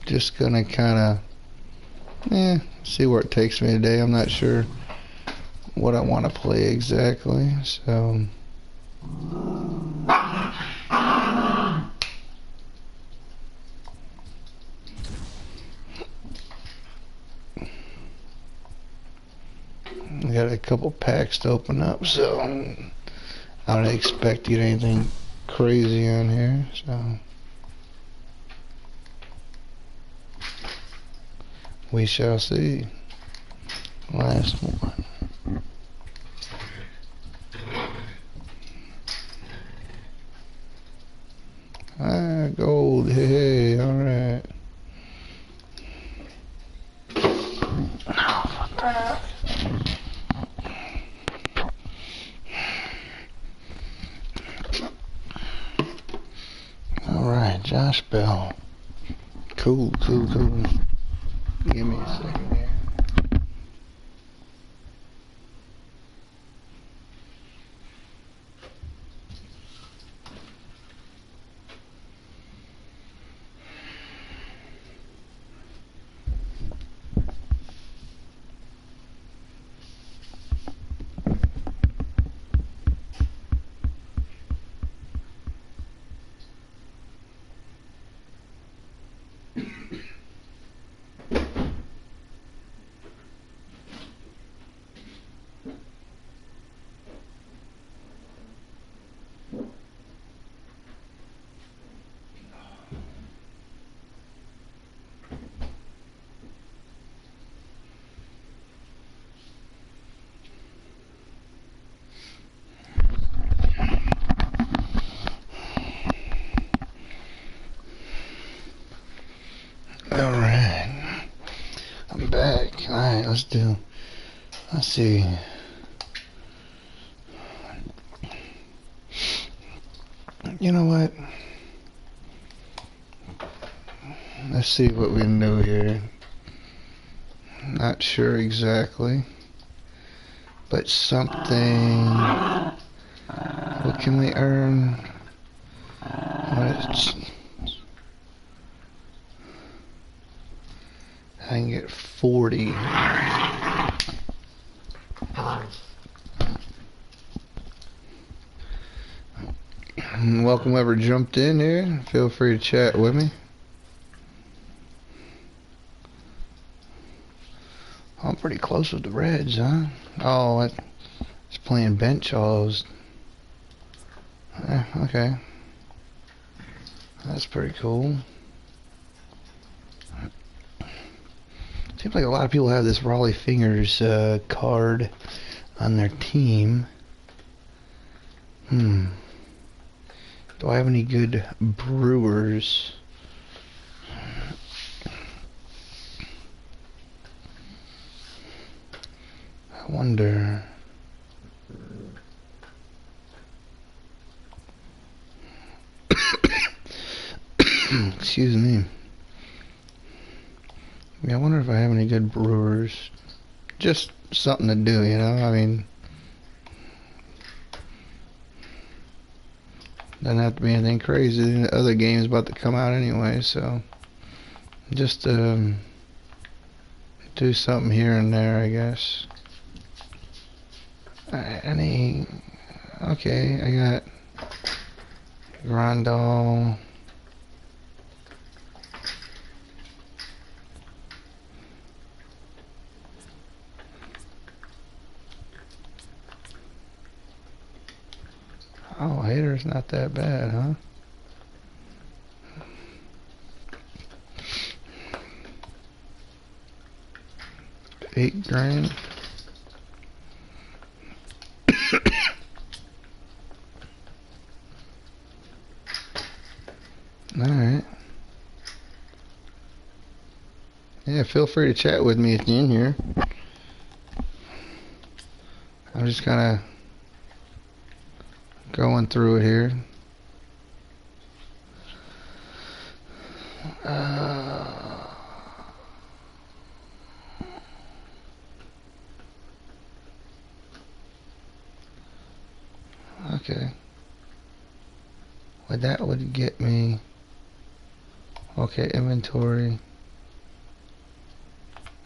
just gonna kind of see where it takes me today. I'm not sure what I want to play exactly, so I got a couple packs to open up, so I don't expect to get anything crazy on here, so we shall see. Last one. Gold. Hey, alright. Alright, Josh Bell. Cool. Give me a second here. Alright, I'm back. Alright, let's see. You know what? Let's see what we can do here. Not sure exactly, but something. What can we earn? I can get 40. Welcome whoever jumped in here. Feel free to chat with me. I'm pretty close with the Reds, huh? Oh, it's playing bench alls. Okay. That's pretty cool. Seems like a lot of people have this Raleigh Fingers card on their team. Do I have any good Brewers? I wonder. Excuse me. Yeah, I wonder if I have any good Brewers. Just something to do, you know? I mean, doesn't have to be anything crazy. The other game's about to come out anyway, so just do something here and there, I guess. Okay, I got Grandal. Oh, Hater's not that bad, huh? $8 grand. Alright. Yeah, feel free to chat with me if you're in here. I'm just kind of going through it here. Okay. Well, that would get me. Okay, inventory.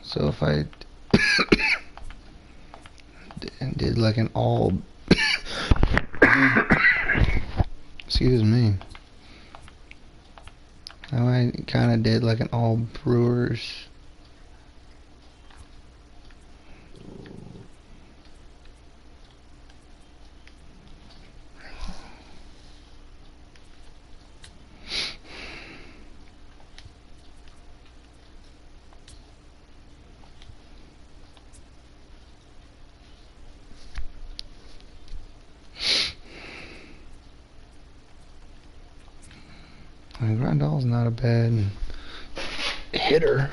So if I did like an all excuse me. Now I kind of did like an all Brewers. And Grandal's not a bad hitter,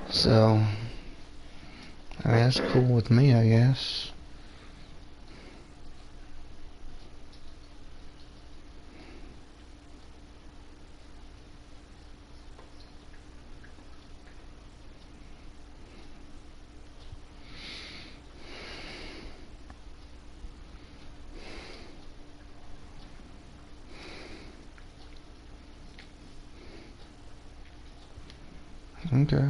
so I mean, that's cool with me, I guess. Okay.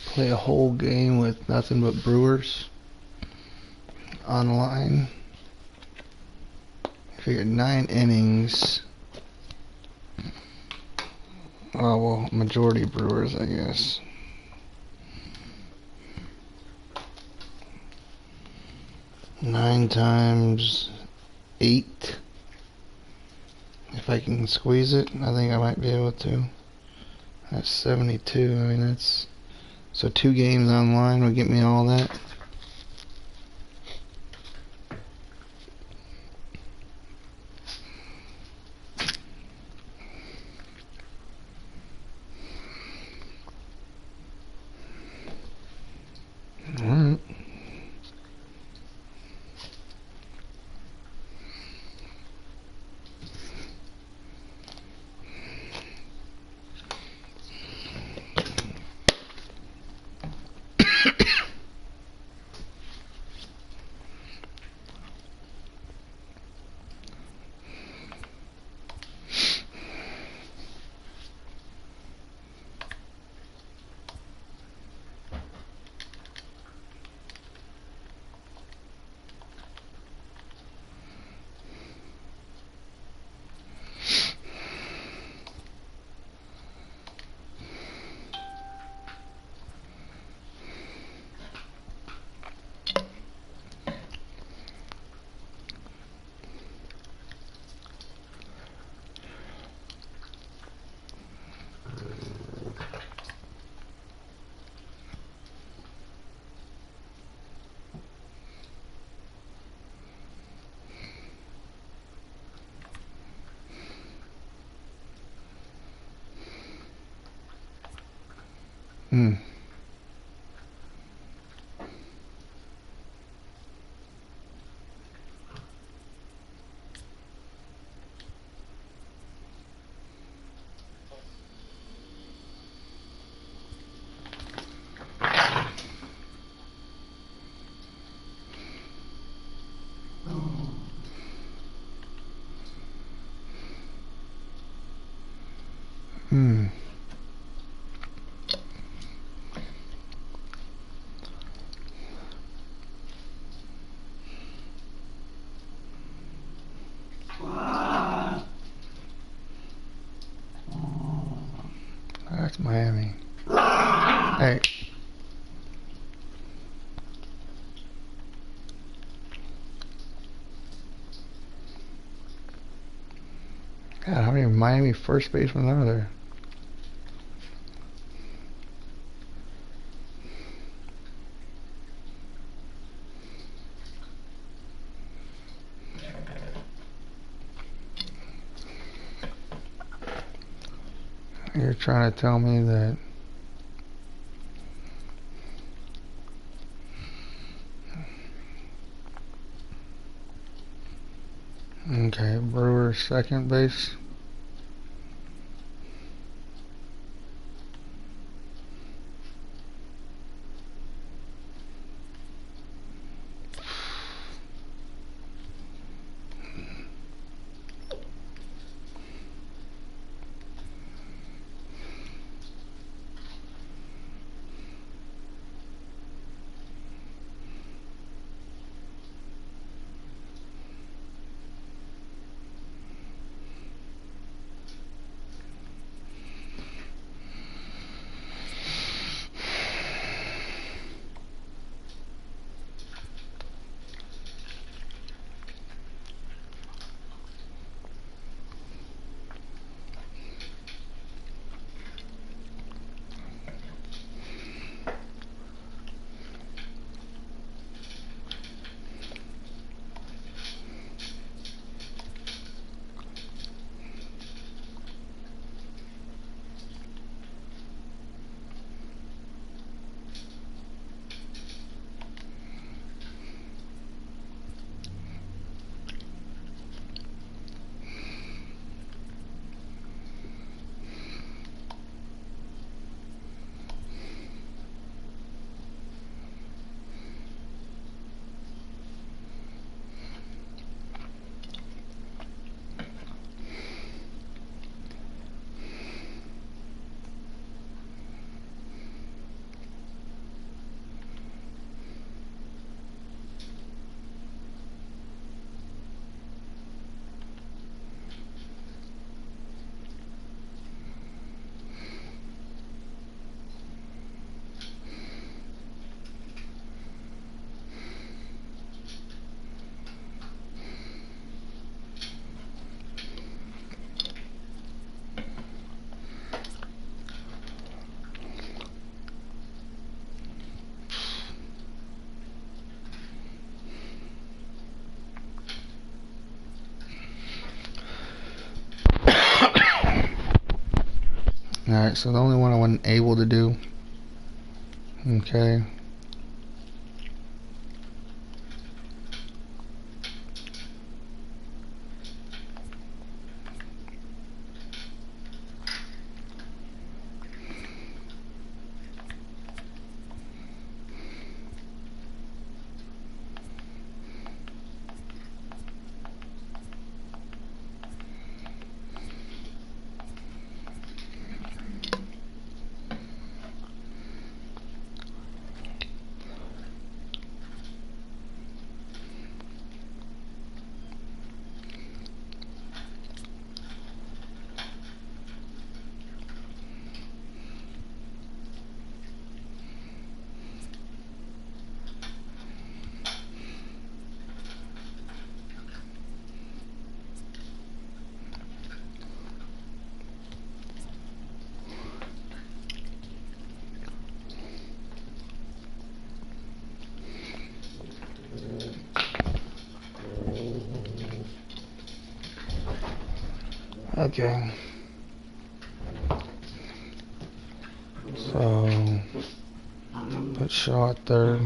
Play a whole game with nothing but Brewers online. Figured 9 innings. Oh, well, majority Brewers, I guess. Nine times 8. If I can squeeze it, I think I might be able to. That's 72. I mean, that's... So 2 games online would get me all that. Alright. Hmm. Hmm. That's Miami. Hey. God, how many Miami first basemen are there? You're trying to tell me that Brewers second base. Alright, so the only one I wasn't able to do. Okay. Okay. So, put Shaw at third.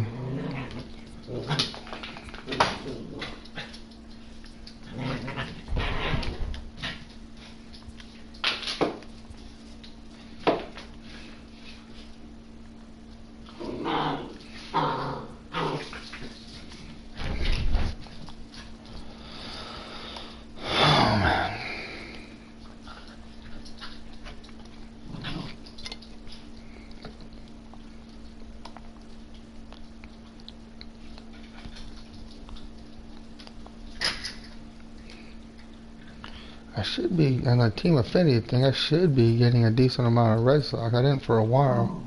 I should be, on a team affinity thing, I should be getting a decent amount of Red Sox. I didn't for a while.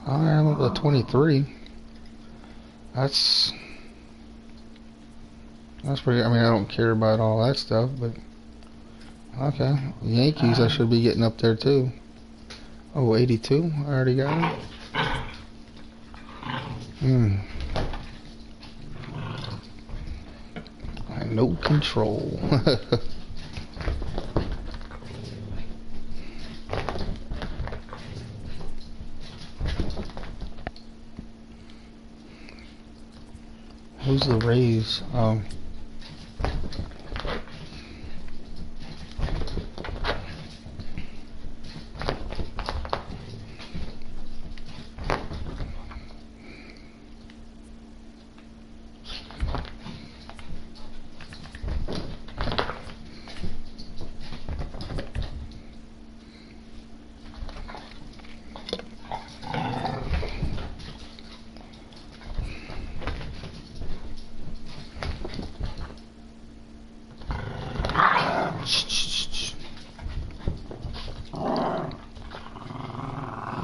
I'm up to 23. That's pretty, I mean, I don't care about all that stuff, but okay. Yankees, I should be getting up there too. Oh, 82? I already got it? I had no control. Who's the Rays?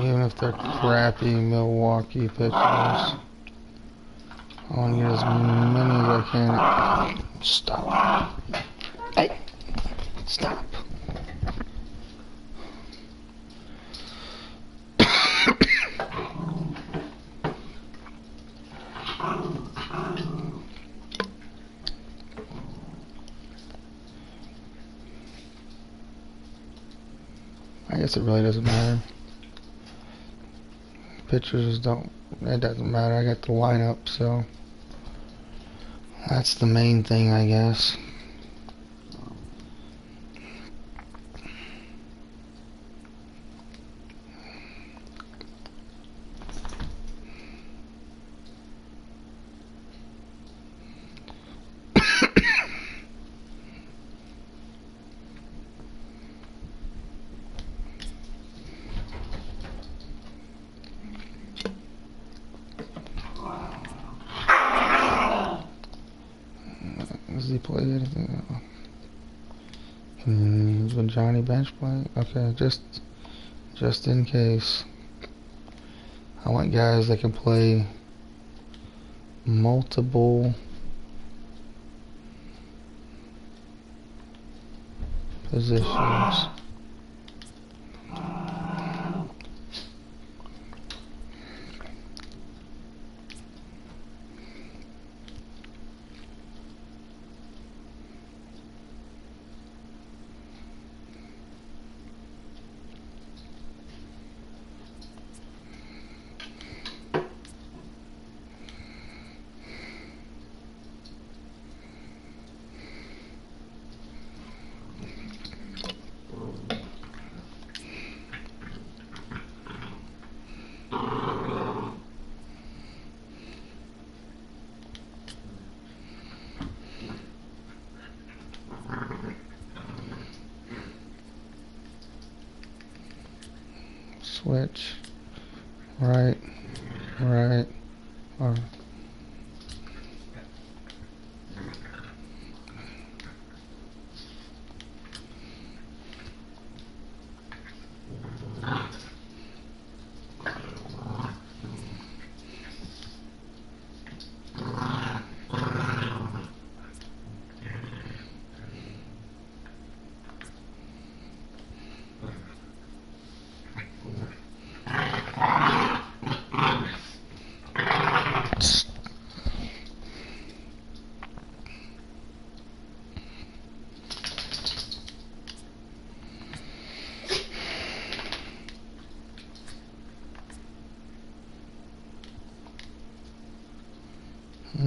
Even if they're crappy Milwaukee pitchers. I want to get as many as I can. Stop. Hey! Stop. I guess it really doesn't matter. Pitchers don't, it doesn't matter. I got the lineup, so that's the main thing, I guess. Does he play anything? Will Johnny bench play? Okay, just in case. I want guys that can play multiple positions. Switch. Right. Or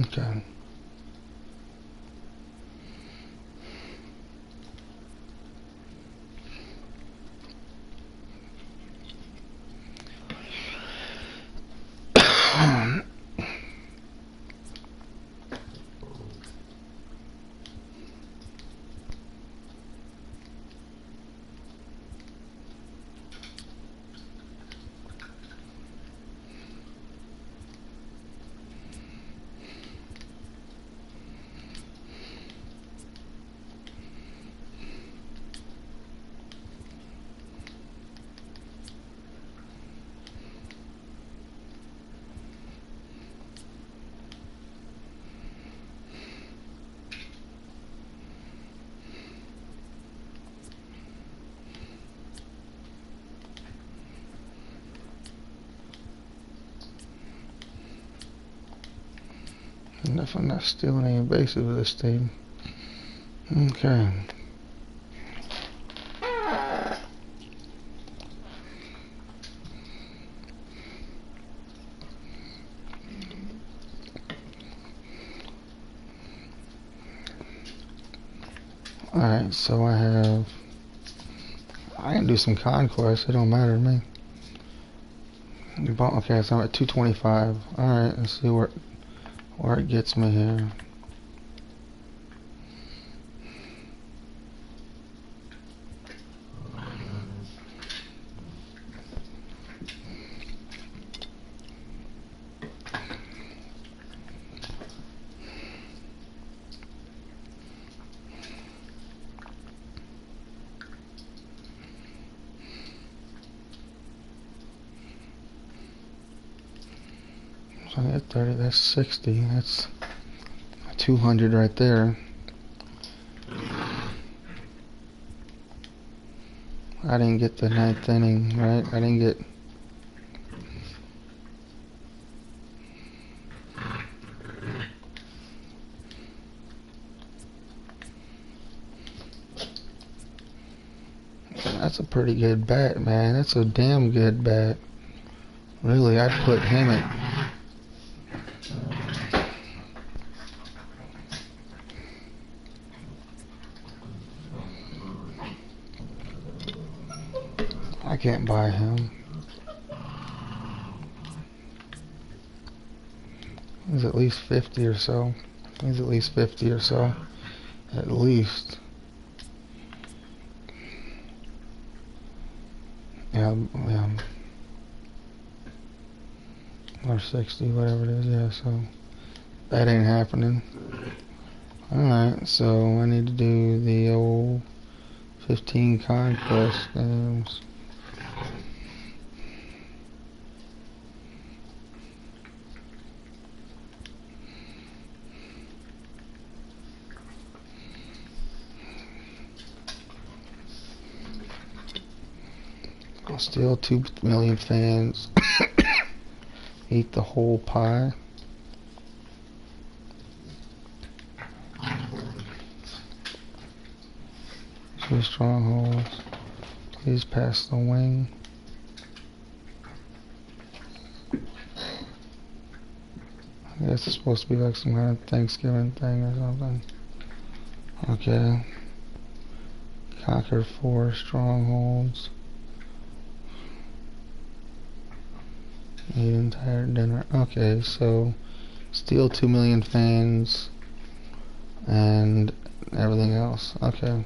okay. And if I'm not stealing any bases with this team. Okay. Alright, so I can do some conquest, it don't matter to me. Okay, so I'm at 225. Alright, let's see where it gets me here. I get 30, that's 60. That's 200 right there. I didn't get the 9th inning, right? I didn't get... That's a pretty good bat, man. That's a damn good bat. Really, I'd put him at... I can't buy him. He's at least 50 or so. He's at least 50 or so. At least. Yeah. Or 60, whatever it is, yeah, so that ain't happening. Alright, so I need to do the old 15 conquest games. Still 2 million fans. Eat the whole pie. Two strongholds. Please pass the wing. I guess it's supposed to be like some kind of Thanksgiving thing or something. Okay. Conquer 4 strongholds. Eat entire dinner. Okay, so steal 2 million fans and everything else. Okay.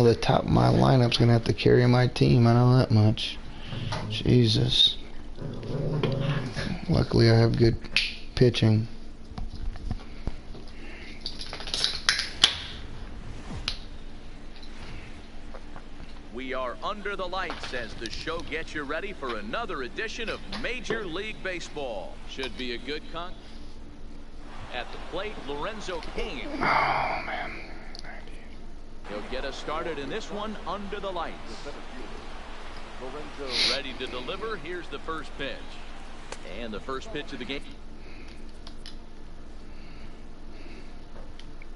The top of my lineup's gonna have to carry my team. I know that much. Jesus. Luckily, I have good pitching. We are under the lights as the show gets you ready for another edition of Major League Baseball. Should be a good con. At the plate, Lorenzo Cain. Oh man. He'll get us started in this one under the lights. Lorenzo ready to deliver. Here's the first pitch. And the first pitch of the game.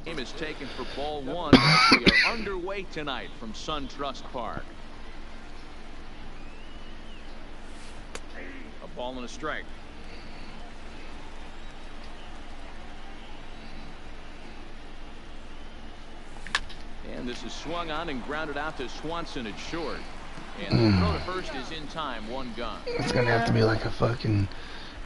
Game is taken for ball 1 as we are underway tonight from SunTrust Park. A ball and a strike. And this is swung on and grounded out to Swanson at short. And the throw to first is in time, 1 gun. It's gonna have to be like a fucking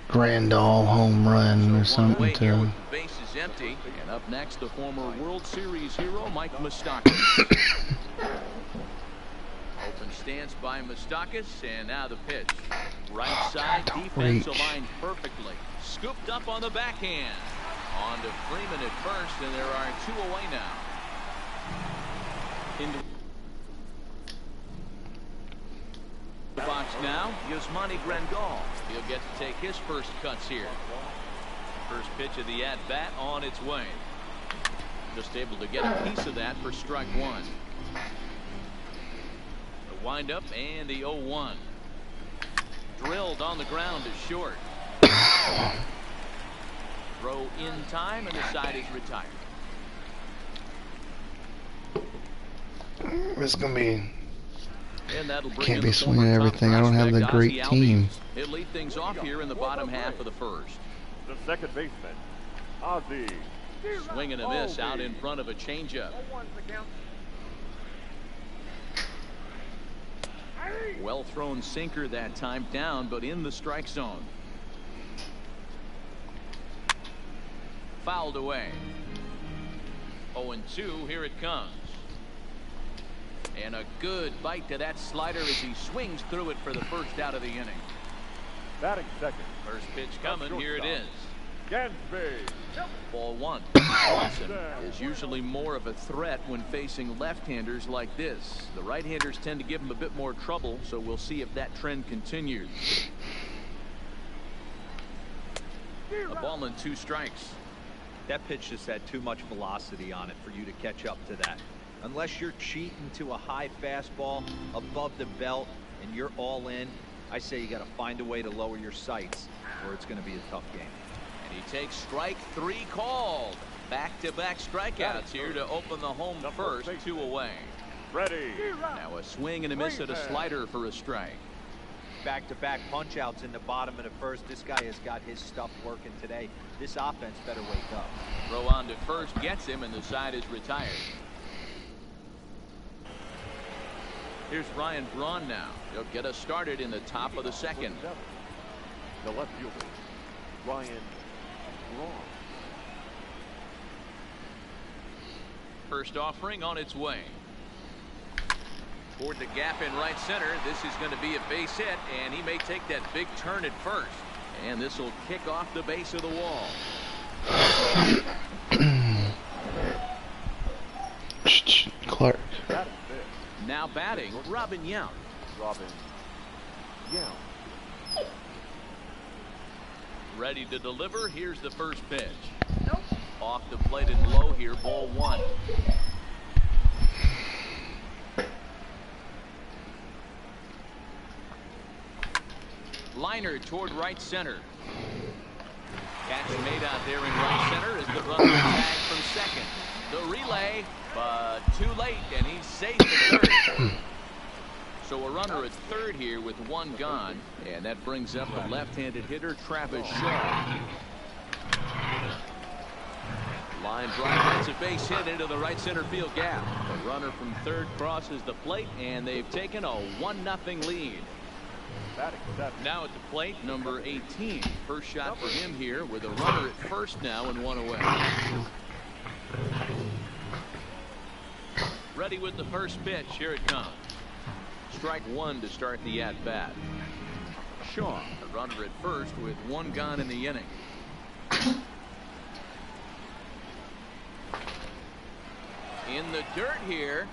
Grandal home run or something Here to... with the base is empty. And up next, the former World Series hero, Mike Moustakas. Open stance by Moustakas, and now the pitch. Right side, defense aligned perfectly. Scooped up on the backhand. On to Freeman at first, and there are 2 away now. Into the box now, Yasmani Grandal. He'll get to take his first cuts here. First pitch of the at-bat on its way. Just able to get a piece of that for strike 1. The windup and the 0-1. Drilled on the ground is short. Throw in time, and the side is retired. It's gonna be. And that'll bring Can't in be the swinging former everything. top I don't have the prospect, great Ozzie team. Albies. He'll lead things off here in the bottom half of the first. The second baseman, Ozzie. Swing and a miss out in front of a changeup. Well thrown sinker that time, down but in the strike zone. Fouled away. 0-2, here it comes. And a good bite to that slider as he swings through it for the first out of the inning. Batting second. First pitch coming, here it is. Gansby. Ball one. Lawson is usually more of a threat when facing left-handers like this. The right-handers tend to give him a bit more trouble, so we'll see if that trend continues. A ball and 2 strikes. That pitch just had too much velocity on it for you to catch up to that. Unless you're cheating to a high fastball above the belt and you're all in, I say you got to find a way to lower your sights or it's going to be a tough game. And he takes strike 3 called. Back-to-back strikeouts here to open the home first, 2 away. Ready. Now a swing and a miss at a slider for a strike. Back-to-back punch-outs in the bottom of the first. This guy has got his stuff working today. This offense better wake up. Throw on to first gets him, and the side is retired. Here's Ryan Braun now. He'll get us started in the top of the second. The left fielder, Ryan Braun. First offering on its way. Toward the gap in right center. This is going to be a base hit, and he may take that big turn at first. And this will kick off the base of the wall. Clark. Now batting, Robin Yount. Robin Yount. Ready to deliver. Here's the first pitch. Off the plate and low here, ball 1. Liner toward right center. Catch made out there in right center as the runner tagged from second. The relay, but too late, and he's safe at third. So a runner at third here with 1 gone, and that brings up the left-handed hitter Travis Shaw. Line drive gets a base hit into the right center field gap. The runner from third crosses the plate, and they've taken a 1-0 lead. Now at the plate, number 18. First shot for him here with a runner at first now and 1 away. Ready with the first pitch. Here it comes. Strike 1 to start the at-bat. Shaw, the runner at first with 1 gone in the inning. In the dirt here.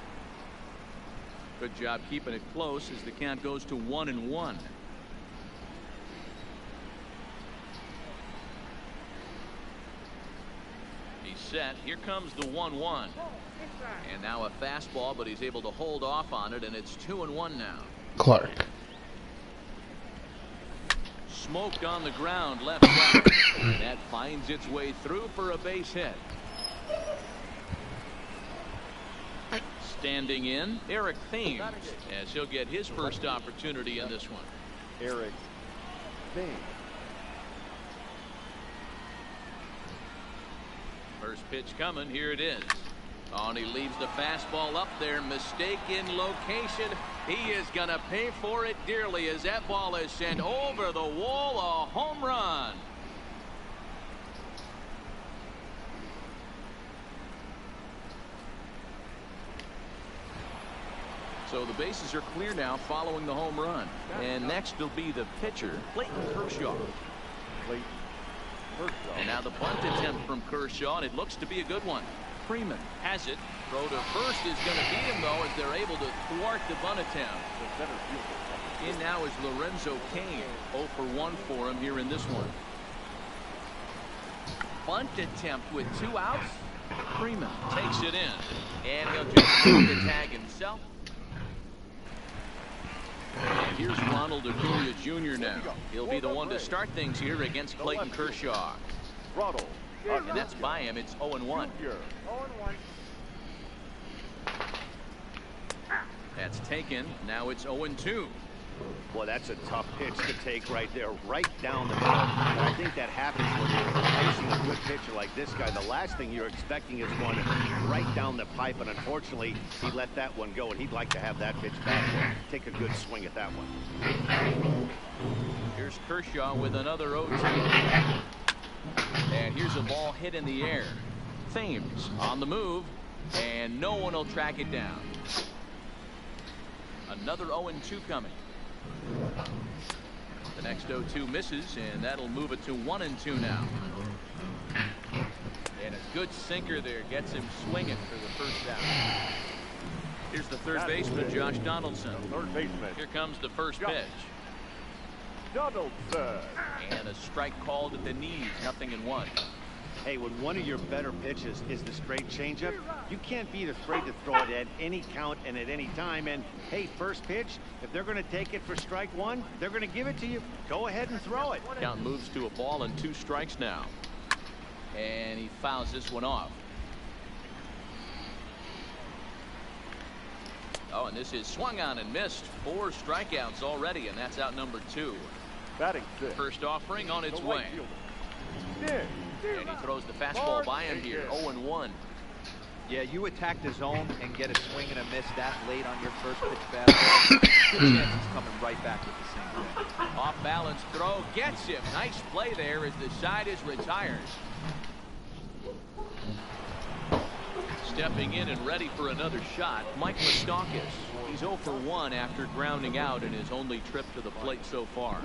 Good job keeping it close as the count goes to 1-1. He's set. Here comes the 1-1. And now a fastball, but he's able to hold off on it, and it's 2-1 now. Clark. Smoked on the ground, left side. And that finds its way through for a base hit. Standing in, Eric Thames, as he'll get his first opportunity in this one. Eric Thames. First pitch coming, here it is. Oh, and he leaves the fastball up there. Mistake in location. He is going to pay for it dearly as that ball is sent over the wall. A home run. So the bases are clear now following the home run. And next will be the pitcher, Clayton Kershaw. And now the bunt attempt from Kershaw, and it looks to be a good one. Freeman has it. Throw to first is going to beat him, though, as they're able to thwart the bunt attempt. In now is Lorenzo Cain. 0 for 1 for him here in this one. Bunt attempt with 2 outs. Freeman takes it in. And he'll just take the tag himself. And here's Ronald Acuna Jr. now. He'll be the one to start things here against Clayton Kershaw. Ronald. And that's by him. It's 0-1. That's taken. Now it's 0-2. Boy, that's a tough pitch to take right there, right down the middle. And I think that happens when you're facing a good pitcher like this guy. The last thing you're expecting is one right down the pipe, and unfortunately, he let that one go, and he'd like to have that pitch back. Take a good swing at that one. Here's Kershaw with another 0-2. And here's a ball hit in the air. Thames on the move, and no one will track it down. Another 0-2 coming. The next 0-2 misses, and that'll move it to 1-2 now. And a good sinker there gets him swinging for the first out. Here's the third baseman, Josh Donaldson. Third baseman. Here comes the first pitch. Donaldson. And a strike called at the knees, 0-1. Hey, when one of your better pitches is the straight changeup, you can't be afraid to throw it at any count and at any time. And hey, first pitch, if they're going to take it for strike one, they're going to give it to you. Go ahead and throw it. Count moves to a ball and 2 strikes now. And he fouls this one off. Oh, and this is swung on and missed. 4 strikeouts already, and that's out number 2. Batting six. First offering on its way. And he throws the fastball by him here. 0-1. Yeah, you attack the zone and get a swing and a miss that late on your first pitch fastball. Good chance he's coming right back with the same thing. Off balance throw gets him. Nice play there as the side is retired. Stepping in and ready for another shot, Mike Moustakas. He's 0 for 1 after grounding out in his only trip to the plate so far.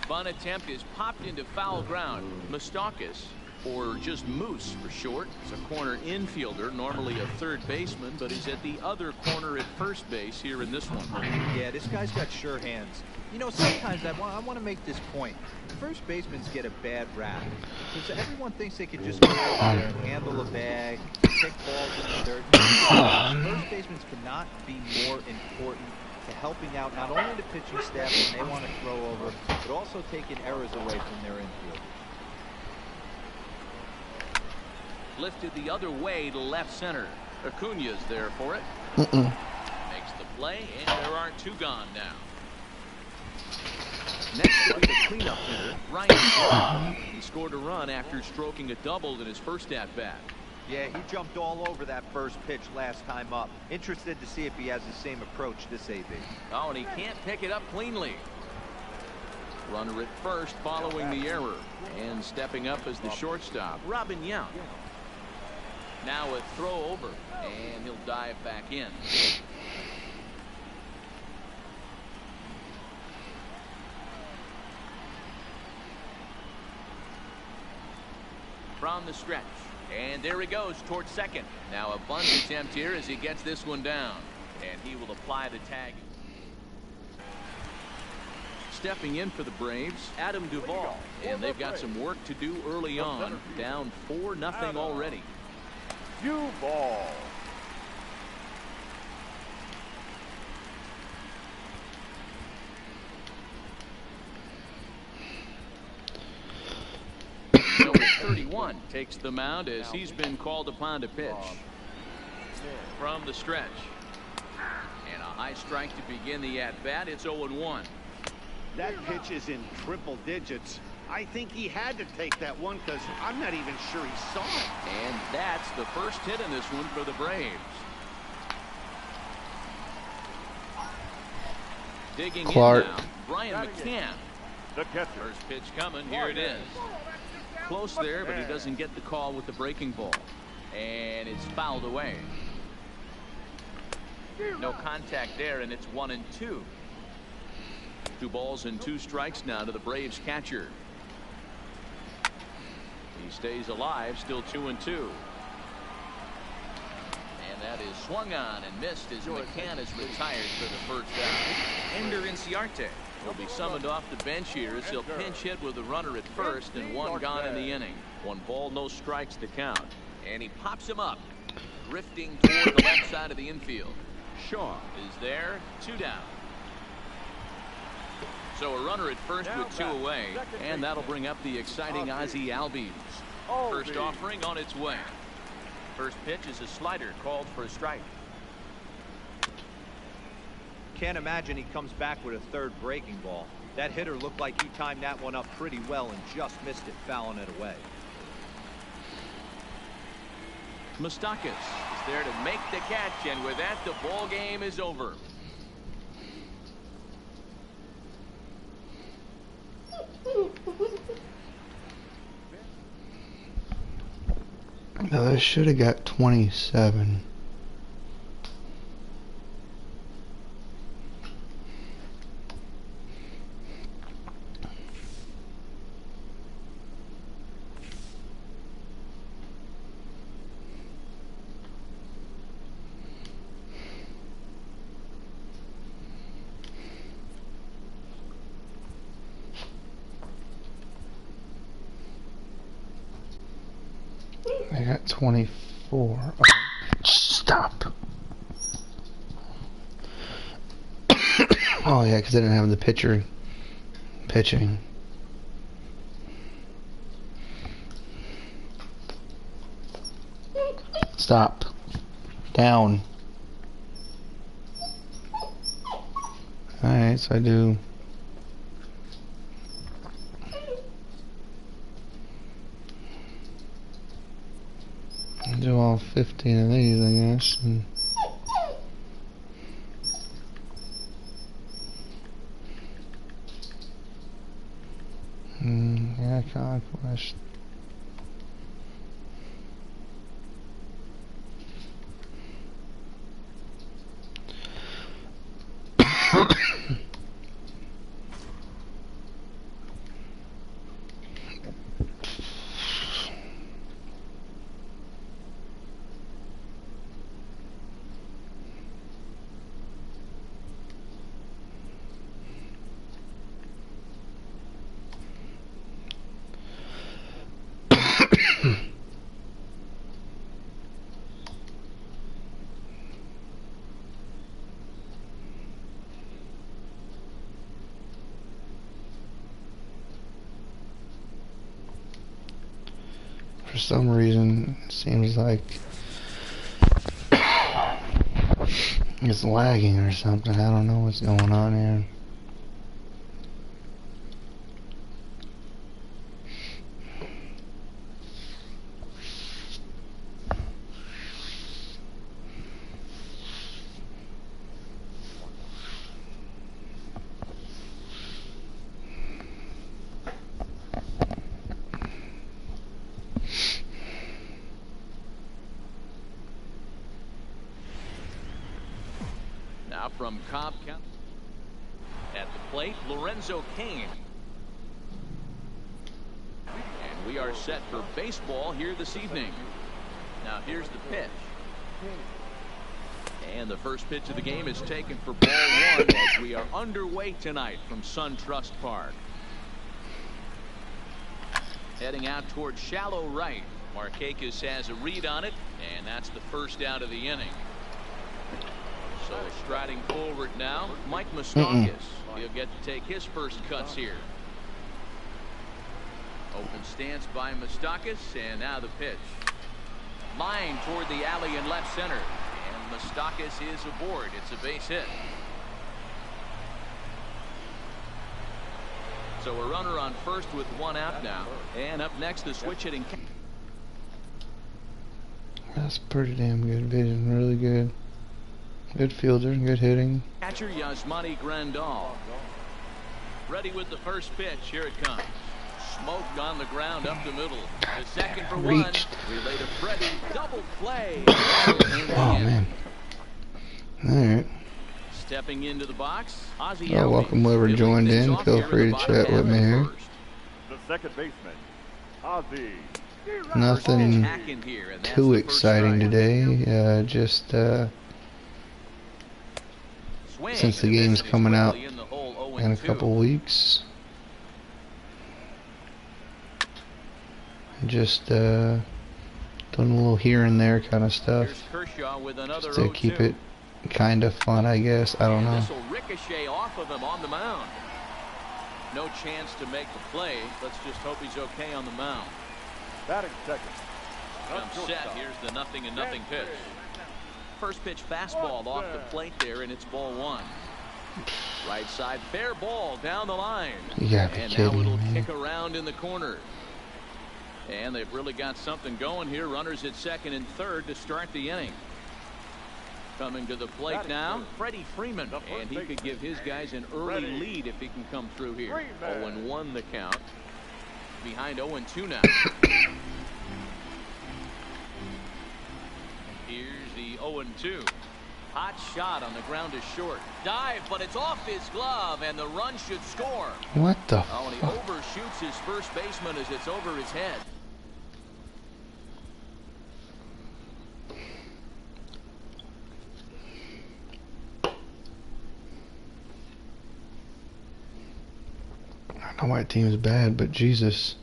Bunt attempt is popped into foul ground. Moustakas, or just Moose for short, is a corner infielder, normally a third baseman, but he's at the other corner at first base here in this one. Yeah, this guy's got sure hands. You know, sometimes I want to make this point. First basemen get a bad rap because everyone thinks they can just go out there and handle a bag, take balls in the third. First basemen cannot be more important to helping out not only the pitching staff when they want to throw over, but also taking errors away from their infield. Lifted the other way to left center. Acuna's there for it. Makes the play, and there are 2 gone now. Next will be the cleanup hitter, Ryan. He scored a run after stroking a double in his first at-bat. Yeah, he jumped all over that first pitch last time up. Interested to see if he has the same approach this AB. Oh, and he can't pick it up cleanly. Runner at first following the error. And stepping up as the shortstop, Robin Yount. Now a throw over, and he'll dive back in. From the stretch, and there he goes towards second. Now a bunt attempt here as he gets this one down, and he will apply the tag. Stepping in for the Braves, Adam Duvall, and they've got some work to do early on, down 4-0 already. Duvall. Number 31 takes the mound as he's been called upon to pitch. From the stretch. And a high strike to begin the at-bat. It's 0-1. That pitch is in triple digits. I think he had to take that one because I'm not even sure he saw it. And that's the first hit in this one for the Braves. Digging Clark. in now, Brian McCann. The catcher. First pitch coming. Here it is. Close there, but he doesn't get the call with the breaking ball. And it's fouled away. No contact there, and it's 1-2. 2 balls and 2 strikes now to the Braves catcher. He stays alive, still 2-2. And that is swung on and missed as McCann is retired for the first out. Ender Inciarte will be summoned off the bench here as he'll pinch hit with the runner at first and 1 gone in the inning. 1 ball, no strikes to count. And he pops him up, drifting toward the left side of the infield. Shaw is there, 2 down. So a runner at first with 2 away, and that'll bring up the exciting Ozzie Albies. First offering on its way. First pitch is a slider called for a strike. Can't imagine he comes back with a third breaking ball. That hitter looked like he timed that one up pretty well and just missed it, fouling it away. Moustakas is there to make the catch, and with that, the ball game is over. I should have got 27. I got 24. Okay. Stop. Oh yeah, because I didn't have the pitcher pitching. Stop. Down. Alright, so I do. Do all 15 of these, I guess. Yeah, conquest. For some reason, it seems like it's lagging or something. I don't know what's going on here. Now from Cobb County, at the plate, Lorenzo Cain. And we are set for baseball here this evening. Now here's the pitch. And the first pitch of the game is taken for ball 1 as we are underway tonight from SunTrust Park. Heading out towards shallow right. Markakis has a read on it, and that's the first out of the inning. So striding forward now, Mike Moustakas. He'll get to take his first cuts here. Open stance by Moustakas, and now the pitch. Line toward the alley in left center. And Moustakas is aboard. It's a base hit. So a runner on first with 1 out now. And up next, the switch hitting. That's pretty damn good vision. Really good. Good fielder, good hitting. Catcher Yasmani Grandal. Ready with the first pitch. Here it comes. Smoked on the ground up the middle. The second for 1. Relay to Freddie. Double play. Oh man. Alright. Stepping into the box. Ozzie Oh, welcome whoever joined in. Feel free to chat with me here. The second baseman, Ozzie. Nothing too exciting today. Just since the game's coming out in a couple weeks, just doing a little here and there kind of stuff just to keep it kind of fun, I guess. I don't know. This will ricochet off of him on the mound. No chance to make the play. Let's just hope he's okay on the mound. Batting second. Comes set. Here's the 0-0 pitch. First pitch fastball off the plate there, and it's ball one. Right side, fair ball down the line. You gotta be And now kidding it'll me. kick around in the corner. And they've really got something going here. Runners at second and third to start the inning. Coming to the plate now, Freddie Freeman. And he could give his guys an early lead if he can come through here. 0-1 the count. Behind 0-2 now. Here's the 0-2. Hot shot on the ground is short. Dive, but it's off his glove, and the run should score. What the Oh, and he fuck? overshoots his first baseman as it's over his head. I know my team's bad, but Jesus.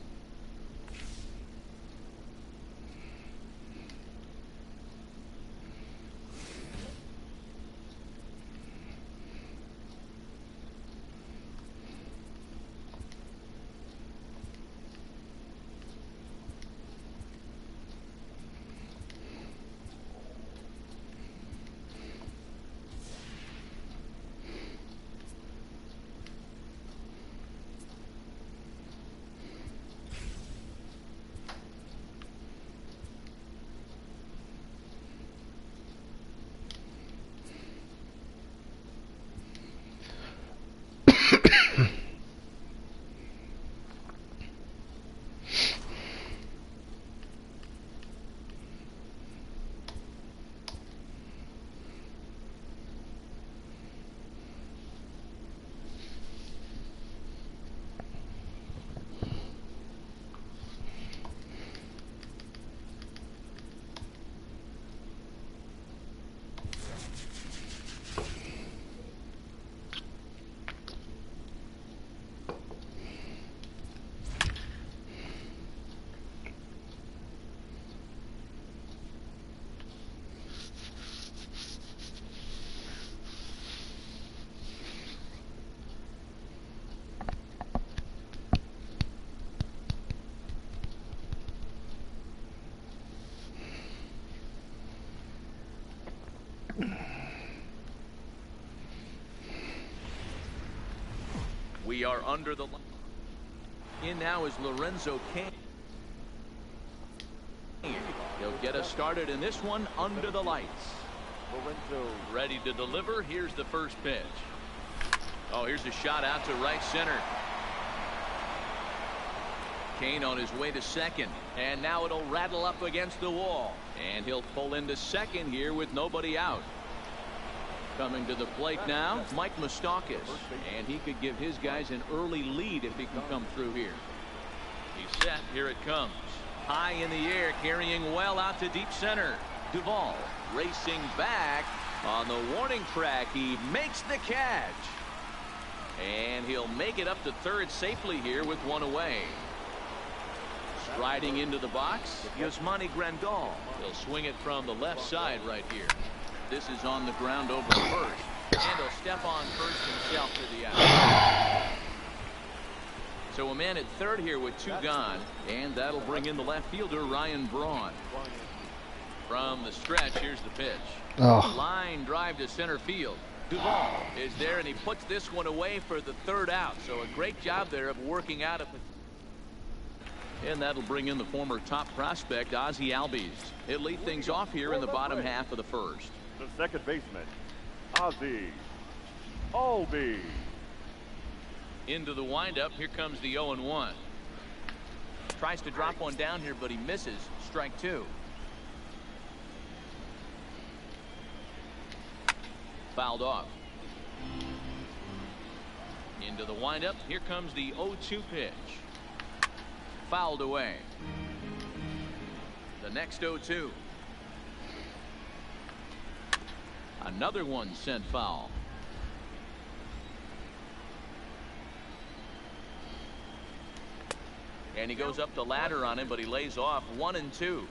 We are under the line. In now is Lorenzo Cain. He'll get us started in this one under the lights. Lorenzo Ready to deliver. Here's the first pitch. Oh, here's a shot out to right center. Cain on his way to second, and now it'll rattle up against the wall, and he'll pull into second here with nobody out. Coming to the plate now, Mike Moustakas, and he could give his guys an early lead if he can come through here. He's set. Here it comes. High in the air, carrying well out to deep center. Duvall racing back on the warning track. He makes the catch, and he'll make it up to third safely here with one away. Striding into the box, Yasmani Grandal. He'll swing it from the left side right here. This is on the ground over first, and he'll step on first himself to the out. So a man at third here with two gone, and that'll bring in the left fielder Ryan Braun. From the stretch, here's the pitch. Oh. Line drive to center field. Duvall is there, and he puts this one away for the third out. So a great job there of working out. And that'll bring in the former top prospect Ozzie Albies. He'll lead things off here in the bottom half of the first. the second baseman, Ozzie Albies. Into the windup. Here comes the 0-1. Tries to drop one down here, but he misses. Strike two. Fouled off. Into the windup. Here comes the 0-2 pitch. Fouled away. The next 0-2. Another one sent foul. And he goes up the ladder on him, but he lays off 1-2.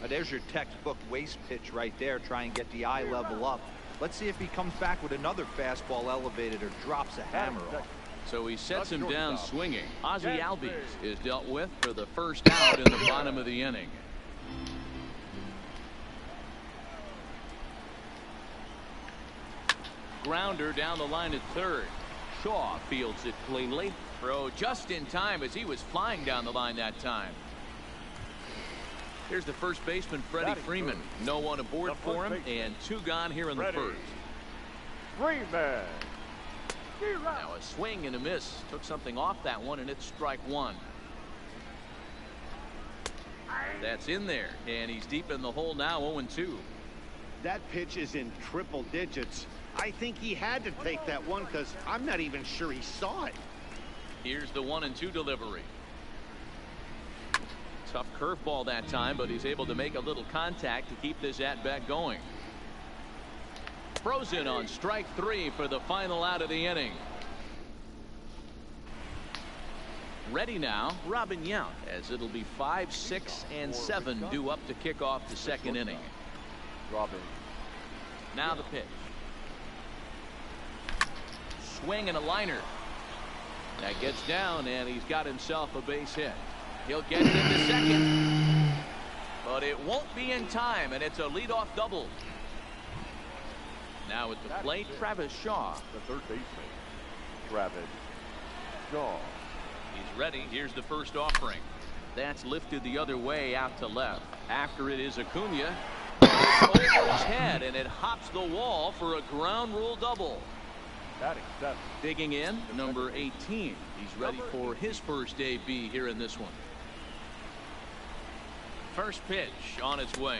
There's your textbook waste pitch right there. Try and get the eye level up. Let's see if he comes back with another fastball elevated or drops a hammer off. So he sets That's him down shortstop. swinging. Ozzie Yes, Albies sir. is dealt with for the first out in the bottom of the inning. Grounder down the line at third. Shaw fields it cleanly. Throw just in time as he was flying down the line that time. Here's the first baseman, Freddie Batting Freeman. first. No one aboard The for him, first baseman. and 2 gone here in the Freddie. first. Freeman. Now a swing and a miss. Took something off that one, and it's strike 1. That's in there, and he's deep in the hole now, 0-2. That pitch is in triple digits. I think he had to take that one because I'm not even sure he saw it. Here's the 1-2 delivery. Tough curveball that time, but he's able to make a little contact to keep this at-bat going. Frozen on strike 3 for the final out of the inning. Ready now, Robin Yount, as it'll be 5, 6, and 7 due up to kick off the second inning. Robin. Now the pitch. Swing and a liner. That gets down, and he's got himself a base hit. He'll get it into second, but it won't be in time, and it's a leadoff double. Now at the plate, Travis Shaw. The third baseman, Travis Shaw. He's ready. Here's the first offering. That's lifted the other way out to left. After it is Acuna. It's over his head, and it hops the wall for a ground rule double. Batting 7. Digging in, number 18. He's ready for his first AB here in this one. First pitch on its way,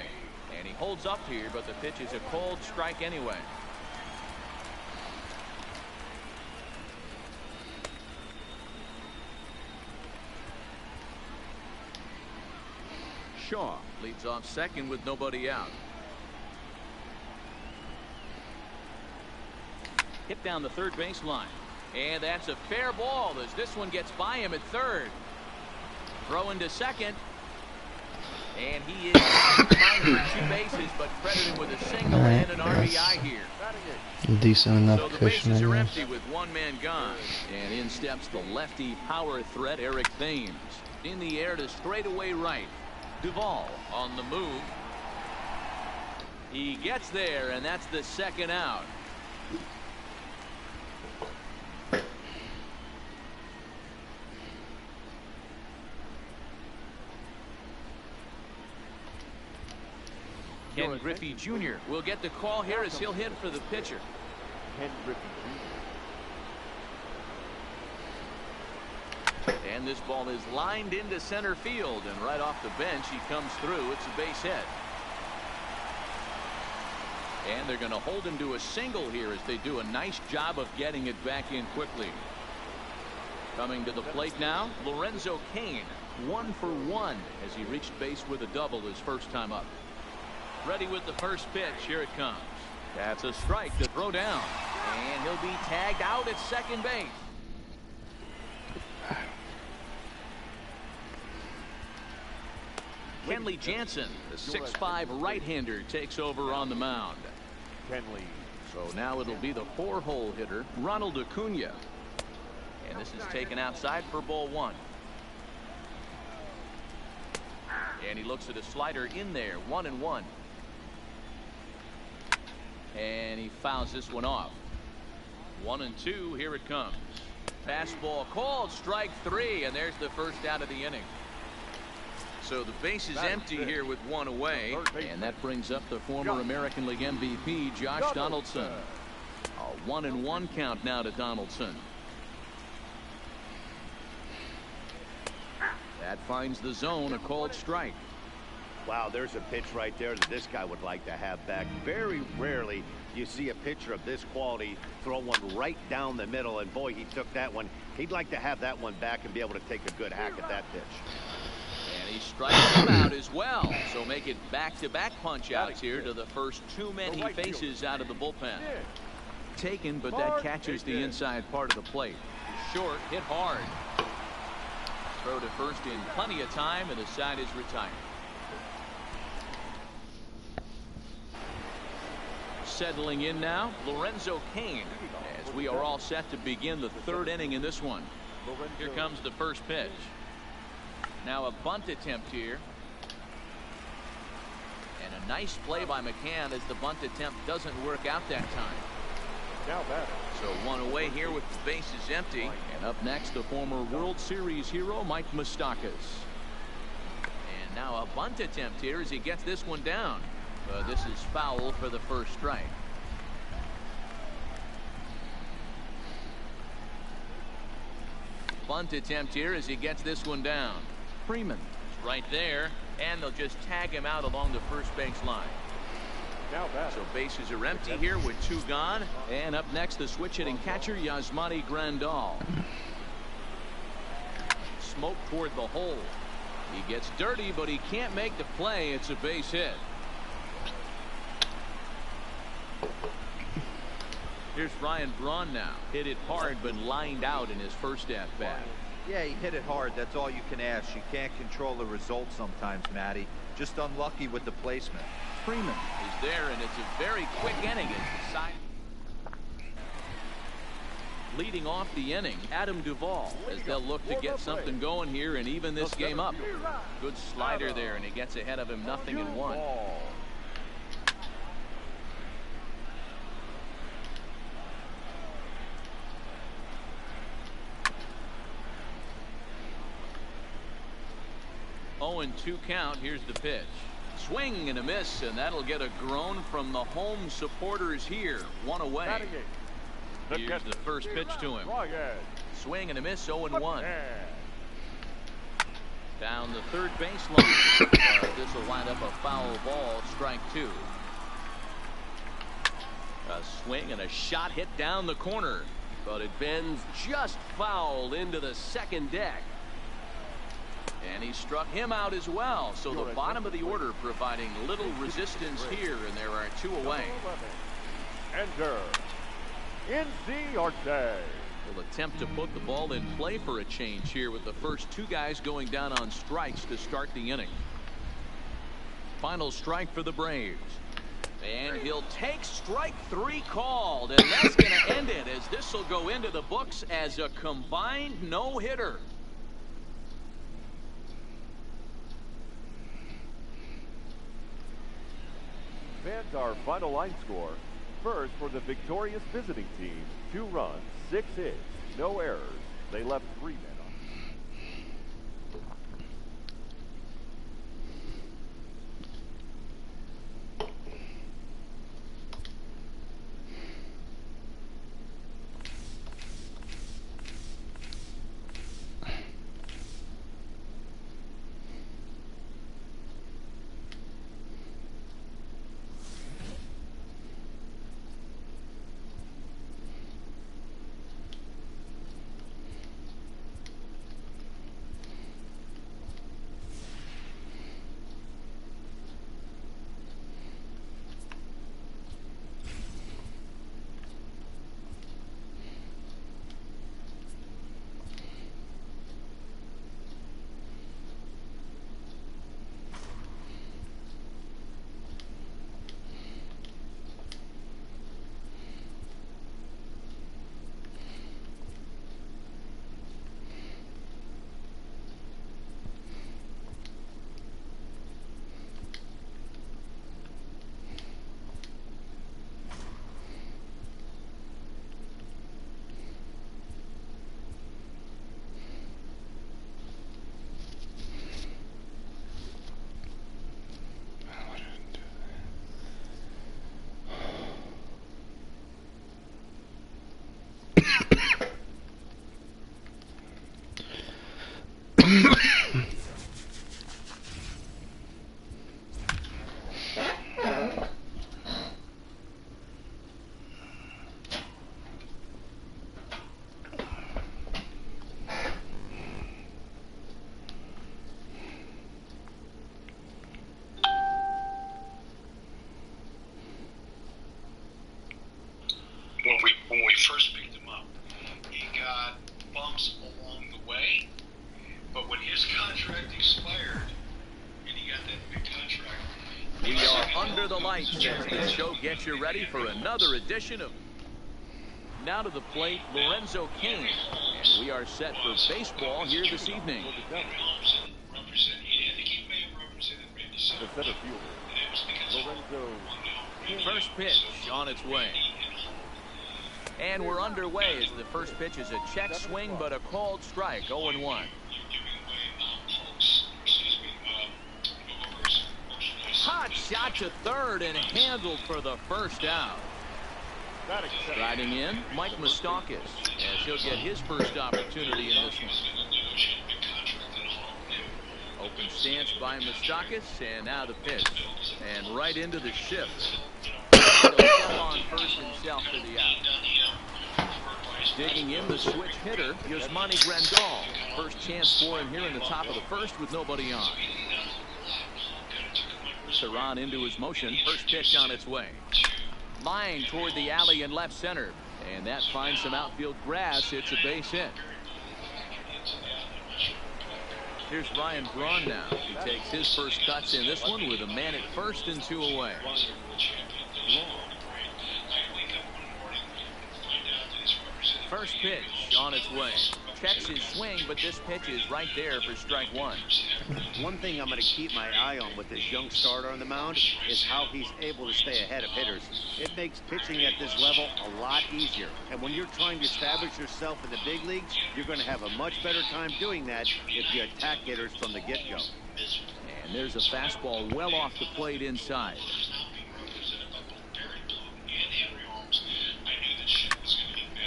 and he holds up here, but the pitch is a cold strike anyway. Shaw leads off second with nobody out. Hit down the third baseline, and that's a fair ball as this one gets by him at third. Throw into second, and he is trying for 2 bases, but credited with a single and an RBI here. Batting 8. Decent enough So the cushion, bases are I guess. empty with 1 man gone, and in steps the lefty power threat Eric Thames. In the air to straightaway right. Duvall on the move. He gets there, and that's the second out. Ken Griffey Jr. will get the call here as he'll hit for the pitcher. Ken Griffey And this ball is lined into center field, and right off the bench he comes through. It's a base hit. And they're going to hold him to a single here as they do a nice job of getting it back in quickly. Coming to the plate now, Lorenzo Cain, 1 for 1 as he reached base with a double his first time up. Ready with the first pitch. Here it comes. That's a strike to throw down, and he'll be tagged out at second base. Kenley Jansen, the 6'5" right-hander, takes over on the mound. Kenley. So now it'll be the 4-hole hitter, Ronald Acuna. And this is taken outside for ball 1. And he looks at a slider in there, 1-1. And he fouls this one off. 1-2, here it comes. Fastball called, strike 3, and there's the first out of the inning. So the base is empty here with 1 away, and that brings up the former American League MVP, Josh Donaldson. A 1-1 count now to Donaldson. That finds the zone, a called strike. Wow, there's a pitch right there that this guy would like to have back. Very rarely you see a pitcher of this quality throw one right down the middle, and boy, he took that one. He'd like to have that one back and be able to take a good hack at that pitch. And he strikes him out as well. So make it back-to-back punch-outs here to the first 2 men he faces out of the bullpen. Taken, but that catches the inside part of the plate. Short, hit hard. Throw to first in plenty of time, and the side is retired. settling in now, Lorenzo Cain, as we are all set to begin the third inning in this one. Here comes the first pitch. Now a bunt attempt here. And a nice play by McCann as the bunt attempt doesn't work out that time. Now batter. So one away here with the bases empty. And up next, the former World Series hero, Mike Moustakas. And now a bunt attempt here as he gets this one down. This is foul for the first strike. Bunt attempt here as he gets this one down. Freeman is right there, and they'll just tag him out along the first base line. Now batter. So bases are empty here with two gone. And up next, the switch hitting catcher, Yasmani Grandal. Smoke toward the hole. He gets dirty, but he can't make the play. It's a base hit. Here's Ryan Braun now. Hit it hard, but lined out in his first at-bat. Yeah, he hit it hard. That's all you can ask. You can't control the result sometimes, Matty. Just unlucky with the placement. Freeman is there, and it's a very quick inning. It's side. Leading off the inning, Adam Duvall, as they'll look to get something going here and even this game up. Good slider there, and he gets ahead of him 0-1. Oh, and 2 count. Here's the pitch. Swing and a miss, and that'll get a groan from the home supporters here. One away. Here's the first pitch to him. Swing and a miss, 0-1. Down the third baseline. This will wind up a foul ball, strike 2. A swing and a shot hit down the corner, but it bends just foul into the second deck. And he struck him out as well. So the bottom of the order providing little resistance here, and there are 2 away. Enter NC Arte. Will attempt to put the ball in play for a change here with the first 2 guys going down on strikes to start the inning. Final strike for the Braves. And he'll take strike 3 called, and that's going to end it, as this will go into the books as a combined no-hitter. Fans, our final line score. First, for the victorious visiting team, 2 runs, 6 hits, no errors. They left 3 men on. When we first picked him up, he got bumps along the way, but when his contract expired and he got that big contract, he We are under the lights as this show gets you ready for another edition of... Now to the plate, Lorenzo Cain. And we are set for baseball here this evening. The center fielder, Lorenzo. First pitch on its way. And we're underway as the first pitch is a check swing, but a called strike, 0-1. Hot shot to third and handled for the first out. Riding in, Mike Moustakas, as he'll get his first opportunity in this one. Open stance by Moustakas, and now the pitch. And right into the shift. He'll come on first himself for the out. Digging in the switch hitter, Yasmani Grandal. First chance for him here in the top of the first with nobody on. Cerrone into his motion. First pitch on its way. Line toward the alley in left center. And that finds some outfield grass. It's a base hit. Here's Ryan Braun now. He takes his first cuts in this one with a man at first and 2 away. First pitch on its way. Checks his swing, but this pitch is right there for strike one. One thing I'm going to keep my eye on with this young starter on the mound is how he's able to stay ahead of hitters. It makes pitching at this level a lot easier. And when you're trying to establish yourself in the big leagues, you're going to have a much better time doing that if you attack hitters from the get-go. And there's a fastball well off the plate inside.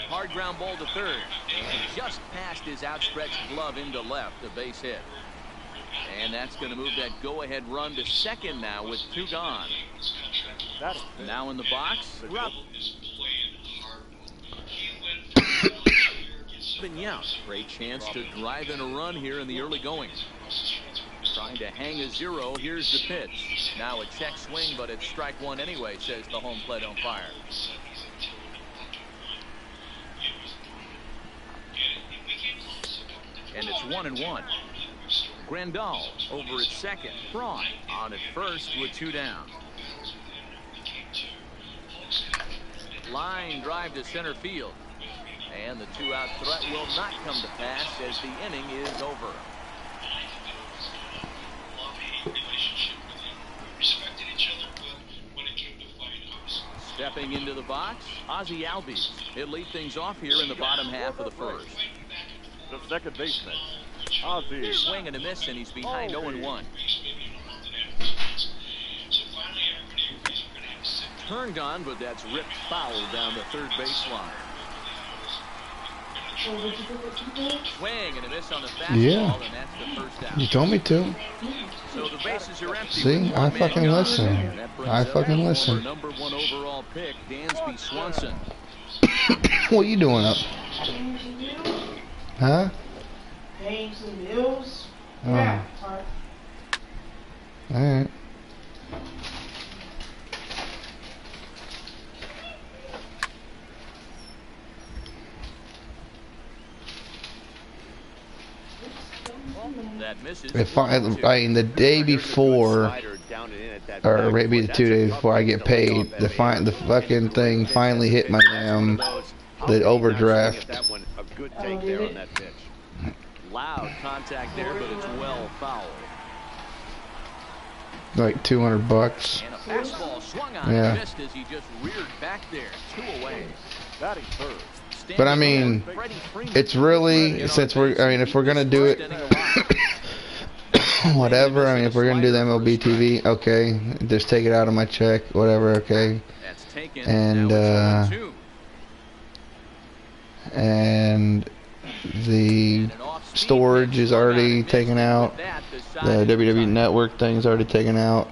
Hard ground ball to third, and just past his outstretched glove into left, a base hit. And that's going to move that go-ahead run to second now with 2 gone. Now in the box, Rupp. Great chance to drive in a run here in the early going. Trying to hang a 0. Here's the pitch. Now a check swing, but it's strike one anyway, says the home plate umpire. And it's 1-1. Grandal over at second. Braun on at first with 2 down. Line drive to center field. And the 2-out threat will not come to pass as the inning is over. Stepping into the box, Ozzie Albies. He'll lead things off here in the bottom half of the first. The second baseman, Ozzie. Swing and a miss, and he's behind 0-1. Turned on, but that's ripped foul down the third baseline. Swing and a miss on the fastball, and that's the first out. You told me to. So the bases are empty. See, I fucking listen. I fucking listen. Number 1 overall pick, Dansby Swanson. What are you doing up? Huh? Paying some bills. Oh. Yeah. Alright. That misses. If I mean, the day before, or maybe the 2 days before I get paid, the fucking thing finally hit my damn, the overdraft. That one a good take there on that pitch. Loud contact there, but it's well fouled. Like $200. And a fastball swung on and missed as he just reared back there. 2 away. Batting third. But I mean, it's really, since we're, I mean, if we're gonna do it, whatever. I mean, if we're gonna do the MLB TV, okay, just take it out of my check, whatever, okay. And the storage is already taken out. The WWE Network thing's already taken out.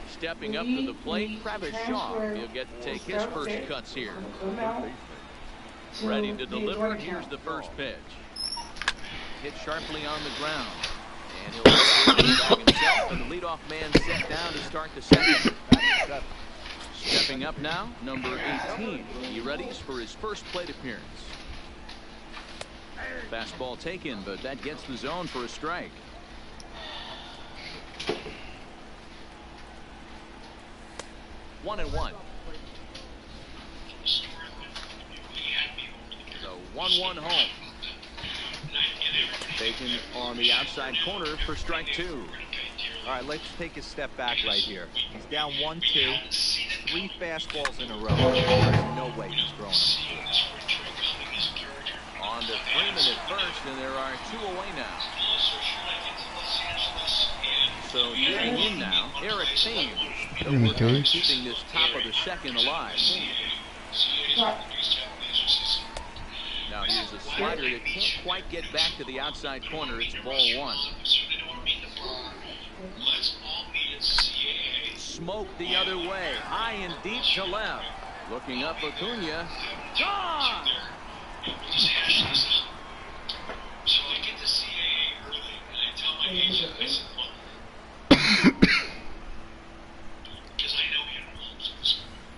Stepping up to the plate, Travis Shaw. He'll get to take his first cuts here. Ready to deliver. Here's the first pitch. Hit sharply on the ground. And he'll back himself, and the leadoff man set down to start the second. Stepping up now, number 18. He readies for his first plate appearance. Fastball taken, but that gets the zone for a strike. 1-1. So 1-1 home. Bacon on the outside corner for strike 2. All right, let's take a step back right here. He's down 1-2, 3 fastballs in a row. There's no way he's throwing them. On to Freeman at first, and there are 2 away now. So getting in now, Eric Thames. They'll work on keeping this top of the second alive. Now here's a slider that can't quite get back to the outside corner. It's ball 1. Smoke the other way, high and deep to left. Looking up, Acuna. Gone! So I get to CAA early, and I tell my agent, I said, look, because I know he enrolls in this.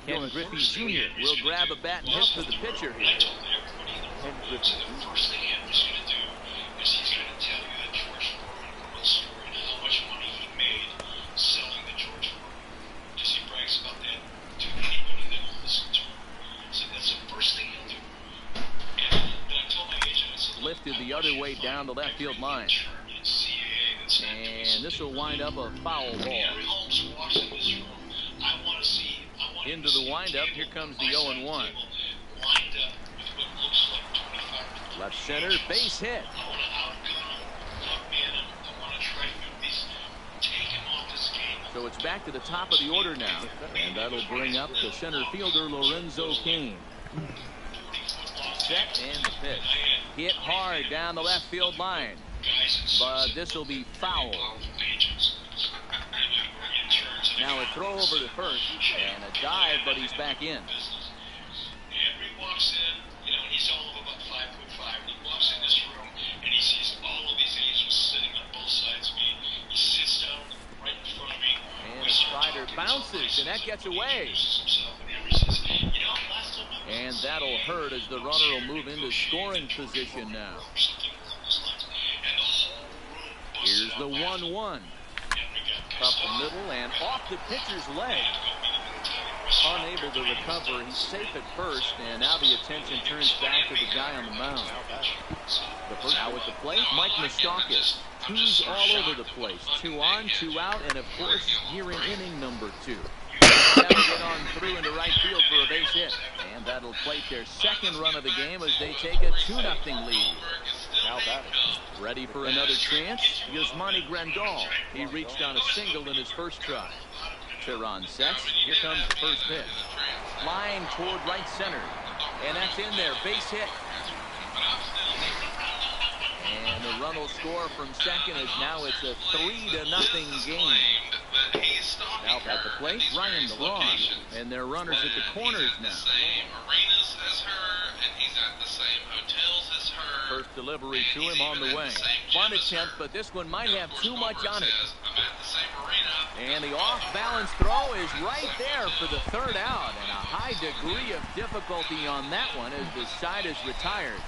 Ken Griffey Jr. will grab a bat and hit for the pitcher I here. told everybody in the room, so the first thing Henry's going to do is he's going to tell you the George Foreman story and how much money he made selling the George Foreman. Because he brags about that to anybody that will listen to him. So that's the first thing he'll do. And then I told my agent, I said, Lifted the other way down the left field line. And this will wind up a foul ball. Into the windup, here comes the 0-1. Left center, base hit. So it's back to the top of the order now. And that'll bring up the center fielder, Lorenzo Cain. Set and the pitch. Hit hard down the left field line. But this will be foul. Now a throw over to first and a dive, but he's back in. Henry walks in, you know, he's all of about 5'5", and he walks in this room and he sees all of these agents sitting on both sides of me. He sits down right in front of me. And a slider bounces, and that gets away. And that'll hurt as the runner will move into scoring position now. Here's the 1-1. Up the middle and off the pitcher's leg. Unable to recover. He's safe at first, and now the attention turns back to the guy on the mound. The first out at the plate, Mike Moustakas. 2s all over the place. 2 on, 2 out, and of course, here in inning number 2. That'll get on through into right field for a base hit. And that'll plate their second run of the game as they take a 2-0 lead. Now batter. Ready for another chance? Yasmani Grandal. He reached on a single in his first try. Tehran sets. Here comes the first pitch. Line toward right center. And that's in there. Base hit. And the run will score from second as now it's a 3-0 game. Now at the plate, Ryan Braun. And their runners at the corners now. First delivery to him on the way. Fun attempt, but this one might have too much on it. And the off-balance throw is right there for the third out. And a high degree of difficulty on that one as the side is retired.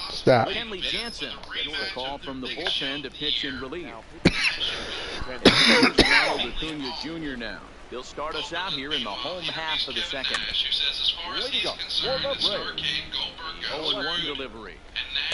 Stop. Kenley Jansen gets the call from the bullpen to pitch in relief. Ronald Acuna Jr. now. He'll start us out here in the home half of the second. Way to go. Warm up ready. 0-1 delivery.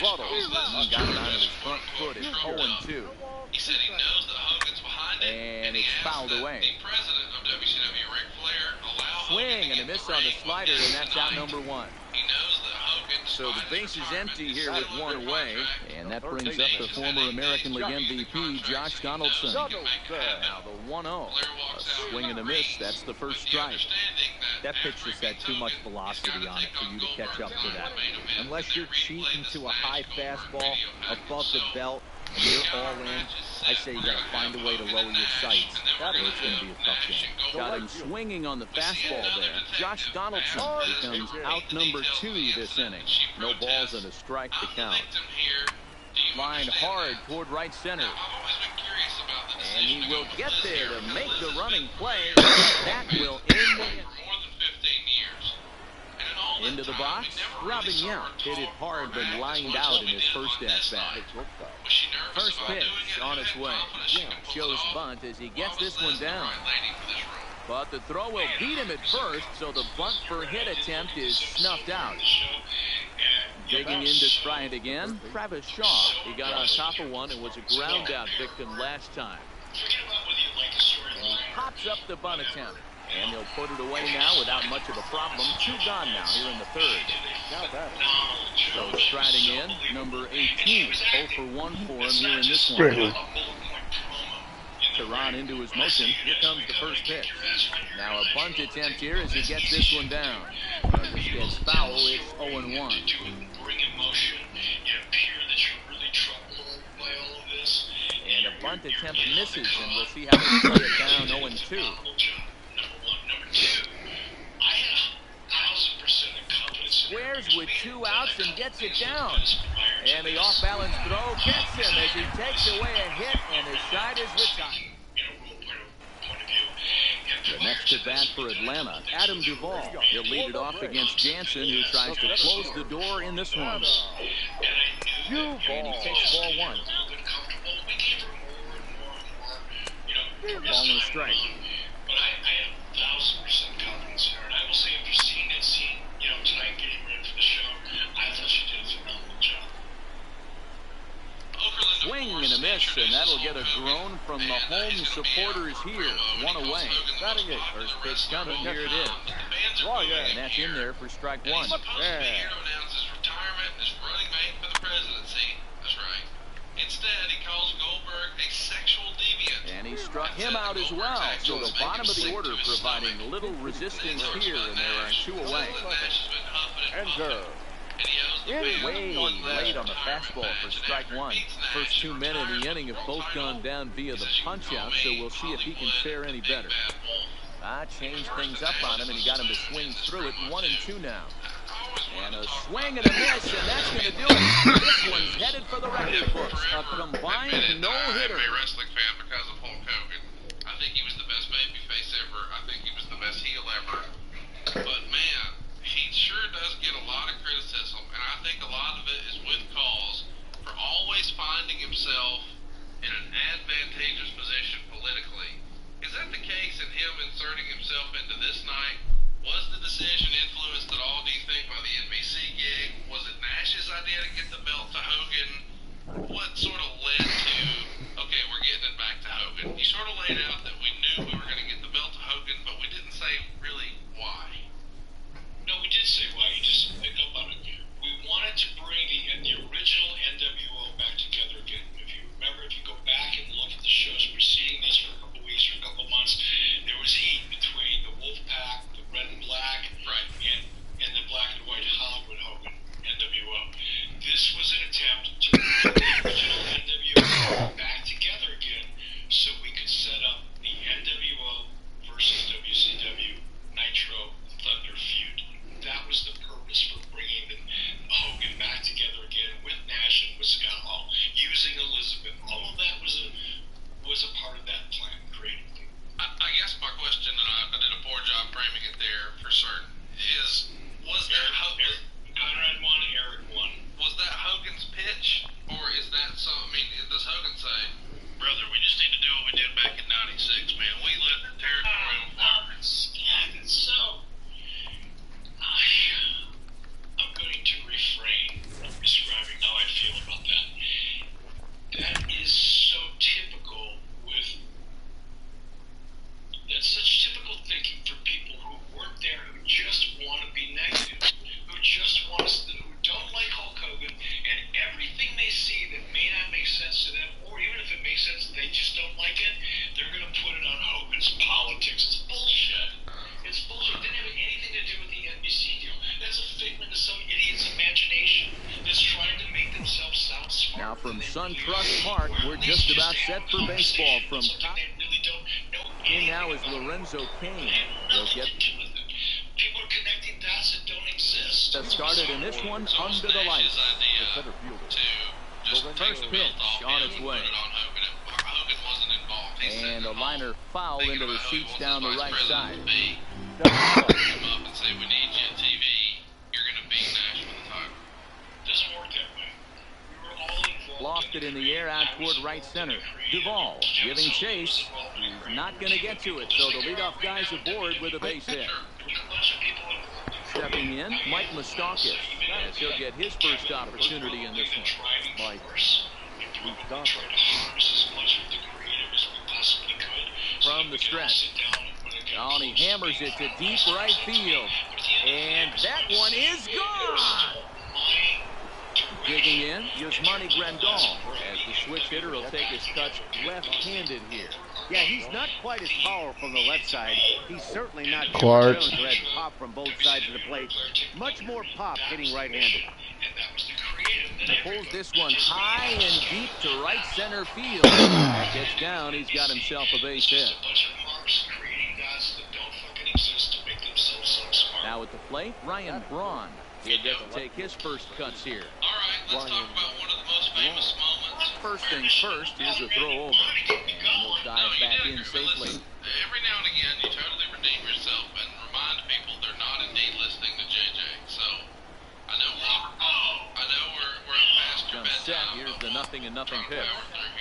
Ronald got it on his front foot. It's 0-2. He said he knows that Hogan's behind it. And it's fouled away. The president of WCW, Ric Flair, allowed Swing and a miss on the slider, and that's out number 1. He knows that Hogan. So the base is empty here with 1 away. And that brings up the former American League MVP, Josh Donaldson. Now the 1-0. A swing and a miss. That's the first strike. That pitch just had too much velocity on it for you to catch up to that. Unless you're cheating to a high fastball above the belt and you're all in, I say you got to find a way to lower your sights. That is going to be a tough game. Got him swinging on the fastball there. Josh Donaldson becomes out number 2 this inning. No balls and a strike to count. Line hard toward right center. And he will get there to make the running play. That will end the Into the box, Robin Yount hit it hard but lined out in his first at-bat. First pitch on its way. Shows bunt as he gets this one down. But the throw will beat him at first, so the bunt for hit attempt is snuffed out. Digging in to try it again, Travis Shaw. He got on top of one and was a ground out victim last time. And he pops up the bunt attempt. And he'll put it away now without much of a problem. 2 gone now here in the third. So striding in, number 18. 0 for 1 for him here in this one. Teheran into his motion. Here comes the first pitch. Now a bunt attempt here as he gets this one down. This gets foul. It's 0-1. And a bunt attempt misses, and we'll see how they play it down 0-2. Squares with 2 outs and gets it down. And the off-balance throw gets him as he takes away a hit, and his side is retired. The next at bat for Atlanta, Adam Duvall. He'll lead it off against Jansen, who tries to close the door in this one. And he takes ball 1. Ball and a strike. But I have 1,000% confidence here, and I will say if you've seen that scene, tonight getting ready for the show, I thought she did a phenomenal job. Swing and a miss, and that'll get a groan from the home supporters here. 1 away. First pitch coming, here it is. And that's in there for strike 1. He's supposed to be here to announce his retirement and his running mate for the presidency. That's right. Instead, he calls Goldberg a sexual deviant. And he struck him out as well. So the bottom of the order providing little resistance here, and there are 2 away. Enter. Way late on the fastball for strike 1. First 2 men in the inning have both gone down via the punch-out, so we'll see if he can fare any better. Changed things up on him, and he got him to swing through it. 1-2 now. And a swing and a miss, and that's going to do it. This one's headed for the record books. A combined no-hitter. I'm a wrestling fan because of Hulk Hogan. I think he was the best babyface ever. I think he was the best heel ever. But man, he sure does get a lot of criticism, and I think a lot of it is with cause for always finding himself in an advantageous position politically. Is that the case in him inserting himself into this night? Was the decision influenced at all, do you think, by the NBC gig? Was it Nash's idea to get the belt to Hogan? What sort of led to, okay, we're getting it back to Hogan? You sort of laid out that we knew we were going to get the belt to Hogan, but we didn't say really why. No, we did say why. You just picked up on it. We wanted to bring the original NWO back together again. If you remember, if you go back and look at the shows, we're seeing this for a couple weeks, for a couple months. There was heat between the Wolfpack, the Red and Black, right, and the Black and White Hollywood Hogan NWO. This was an attempt to bring the original NWO back together again, so we could set up the NWO versus WCW Nitro Thunder feud. That was the purpose for bringing Hogan back together again with Nash and with Scott Hall, using Elizabeth. All of that was a part of that plan creatively. I guess my question, and I did a poor job framing it there for certain, is was that Conrad won, Eric won. Was that Hogan's pitch, or is that something? I mean, does Hogan say, "Brother, we just need to do what we did back in '96, man. We lit the territory on fire." It's so. I'm going to refrain from describing how I feel about that. That is so typical that's such typical thinking for people who weren't there, who just want to be negative, who just want to, who don't like Hulk Hogan, and everything they see that may not make sense to them, or even if it makes sense, they just don't like it, they're going to put it on Hogan's politics. It's bullshit. It's bullshit. It didn't have anything to do with the NBC deal. That's a figment of some idiot's imagination that's trying to make themselves sound smart. Now from SunTrust Park, we're just about set for baseball. From in now is Lorenzo Cain. They'll get people are connecting dots that don't exist. that started in this one under the lights. First pitch on its way. And a liner foul into the seats down the right side. Come up and say, "We need you on TV. You're lifted in the air out toward right center. Duvall giving chase. He's not going to get to it, so the leadoff guy's aboard with a base hit. Stepping in, Mike Moustakas, as he'll get his first opportunity in this one. Mike Moustakas. From the stretch. Oh, and he hammers it to deep right field. And that one is gone! Digging in, Yasmani Grandal, as the switch hitter will take his touch left-handed here. Yeah, he's not quite as powerful on the left side. He's certainly not Clark. Jones, who had pop from both sides of the plate. Much more pop hitting right-handed. Pulls this one high and deep to right center field. That gets down. He's got himself a base hit. Now at the plate, Ryan Braun. He'll get to take his first cuts here. All right, let's talk about one of the most famous moments. First things first, here's a throw over. And we'll dive back in safely. Every now and again, you totally redeem yourself and remind people they're not indeed listening to JJ. So, I know we're past your Jump set. bedtime. Here's the 0-0 pitch. Here.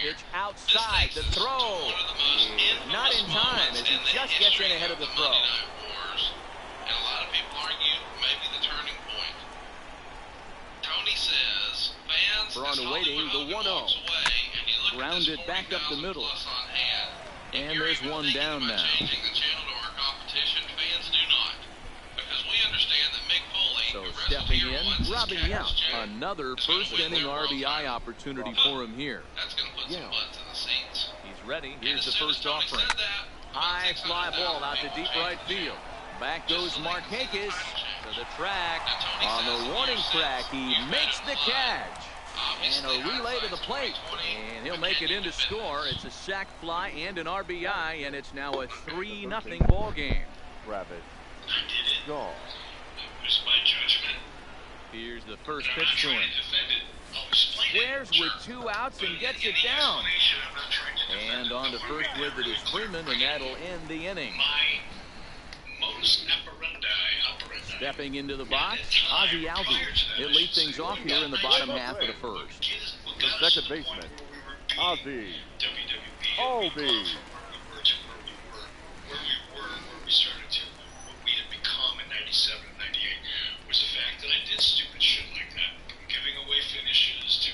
Pitch outside. The throw. Not in time as he just gets in ahead of the throw. And a lot of people argue maybe the turning point. Tony says fans Braun awaiting the 1-0. Grounded back up the middle. And there's one down now. Changing the channel to our competition, fans do not. Because we understand that Mick Foley, So who stepping wrestled here in, once, Robin is Yount. Jack. Another That's gonna first win inning their world RBI title. opportunity for him here. That's going to put some butts in the seats. He's ready. And Here's as the soon as first Tony offering. said that, High about fly 600,000 ball out to people deep changed right the field. channel. Back goes Markakis to the track. Now, Tony On says the warning since track, he you've makes had the it live, catch. And obviously a relay to the plate. hindsight's 20/20, And he'll but make can it you into defend score. it? It's a sac fly and an RBI, and it's now a 3-0 ball game. Travis I did it. Shaw. It was my judgment. Here's the first And I'm not pitch to trying him. to defend it. I'll explain Squares it. with Sure. 2 outs and But gets in it the down. explanation, I'm not trying to defend And it. on to But first we're with it is really clear. Freeman, and that'll end the inning. My modus operandi. Stepping into the box, Ozzie Albies. He'll lead things off here in the bottom half of the first. The second baseman, Ozzie Albies. Where we started to, what we had become in 97 and 98 was the fact that I did stupid shit like that. Giving away finishes to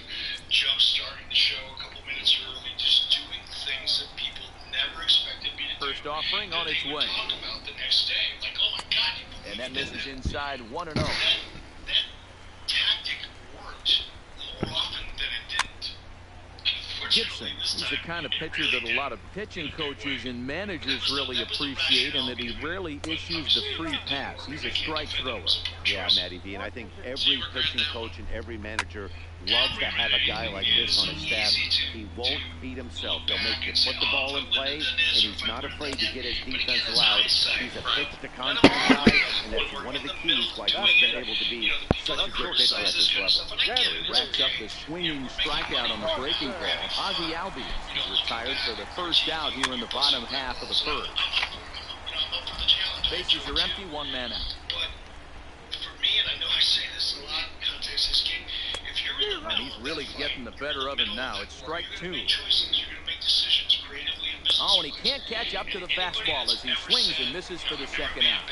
jump starting the show a couple minutes early, just doing things that people never expected me to do. First offering on And its they way. would talk about the next day, like, oh my God, you And that believe misses that? inside 1-0. That tactic worked more often than it didn't. Gibson is the kind of pitcher that a lot of pitching coaches and managers really appreciate, and that he rarely issues the free pass. He's a strike thrower. Yeah, Matty V, and I think every pitching coach and every manager loves to have a guy like this on his staff. He won't beat himself. He'll make you put the ball in play, and he's not afraid to get his defense loud. He's a pitch-to-contact guy, and that's one of the keys why he's been able to be such a good pitcher at this level. He racks up the swinging strikeout on the breaking ball. Ozzie Albies is retired for the first out here in the bottom half of the first. Bases are empty, 1 man out. But for me, and I know I say this a lot, context is king. If you're in the And middle, he's really getting the better of him now. It's strike 2. make choices, you're going to make decisions creatively and business. Oh, and he can't catch up to the fastball as he swings and misses for the second out.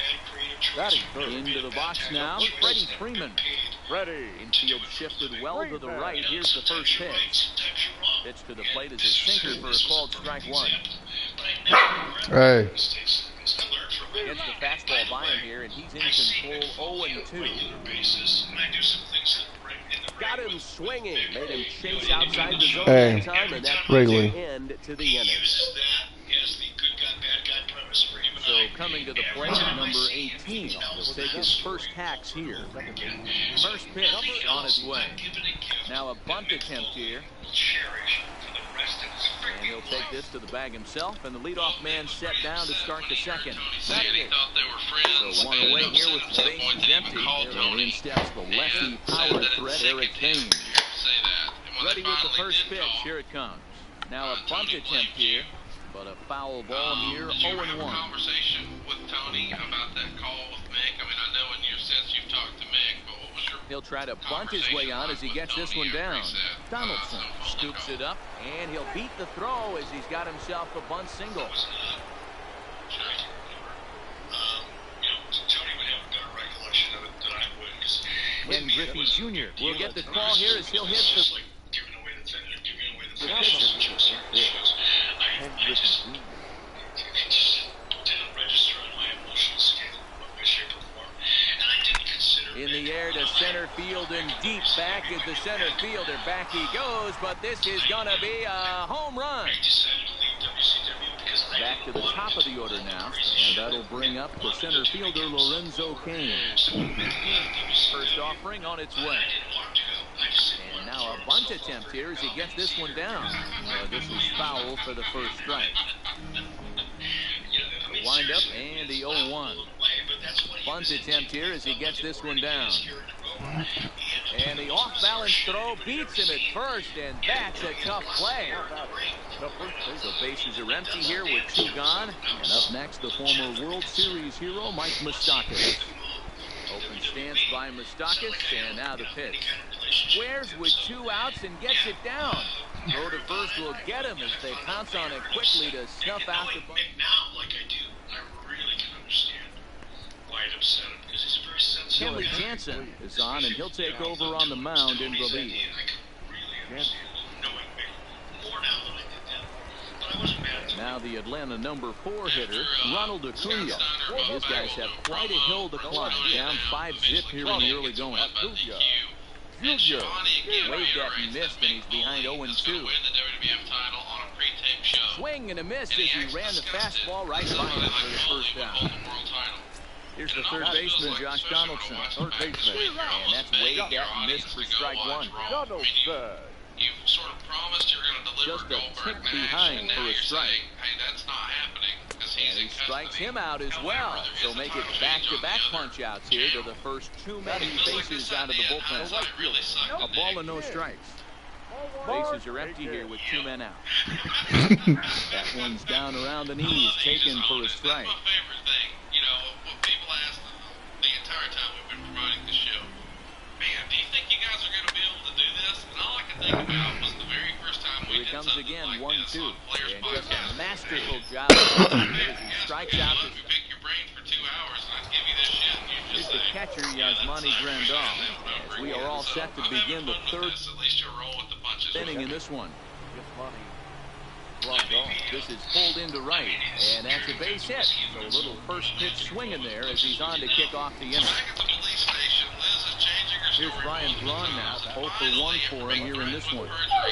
That is third. Into the box now, Freddie Freeman. Freddie. Infield shifted well to the right. Here's the first pitch. Pitch to the plate is a sinker for a called strike 1. Hey. Gets the fastball by him here, and he's in control 0-2. Got him swinging. Made him chase outside the zone Hey, that time, and that Wrigley. puts an end to the inning. So coming to the plate, number 18 will take his first hacks here. First pitch on its way. Now a bunt attempt here. And he'll take this to the bag himself, and the leadoff man set down to start the second. He thought they were friends. So one away here with the bases empty. And in steps the lefty power threat, Eric Kane. Ready with the first pitch. Here it comes. Now a bunt attempt here, but a foul ball here, Did you ever have a 0-1. conversation with Tony about that call with Mick? I mean, I know in your sense you've talked to Mick, but what was your He'll try to bunt his way on as he gets this one down. Donaldson scoops it up, and he'll beat the throw as he's got himself a bunt single. Ken Griffey Jr. will get the call here as he'll hit the in the air to center field and deep back at the center fielder. Back he goes, but this is gonna be a home run. Back to the top of the order now, and that'll bring up the center fielder Lorenzo Cain. First offering on its way. And now a bunt attempt here as he gets this one down. This is foul for the first strike. The wind up and the 0-1. Bunt attempt here as he gets this one down. And the off-balance throw beats him at first, and that's a tough play. So bases are empty here with 2 gone. And up next, the former World Series hero, Mike Moustakas. Open stance by Moustakas, and now the pitch. Squares with 2 outs and gets it down. Throw to first will get him as they pounce on it quickly to snuff out the bunt. Now, like I do, I really can understand why it upset him, because he's a very sensitive. Kenley Jansen is on, and he'll take over on the mound in relief. Now the Atlanta number 4 hitter, Ronald Acuna. His guys have quite a hill to climb. Down 5-zip here in the early going. Julia waved at and missed, and he's behind 0-2. Swing and a miss as he ran the fastball right by him for the first down. Here's the third baseman, Josh Donaldson. Third baseman. And that's waved at and missed for strike 1. Donaldson. You sort of promised you're going to deliver Just a tick behind for a strike. Hey, that's not happening. And he strikes him out as well. So make it back-to-back punch-outs here to the first too many bases out of the bullpen. A ball and no strikes. Bases are empty here with 2 men out. That one's down around the knees, taken for a strike. That's my favorite thing. You know, what people ask the entire time we've been promoting the show. Man, do you think you guys are going to be able to do this? And all I can think about was the very first time we Here he did comes something again, like 1-2. this And on Players just a Podcast. masterful job as he strikes out. If you pick your brain for 2 hours and I'd give you this shit, and you Here's just the say, catcher, Yasmani Grandal. As we are all set to begin the third at least you'll roll with the punches. inning in this one. Grandal. This is pulled into right, and that's a base hit. So a little first pitch swing in there as he's on to kick off the inning. Back at the police station, Liz is changing her Here's story. Brian Braun now, 0 for 1 for him here in this one.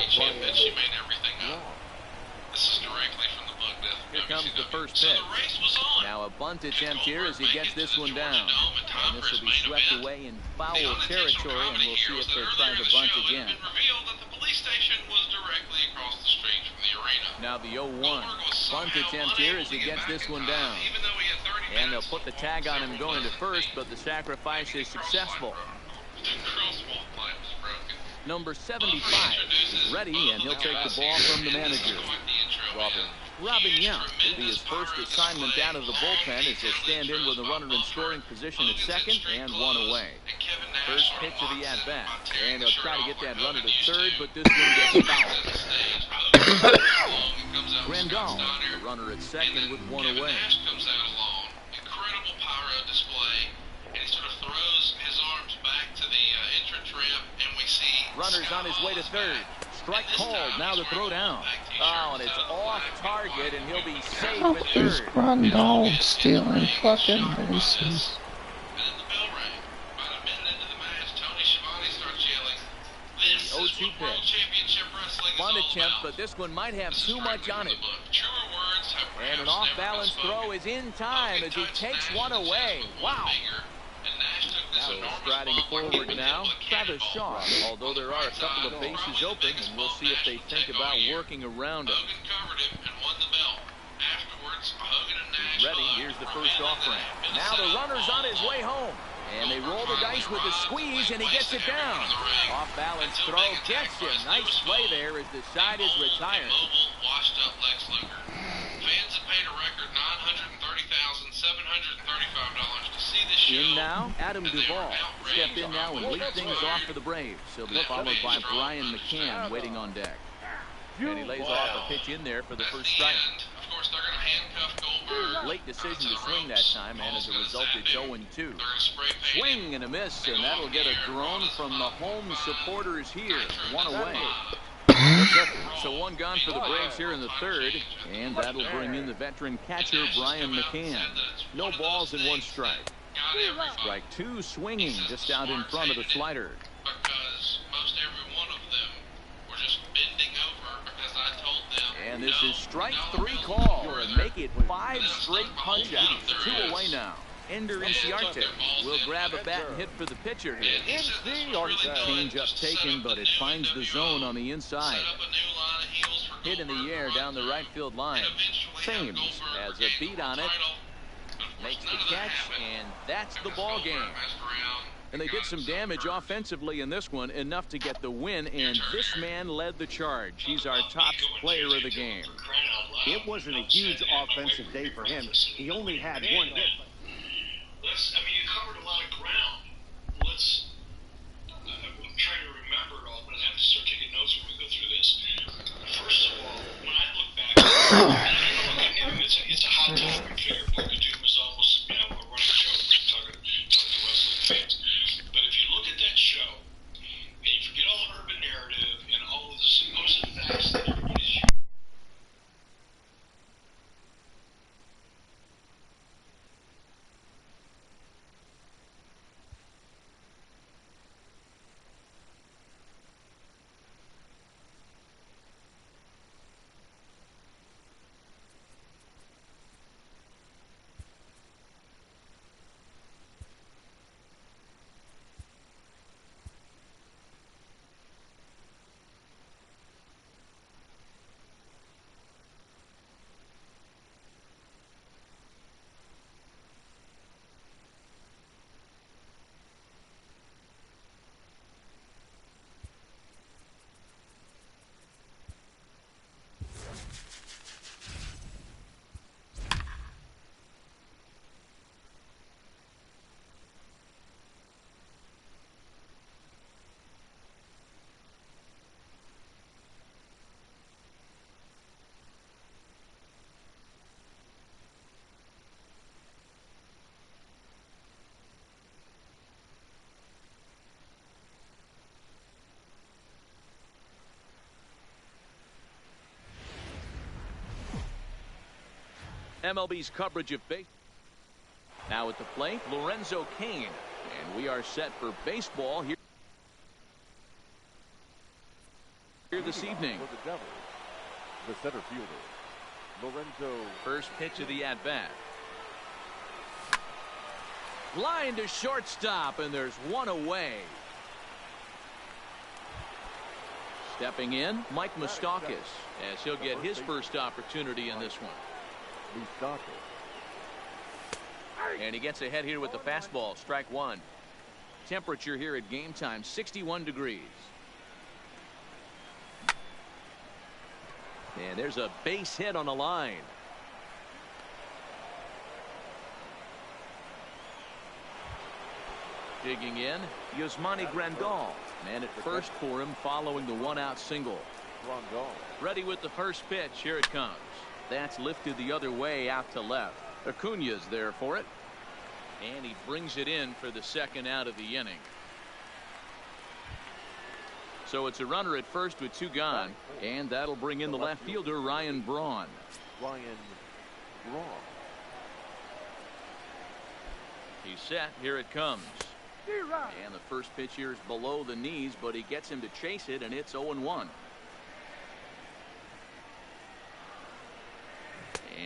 She admits she made everything up. This is directly from the book. Here comes the first So pitch. the race was on. Now a bunt attempt here as he gets this one down. And this will be swept away in foul territory, and we'll see if they try to bunt again. It had been revealed that the police station was directly across the street from the arena. Now the 0-1. Bunt attempt here as he gets this one down. Even though he had 30 And they'll minutes, put the tag on him going to first, but the sacrifice is successful. the crosswalk light was broken. Number 75 is ready, and he'll take the ball from the manager. Robin Young will be his first assignment out of the bullpen as he'll stand in with a runner in scoring position at second and 1 away. First pitch of the at-bat, and he'll try to get that runner to third, but this one gets fouled. Grandal, the runner at second with 1 away. Comes out alone. Incredible power of display, and he sort of throws his arms back to the entrance ramp, and we see Runner's on his way to third. Strike called, now the throw down. Oh, and it's off target, and he'll be safe How at is third. Grandal stealing fucking bases? And then the bell rang. About a minute into the match, Tony Schiavone starts yelling, "This is 0-2 what World pitch. Championship Wrestling is Bunt all attempt, about." but this one might have too much on it. Truer words have And an perhaps off-balance never been throw spoken. is in time as he takes one away. Wow. Now striding forward now, Travis Shaw. Although there are a couple of bases open, and we'll see if they think about working around him. Hogan covered him and won the belt. Afterwards, Hogan and Nash He's ready. Here's the first offering. Now the runner's on his way home. And they roll the dice with the squeeze, and he gets it down. Off-balance throw gets him. Nice play there as the side is retired. Washed up Lex Luger. Fans have paid a record $930,735 to see this In now, Adam Duvall. Step in now and lead things off for the Braves. He'll be followed by Brian McCann waiting on deck. And he lays off a pitch in there for the first strike. Of course, they're going to handcuff Goldberg. Late decision to swing that time, and as a result, it's 0-2. Swing and a miss, and that'll get a groan from the home supporters here. One away. So one gone for the Braves here in the third, and that'll bring in the veteran catcher, Brian McCann. No balls and one strike. Strike two swinging just out in front of the slider. Because most every one of them were just bending over because I told them. And this is strike three call. Make it 5 straight punch-outs. 2 away now. Ender Inciarte will grab a bat and hit for the pitcher here. Change-up taken, but it finds the zone on the inside. Hit in the air down the right field line. Thames has a beat on it. Makes the catch, and that's the ball game. And they did some damage offensively in this one, enough to get the win, and this man led the charge. He's our top player of the game. It wasn't a huge offensive day for him. He only had one hit. You covered a lot of ground. I'm trying to remember it all, but I have to start taking notes when we go through this. First of all, when I look back, it's a hot topic. Figure Book of Doom is almost, a running joke talking to wrestling fans. But if you look at that show, and you forget all the urban narrative and all of the supposed facts that everybody's using, MLB's coverage of baseball. Now at the plate, Lorenzo Cain. And we are set for baseball here this evening. For the Devils, the center fielder, Lorenzo. First pitch of the at-bat. Line to shortstop, and there's one away. Stepping in, Mike Moustakas, as he'll get his first opportunity in this one. And he gets ahead here with the fastball, strike one. Temperature here at game time, 61 degrees. And there's a base hit on the line. Digging in, Yasmani Grandal. Man at first for him following the one-out single. Ready with the first pitch. Here it comes. That's lifted the other way out to left. Acuna's there for it. And he brings it in for the second out of the inning. So it's a runner at first with 2 gone. And that'll bring in the left fielder, Ryan Braun. He's set. Here it comes. And the first pitch here is below the knees, but he gets him to chase it, and it's 0-1.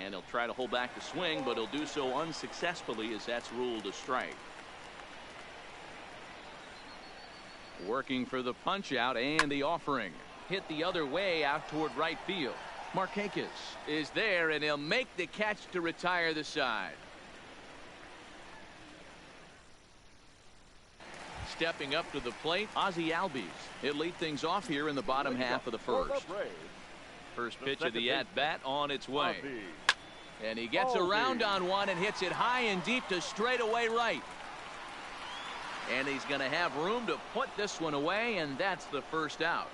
And he'll try to hold back the swing, but he'll do so unsuccessfully as that's ruled a strike. Working for the punch out and the offering. Hit the other way out toward right field. Markakis is there, and he'll make the catch to retire the side. Stepping up to the plate, Ozzie Albies. He'll lead things off here in the bottom half of the first. First pitch of the at-bat on its way. And he gets around on one and hits it high and deep to straightaway right. And he's going to have room to put this one away, and that's the first out.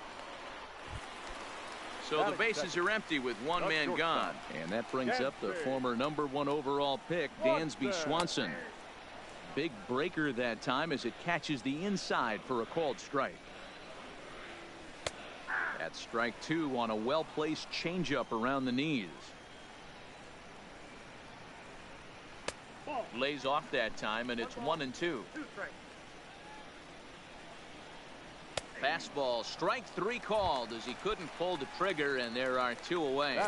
So the bases are empty with one man gone. And that brings up the former #1 overall pick, Dansby Swanson. Big breaker that time as it catches the inside for a called strike. That's strike 2 on a well-placed changeup around the knees. Lays off that time, and it's 1-2. Fastball, strike 3 called as he couldn't pull the trigger, and there are 2 away.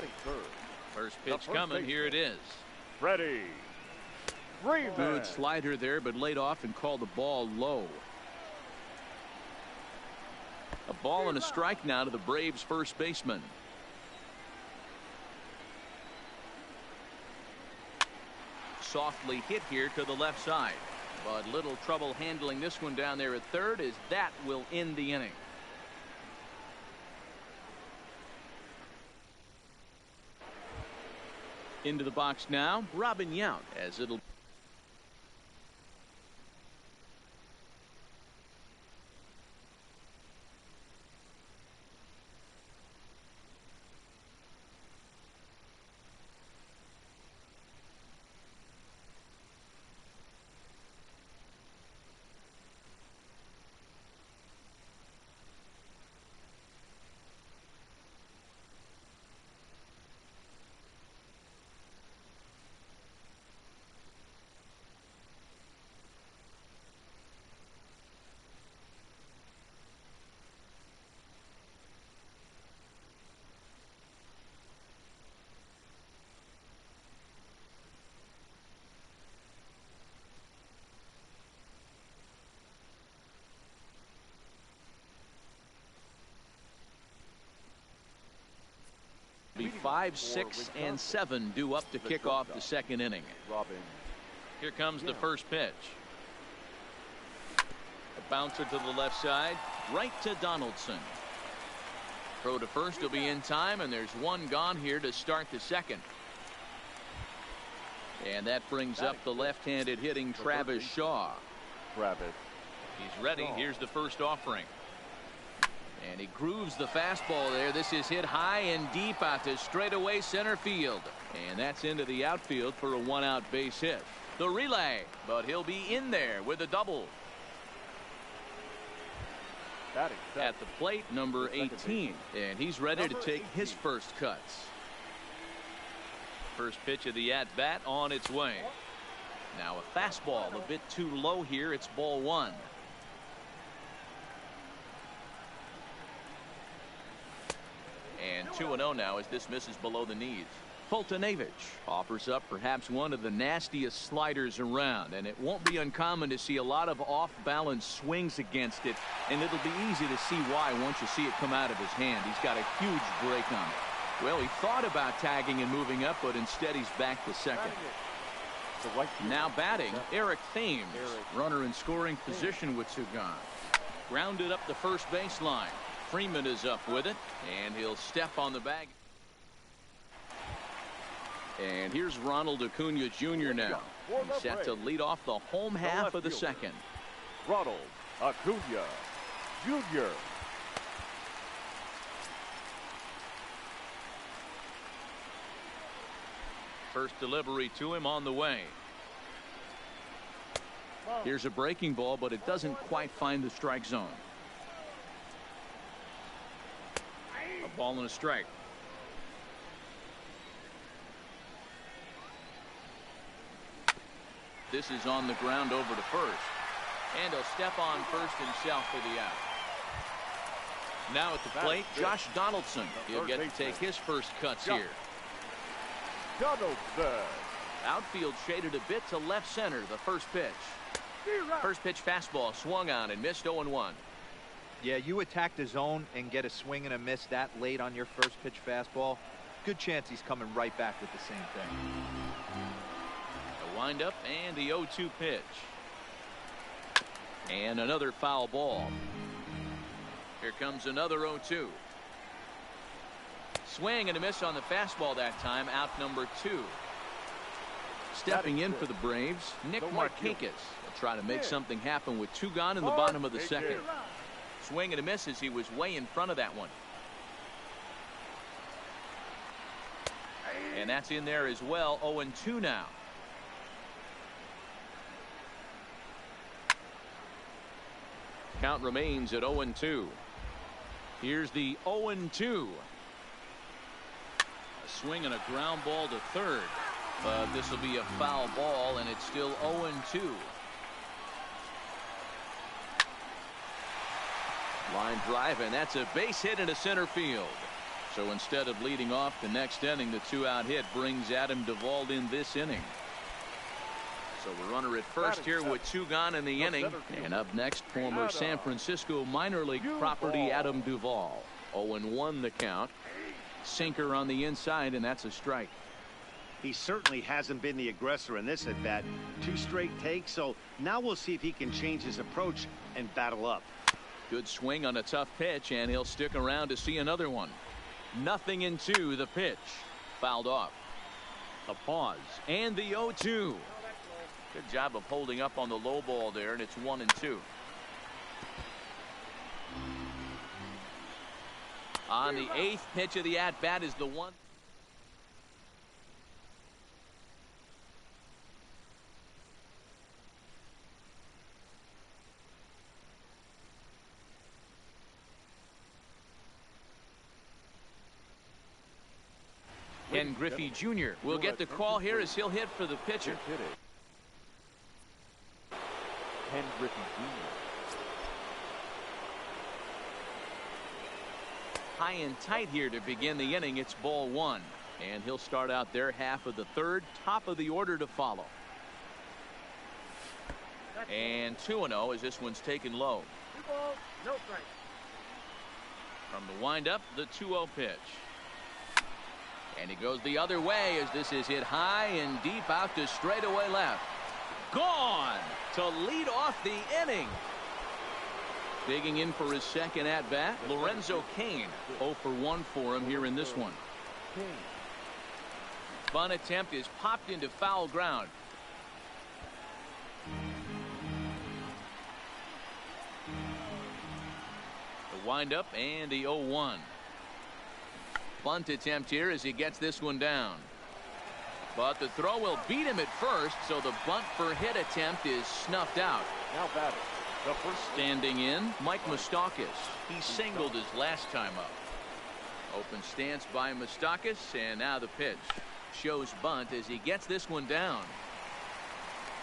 First pitch coming. Here it is. Ready. Good slider there, but laid off and called the ball low. A ball and a strike now to the Braves first baseman. Softly hit here to the left side, but little trouble handling this one down there at third, as that will end the inning. Into the box now, Robin Yount, as it'll be 5, 6, and 7 due up to kick off the second inning. Here comes the first pitch. A bouncer to the left side, right to Donaldson. Throw to first will be in time, and there's one gone here to start the second. And that brings up the left-handed hitting Travis Shaw. He's ready. Here's the first offering. And he grooves the fastball there. This is hit high and deep out to straightaway center field. And that's into the outfield for a 1-out base hit. The relay, but he'll be in there with a double. At the plate, number 18. And he's ready to take his first cuts. First pitch of the at-bat on its way. Now a fastball a bit too low here. It's ball 1. And 2-0 now as this misses below the knees. Foltynewicz offers up perhaps one of the nastiest sliders around, and it won't be uncommon to see a lot of off-balance swings against it, and it'll be easy to see why once you see it come out of his hand. He's got a huge break on it. Well, he thought about tagging and moving up, but instead he's back to second. Now batting, Eric Thames. Runner in scoring position with 2 gone. Grounded up the first baseline. Freeman is up with it, and he'll step on the bag. And here's Ronald Acuna Jr. now. He's set to lead off the home half of the second. Ronald Acuna Jr. First delivery to him on the way. Here's a breaking ball, but it doesn't quite find the strike zone. A ball and a strike. This is on the ground over to first. And he'll step on first himself for the out. Now at the plate, Josh Donaldson. He'll get to take his first cuts here. Donaldson. Outfield shaded a bit to left center, the first pitch. First pitch fastball swung on and missed 0-1. Yeah, you attack the zone and get a swing and a miss that late on your first pitch fastball. Good chance he's coming right back with the same thing. A windup and the 0-2 pitch. And another foul ball. Here comes another 0-2. Swing and a miss on the fastball that time, out number 2. Stepping in for the Braves, Nick Markakis will try to make something happen with 2 gone in the bottom of the second. Swing and a miss as he was way in front of that one. And that's in there as well. 0-2 now. Count remains at 0-2. Here's the 0-2. A swing and a ground ball to third. But this will be a foul ball, and it's still 0-2. Line drive, and that's a base hit into center field. So instead of leading off the next inning, the 2-out hit brings Adam Duvall in this inning. So the runner at first here with 2 gone in the inning. And up next, former San Francisco minor league property Adam Duvall. 0-1 the count. Sinker on the inside, and that's a strike. He certainly hasn't been the aggressor in this at bat. 2 straight takes, so now we'll see if he can change his approach and battle up. Good swing on a tough pitch, and he'll stick around to see another one. 0-2 the pitch. Fouled off. The pause and the 0-2. Good job of holding up on the low ball there, and it's 1-2. On the 8th pitch of the at bat is the one. Ken Griffey Jr. will get the call here as he'll hit for the pitcher. Ken Griffey Jr. High and tight here to begin the inning. It's ball 1. And he'll start out their half of the third. Top of the order to follow. And 2-0 as this one's taken low. 2 balls, no strike. From the windup, the 2-0 pitch. And he goes the other way as this is hit high and deep out to straightaway left. Gone to lead off the inning. Digging in for his second at bat, Lorenzo Cain. 0 for 1 for him here in this one. Bunt attempt is popped into foul ground. The windup and the 0-1. Bunt attempt here as he gets this one down. But the throw will beat him at first, so the bunt for hit attempt is snuffed out. Now batting. The first. Standing in, Mike Moustakas. He singled his last time up. Open stance by Moustakas, and now the pitch. Shows bunt as he gets this one down.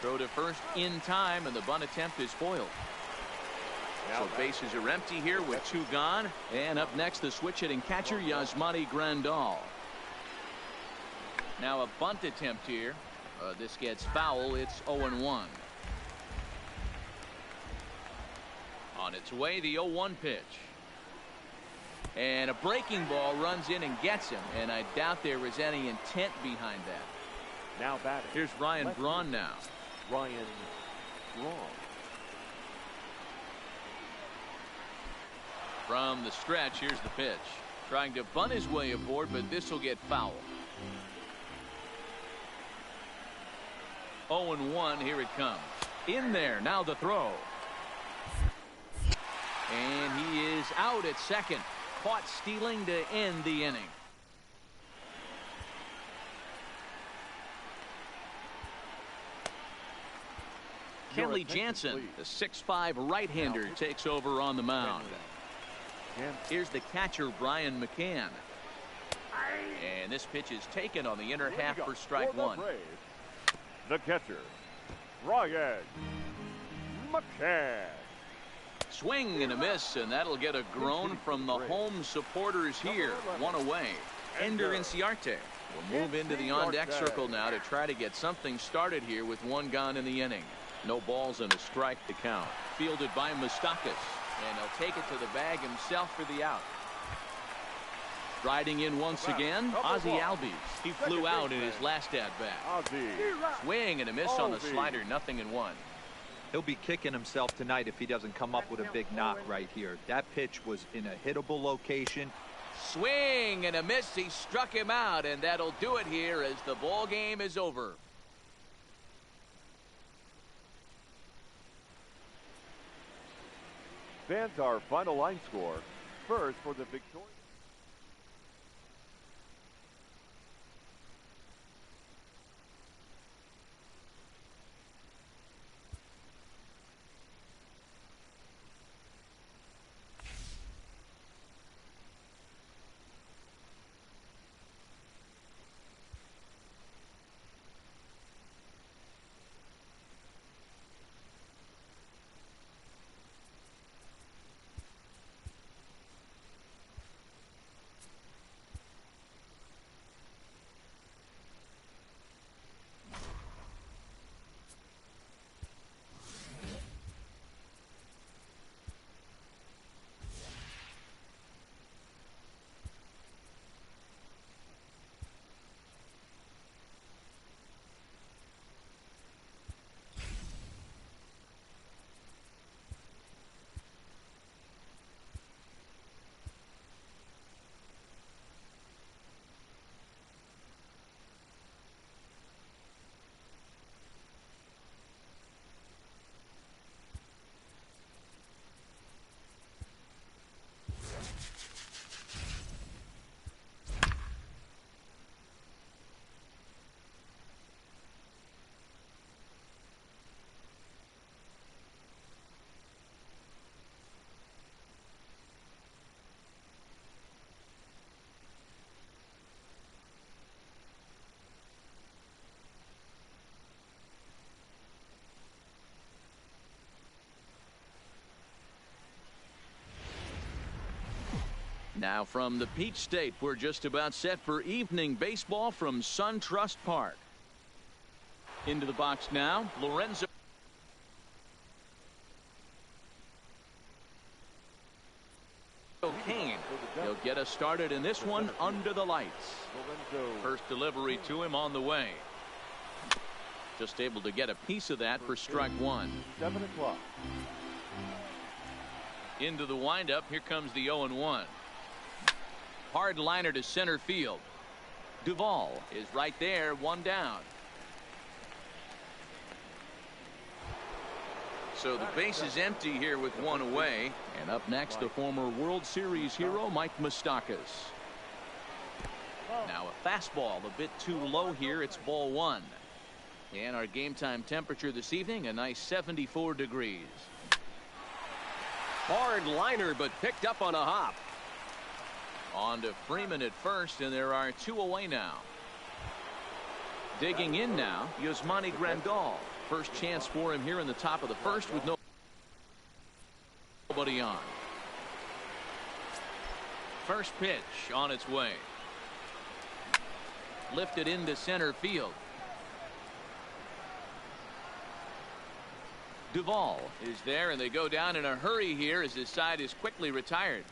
Throw to first in time, and the bunt attempt is foiled. So bases are empty here with 2 gone. And up next, the switch hitting catcher, Yasmani Grandal. Now a bunt attempt here. This gets foul. It's 0-1. On its way, the 0-1 pitch. And a breaking ball runs in and gets him. And I doubt there was any intent behind that. Now batting. Here's Ryan Braun now. Ryan Braun. From the stretch, here's the pitch. Trying to bunt his way aboard, but this will get foul. 0-1, here it comes. In there, now the throw. And he is out at second. Caught stealing to end the inning. Kenley Jansen, the 6'5" right-hander, takes over on the mound. Here's the catcher, Brian McCann. And this pitch is taken on the inner half for strike 1. The catcher, Brian McCann. Swing and a miss, and that'll get a groan from the home supporters here. 1 away. Ender Inciarte will move into the on-deck circle now to try to get something started here with 1 gone in the inning. No balls and a strike to count. Fielded by Moustakas, and he'll take it to the bag himself for the out. Riding in once again, Ozzie Albies. He flew out in his last at-bat. Swing and a miss on the slider, 0-1. He'll be kicking himself tonight if he doesn't come up with a big knock right here. That pitch was in a hittable location. Swing and a miss. He struck him out, and that'll do it here as the ball game is over. Fans, our final line score. First for the victorious. Now from the Peach State, we're just about set for evening baseball from SunTrust Park. Into the box now, Lorenzo Cain. He'll get us started in this one under the lights. First delivery to him on the way. Just able to get a piece of that for strike one. 7 o'clock. Into the windup. Here comes the 0-1. Hard liner to center field. Duvall is right there, one down. So the base is empty here with one away. And up next, the former World Series hero, Mike Moustakas. Now a fastball a bit too low here. It's ball one. And our game time temperature this evening, a nice 74 degrees. Hard liner, but picked up on a hop. On to Freeman at first, and there are two away now. Digging in now, Yasmani Grandal. First chance for him here in the top of the first with nobody on. First pitch on its way. Lifted into center field. Duvall is there, and they go down in a hurry here as his side is quickly retired.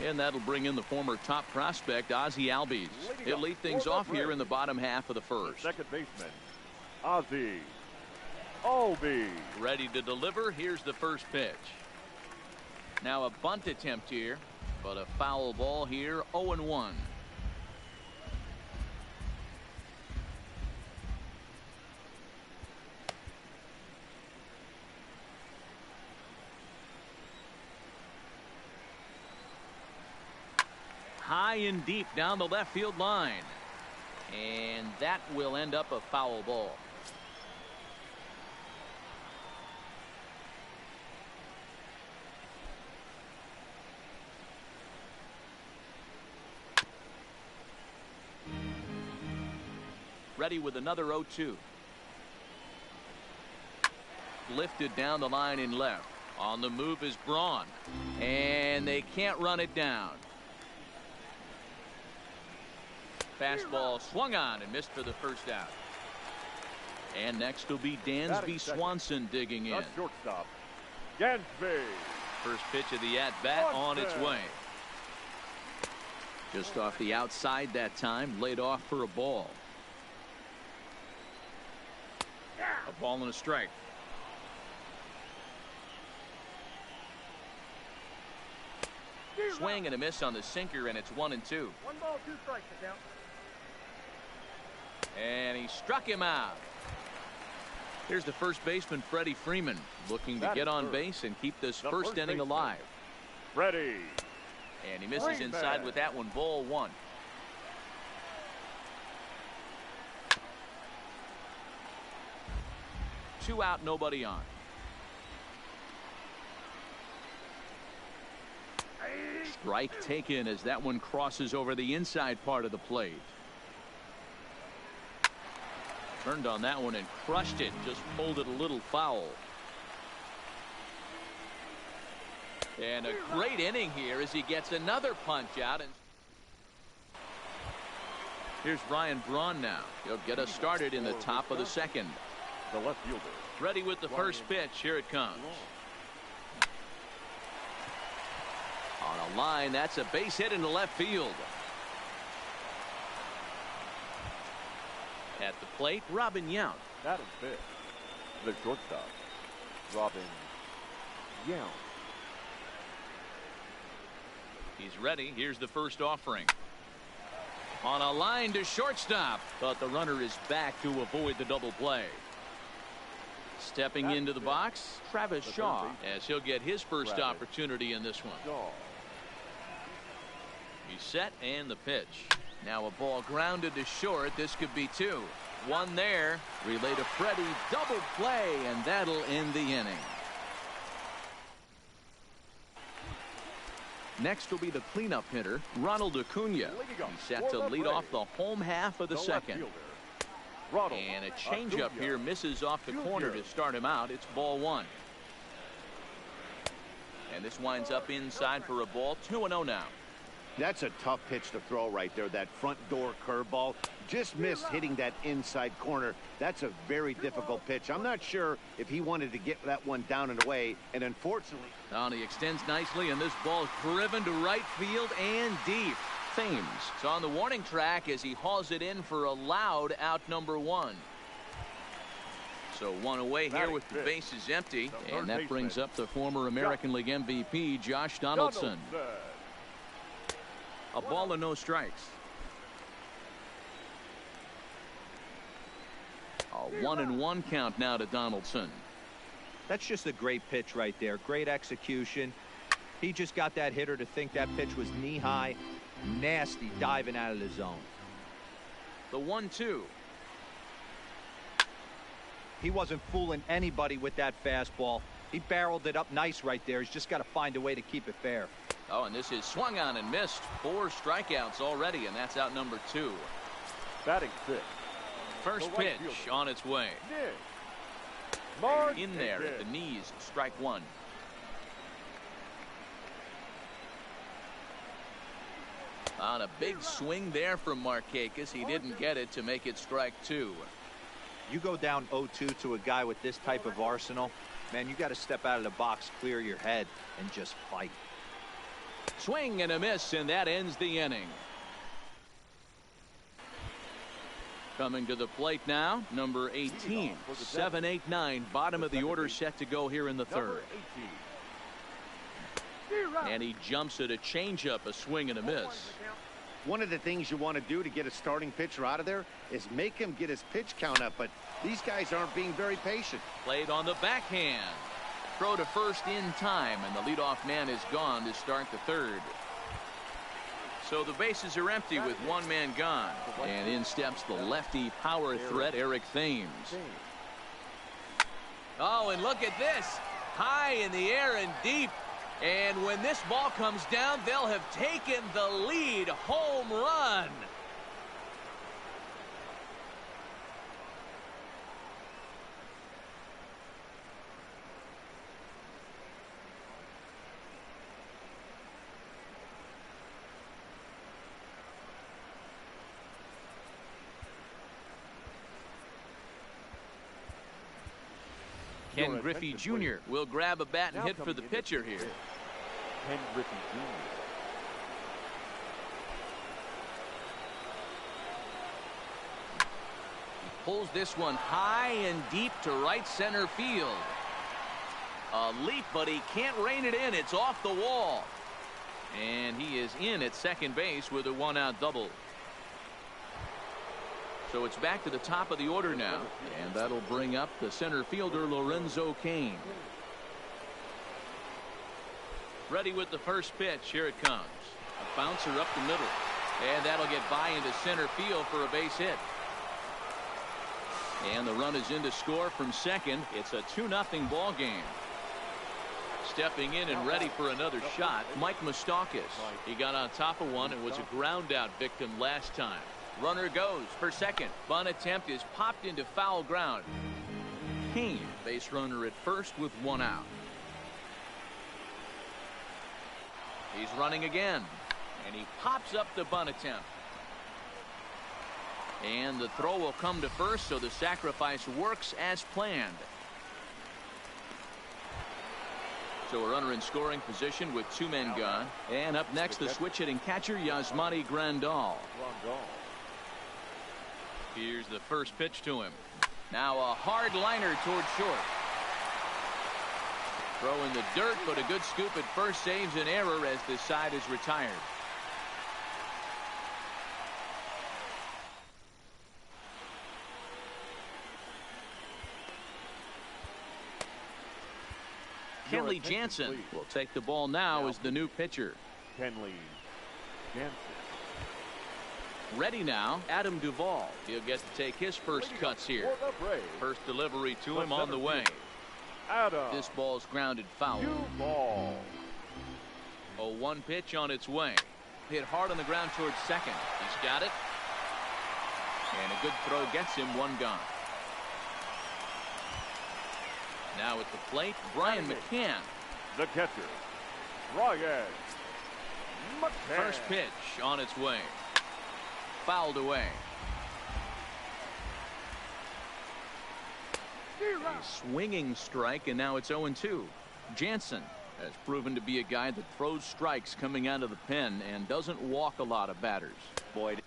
And that'll bring in the former top prospect, Ozzie Albies. He'll lead things off here in the bottom half of the first. Second baseman, Ozzie Albies. Ready to deliver. Here's the first pitch. Now a bunt attempt here, but a foul ball here, 0-1. High and deep down the left field line. And that will end up a foul ball. Ready with another 0-2. Lifted down the line in left. On the move is Braun. And they can't run it down. Fastball swung on and missed for the first out. And next will be Dansby Swanson digging in. That's shortstop, Dansby. First pitch of the at-bat on its way. Just off the outside that time, laid off for a ball. A ball and a strike. Swing and a miss on the sinker, and it's 1-2. 1 ball, 2 strikes to count. And he struck him out. Here's the first baseman, Freddie Freeman, looking to get on base and keep this first inning alive. Freddie. And he misses inside with that one. Ball one. Two out, nobody on. Strike taken as that one crosses over the inside part of the plate. Turned on that one and crushed it. Just pulled it a little foul. And a great inning here as he gets another punch out. And here's Ryan Braun now. He'll get us started in the top of the second. The left fielder. Ready with the first pitch. Here it comes. On a line, that's a base hit into left field. At the plate, Robin Yount. Batting fifth, the shortstop, Robin Yount. He's ready. Here's the first offering. On a line to shortstop, but the runner is back to avoid the double play. Stepping into the box, Travis Shaw, as he'll get his first opportunity in this one. He's set and the pitch. Now a ball grounded to short. This could be two. One there. Relay to Freddie. Double play, and that'll end the inning. Next will be the cleanup hitter, Ronald Acuna. He's set to lead off the home half of the second. And a changeup here misses off the corner to start him out. It's ball one. And this winds up inside for a ball. 2-0 now. That's a tough pitch to throw right there. That front door curveball just missed hitting that inside corner. That's a very difficult pitch. I'm not sure if he wanted to get that one down and away, and unfortunately. Now he extends nicely, and this ball's driven to right field and deep. Thames is on the warning track as he hauls it in for a loud out number one. So one away here with the bases empty, and that brings up the former American League MVP, Josh Donaldson. A ball and no strikes. A 1-1 count now to Donaldson. That's just a great pitch right there. Great execution. He just got that hitter to think that pitch was knee high. Nasty diving out of the zone. The 1-2. He wasn't fooling anybody with that fastball. He barreled it up nice right there. He's just got to find a way to keep it fair. Oh, and this is swung on and missed. 4 strikeouts already, and that's out number 2. Batting sixth. First pitch on its way. In there at the knees, strike one. On a big swing there from Markakis. He didn't get it to make it strike 2. You go down 0-2 to a guy with this type of arsenal, man, you got to step out of the box, clear your head, and just fight. Swing and a miss, and that ends the inning. Coming to the plate now, number 18. 7-8-9, bottom of the order set to go here in the third. And he jumps at a changeup, a swing and a miss. One of the things you want to do to get a starting pitcher out of there is make him get his pitch count up, but these guys aren't being very patient. Played on the backhand. Throw to first in time, and the leadoff man is gone to start the third. So the bases are empty with one man gone. And in steps the lefty power threat, Eric Thames. Oh, and look at this. High in the air and deep. And when this ball comes down, they'll have taken the lead. Home run. Ken Griffey Jr. will grab a bat and hit for the pitcher here. Ken Griffey Jr. He pulls this one high and deep to right center field. A leap, but he can't rein it in. It's off the wall. And he is in at second base with a one-out double. So it's back to the top of the order now, and that'll bring up the center fielder Lorenzo Cain. Ready with the first pitch. Here it comes. A bouncer up the middle, and that'll get by into center field for a base hit. And the run is in to score from second. It's a 2-0 ball game. Stepping in and ready for another shot, Mike Moustakas. He got on top of one and was a ground out victim last time. Runner goes for second. Bunt attempt is popped into foul ground. Cain, base runner at first with 1 out. He's running again, and he pops up the bunt attempt. And the throw will come to first, so the sacrifice works as planned. So a runner in scoring position with 2 men gone. And up next, the switch hitting catcher Yasmani Grandal. Here's the first pitch to him. Now a hard liner towards short. Throw in the dirt, but a good scoop at first saves an error as this side is retired. Kenley Jansen will take the ball now as the new pitcher. Kenley Jansen. Ready now, Adam Duvall. He'll get to take his first cuts here. First delivery to him on the way. This ball's grounded foul. Duvall. 0-1 pitch on its way. Hit hard on the ground towards second. He's got it. And a good throw gets him 1 gone. Now at the plate, Brian McCann. The catcher, Brian McCann. First pitch on its way. Fouled away. A swinging strike, and now it's 0-2. Jansen has proven to be a guy that throws strikes coming out of the pen and doesn't walk a lot of batters. Boyd.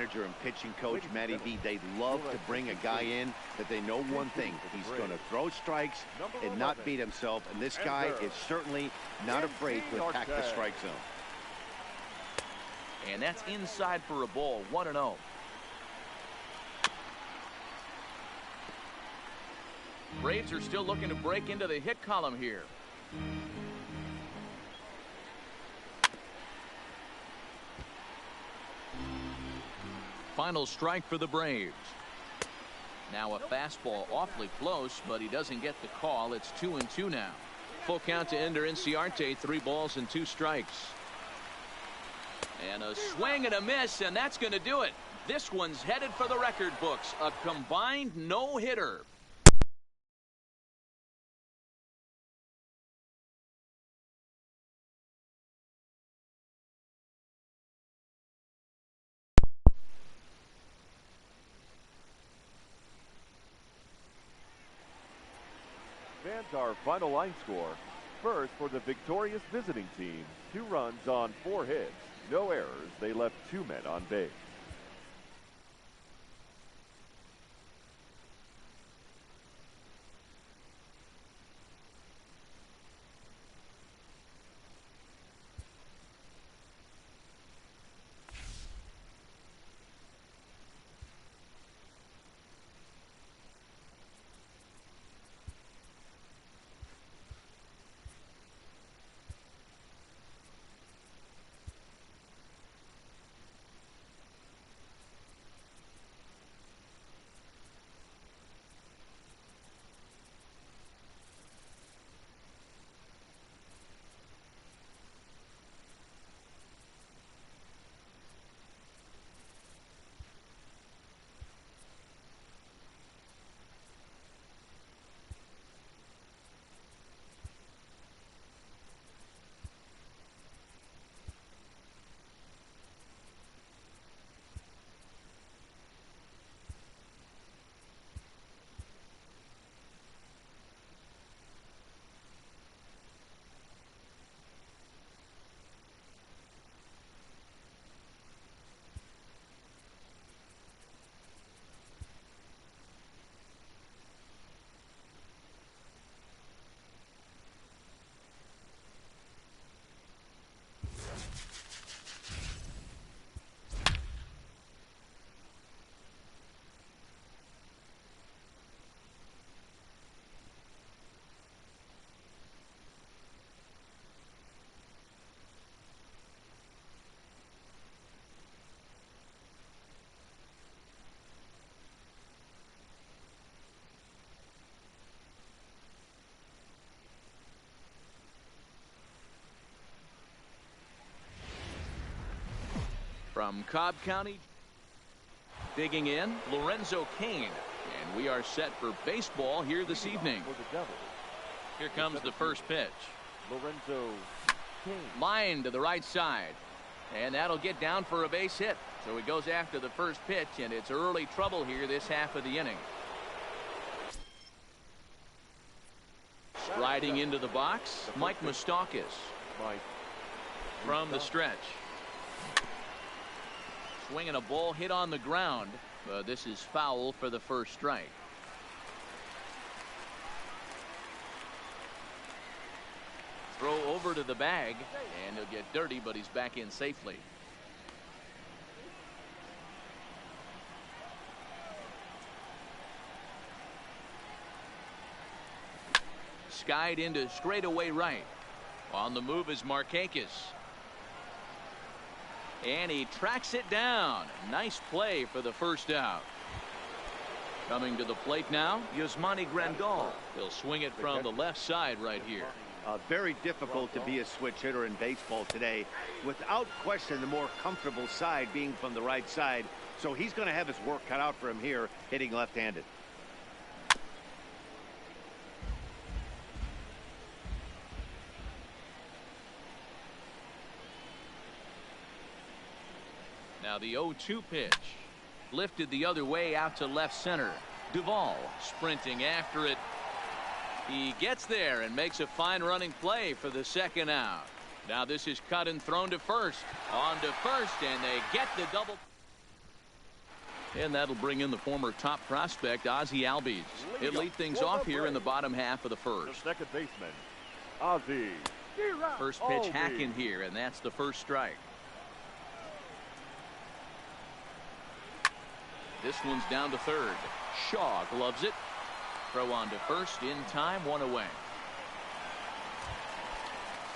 manager and pitching coach, Matty V, they love to bring a guy in that they know one thing. He's going to throw strikes and not beat himself, and this guy is certainly not afraid to attack the strike zone. And that's inside for a ball, 1-0. Braves are still looking to break into the hit column here. Final strike for the Braves. Now a fastball awfully close, but he doesn't get the call. It's 2-2 now. Full count to Ender Inciarte, 3 balls and 2 strikes. And a swing and a miss, and that's going to do it. This one's headed for the record books. A combined no-hitter. Fans, our final line score. First, for the victorious visiting team, 2 runs on 4 hits. No errors. They left 2 men on base. From Cobb County, digging in, Lorenzo Cain. And we are set for baseball here this evening. Here comes the first pitch. Lorenzo Cain. Line to the right side. And that'll get down for a base hit. So he goes after the first pitch, and it's early trouble here this half of the inning. Striding into the box, Mike Moustakas. From the stretch. Swinging a ball hit on the ground. This is foul for the first strike. Throw over to the bag, and he'll get dirty, but he's back in safely. Skied into straightaway right. On the move is Markakis. And he tracks it down. Nice play for the first out. Coming to the plate now, Yasmani Grandal. He'll swing it from the left side right here. Very difficult to be a switch hitter in baseball today. Without question, the more comfortable side being from the right side. So he's going to have his work cut out for him here, hitting left-handed. Now the 0-2 pitch. Lifted the other way out to left center. Duvall sprinting after it. He gets there and makes a fine running play for the second out. Now this is cut and thrown to first. On to first, and they get the double. And that'll bring in the former top prospect, Ozzie Albies. He'll lead things off here in the bottom half of the first. The second baseman, Ozzie. First pitch hacking here, and that's the first strike. This one's down to third. Shaw gloves it. Throw on to first in time, one away.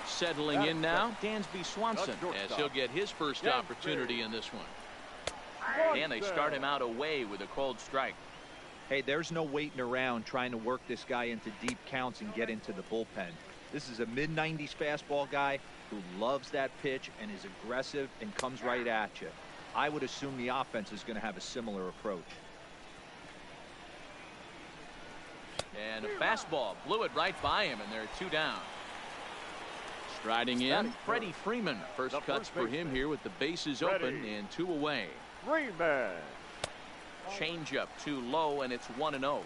Settling in now, Dansby Swanson, as he'll get his first opportunity in this one. And they start him out away with a cold strike. Hey, there's no waiting around trying to work this guy into deep counts and get into the bullpen. This is a mid-90s fastball guy who loves that pitch and is aggressive and comes right at you. I would assume the offense is going to have a similar approach. And a fastball blew it right by him, and they're two down. Striding in, Freddie Freeman. First cuts for him here with the bases open and two away. Freeman. Changeup too low, and it's 1-0.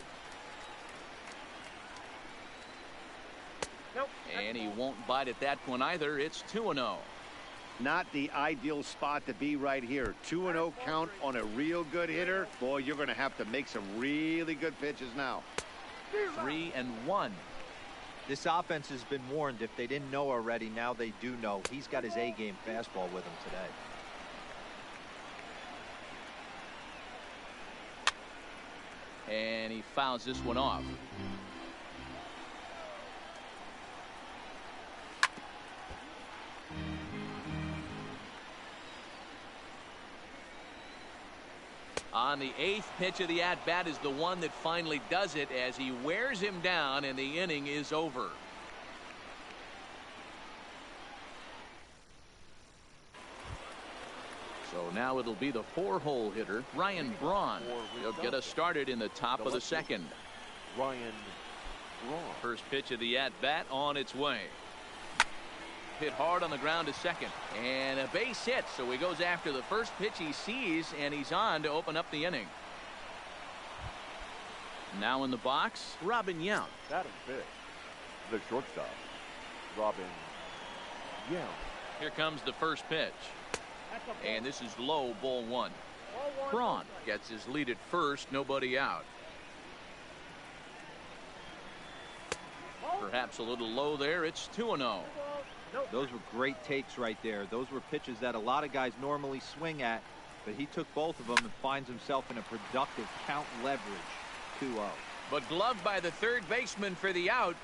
And he won't bite at that one either. It's 2-0. Not the ideal spot to be right here. 2-0 count on a real good hitter. Boy, you're going to have to make some really good pitches now. 3-1. This offense has been warned. If they didn't know already, now they do know. He's got his A-game fastball with him today. And he fouls this one off. On the 8th pitch of the at-bat is the one that finally does it as he wears him down, and the inning is over. So now it'll be the 4-hole hitter, Ryan Braun. He'll get us started in the top of the second. Ryan Braun. First pitch of the at-bat on its way. Hit hard on the ground to second, and a base hit, so he goes after the first pitch he sees, and he's on to open up the inning. Now in the box, Robin Yount. Adam Fish, the shortstop, Robin Yount. Here comes the first pitch, and this is low, ball one. Braun gets his lead at first, nobody out. Perhaps a little low there. It's 2-0. Those were great takes right there. Those were pitches that a lot of guys normally swing at, but he took both of them and finds himself in a productive count leverage. 2-0. But gloved by the third baseman for the out.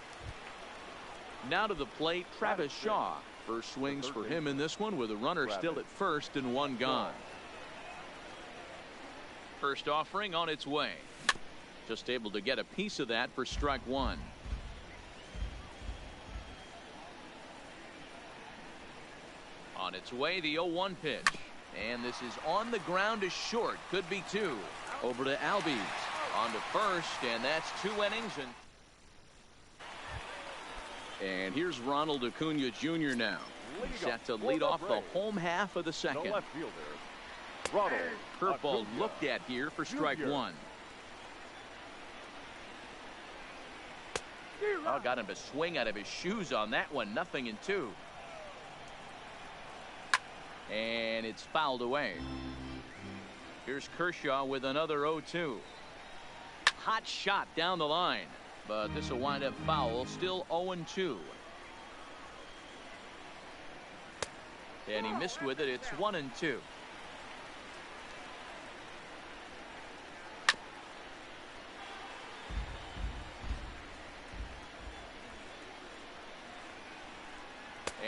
Now to the plate, Travis Shaw. First swings for him in this one with a runner still at first and one gone. First offering on its way. Just able to get a piece of that for strike one. On its way, the 0-1 pitch. And this is on the ground to short. Could be two. Over to Albies. On to first, and that's 2 innings. And here's Ronald Acuna Jr. now. He's set to lead off the home half of the second. The left fielder, Ronald Curveball Acuna looked at here for strike Jr. one. Oh, got him to swing out of his shoes on that one. 0-2. And it's fouled away. Here's Kershaw with another 0-2. Hot shot down the line, but this will wind up foul. Still 0-2. And he missed with it. It's 1-2.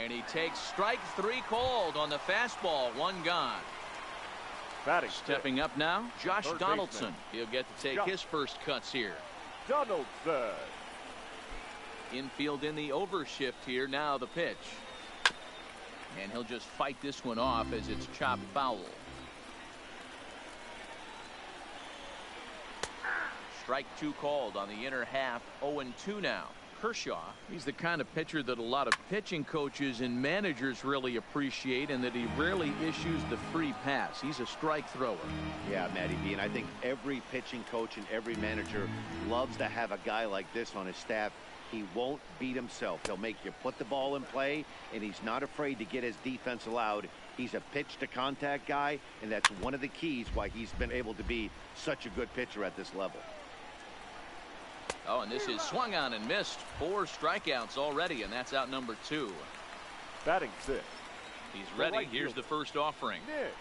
And he takes strike 3 called on the fastball. 1 gone. Batting Stepping up now, Josh Third Donaldson. baseman. He'll get to take his first cuts here. Donaldson. Infield in the overshift here. Now the pitch. And he'll just fight this one off as it's chopped foul. Strike 2 called on the inner half. 0-2 now. Kershaw, he's the kind of pitcher that a lot of pitching coaches and managers really appreciate, and that he rarely issues the free pass. He's a strike thrower. Yeah, Matty B, and I think every pitching coach and every manager loves to have a guy like this on his staff. He won't beat himself. He'll make you put the ball in play, and he's not afraid to get his defense allowed. He's a pitch-to-contact guy, and that's one of the keys why he's been able to be such a good pitcher at this level. Oh, and this is swung on and missed. 4 strikeouts already, and that's out number 2. Batting 6. He's ready. Here's the first offering. Nick.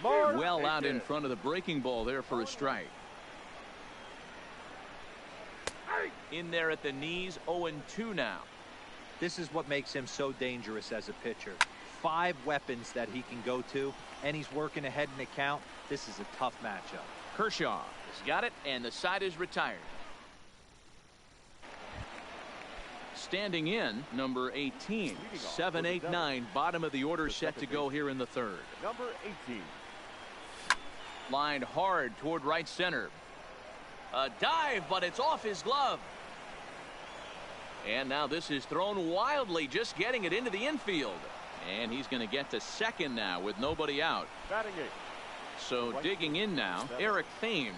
Well out in front of the breaking ball there for a strike. In there at the knees, 0-2 now. This is what makes him so dangerous as a pitcher. 5 weapons that he can go to, and he's working ahead in the count. This is a tough matchup. Kershaw has got it, and the side is retired. Standing in, number 18. 7-8-9, bottom of the order, set to go here in the third. Number 18. Lined hard toward right center. A dive, but it's off his glove. And now this is thrown wildly, just getting it into the infield. And he's going to get to second now with nobody out. Batting 8. So digging in now, Eric Thames.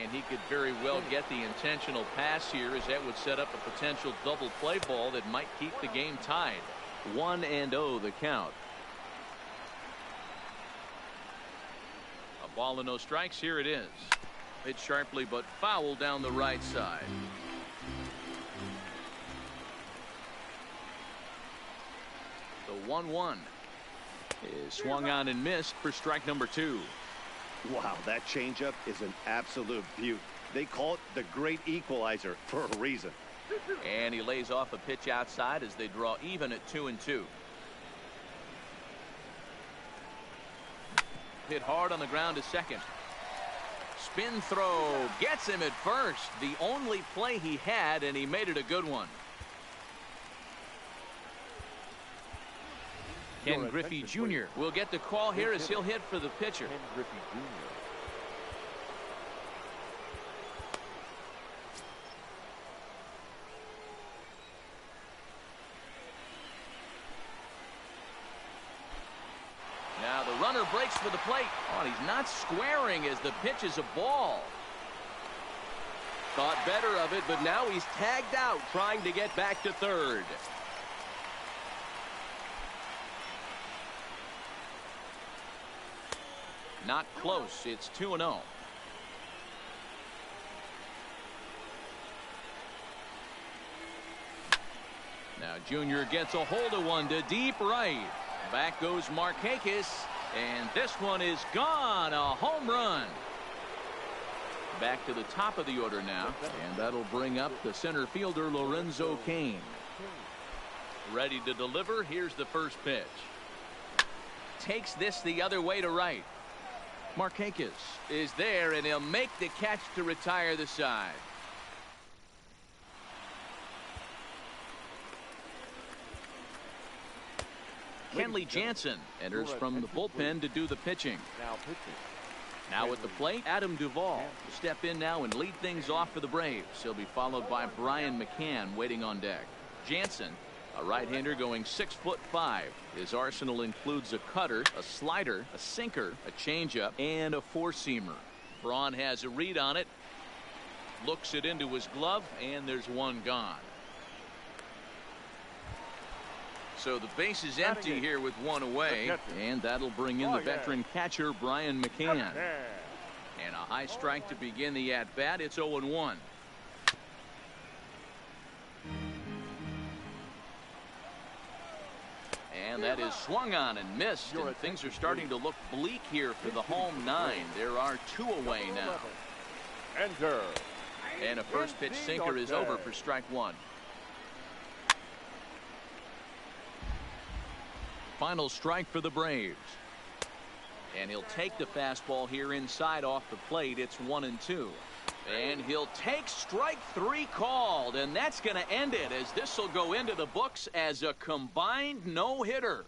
And he could very well get the intentional pass here, as that would set up a potential double play ball that might keep the game tied. 1-0 the count. A ball and no strikes. Here it is. Hit sharply but foul down the right side. The 1-1 is swung on and missed for strike number 2. Wow, that changeup is an absolute beaut. They call it the great equalizer for a reason. And he lays off a pitch outside as they draw even at 2-2. Hit hard on the ground to second. Spin throw gets him at first. The only play he had, and he made it a good one. Ken Griffey Jr. will get the call here as he'll hit for the pitcher. Ken Griffey Jr. Now the runner breaks for the plate. Oh, he's not squaring as the pitch is a ball. Thought better of it, but now he's tagged out trying to get back to third. Not close. It's 2-0. Now Junior gets a hold of one to deep right. Back goes Markakis, and this one is gone. A home run. Back to the top of the order now, and that'll bring up the center fielder Lorenzo Cain. Ready to deliver. Here's the first pitch. Takes this the other way to right. Markakis is there, and he'll make the catch to retire the side. Kenley Jansen enters from the bullpen to do the pitching. Now at the plate, Adam Duvall will step in now and lead things off for the Braves. He'll be followed by Brian McCann waiting on deck. Jansen, a right-hander going 6'5". His arsenal includes a cutter, a slider, a sinker, a changeup, and a four-seamer. Braun has a read on it, looks it into his glove, and there's one gone. So the base is empty here with one away, and that'll bring in the veteran catcher Brian McCann. And a high strike to begin the at-bat. It's 0-1. And that is swung on and missed, and things are starting to look bleak here for the home nine. There are two away now. And a first pitch sinker is over for strike one. Final strike for the Braves. And he'll take the fastball here inside off the plate. It's 1-2. And he'll take strike three called, and that's going to end it, as this will go into the books as a combined no-hitter.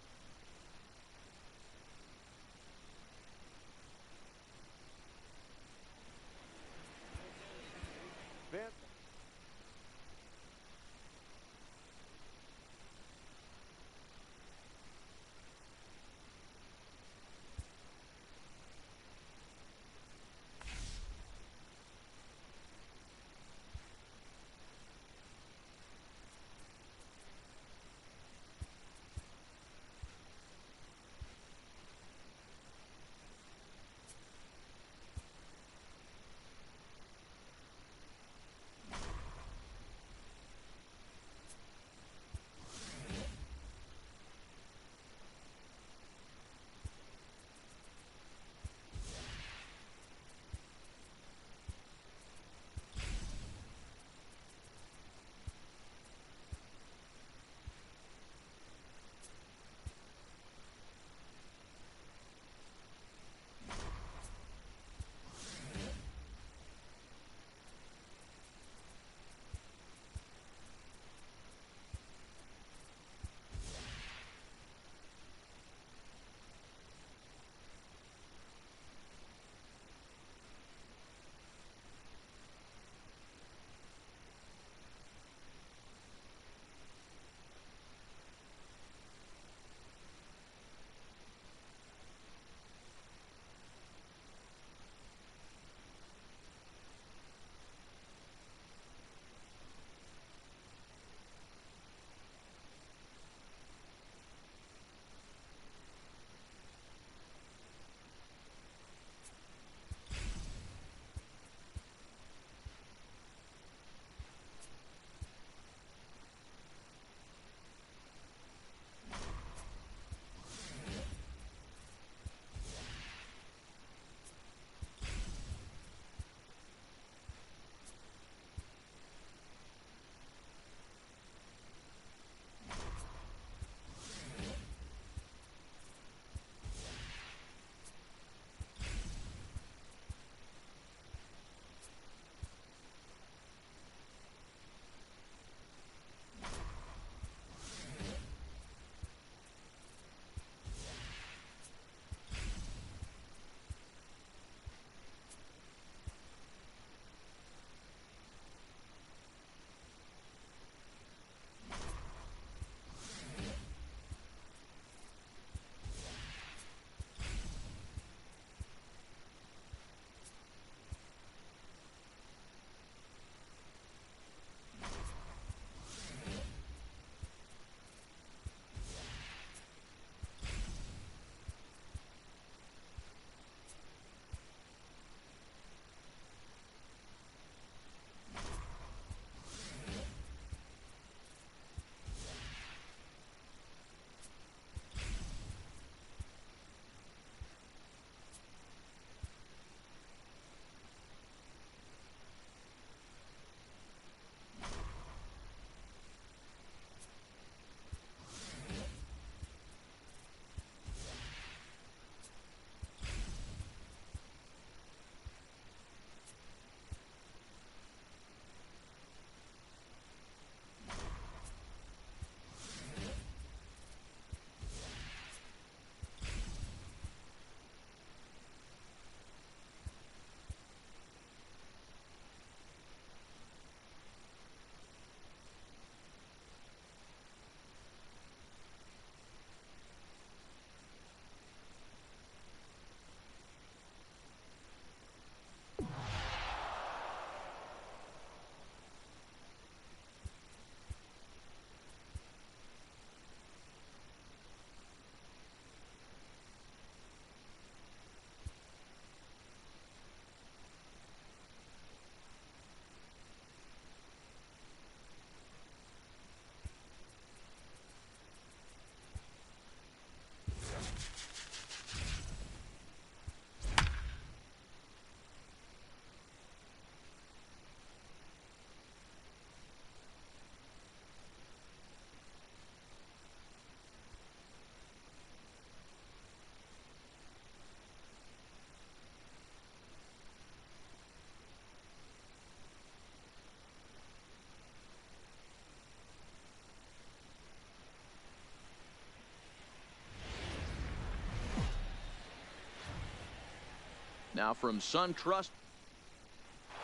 Now from SunTrust,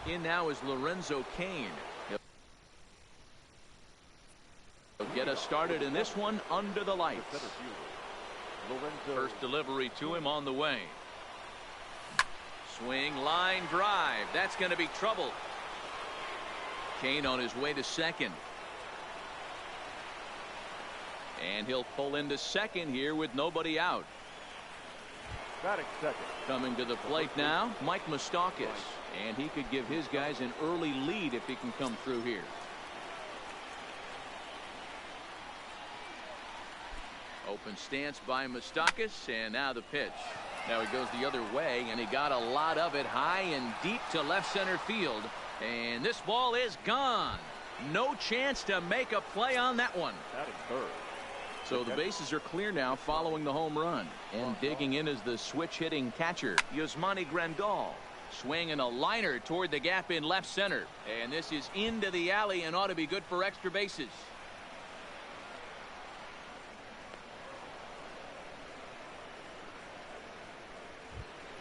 in now is Lorenzo Cain. He'll get us started in this one under the lights. First delivery to him on the way. Swing, line drive. That's going to be trouble. Cain on his way to second. And he'll pull into second here with nobody out. Batting second. Coming to the plate now, Mike Moustakas. And he could give his guys an early lead if he can come through here. Open stance by Moustakas, and now the pitch. Now he goes the other way, and he got a lot of it high and deep to left center field. And this ball is gone. No chance to make a play on that one. Batting third. So the bases are clear now following the home run. And digging in is the switch hitting catcher, Yasmani Grandal. Swinging a liner toward the gap in left center. And this is into the alley and ought to be good for extra bases.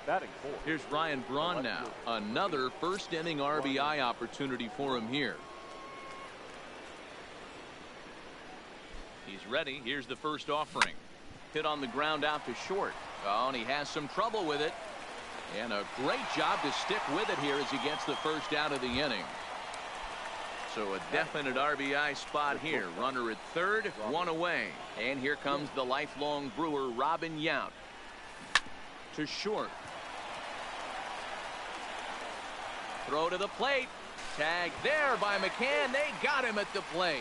Batting fourth. Here's Ryan Braun now. Another first inning RBI opportunity for him here. He's ready. Here's the first offering. Hit on the ground out to short. Oh, and he has some trouble with it. And a great job to stick with it here as he gets the first out of the inning. So a definite RBI spot here. Runner at third, one away. And here comes the lifelong Brewer, Robin Yount. To short. Throw to the plate. Tag there by McCann. They got him at the plate.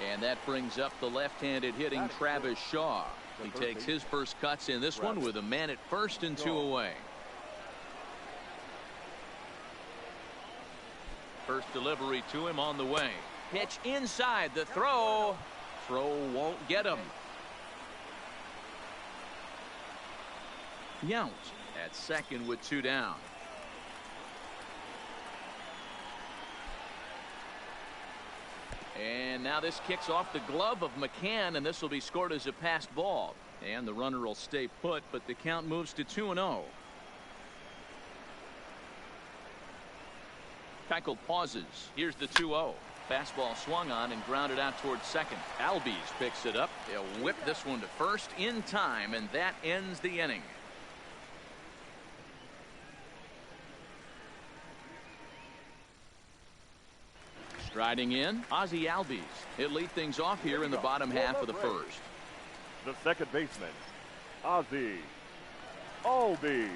And that brings up the left-handed hitting Travis Shaw. He takes his first cuts in this one with a man at first and two away. First delivery to him on the way. Pitch inside the throw. Throw won't get him. Yount at second with two down. And now this kicks off the glove of McCann, and this will be scored as a passed ball. And the runner will stay put, but the count moves to 2-0. Keuchel pauses. Here's the 2-0. Fastball swung on and grounded out towards second. Albies picks it up. They'll whip this one to first in time, and that ends the inning. Striding in, Ozzie Albies. He'll lead things off here in the bottom half of the first. The second baseman, Ozzie Albies.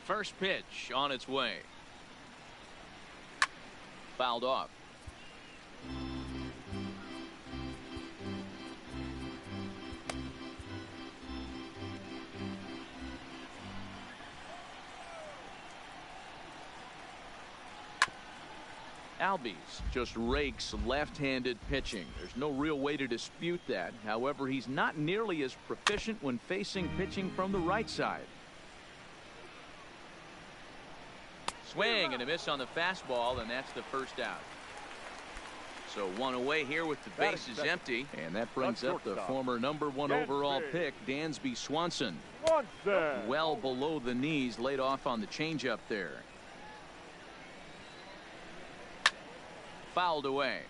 First pitch on its way. Fouled off. Albies just rakes left-handed pitching. There's no real way to dispute that. However, he's not nearly as proficient when facing pitching from the right side. Swing and a miss on the fastball, and that's the first out. So one away here with the bases empty, and that brings up the former #1 overall pick, Dansby Swanson. Well below the knees, laid off on the changeup there. Fouled away.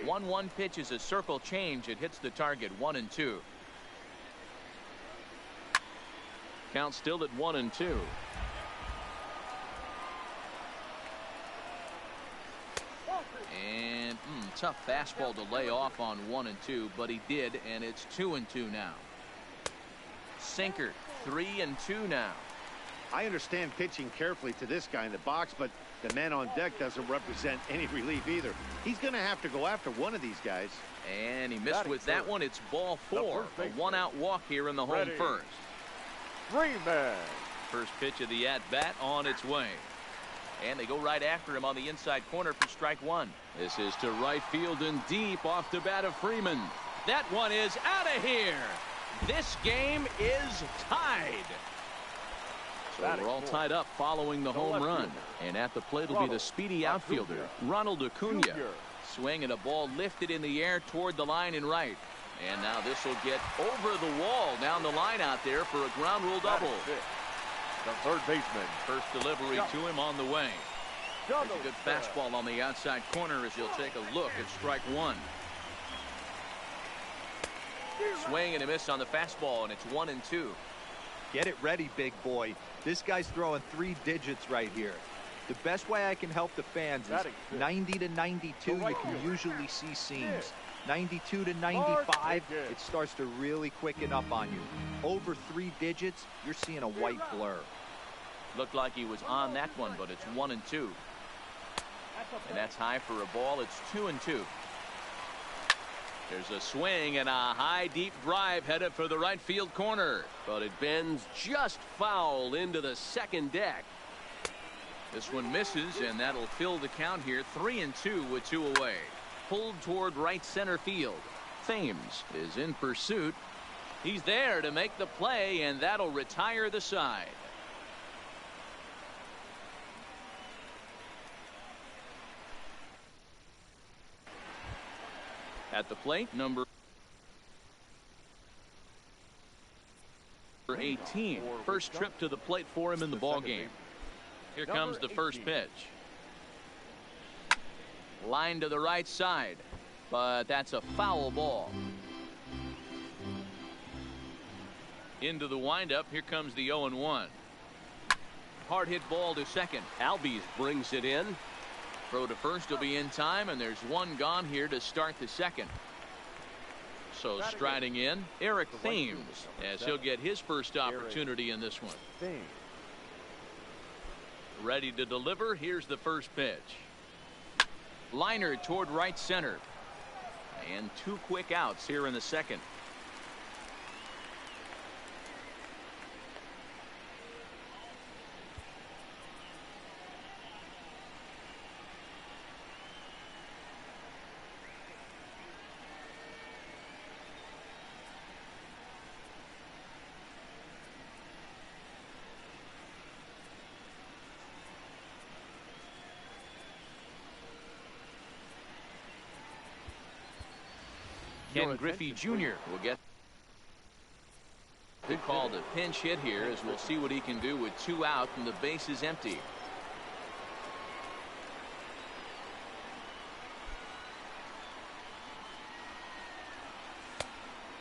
One pitch is a circle change. It hits the target 1-2. Count still at 1-2. And tough fastball to lay off on 1-2, but he did, and it's 2-2 now. Sinker 3-2 now. I understand pitching carefully to this guy in the box, but the man on deck doesn't represent any relief either. He's going to have to go after one of these guys. And he missed with that one. It's ball 4. A one-out walk here in the home first. Freeman. First pitch of the at-bat on its way. And they go right after him on the inside corner for strike 1. This is to right field and deep off the bat of Freeman. That one is out of here. This game is tied. So we're all tied up following the home run. And at the plate will be the speedy outfielder, Ronald Acuna. Swing and a ball lifted in the air toward the line and right. And now this will get over the wall down the line out there for a ground rule double. The third baseman. First delivery to him on the way. There's a good fastball on the outside corner as he'll take a look at strike 1. Swing and a miss on the fastball, and it's 1-2. Get it ready, big boy. This guy's throwing 3 digits right here. The best way I can help the fans is 90 to 92. You can usually see seams. 92 to 95, it starts to really quicken up on you. Over 3 digits, you're seeing a white blur. Looked like he was on that one, but it's 1-2. And that's high for a ball. It's 2-2. There's a swing and a high deep drive headed for the right field corner, but it bends just foul into the second deck. This one misses, and that'll fill the count here. 3-2 with 2 away. Pulled toward right center field. Thames is in pursuit. He's there to make the play, and that'll retire the side. At the plate, number 18. First trip to the plate for him in the ball game. Here comes the first pitch. Line to the right side, but that's a foul ball. Into the windup. Here comes the 0-1. Hard hit ball to second. Albies brings it in. Throw to first will be in time, and there's one gone here to start the second. So striding in, Eric Thames, as he'll get his first opportunity in this one. Ready to deliver. Here's the first pitch. Liner toward right center. And 2 quick outs here in the second. Ken Griffey Jr. will get the call to pinch hit here, as we'll see what he can do with 2 out and the base is empty.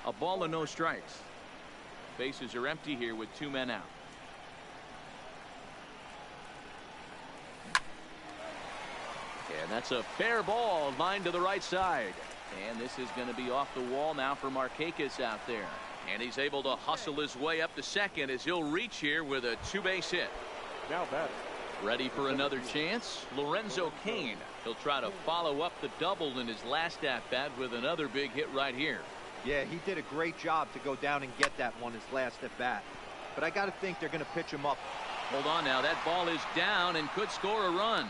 A ball and no strikes. Bases are empty here with 2 men out. And that's a fair ball, lined to the right side. And this is going to be off the wall now for Markakis out there. And he's able to hustle his way up to second as he'll reach here with a two-base hit. Now batting. Ready for another chance? Lorenzo Cain. He'll try to follow up the double in his last at-bat with another big hit right here. Yeah, he did a great job to go down and get that one his last at-bat. But I got to think they're going to pitch him up. Hold on now. That ball is down and could score a run.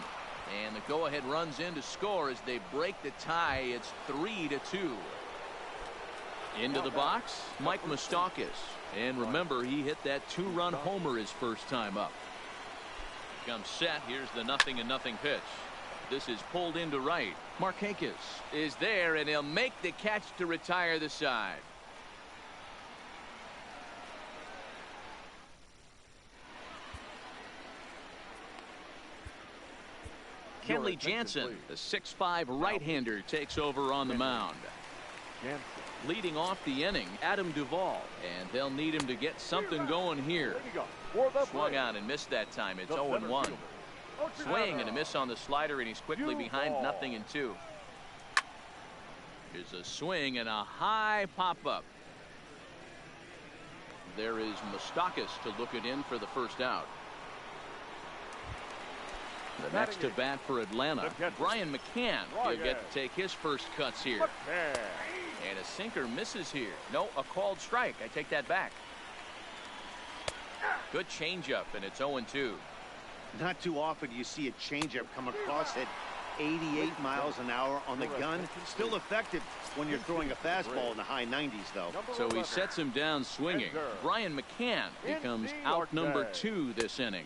And the go-ahead runs in to score as they break the tie. It's 3-2. Into the box, Mike Moustakas. And remember, he hit that two-run homer his first time up. Comes set. Here's the 0-0 pitch. This is pulled into right. Markakis is there, and he'll make the catch to retire the side. Kenley Jansen, the 6'5" right-hander, takes over on the mound. Leading off the inning, Adam Duvall, and they'll need him to get something going here. Swung on and missed that time. It's 0-1. Swing and a miss on the slider, and he's quickly behind 0-2. Here's a swing and a high pop-up. There is Moustakas to look it in for the first out. The next to bat for Atlanta, Brian McCann. He'll get to take his first cuts here. And a sinker misses here. No, a called strike. I take that back. Good changeup, and it's 0-2. Not too often you see a changeup come across at 88 miles an hour on the gun. Still effective when you're throwing a fastball in the high 90s, though. So he sets him down swinging. Brian McCann becomes out number 2 this inning.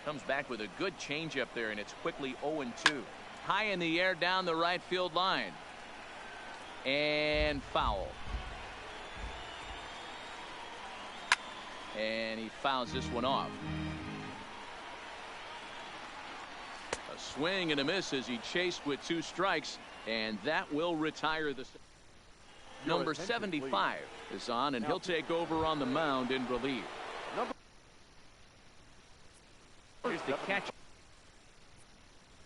Comes back with a good changeup there, and it's quickly 0-2. High in the air down the right field line. And foul. And he fouls this one off. A swing and a miss as he chased with 2 strikes, and that will retire the. Number 75 is on, and he'll take over on the mound in relief. Here's the catch.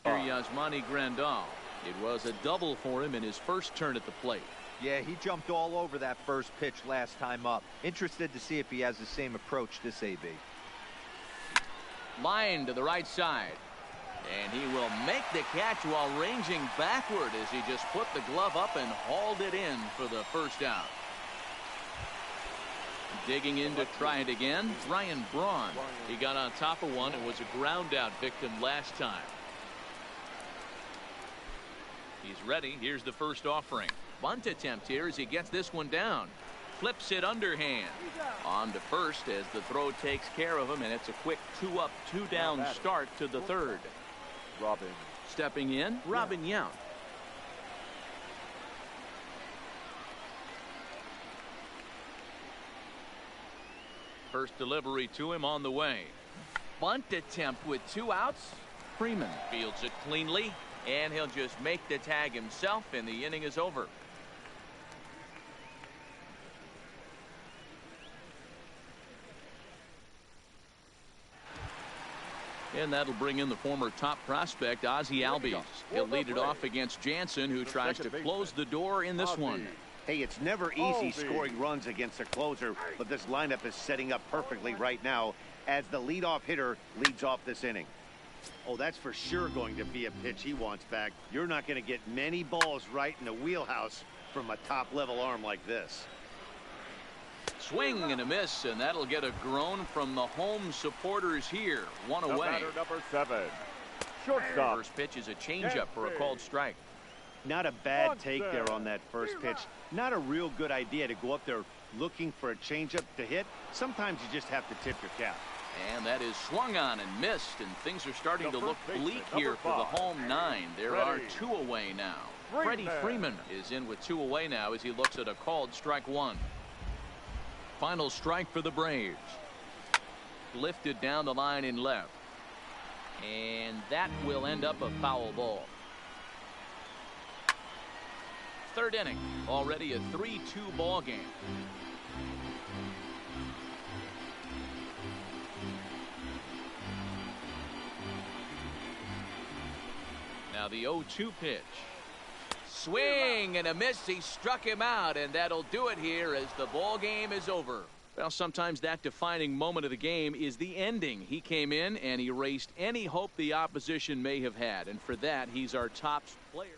Yasmani Grandal. It was a double for him in his first turn at the plate. Yeah, he jumped all over that first pitch last time up. Interested to see if he has the same approach this AB. Line to the right side. And he will make the catch while ranging backward as he just put the glove up and hauled it in for the first out. Digging in to try it again, Ryan Braun. He got on top of one and was a ground out victim last time. He's ready. Here's the first offering. Bunt attempt here as he gets this one down. Flips it underhand. On to first as the throw takes care of him, and it's a quick 2-up, 2-down start to the third. Robin. Stepping in, Robin Yount. First delivery to him on the way. Bunt attempt with 2 outs. Freeman fields it cleanly, and he'll just make the tag himself, and the inning is over. And that'll bring in the former top prospect, Ozzie Albies. He'll lead it off against Jansen, who tries to close the door in this one. Hey, it's never easy scoring runs against a closer, but this lineup is setting up perfectly right now as the leadoff hitter leads off this inning. Oh, that's for sure going to be a pitch he wants back. You're not going to get many balls right in the wheelhouse from a top-level arm like this. Swing and a miss, and that'll get a groan from the home supporters here. One away. Number 7. Shortstop. First pitch is a changeup for a called strike. Not a bad take there on that first pitch. Not a real good idea to go up there looking for a changeup to hit. Sometimes you just have to tip your cap. And that is swung on and missed, and things are starting to look bleak here for the home 9. There are 2 away now. Freddie Freeman is in with 2 away now as he looks at a called strike 1. Final strike for the Braves. Lifted down the line in left. And that will end up a foul ball. Third inning. Already a 3-2 ball game. Now the 0-2 pitch. swing and a miss. He struck him out, and that'll do it here as the ball game is over. Well, sometimes that defining moment of the game is the ending. He came in and erased any hope the opposition may have had, and for that, he's our top player.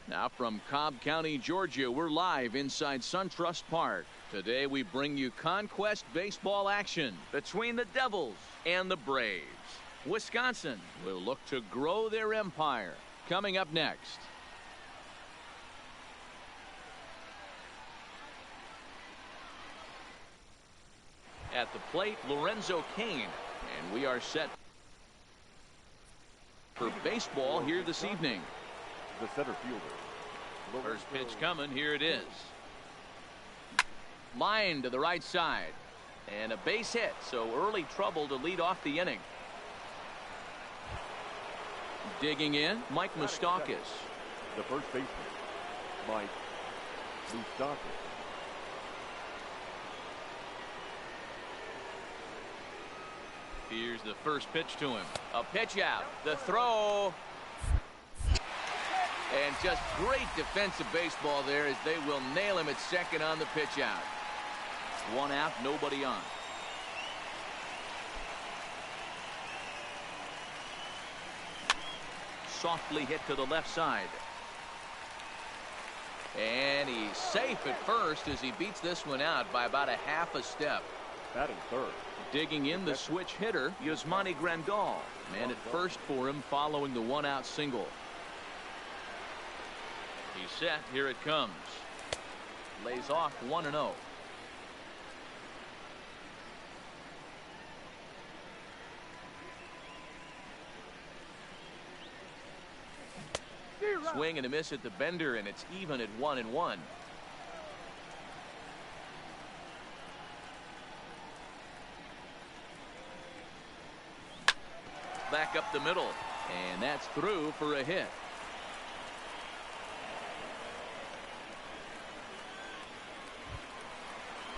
Now from Cobb County, Georgia, we're live inside SunTrust Park. Today we bring you Conquest baseball action between the Devils and the Braves. Wisconsin will look to grow their empire. Coming up next. At the plate, Lorenzo Cain. And we are set for baseball here this evening. The center fielder. First pitch coming. Here it is. Line to the right side. And a base hit. So early trouble to lead off the inning. Digging in, Mike Moustakas. The first baseman, Mike Moustakas. Here's the first pitch to him. A pitch out. The throw. And just great defensive baseball there as they will nail him at second on the pitch out. One out, nobody on. Softly hit to the left side. And he's safe at first as he beats this one out by about a half a step. Batting third. Digging in the switch hitter, Yasmani Grandal. Man at first for him following the one-out single. He's set. Here it comes. Lays off 1-0. Swing and a miss at the bender, and it's even at 1-1. Back up the middle, and that's through for a hit.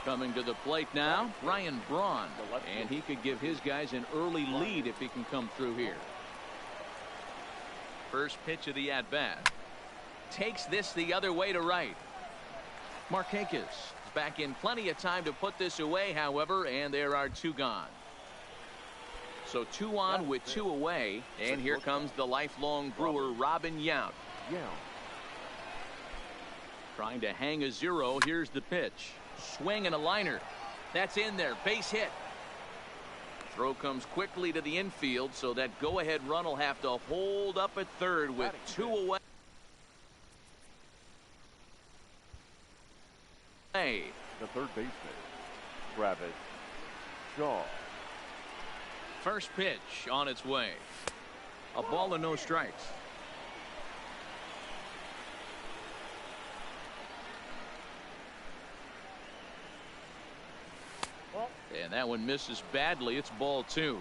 Coming to the plate now, Ryan Braun, and he could give his guys an early lead if he can come through here. First pitch of the at-bat. Takes this the other way to right. Markakis back in plenty of time to put this away, however, and there are two gone. So 2 on with 2 away, and here comes the lifelong Brewer, Robin Yount. Trying to hang a 0. Here's the pitch. Swing and a liner. That's in there. Base hit. Throw comes quickly to the infield, so that go-ahead run will have to hold up at third with 2 away. The third baseman, Travis Shaw. First pitch on its way. A ball and no strikes. And that one misses badly. It's ball 2.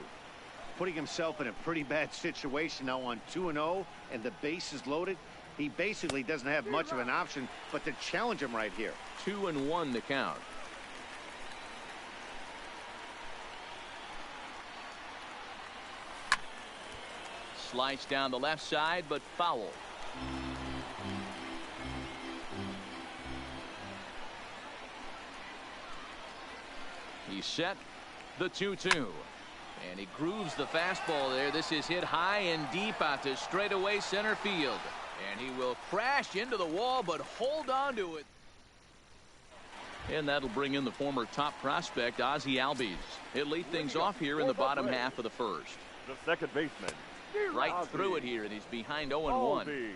Putting himself in a pretty bad situation now on 2-0 and the base is loaded. He basically doesn't have much of an option but to challenge him right here. 2-1 the count. Slice down the left side, but foul. He's set the 2-2. And he grooves the fastball there. This is hit high and deep out to straightaway center field. And he will crash into the wall, but hold on to it. And that'll bring in the former top prospect, Ozzie Albies. He'll lead things off here in the bottom half of the first. The second baseman. Right through it here, and he's behind 0-1.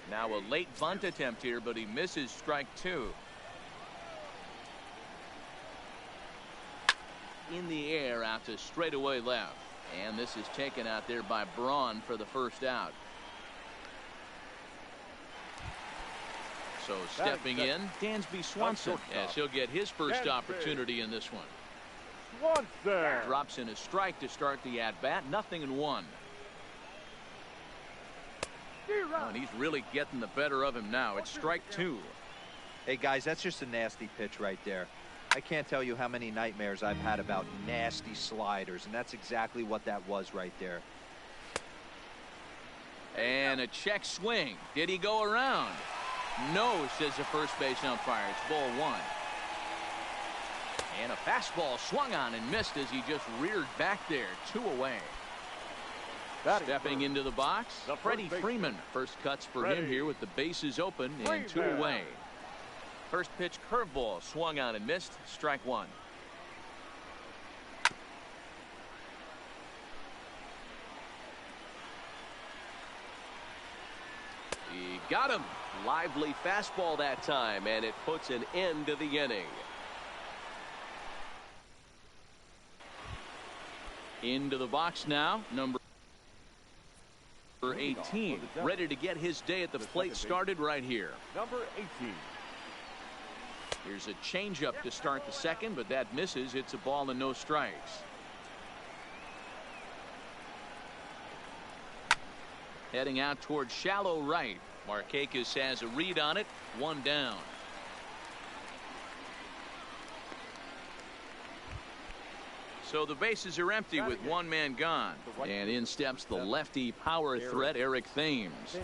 Now a late bunt attempt here, but he misses strike 2. In the air out to straightaway left. And this is taken out there by Braun for the first out. So stepping in, Dansby Swanson, as he'll get his first opportunity in this one. Swanson drops in a strike to start the at-bat. 0-1. Oh, and he's really getting the better of him now. It's strike 2. Hey, guys, that's just a nasty pitch right there. I can't tell you how many nightmares I've had about nasty sliders, and that's exactly what that was right there. And a check swing. Did he go around? No, says the first base umpire. It's ball 1. And a fastball swung on and missed as he just reared back there. 2 away. Stepping into the box, Freddie Freeman. First cuts for him here with the bases open and 2 away. First pitch curveball swung on and missed. Strike 1. He got him. Lively fastball that time, and it puts an end to the inning. Into the box now, number 18, ready to get his day at the plate started right here. Number 18. Here's a changeup to start the second, but that misses. It's a ball and no strikes. Heading out towards shallow right. Markakis has a read on it. 1 down. So the bases are empty with 1 man gone. And in steps the lefty power threat, Eric Thames.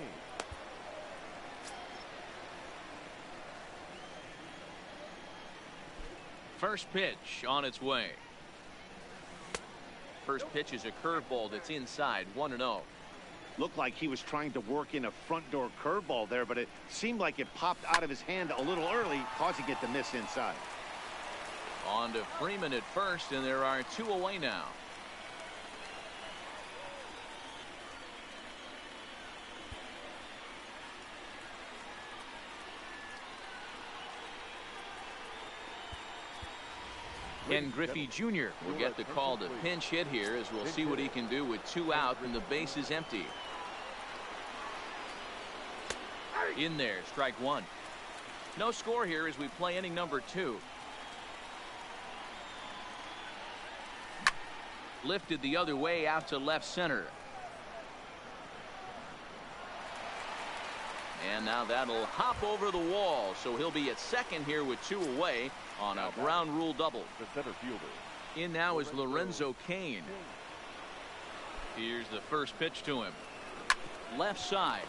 First pitch on its way. First pitch is a curveball that's inside. 1-0. Looked like he was trying to work in a front door curveball there, but it seemed like it popped out of his hand a little early, causing it to miss inside. On to Freeman at first, and there are 2 away now. Ken Griffey Jr. will get the call to pinch hit here, as we'll see what he can do with 2 out and the base is empty. In there, strike 1. No score here as we play inning number 2. Lifted the other way out to left center. And now that'll hop over the wall, so he'll be at second here with 2 away on a ground rule double. The center fielder. In now is Lorenzo Cain. Here's the first pitch to him. Left side.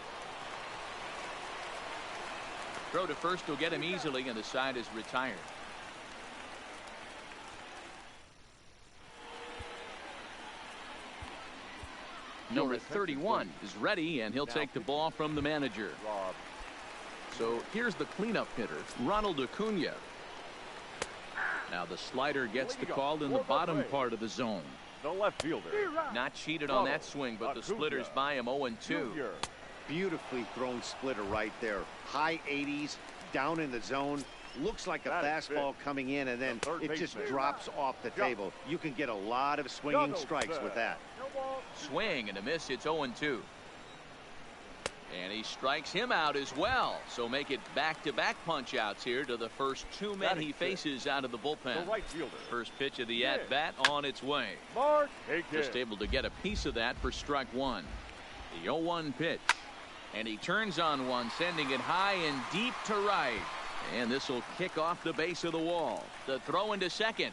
Throw to first will get him easily, and the side is retired. Number 31 is ready, and he'll take the ball from the manager. So here's the cleanup hitter, Ronald Acuna. Now the slider gets the call in the bottom part of the zone. The left fielder. Not cheated on that swing, but the splitter's by him. 0-2. Beautifully thrown splitter right there. High 80s, down in the zone. Looks like a fastball coming in, and then it just drops off the table. You can get a lot of swinging strikes with that. Swing and a miss. It's 0-2. And he strikes him out as well. So make it back-to-back punch-outs here to the first 2 men he faces out of the bullpen. The right fielder. First pitch of the at-bat on its way. Just able to get a piece of that for strike 1. The 0-1 pitch. And he turns on one, sending it high and deep to right. And this will kick off the base of the wall. The throw into second.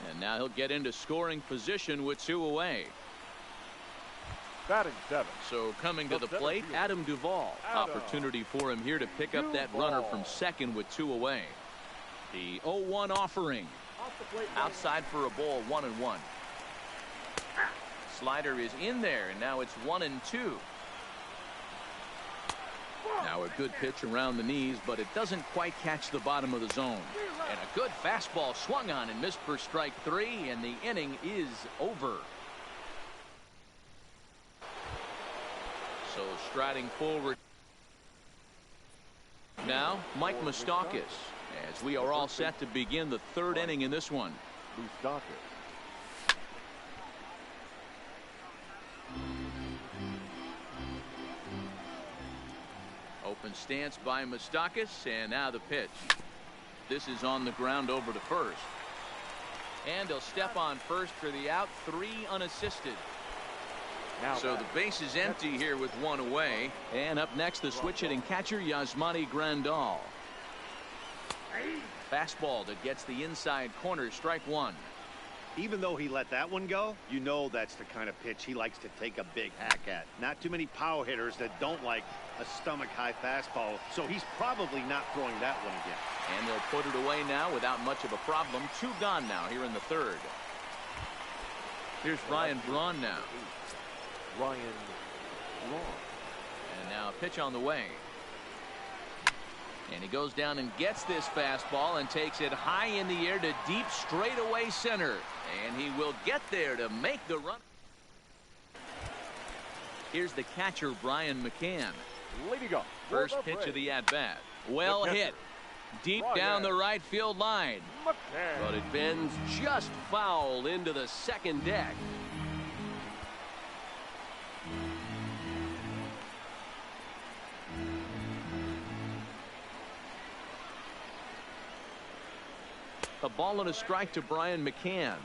And now he'll get into scoring position with 2 away. Batting 7. So coming to the plate, Adam Duvall. Opportunity for him here to pick up that runner from second with 2 away. The 0-1 offering. Outside for a ball, 1-1. Slider is in there, and now it's 1-2. Now a good pitch around the knees, but it doesn't quite catch the bottom of the zone. And a good fastball swung on and missed for strike 3, and the inning is over. So striding forward now, Mike Moustakas, as we are all set to begin the 3rd inning in this one. Moustakas. Open stance by Moustakas, and now the pitch. This is on the ground over to first. And he'll step on first for the out, 3 unassisted. So the base is empty here with 1 away. And up next, the switch hitting catcher, Yasmani Grandal. Fastball that gets the inside corner, strike 1. Even though he let that one go, you know that's the kind of pitch he likes to take a big hack at. Not too many power hitters that don't like a stomach-high fastball, so he's probably not throwing that one again. And they'll put it away now without much of a problem. 2 gone now here in the 3rd. Here's Ryan Braun now. Ryan Braun. And now a pitch on the way. And he goes down and gets this fastball and takes it high in the air to deep straightaway center. And he will get there to make the run. Here's the catcher, Brian McCann. Leading up. First pitch of the at-bat. Well hit. Deep down the right field line. But it bends just foul into the second deck. A ball and a strike to Brian McCann.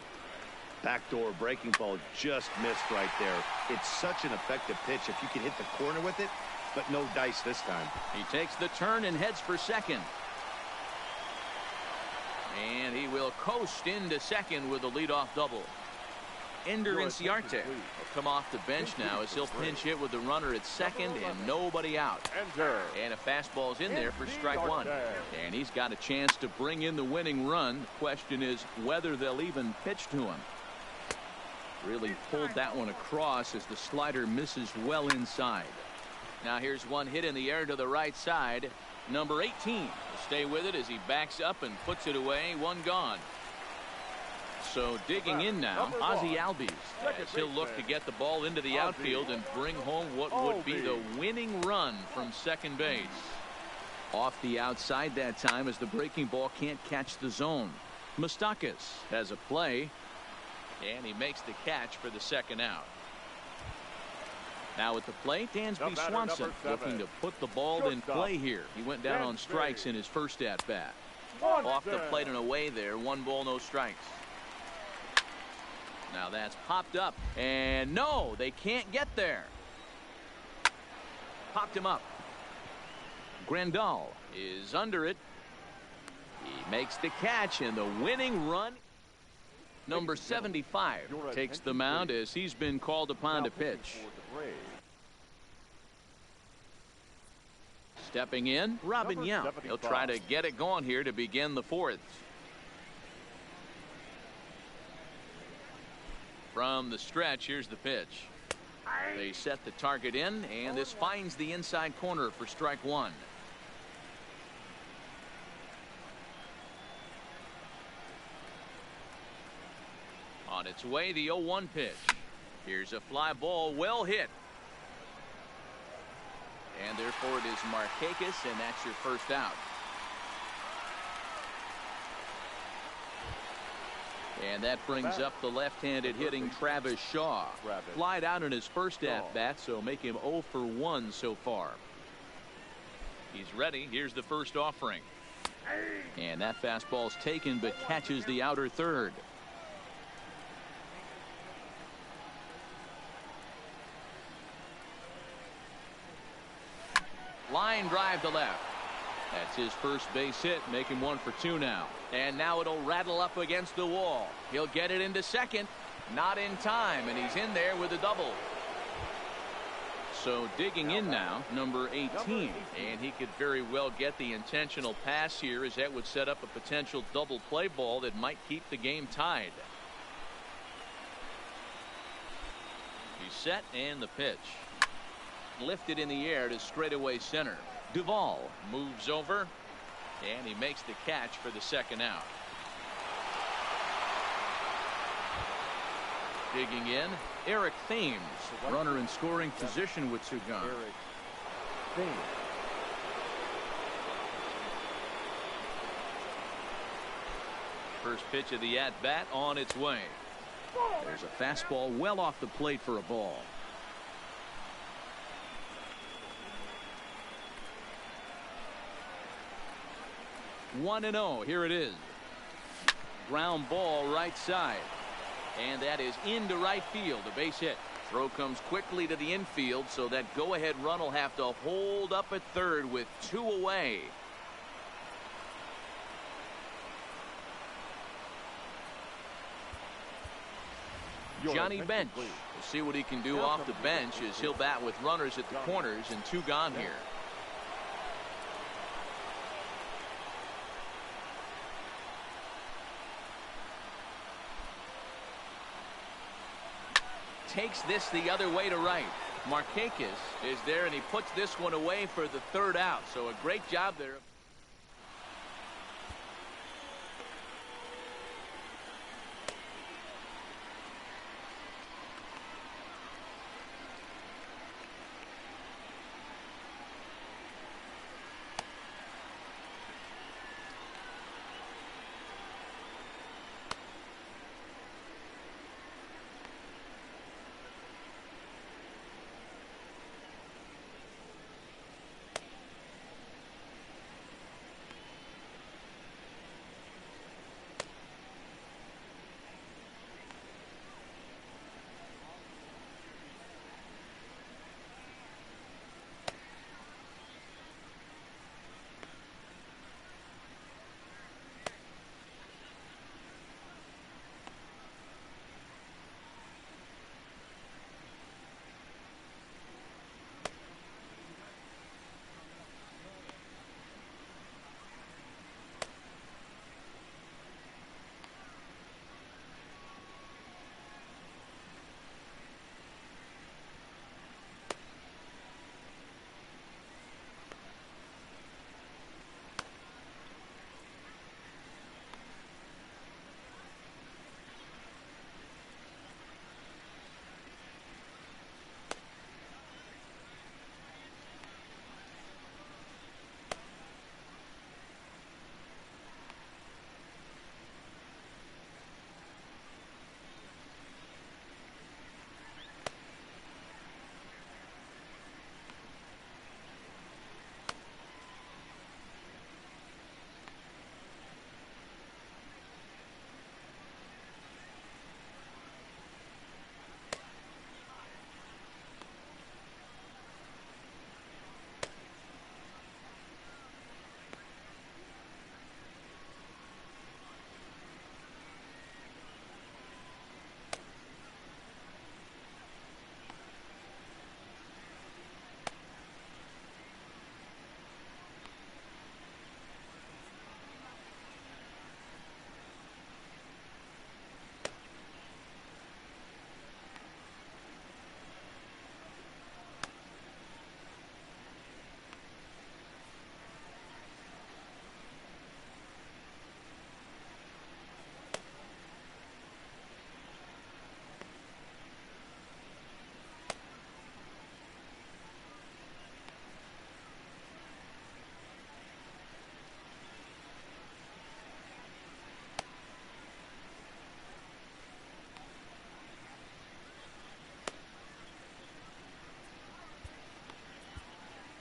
Backdoor breaking ball just missed right there. It's such an effective pitch if you can hit the corner with it, but no dice this time. He takes the turn and heads for second. And he will coast into second with a leadoff double. Ender Inciarte will come off the bench now as he'll pinch hit with the runner at second and nobody out. And a fastball's in there for strike 1. And he's got a chance to bring in the winning run. The question is whether they'll even pitch to him. Really pulled that one across as the slider misses well inside. Now here's one hit in the air to the right side. Number 18 will stay with it as he backs up and puts it away. 1 gone. So digging in now, Ozzie Albies, as he'll look to get the ball into the outfield and bring home what would be the winning run from second base. Off the outside that time as the breaking ball can't catch the zone. Moustakas has a play, and he makes the catch for the second out. Now at the plate, Dansby Swanson looking to put the ball in play here. He went down on strikes in his first at-bat. Off the plate and away there, 1 ball, no strikes. Now that's popped up, and no, they can't get there. Popped him up. Grandal is under it. He makes the catch, and the winning run. Number 75 takes the mound as he's been called upon to pitch. Stepping in, Robin Yount. He'll try to get it going here to begin the 4th. From the stretch, here's the pitch. They set the target in, and this finds the inside corner for strike 1. On its way, the 0-1 pitch. Here's a fly ball, well hit. And therefore it is Markakis, and that's your first out. And that brings up the left-handed hitting Travis Shaw. Flied out in his first at-bat, so make him 0 for 1 so far. He's ready. Here's the first offering. And that fastball's taken but catches the outer third. Line drive to left. That's his first base hit, making 1 for 2 now. And now it'll rattle up against the wall. He'll get it into second. Not in time, and he's in there with a double. So digging in now, number 18. And he could very well get the intentional pass here, as that would set up a potential double play ball that might keep the game tied. He's set, and the pitch. Lifted in the air to straightaway center. Duvall moves over, and he makes the catch for the second out. Digging in, Eric Thames, runner in scoring position with two guns. Eric Thames. First pitch of the at-bat on its way. There's a fastball well off the plate for a ball. One and 0. Here it is. Ground ball right side. And that is into right field. A base hit. Throw comes quickly to the infield, so that go-ahead run will have to hold up at third with 2 away. Johnny Bench. We'll see what he can do off the bench as he'll bat with runners at the corners and 2 gone here. Takes this the other way to right. Markakis is there, and he puts this one away for the 3rd out. So a great job there.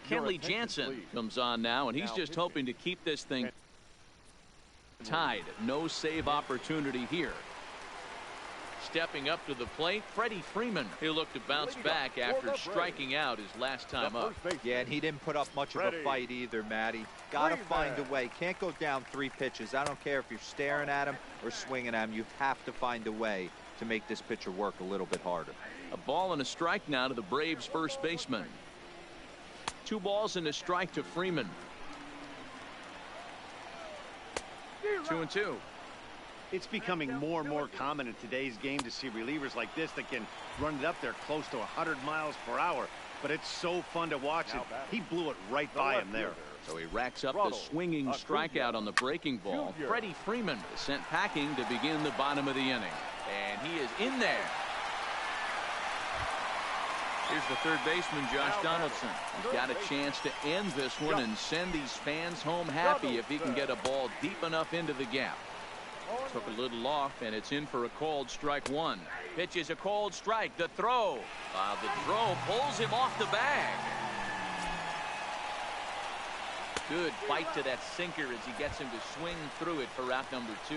Kenley Jansen comes on now, and he's just hoping to keep this thing tied. No save opportunity here. stepping up to the plate, Freddie Freeman. He'll look to bounce back after striking out his last time up. Yeah, and he didn't put up much of a fight either, Matty. Got to find a way. Can't go down 3 pitches. I don't care if you're staring at him or swinging at him. You have to find a way to make this pitcher work a little bit harder. A ball and a strike now to the Braves first baseman. 2 balls and a strike to Freeman. 2-2. It's becoming more and more common in today's game to see relievers like this that can run it up there close to 100 miles per hour. But it's so fun to watch it. He blew it right by him there. So he racks up the swinging strikeout on the breaking ball. Freddie Freeman is sent packing to begin the bottom of the inning. And he is in there. Here's the third baseman, Josh Donaldson. He's got a chance to end this one and send these fans home happy if he can get a ball deep enough into the gap. Took a little off, and it's in for a called strike 1. Pitch is a called strike. The throw. The throw pulls him off the bag. Good fight to that sinker as he gets him to swing through it for out number 2.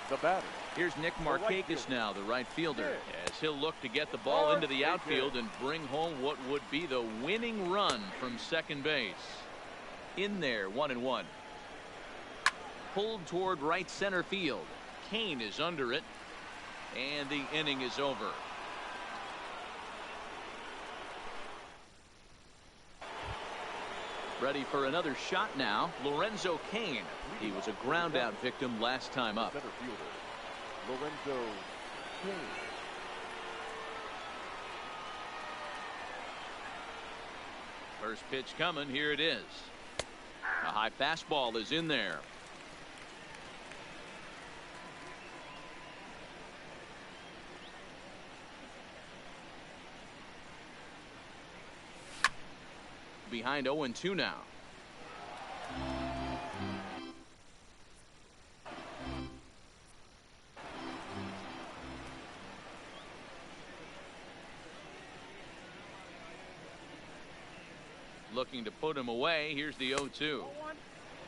The batter. Here's Nick Markakis now, the right fielder, as he'll look to get the ball into the outfield and bring home what would be the winning run from second base. In there, 1-1. Pulled toward right center field. Kane is under it, and the inning is over. Ready for another shot now, Lorenzo Cain. He was a ground out victim last time up. Center fielder, Lorenzo Cain. First pitch coming, here it is. A high fastball is in there. Behind 0-2 now. Looking to put him away. Here's the 0-2.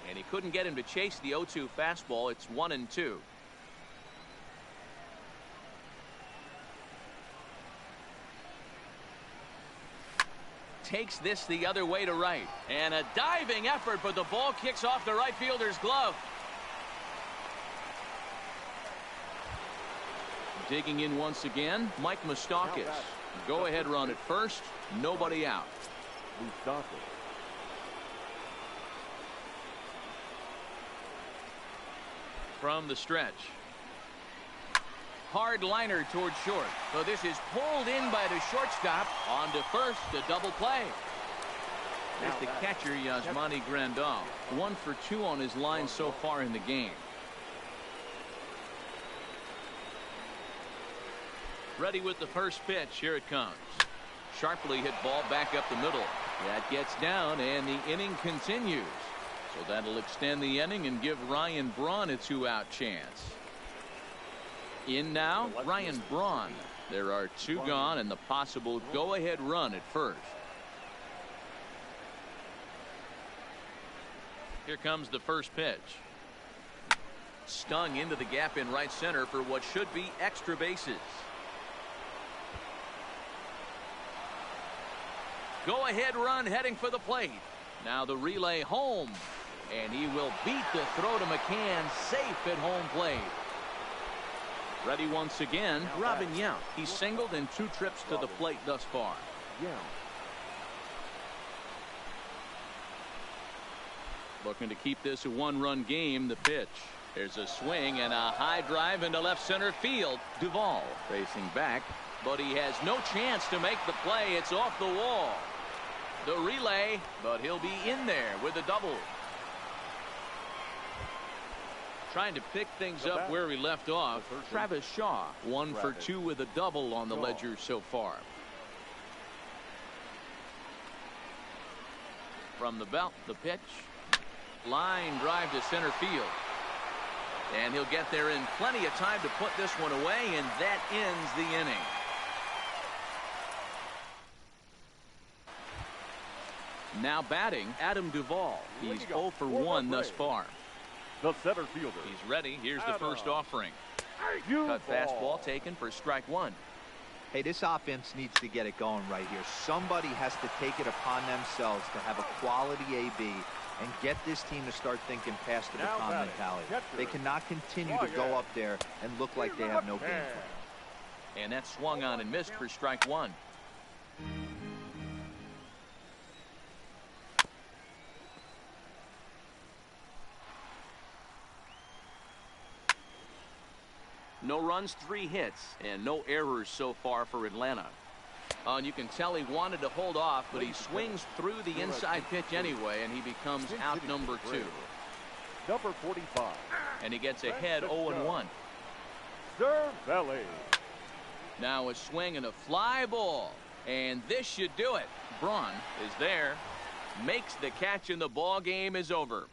And he couldn't get him to chase the 0-2 fastball. It's 1-2. Takes this the other way to right, and a diving effort, but the ball kicks off the right fielder's glove. Digging in once again, Mike Moustakas. Go ahead run at first, nobody out. Moustakas. From the stretch. Hard liner toward short. So this is pulled in by the shortstop. On to first, a double play. There's the catcher, Yasmani Grandal. 1 for 2 on his line so far in the game. Ready with the first pitch. Here it comes. Sharply hit ball back up the middle. That gets down, and the inning continues. So that'll extend the inning and give Ryan Braun a 2-out chance. In now, Ryan Braun. There are 2 gone and the possible go-ahead run at first. Here comes the first pitch. Stung into the gap in right center for what should be extra bases. Go-ahead run heading for the plate. Now the relay home. And he will beat the throw to McCann, safe at home plate. Ready once again, Robin Yount. He's singled in 2 trips to the plate thus far. Looking to keep this a 1-run game. The pitch. There's a swing and a high drive into left center field. Duvall facing back, but he has no chance to make the play. It's off the wall. The relay, but he'll be in there with a double. Trying to pick things up where we left off. Travis Shaw, 1 for 2 with a double on the ledger so far. From the belt, the pitch. Line drive to center field. And he'll get there in plenty of time to put this one away, and that ends the inning. Now batting, Adam Duvall. He's 0 for 1 thus far. The center fielder. He's ready. Here's the first offering. Cut fastball taken for strike one. Hey, this offense needs to get it going right here. Somebody has to take it upon themselves to have a quality AB and get this team to start thinking past the baton mentality. They cannot continue to go up there and look like they have no game plan. And that swung on and missed for strike one. No runs, 3 hits, and no errors so far for Atlanta. And you can tell he wanted to hold off, but he swings through the inside pitch anyway, and he becomes out number 2. Number 45. And he gets ahead 0-1. Cervelli. Now a swing and a fly ball. And this should do it. Braun is there. Makes the catch, and the ball game is over.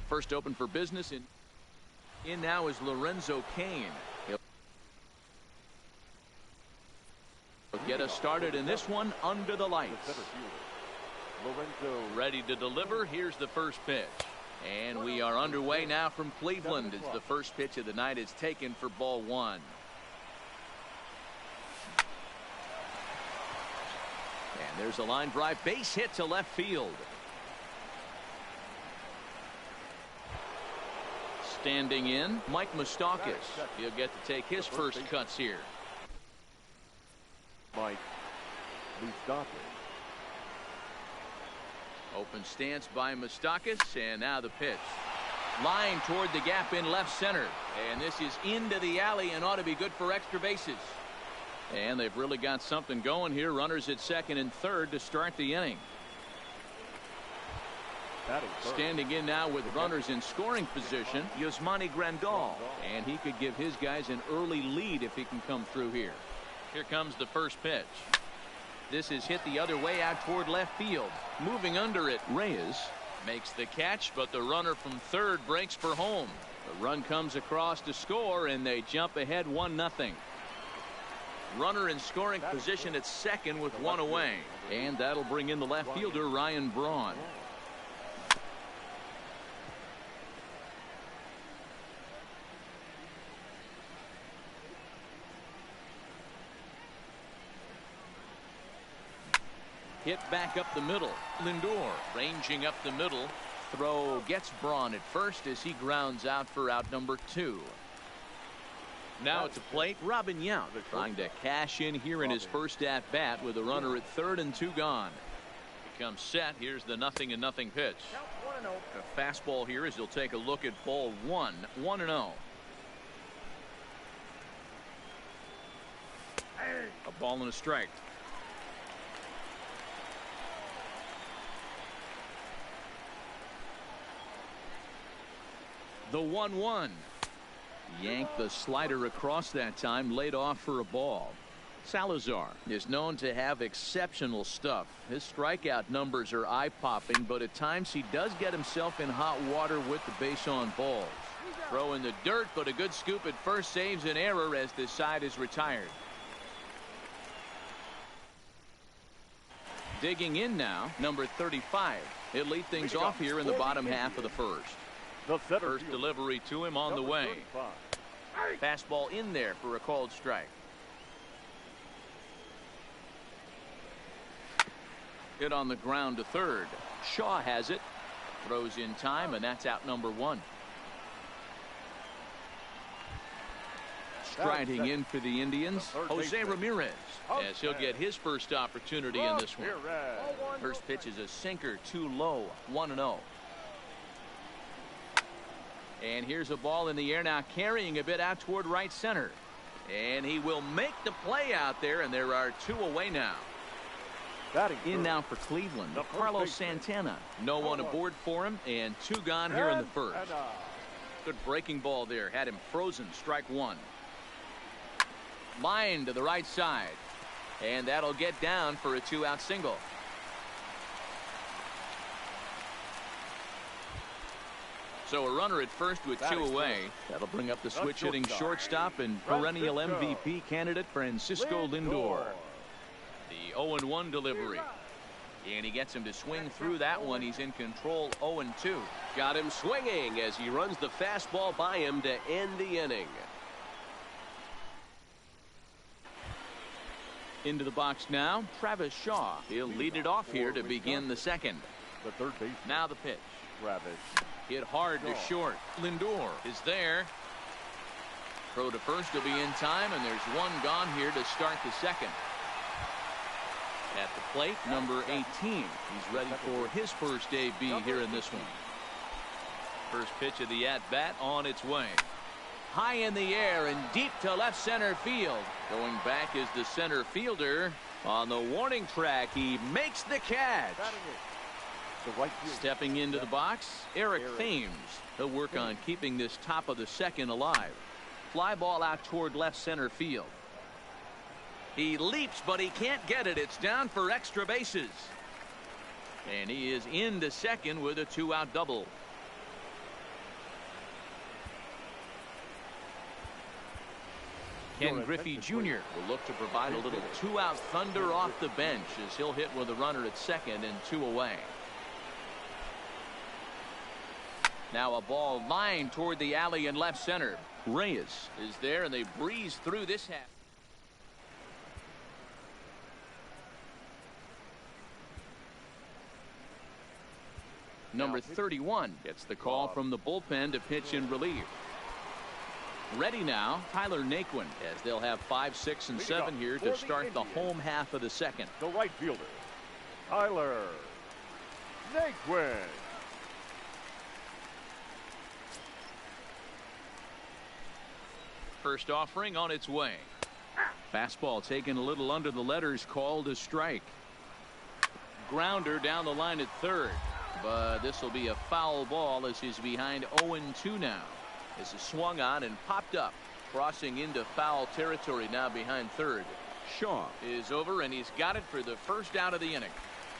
First open for business. In now is Lorenzo Cain. He'll get us started in this one under the lights. Lorenzo ready to deliver. Here's the first pitch. And we are underway now from Cleveland as the first pitch of the night is taken for ball one. There's a line drive base hit to left field. Standing in, Mike Moustakas. He'll get to take his first cuts here. Mike Moustakas. Open stance by Moustakas, and now the pitch. Line toward the gap in left center, and this is into the alley and ought to be good for extra bases. And they've really got something going here. Runners at second and third to start the inning. Standing in now with runners in scoring position, Yasmani Grandal, and he could give his guys an early lead if he can come through here. Here comes the first pitch. This is hit the other way out toward left field. Moving under it, Reyes makes the catch, but the runner from third breaks for home. The run comes across to score, and they jump ahead 1-0. Runner in scoring position at second with one away, and that'll bring in the left fielder Ryan Braun. Hit back up the middle. Lindor ranging up the middle. Throw gets Braun at first as he grounds out for out number 2. Now at the plate, Robin Yount trying to cash in here in his first at bat with a runner at third and 2 gone. He comes set. Here's the 0-0 pitch. A fastball here as he'll take a look at ball 1. 1-0. A ball and a strike. The 1-1. Yanked the slider across that time, laid off for a ball. Salazar is known to have exceptional stuff. His strikeout numbers are eye-popping, but at times he does get himself in hot water with the base on balls. Throw in the dirt, but a good scoop at first saves an error as this side is retired. Digging in now, number 35. He'll lead things off here in the bottom half of the first. First delivery to him on the way. Fastball in there for a called strike. Hit on the ground to third. Shaw has it. Throws in time, and that's out number 1. Striding in for the Indians, Jose Ramirez, as he'll get his first opportunity in this one. First pitch is a sinker too low. 1-0. And here's a ball in the air now, carrying a bit out toward right center. And he will make the play out there, and there are 2 away now. In now for Cleveland, Carlos Santana. No one aboard for him, and 2 gone here in the first. Good breaking ball there. Had him frozen. Strike 1. Line to the right side. And that'll get down for a 2-out single. So a runner at first with 2 away. That'll bring up the switch hitting shortstop and perennial MVP candidate Francisco Lindor. The 0-1 delivery. And he gets him to swing through that one. He's in control. 0-2. Got him swinging as he runs the fastball by him to end the inning. Into the box now, Travis Shaw. He'll lead it off here to begin the second. The third base. Now the pitch. Travis. Hit hard to short. Lindor is there. Throw to first will be in time, and there's 1 gone here to start the second. At the plate, number 18. He's ready for his first AB here in this one. First pitch of the at-bat on its way. High in the air and deep to left center field. Going back is the center fielder. On the warning track, he makes the catch. Stepping into the box, Eric Thames. He'll work on keeping this top of the second alive. Fly ball out toward left center field. He leaps, but he can't get it. It's down for extra bases. And he is into second with a 2-out double. Ken Griffey Jr. will look to provide a little 2-out thunder off the bench as he'll hit with a runner at second and 2 away. Now a ball lined toward the alley in left center. Reyes is there, and they breeze through this half. Number 31 gets the call from the bullpen to pitch in relief. Ready now, Tyler Naquin, as they'll have 5, 6, and 7 here to start the home half of the second. The right fielder, Tyler Naquin. First offering on its way. Fastball taken a little under the letters, called a strike. Grounder down the line at third, but this will be a foul ball as he's behind 0-2 now. This is swung on and popped up, crossing into foul territory now behind third. Shaw is over, and he's got it for the first out of the inning.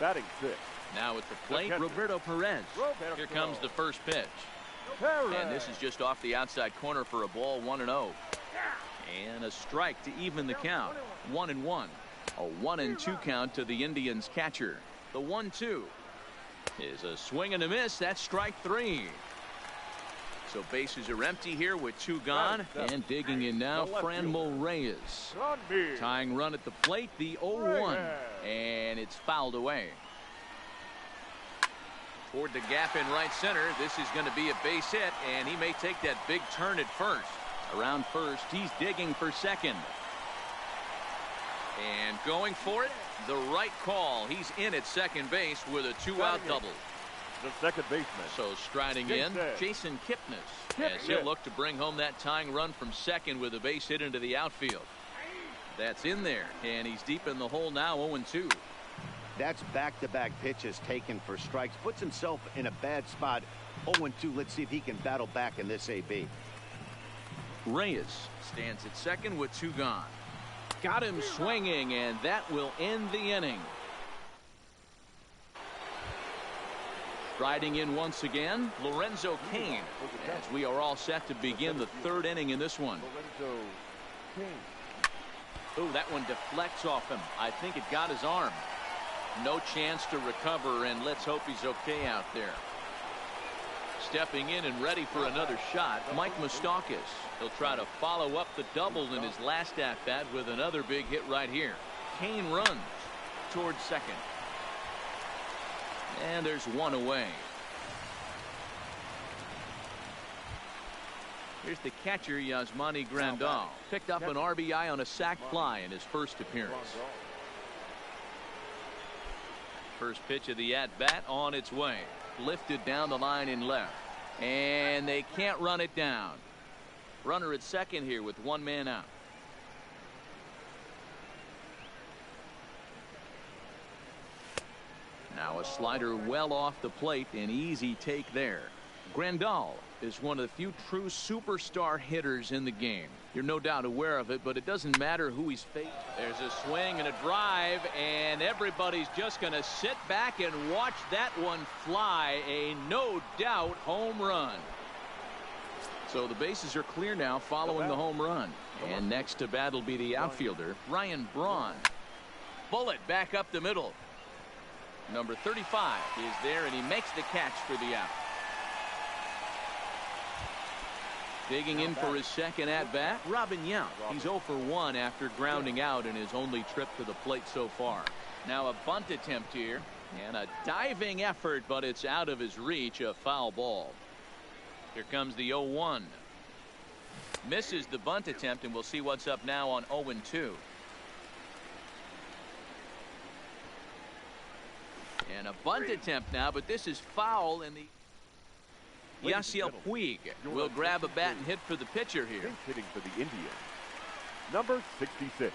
Batting sixth. Now at the plate, Roberto Perez. Here comes the first pitch. And this is just off the outside corner for a ball, 1-0. And a strike to even the count, 1-1. A 1-2 count to the Indians catcher. The 1-2 is a swing and a miss. That's strike 3. So bases are empty here with 2 gone. And digging in now, Franmil Reyes. Tying run at the plate, the 0-1. And it's fouled away. Toward the gap in right center. This is going to be a base hit, and he may take that big turn at first. Around first, he's digging for second. And going for it, the right call. He's in at second base with a 2-out double. The second baseman. So striding in, Jason Kipnis, as he'll look to bring home that tying run from second with a base hit into the outfield. That's in there, and he's deep in the hole now, 0-2. That's back-to-back pitches taken for strikes. Puts himself in a bad spot. 0-2. Let's see if he can battle back in this AB. Reyes stands at second with 2 gone. Got him swinging, and that will end the inning. Striding in once again, Lorenzo Cain, as we are all set to begin the 3rd inning in this one. Oh, that one deflects off him. I think it got his arm. No chance to recover, and let's hope he's okay out there. Stepping in and ready for another shot, Mike Moustakas. He'll try to follow up the double in his last at-bat with another big hit right here. Cain runs towards second. And there's one away. Here's the catcher, Yasmani Grandal. Picked up an RBI on a sac fly in his first appearance. First pitch of the at-bat on its way. Lifted down the line in left. And they can't run it down. Runner at second here with 1 man out. Now a slider well off the plate. An easy take there. Grandal is one of the few true superstar hitters in the game. You're no doubt aware of it, but it doesn't matter who he's facing. There's a swing and a drive, and everybody's just going to sit back and watch that one fly. A no doubt home run. So the bases are clear now following the home run. And next to bat will be the outfielder, Ryan Braun. Bullet back up the middle. Number 35 is there, and he makes the catch for the out. Digging in for his second at-bat, Robin Yount. He's 0 for 1 after grounding out in his only trip to the plate so far. Now a bunt attempt here, and a diving effort, but it's out of his reach, a foul ball. Here comes the 0-1. Misses the bunt attempt, and we'll see what's up now on 0-2. And a bunt attempt now, but this is foul, and the Yasiel Puig will grab a bat and hit for the pitcher here. Hitting for the Indians. Number 66.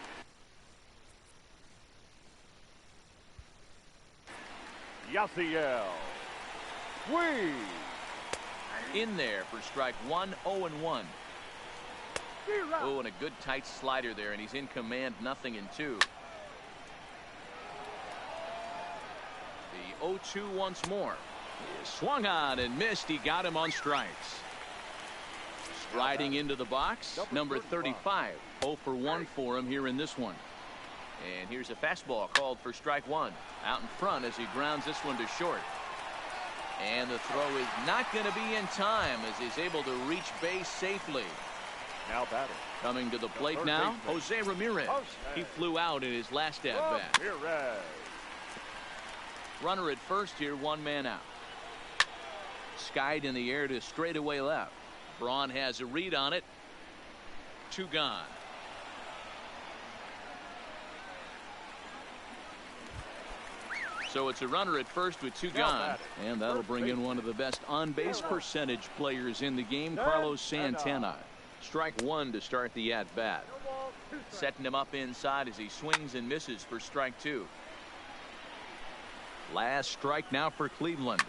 Yasiel Puig. In there for strike 1, 0-1. Oh, and a good tight slider there, and he's in command, 0-2. The 0-2 once more. He swung on and missed. He got him on strikes. Striding into the box, number 35. 0 for 1 for him here in this one. And here's a fastball called for strike 1. Out in front as he grounds this one to short. And the throw is not going to be in time as he's able to reach base safely. Now batting. Coming to the plate now, Jose Ramirez. He flew out in his last at-bat. Runner at first here, 1 man out. skied in the air to straightaway left. Braun has a read on it. 2 gone. So it's a runner at first with 2 gone, and that'll bring in one of the best on-base percentage players in the game, Carlos Santana. Strike 1 to start the at-bat. Setting him up inside as he swings and misses for strike 2. Last strike now for Cleveland.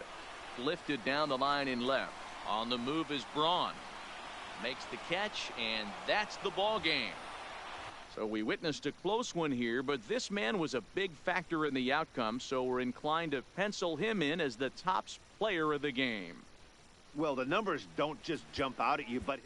Lifted down the line in left. On the move is Braun. Makes the catch, and that's the ball game. So we witnessed a close one here, but this man was a big factor in the outcome, so we're inclined to pencil him in as the top player of the game. Well, the numbers don't just jump out at you, but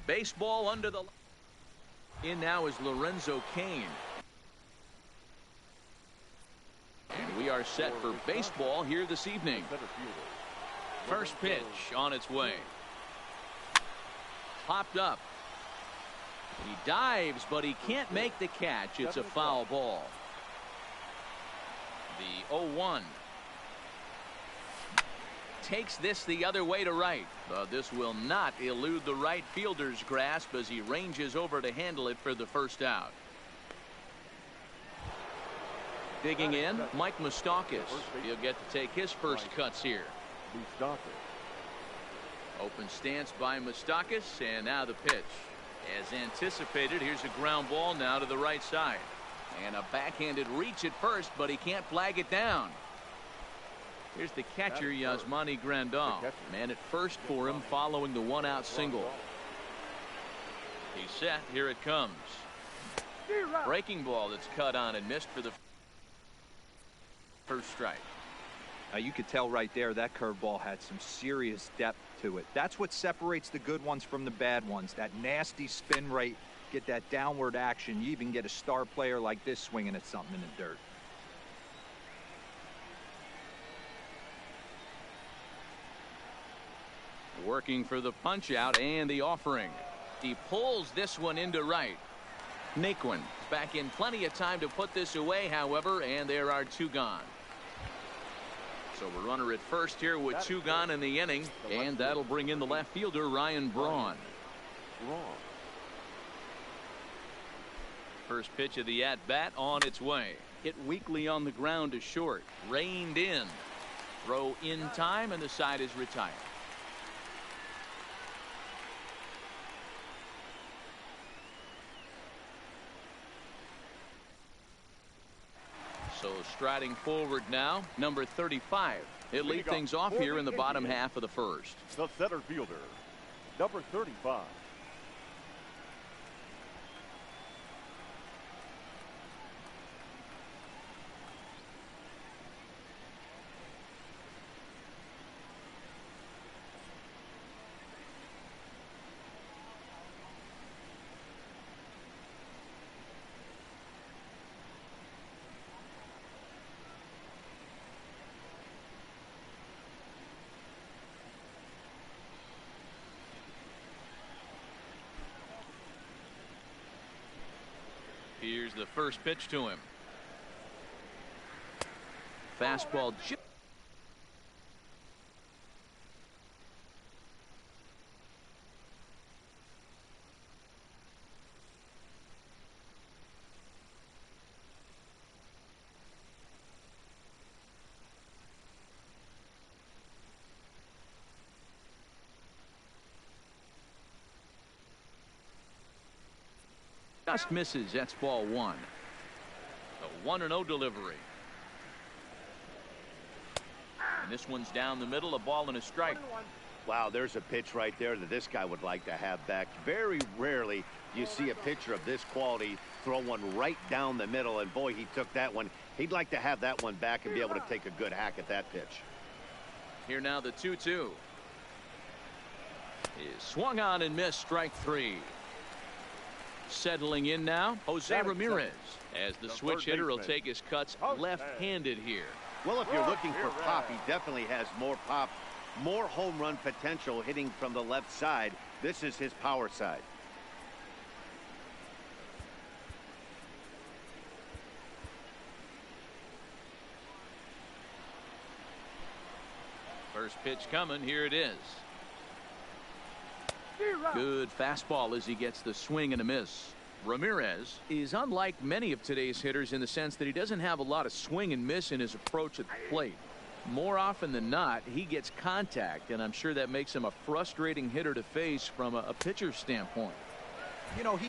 Baseball under the in now is Lorenzo Cain. And we are set for baseball here this evening. First pitch on its way. Popped up. He dives, but he can't make the catch. It's a foul ball. The 0-1. Takes this the other way to right. But this will not elude the right fielder's grasp as he ranges over to handle it for the first out. Digging in, Mike Moustakas. He'll get to take his first cuts here. Open stance by Moustakas, and now the pitch. As anticipated, here's a ground ball now to the right side. And a backhanded reach at first, but he can't flag it down. Here's the catcher, Yasmani Grandal. Man at first for him following the 1-out single. He's set. Here it comes. Breaking ball that's cut on and missed for the first strike. Now you could tell right there that curveball had some serious depth to it. That's what separates the good ones from the bad ones. That nasty spin rate, get that downward action. You even get a star player like this swinging at something in the dirt. Working for the punch out and the offering. He pulls this one into right. Naquin back in plenty of time to put this away, however, and there are 2 gone. So a runner at first here with 2 gone in the inning, and that'll bring in the left fielder Ryan Braun. First pitch of the at-bat on its way. Hit weakly on the ground to short. Reined in. Throw in time, and the side is retired. So striding forward now, number 35. He'll lead things off here in the bottom half of the first. The center fielder, number 35. Here's the first pitch to him. Fastball. Just misses. That's ball one. A 1-0 delivery. And this one's down the middle, a ball and a strike. Wow, there's a pitch right there that this guy would like to have back. Very rarely you see a pitcher of this quality throw one right down the middle, and boy, he took that one. He'd like to have that one back and be able to take a good hack at that pitch. Here now the 2-2. Is swung on and missed, strike three. Settling in now, Jose Ramirez, as the switch hitter will take his cuts left-handed here. Well, if you're looking for pop, he definitely has more pop, more home run potential hitting from the left side. This is his power side. First pitch coming. Here it is. Good fastball as he gets the swing and a miss. Ramirez is unlike many of today's hitters in the sense that he doesn't have a lot of swing and miss in his approach at the plate. More often than not, he gets contact, and I'm sure that makes him a frustrating hitter to face from a pitcher's standpoint. You know, he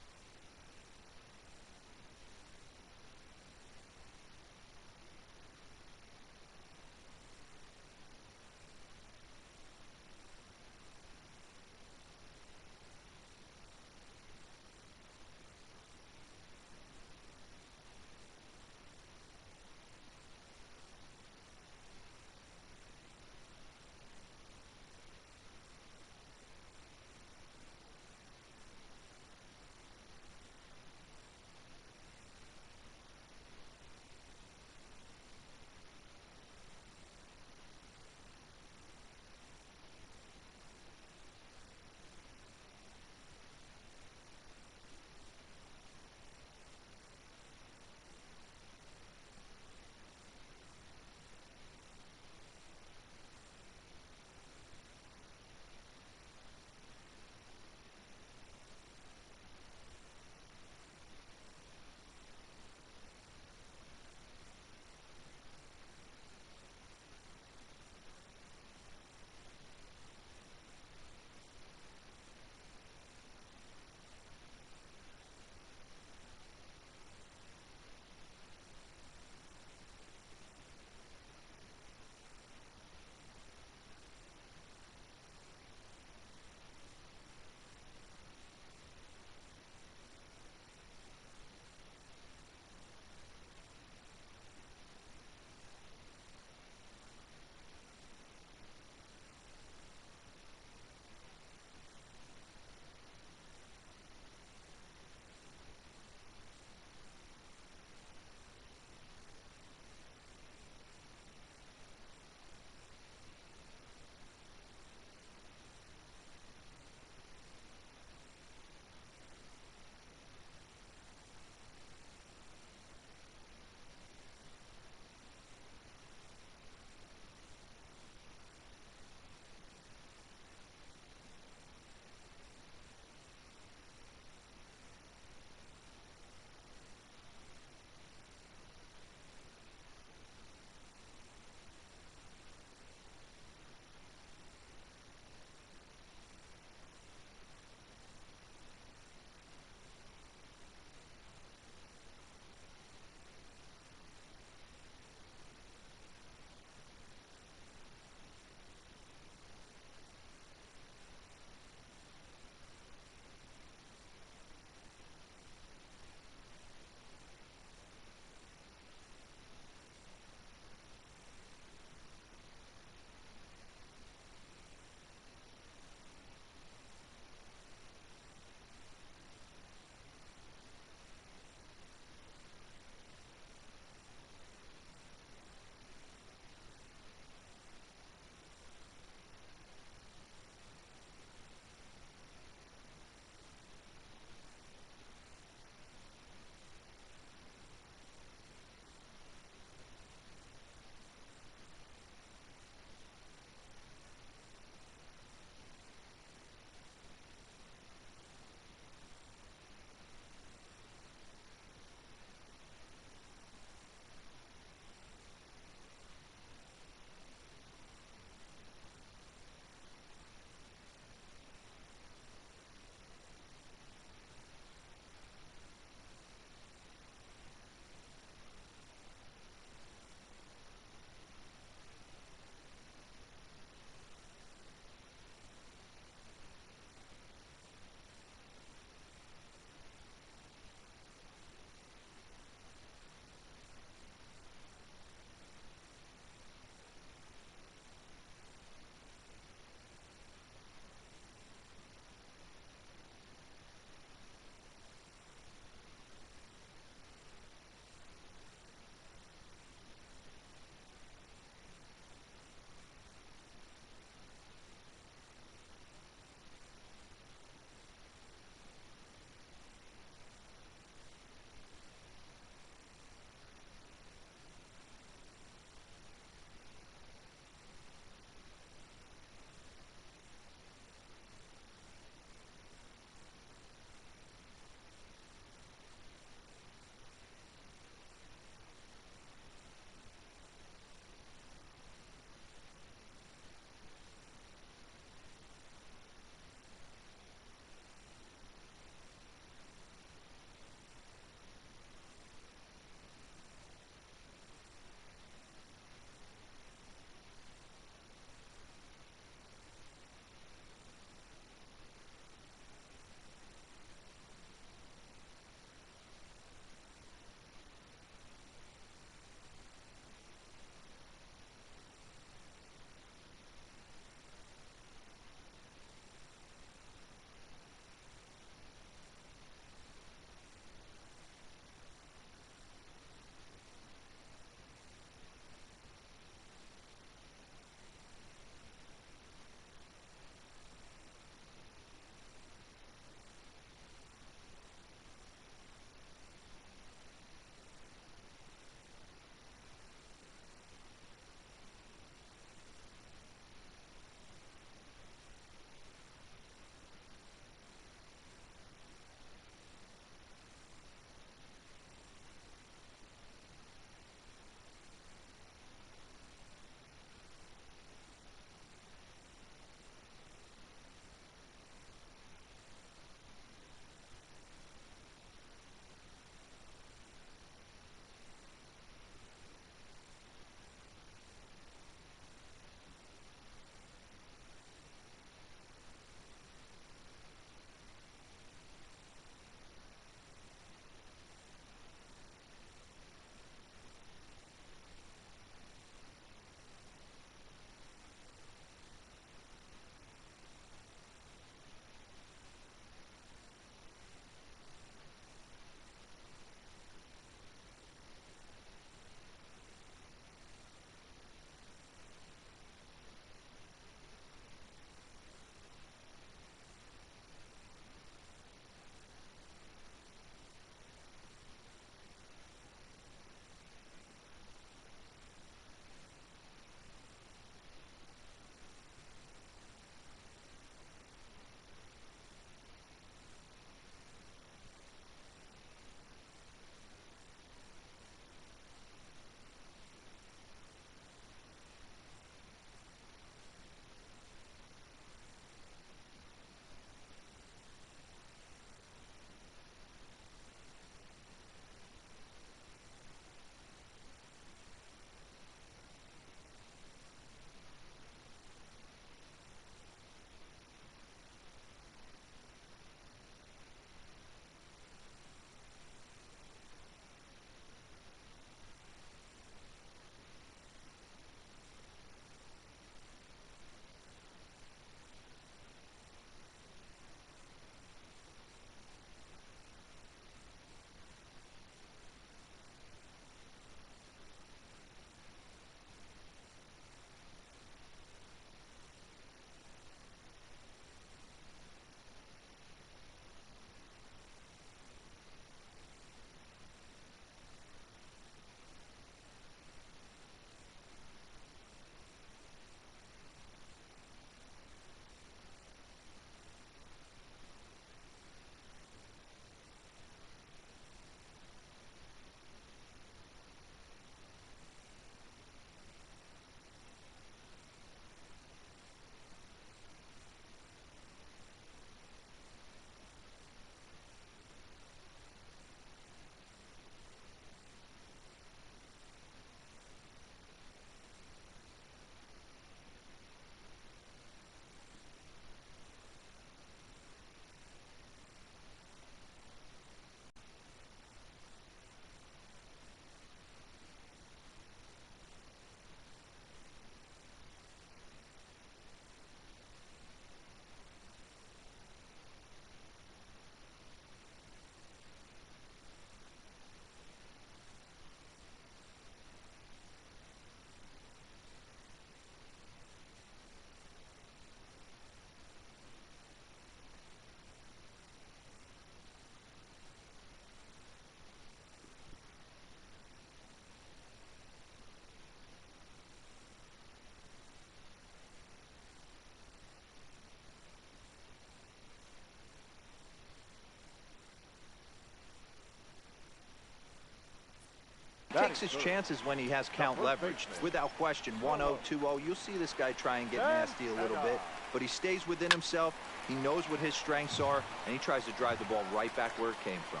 takes his chances when he has count leverage. Without question, 1-0, 2-0, you'll see this guy try and get nasty a little bit, but he stays within himself. He knows what his strengths are, and he tries to drive the ball right back where it came from.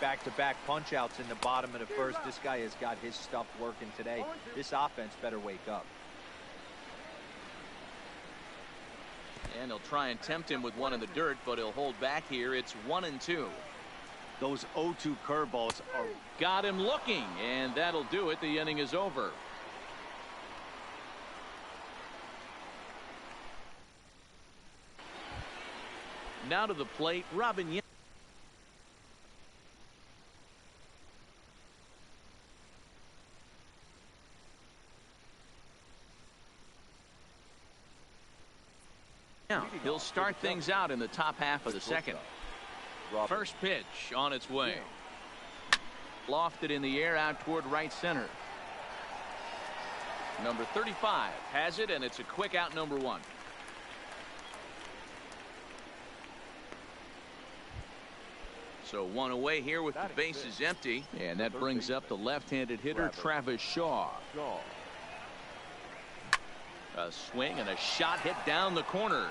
Back-to-back punch-outs in the bottom of the first. This guy has got his stuff working today. This offense better wake up. And he'll try and tempt him with one in the dirt, but he'll hold back here. It's 1-2. Those 0-2 curveballs are... Got him looking, and that'll do it. The inning is over. Now to the plate, Robin Yount. He'll start things out in the top half of the second. First pitch on its way. Lofted in the air out toward right center. Number 35 has it, and it's a quick out, number 1. So 1 away here with the bases empty, and that brings up the left-handed hitter Travis Shaw. A swing and a shot hit down the corner,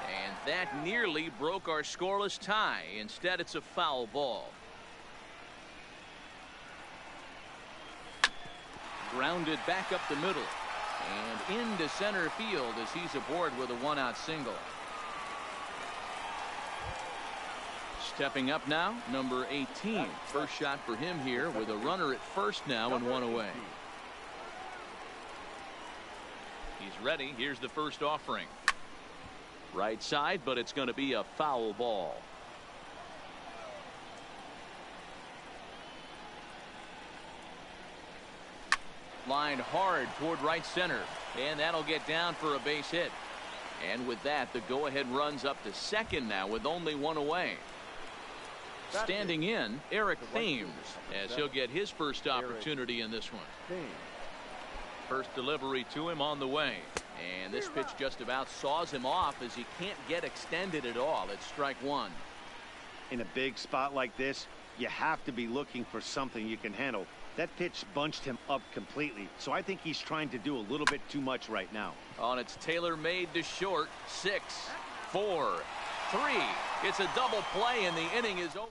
and that nearly broke our scoreless tie. Instead, it's a foul ball. Grounded back up the middle and into center field as he's aboard with a 1-out single. Stepping up now, number 18. First shot for him here with a runner at first now and 1 away. He's ready. Here's the first offering. Right side, but it's going to be a foul ball. Lined hard toward right center, and that'll get down for a base hit. And with that, the go-ahead runs up to second now with only 1 away. Standing in, Eric Thames, as he'll get his first opportunity in this one. First delivery to him on the way, and this pitch just about saws him off as he can't get extended at all. It's strike 1. In a big spot like this, you have to be looking for something you can handle. That pitch bunched him up completely, so I think he's trying to do a little bit too much right now. On its tailor-made to short. 6, 4, 3. It's a double play, and the inning is over.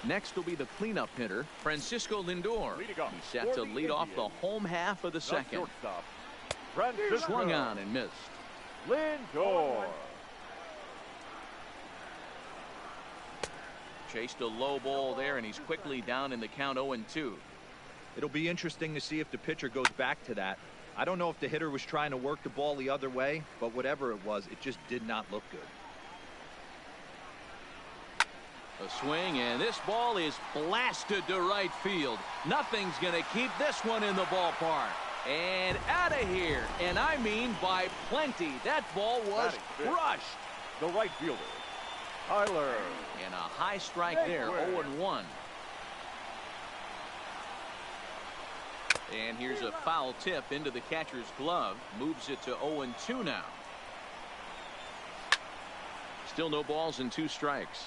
Next will be the cleanup hitter, Francisco Lindor. He's set to lead off the home half of the second. Swung on and missed. Lindor. Chased a low ball there, and he's quickly down in the count 0-2. It'll be interesting to see if the pitcher goes back to that. I don't know if the hitter was trying to work the ball the other way, but whatever it was, it just did not look good. A swing, and this ball is blasted to right field. Nothing's going to keep this one in the ballpark. And out of here, and I mean by plenty. That ball was crushed. The right fielder, Tyler. And a high strike there, 0-1. And here's a foul tip into the catcher's glove. Moves it to 0-2 now. Still no balls and 2 strikes.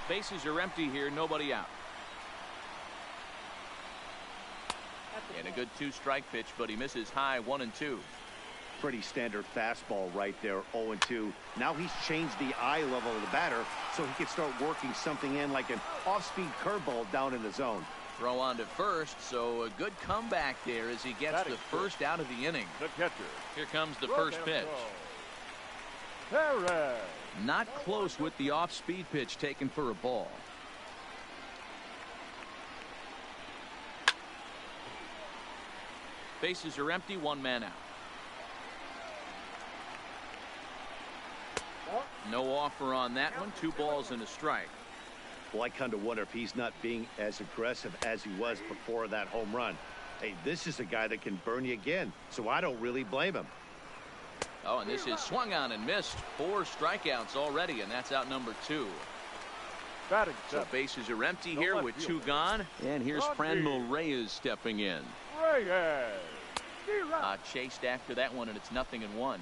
Bases are empty here, nobody out. And a good 2-strike pitch, but he misses high, 1-2. Pretty standard fastball right there, 0-2. Now he's changed the eye level of the batter so he can start working something in like an off-speed curveball down in the zone. Throw on to first, so a good comeback there as he gets the first out of the inning. The catcher. Here comes the first pitch. Perez. Not close with the off-speed pitch taken for a ball. Bases are empty, 1 man out. No offer on that one. 2 balls and a strike. Well, I kind of wonder if he's not being as aggressive as he was before that home run. Hey, this is a guy that can burn you again, so I don't really blame him. Oh, and this is swung on and missed. 4 strikeouts already, and that's out number 2. So bases are empty here with 2 gone. And here's Franmil Reyes stepping in. Chased after that one, and it's 0-1.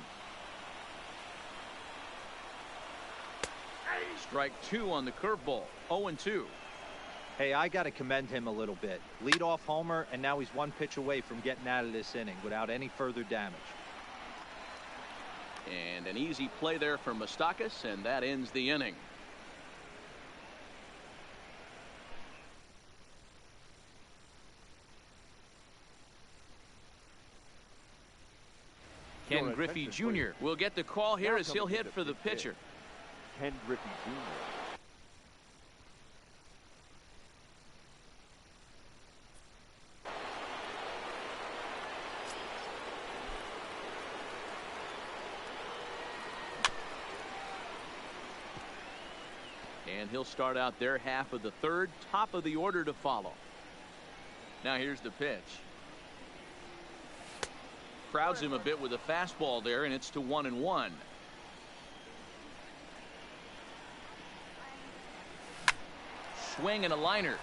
Strike 2 on the curveball. 0-2. Hey, I got to commend him a little bit. Leadoff homer, and now he's one pitch away from getting out of this inning without any further damage. And an easy play there from Moustakas, and that ends the inning. Ken Griffey Jr. will get the call here as he'll hit for the pitcher. Ken Griffey Jr. And he'll start out their half of the third, top of the order to follow. Now here's the pitch. Crowds him a bit with a fastball there, and it's to 1-1. Swing and a liner.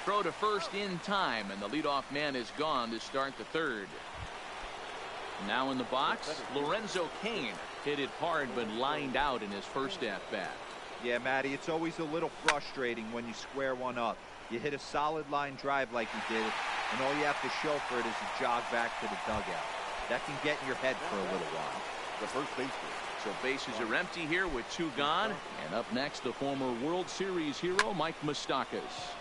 Throw to first in time, and the leadoff man is gone to start the third. Now in the box, Lorenzo Cain hit it hard but lined out in his first at-bat. Yeah, Matty, it's always a little frustrating when you square one up. You hit a solid line drive like you did, and all you have to show for it is a jog back to the dugout. That can get in your head for a little while. The first baseman. So bases are empty here with 2 gone. And up next, the former World Series hero, Mike Moustakas.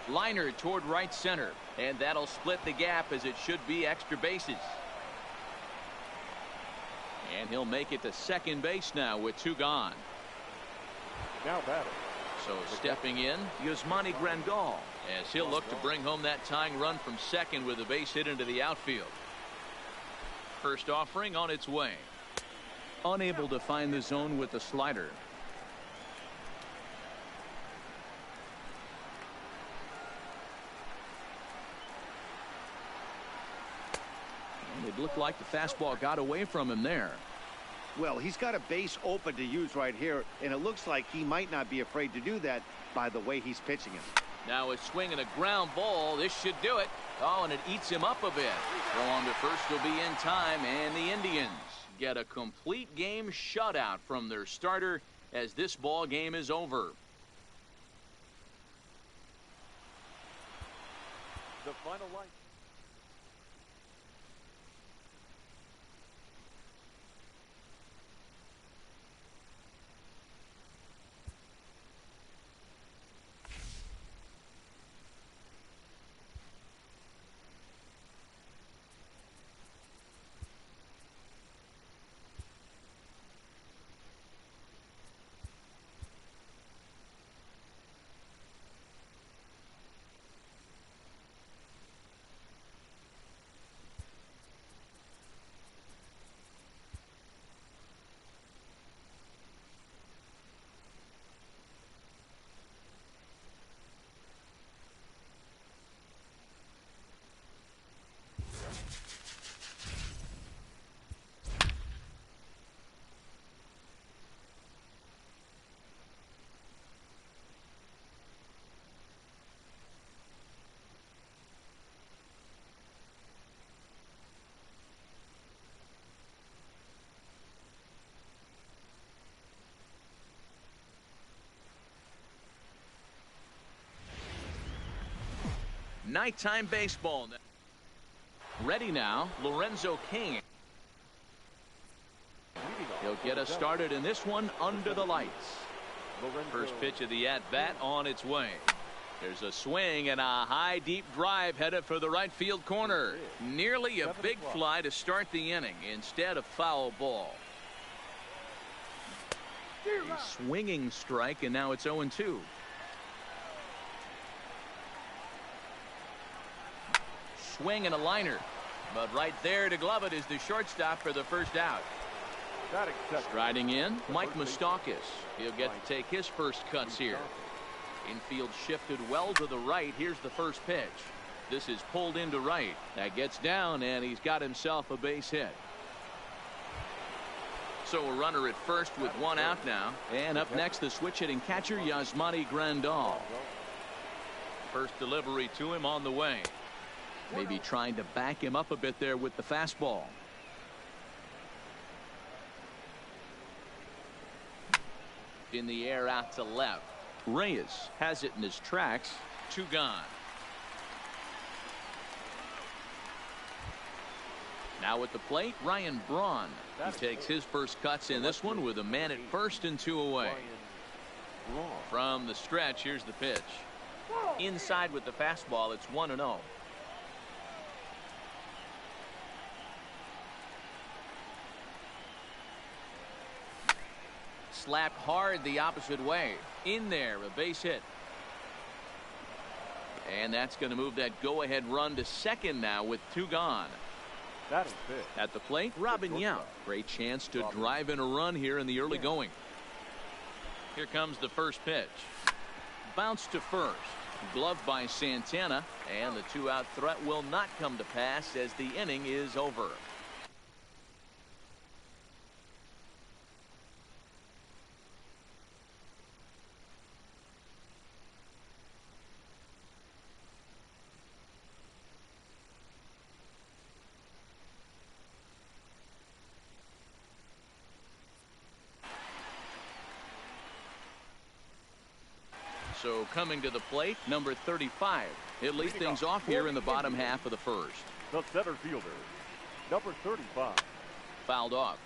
Liner toward right center, and that'll split the gap as it should be extra bases. And he'll make it to second base now with 2 gone. Now batting. So stepping in, Yasmani Grandal, as he'll look to bring home that tying run from second with a base hit into the outfield. First offering on its way. Unable to find the zone with the slider. And it looked like the fastball got away from him there. Well, he's got a base open to use right here, and it looks like he might not be afraid to do that by the way he's pitching him. Now a swing and a ground ball. This should do it. Oh, and it eats him up a bit. Throw on to first will be in time, and the Indians get a complete game shutout from their starter as this ball game is over. The final line. Nighttime baseball. Ready now, Lorenzo Cain. He'll get us started in this one under the lights. First pitch of the at-bat on its way. There's a swing and a high deep drive headed for the right field corner. Nearly a big fly to start the inning instead of foul ball. A swinging strike, and now it's 0-2. Swing and a liner, but right there to glove it is the shortstop for the first out. Striding in, Mike Moustakas. He'll get to take his first cuts here. Infield shifted well to the right. Here's the first pitch. This is pulled into right. That gets down, and he's got himself a base hit. So a runner at first with 1 out now. And up next, the switch hitting catcher, Yasmani Grandal. First delivery to him on the way. Maybe trying to back him up a bit there with the fastball. In the air out to left. Reyes has it in his tracks. 2 gone. Now at the plate, Ryan Braun. He takes his first cuts in this one with a man at first and 2 away. From the stretch, here's the pitch. Inside with the fastball, it's 1-0. Slapped hard the opposite way. In there, a base hit. And that's going to move that go-ahead run to second now with 2 gone. That is big. At the plate, Robin Yount. Great chance to drive in a run here in the early going. Here comes the first pitch. Bounce to first. Gloved by Santana. And the 2-out threat will not come to pass as the inning is over. So coming to the plate, number 35. He'll lead things off here in the bottom half of the first. The center fielder, number 35. Fouled off.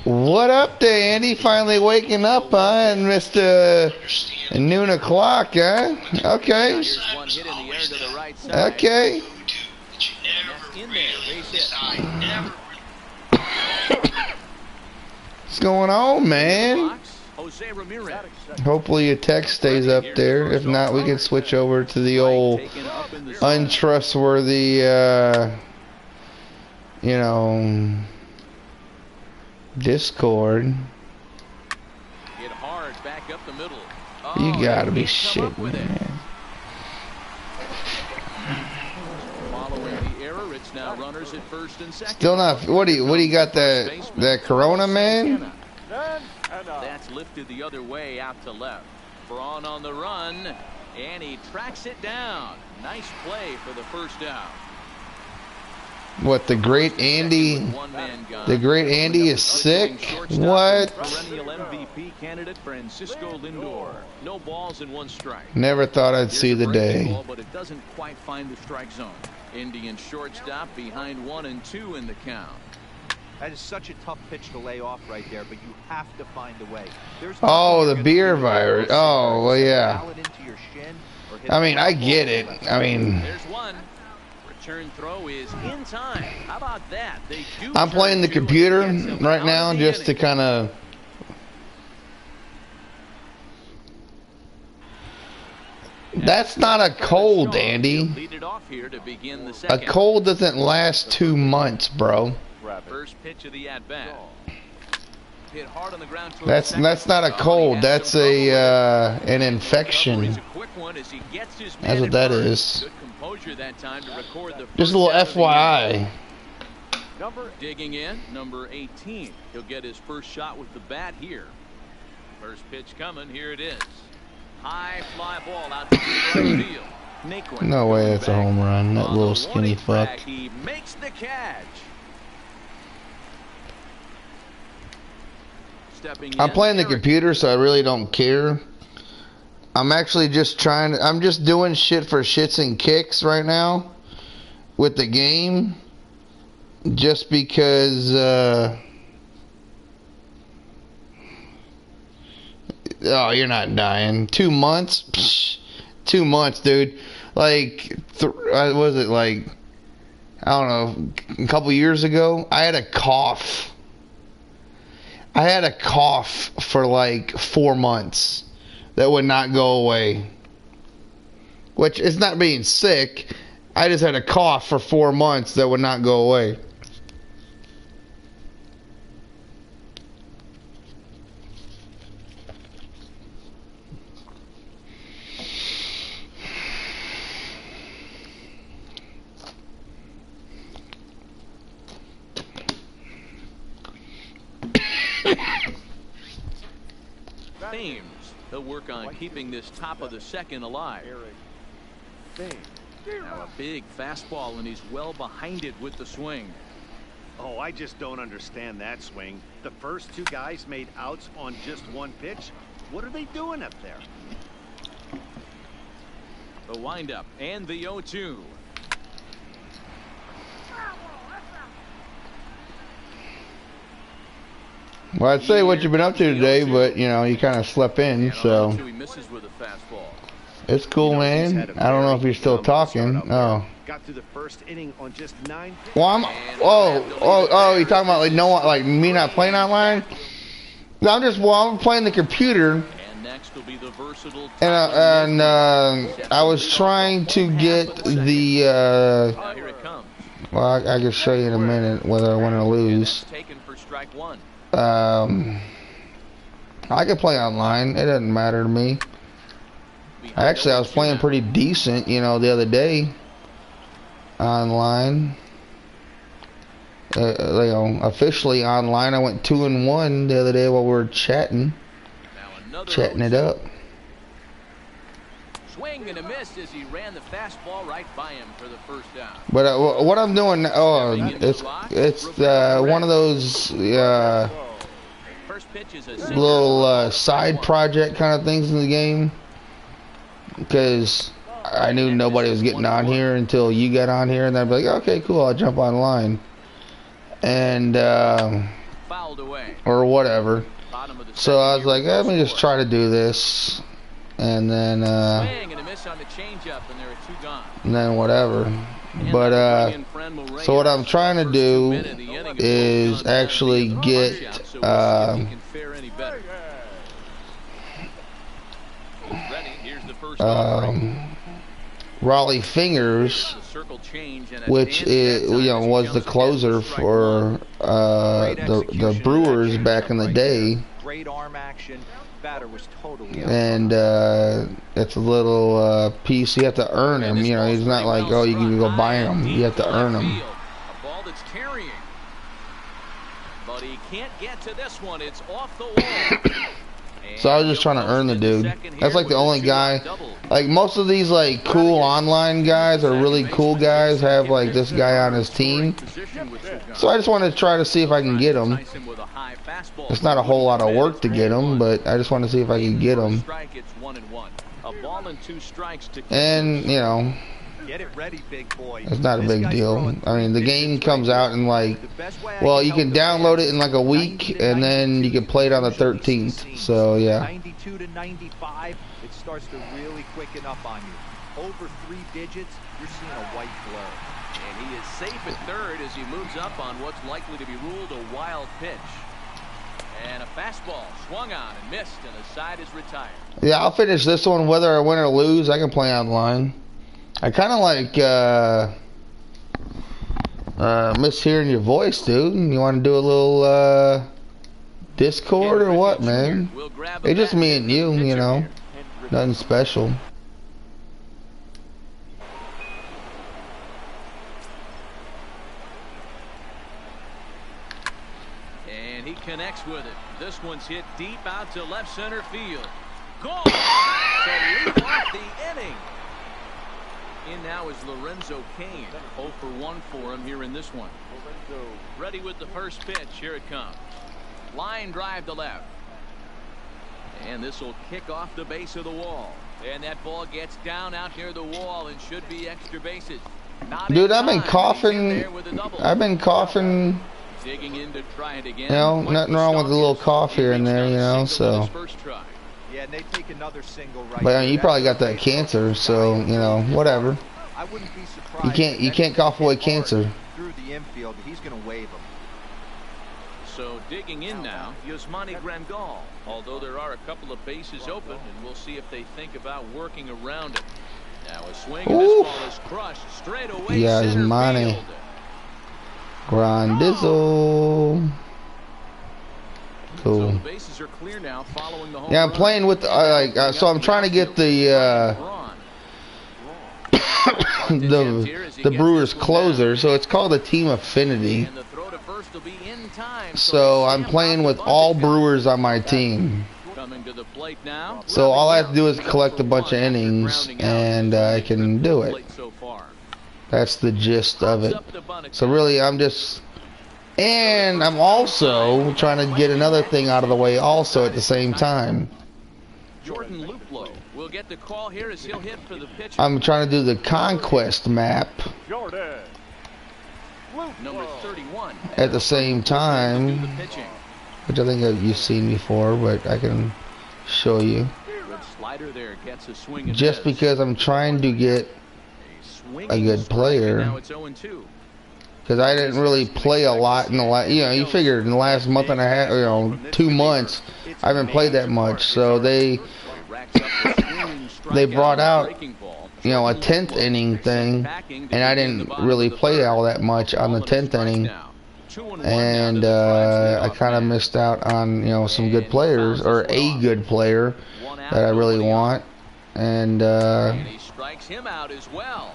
What up there, Andy? Finally waking up, huh? And Mr. Noon o'clock, huh? Okay. Here's one hit in the air to the right side. Okay. In there, base hit. What's going on, man? Jose Ramirez. Hopefully your text stays up there. If not, we can switch over to the old untrustworthy, you know, Discord. Hit hard back up the middle. You gotta be shitting, man. Following the error, it's now runners at first and second. Still not. What do you got that Corona, man? That's lifted the other way out to left. Braun on the run, and he tracks it down. Nice play for the first out. What, the great Andy? The great Andy is sick? What? Perennial MVP candidate Francisco Lindor. No balls and 1 strike. Never thought I'd see the day. Ball, but it doesn't quite find the strike zone. Indian shortstop behind 1 and 2 in the count. That is such a tough pitch to lay off right there, but you have to find a way. Oh, the beer virus. Oh, well, yeah. I mean, I get it. I mean, there's one. Return throw is in time. How about that? I'm playing the computer right now just to kind of. That's not a cold, Andy. A cold doesn't last 2 months, bro. First pitch of the at-bat. Hit hard on the ground. That's not a cold. That's a an infection. That's what that is. Just a little FYI. Digging in, number 18. He'll get his first shot with the bat here. First pitch coming. Here it is. High fly ball out to right field. Naquin. No way, that's a home run. That little skinny fuck. He makes the catch. I'm playing the computer, so I really don't care. I'm actually just I'm just doing shit for shits and kicks right now with the game. Just because, oh, you're not dying. 2 months? Psh, 2 months, dude. Like, was it like, I don't know, a couple years ago? I had a cough. I had a cough for like 4 months that would not go away. Which is not being sick. I just had a cough for 4 months that would not go away. Thames. He'll work on keeping this top of the second alive. Now a big fastball, and he's well behind it with the swing. Oh, I just don't understand that swing. The first two guys made outs on just one pitch. What are they doing up there? The windup and the 0-2. Well, I'd say what you've been up to today, but you know, you kind of slept in, so He misses with a fastball. it's cool, man. I don't know if you're still talking. Oh. Got through the first inning on just 9 pitches. Well, you talking about like no one, like me not playing online? No, I'm playing the computer, And next will be the versatile. and I was trying to get the. Now here it comes. Well, I can show you in a minute whether I win or lose. Taken for strike one. I can play online. It doesn't matter to me. Actually, I was playing pretty decent, you know, the other day. Online. You know, officially online. I went 2-1 the other day while we were chatting. Chatting it up. Swing and a miss as he ran the fastball right by him for the first down. But what I'm doing, it's one of those First pitch is a little side project kind of things in the game, because I knew nobody was getting on here until you got on here, and I'd be like, okay, cool, I'll jump online, and fouled away. or whatever. So I was like, let me just try to do this, and then Swing and a miss on the changeup, and there are two gone. and then whatever. But so what I'm trying to do is actually get Raleigh Fingers, which is, you know, was the closer for the Brewers back in the day. Great arm action. Batter was totally And it's a little piece. You have to earn him. You know, he's not like, oh, you can go buy him. You have to earn him. A ball that's carrying, but he can't get to this one. It's off the wall. So I was just trying to earn the dude. That's like the only guy. Like most of these like cool online guys or really cool guys have like this guy on his team. So I just wanted to try to see if I can get him. It's not a whole lot of work to get him, but I just want to see if I can get him. And you know, Get it ready, big boy. it's not a big deal. I mean, the game comes out in like, well, you can download it in like a week, and then you can play it on the 13th. So yeah. 92 to 95, it starts to really quicken up on you. Over 3 digits, you're seeing a white blur. And he is safe at third as he moves up on what's likely to be ruled a wild pitch. And a fastball swung on and missed, and the side is retired. Yeah, I'll finish this one whether I win or lose. I can play online. I kind of like miss hearing your voice, dude. You want to do a little Discord or what, man? It's just me and you know. Nothing special. And he connects with it. This one's hit deep out to left center field. Gone to lead off the inning. In now is Lorenzo Cain. 0 for 1 for him here in this one. Ready with the first pitch. Here it comes. Line drive to left. And this will kick off the base of the wall. And that ball gets down out near the wall and should be extra bases. Dude, I've been coughing. Digging in to try it again. You know, nothing wrong with a little cough here and there, you know, so. Yeah, and they take another single right. But I mean, you probably got that cancer, so, you know, whatever. I wouldn't be surprised. You can't cough away cancer. Through the infield, he's going to wave him. So digging in now, Yasmani Grandal. Although there are a couple of bases open, and we'll see if they think about working around it. Now a swing, and this ball is crushed straight away. Yeah, Yasmani Grandizo. Cool. So the bases are clear now following the home Yeah, I'm run. playing with so I'm trying to get the the Brewers closer, so it's called a Team Affinity. And the throw to first will be in time. So I'm playing with all Brewers on my team. Coming to the plate now. So all I have to do is collect a bunch of innings, and I can do it. That's the gist of it. So really, I'm just And I'm also trying to get another thing out of the way also at the same time. Jordan Luplow will get the call here as he'll hit for the pitch. I'm trying to do the Conquest map Number 31 at the same time, which I think you've seen before, but I can show you. Good slider there, gets a swing and just because I'm trying to get a good player. Now it's 0-2. Because I didn't really play a lot in the last, you figure in the last month and a half, 2 months, I haven't played that much. So they brought out, a 10th inning thing, and I didn't really play all that much on the 10th inning. And I kind of missed out on, some good players, or a good player that I really want. And I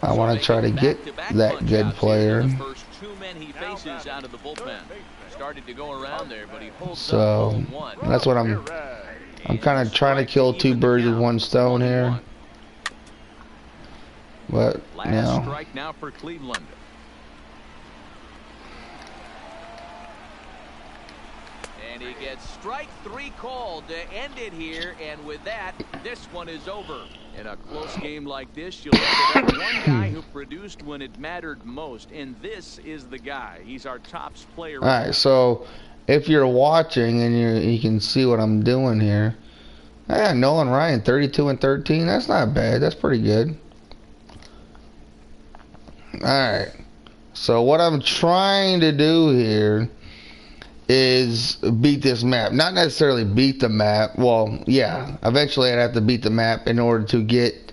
want to try to get that good player. So that's what I'm kind of trying to kill 2 birds with 1 stone here. But last strike now for Cleveland. And he gets strike 3 called to end it here, and with that, this one is over. In a close game like this, you'll look at that one guy who produced when it mattered most, and this is the guy. He's our top player. All right, so if you're watching and you can see what I'm doing here, Nolan Ryan, 32-13. That's not bad. That's pretty good. All right. So what I'm trying to do here is beat this map. Not necessarily beat the map. Well, yeah. Eventually I'd have to beat the map in order to get...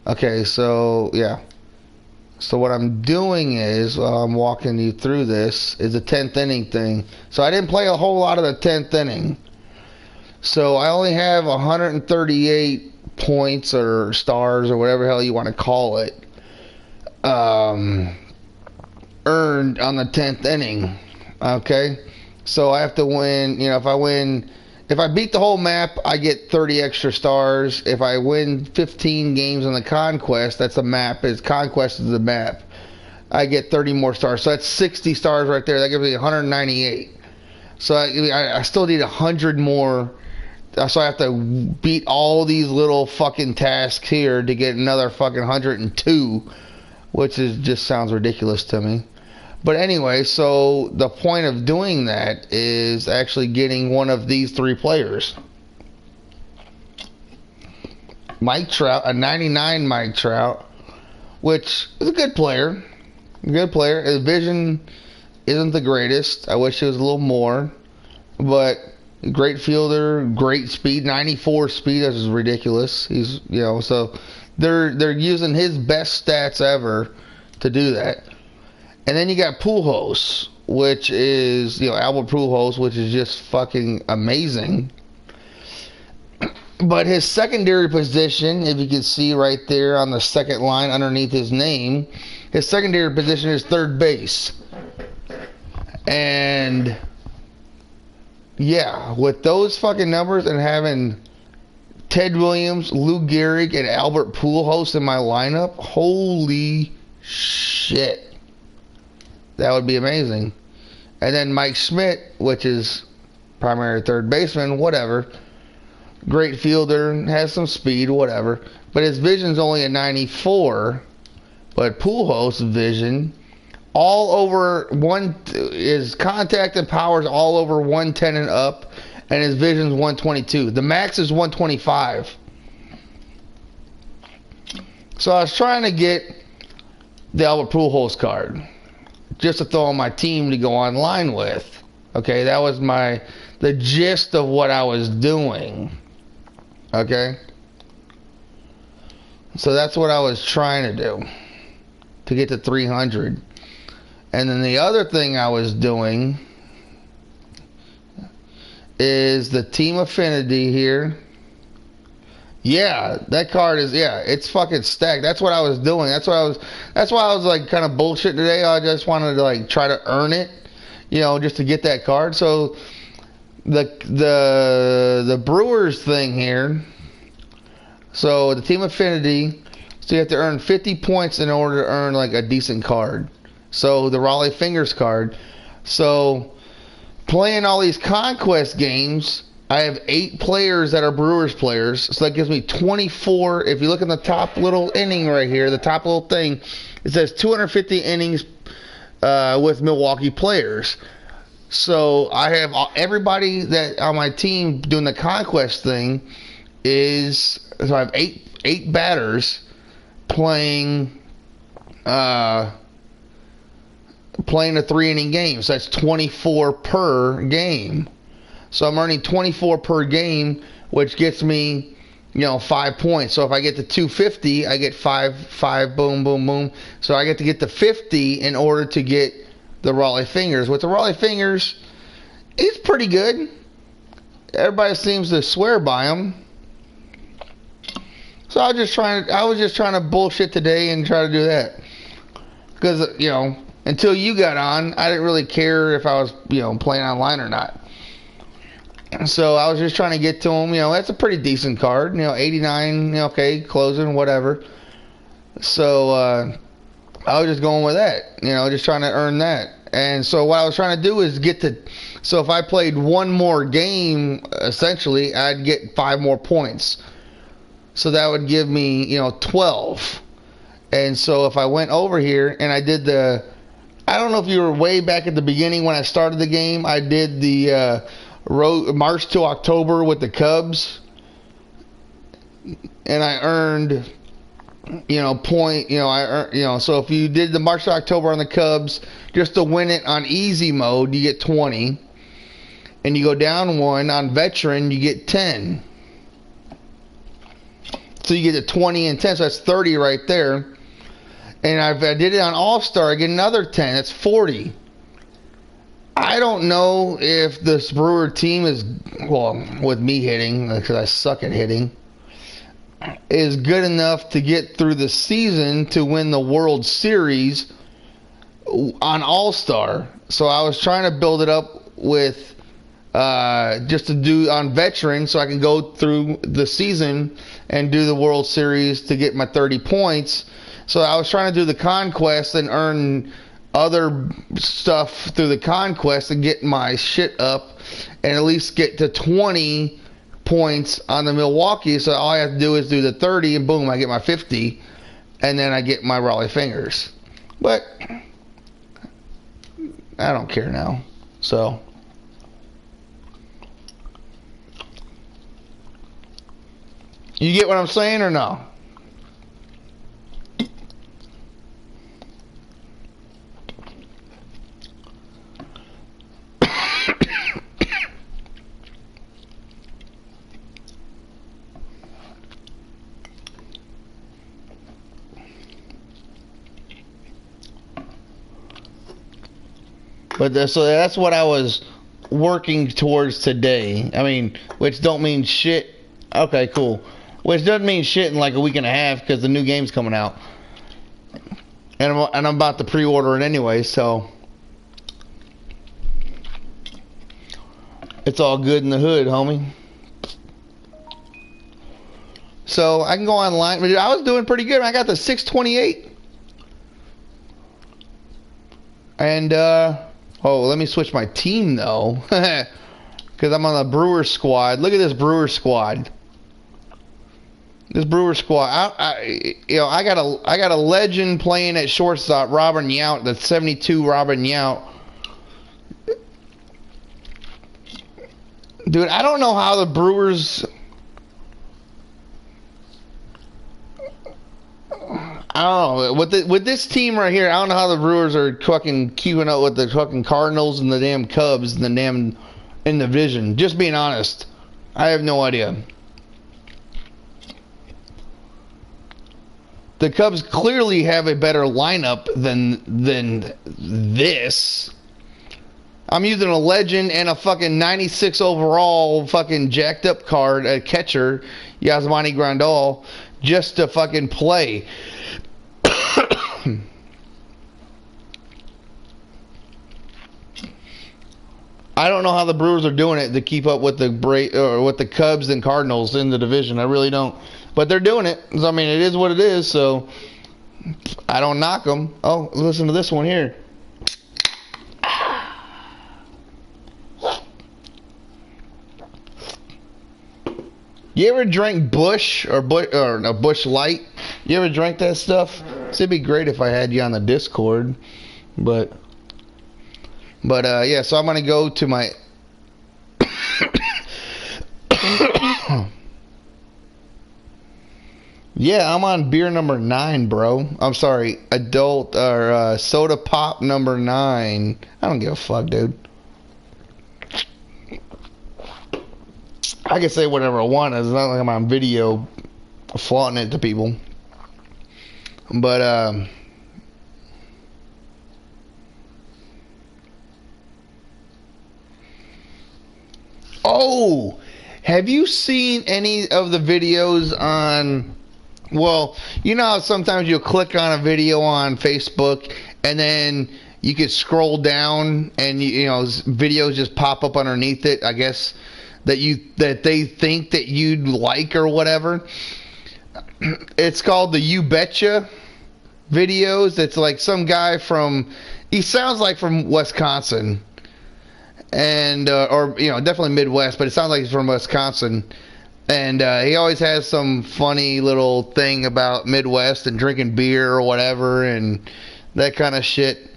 Okay, so, yeah. So what I'm doing is, while I'm walking you through this, is the 10th inning thing. So I didn't play a whole lot of the 10th inning. So I only have 138 points or stars or whatever the hell you want to call it. Earned on the 10th inning. Okay? So I have to win, if I beat the whole map, I get 30 extra stars. If I win 15 games on the Conquest, that's the map, Conquest is the map, I get 30 more stars. So that's 60 stars right there. That gives me 198. So I still need 100 more. So I have to beat all these little fucking tasks here to get another fucking 102, which just sounds ridiculous to me. But anyway, so the point of doing that is actually getting one of these 3 players. Mike Trout, a 99 Mike Trout, which is a good player. Good player. His vision isn't the greatest. I wish it was a little more. But great fielder, great speed, 94 speed. That is ridiculous. He's, so they're using his best stats ever to do that. And then you got Pujols, which is, Albert Pujols, which is just fucking amazing. But his secondary position, if you can see right there on the second line underneath his name, his secondary position is third base. And, yeah, with those fucking numbers and having Ted Williams, Lou Gehrig, and Albert Pujols in my lineup, holy shit. That would be amazing. And then Mike Schmidt, which is primary third baseman, whatever. Great fielder, has some speed, whatever. But his vision's only a 94. But Pujols' vision, all over his contact and power's all over 110 and up. And his vision's 122. The max is 125. So I was trying to get the Albert Pujols card, just to throw on my team to go online with. Okay, that was the gist of what I was doing. Okay? So that's what I was trying to do, to get to 300. And then the other thing I was doing is the team affinity here. Yeah, that card is, it's fucking stacked. That's what I was doing. That's why I was like kind of bullshit today. I just wanted to like try to earn it, just to get that card. So the Brewers thing here. So the team affinity, so you have to earn 50 points in order to earn like a decent card. So the Raleigh Fingers card. So, playing all these conquest games, I have 8 players that are Brewers players. So that gives me 24. If you look in the top little inning right here, the top little thing, it says 250 innings with Milwaukee players. So I have everybody that on my team doing the conquest thing so I have eight batters playing a 3-inning game. So that's 24 per game. So I'm earning 24 per game, which gets me, 5 points. So if I get to 250, I get 5, boom, boom, boom. So I get to 50 in order to get the Raleigh Fingers. With the Raleigh Fingers, it's pretty good. Everybody seems to swear by them. So I was just trying to bullshit today and try to do that. Because, until you got on, I didn't really care if I was, playing online or not. So I was just trying to get to them. That's a pretty decent card. 89, okay, closing, whatever. So I was just going with that. Just trying to earn that. And so what I was trying to do is so if I played one more game, essentially, I'd get 5 more points. So that would give me, 12. And so if I went over here and I did I don't know if you were way back at the beginning when I started the game, I did the March to October with the Cubs. And I earned, so if you did the March to October on the Cubs, just to win it on easy mode, you get 20. And you go down 1 on veteran, you get 10. So you get to 20 and 10, so that's 30 right there. And I did it on All-Star, I get another 10, that's 40. I don't know if this Brewer team is, with me hitting, because I suck at hitting, is good enough to get through the season to win the World Series on All-Star. So I was trying to build it up with just to do on veteran so I can go through the season and do the World Series to get my 30 points. So I was trying to do the conquest and earn other stuff through the conquest and get my shit up and at least get to 20 points on the Milwaukee. So all I have to do is do the 30 and boom, I get my 50 and then I get my Raleigh Fingers. But I don't care now. So you get what I'm saying or no? But so that's what I was working towards today. I mean, which don't mean shit. Okay, cool. Which doesn't mean shit in like a week and a half because the new game's coming out. And I'm about to pre-order it anyway, so it's all good in the hood, homie. So I can go online. But I was doing pretty good. I got the 628. And let me switch my team though, because I'm on the Brewer squad. Look at this Brewer squad. This Brewer squad. I got a legend playing at shortstop, Robin Yount. That's 72, Robin Yount. Dude, I don't know how the Brewers. I don't know. With this team right here, I don't know how the Brewers are fucking keeping up with the fucking Cardinals and the damn Cubs and the damn in the division. Just being honest, I have no idea. The Cubs clearly have a better lineup than this. I'm using a legend and a fucking 96 overall fucking jacked up card at catcher, Yasmani Grandal, just to fucking play. I don't know how the Brewers are doing it to keep up with the Cubs and Cardinals in the division. I really don't. But they're doing it. I mean, it is what it is, so I don't knock them. Oh, listen to this one here. You ever drank Bush or a Bush Light? You ever drank that stuff? So it'd be great if I had you on the Discord, but yeah. So I'm gonna go to my. Yeah, I'm on beer number 9, bro. I'm sorry, adult or soda pop number 9. I don't give a fuck, dude. I can say whatever I want. It's not like I'm on video flaunting it to people. But oh, have you seen any of the videos on? Well, you know how sometimes you'll click on a video on Facebook and then you could scroll down and you know videos just pop up underneath it, I guess, that they think that you'd like or whatever. It's called the You Betcha videos. It's like some guy he sounds like from Wisconsin. And or you know, definitely Midwest, but it sounds like he's from Wisconsin. And he always has some funny little thing about Midwest and drinking beer or whatever and that kind of shit.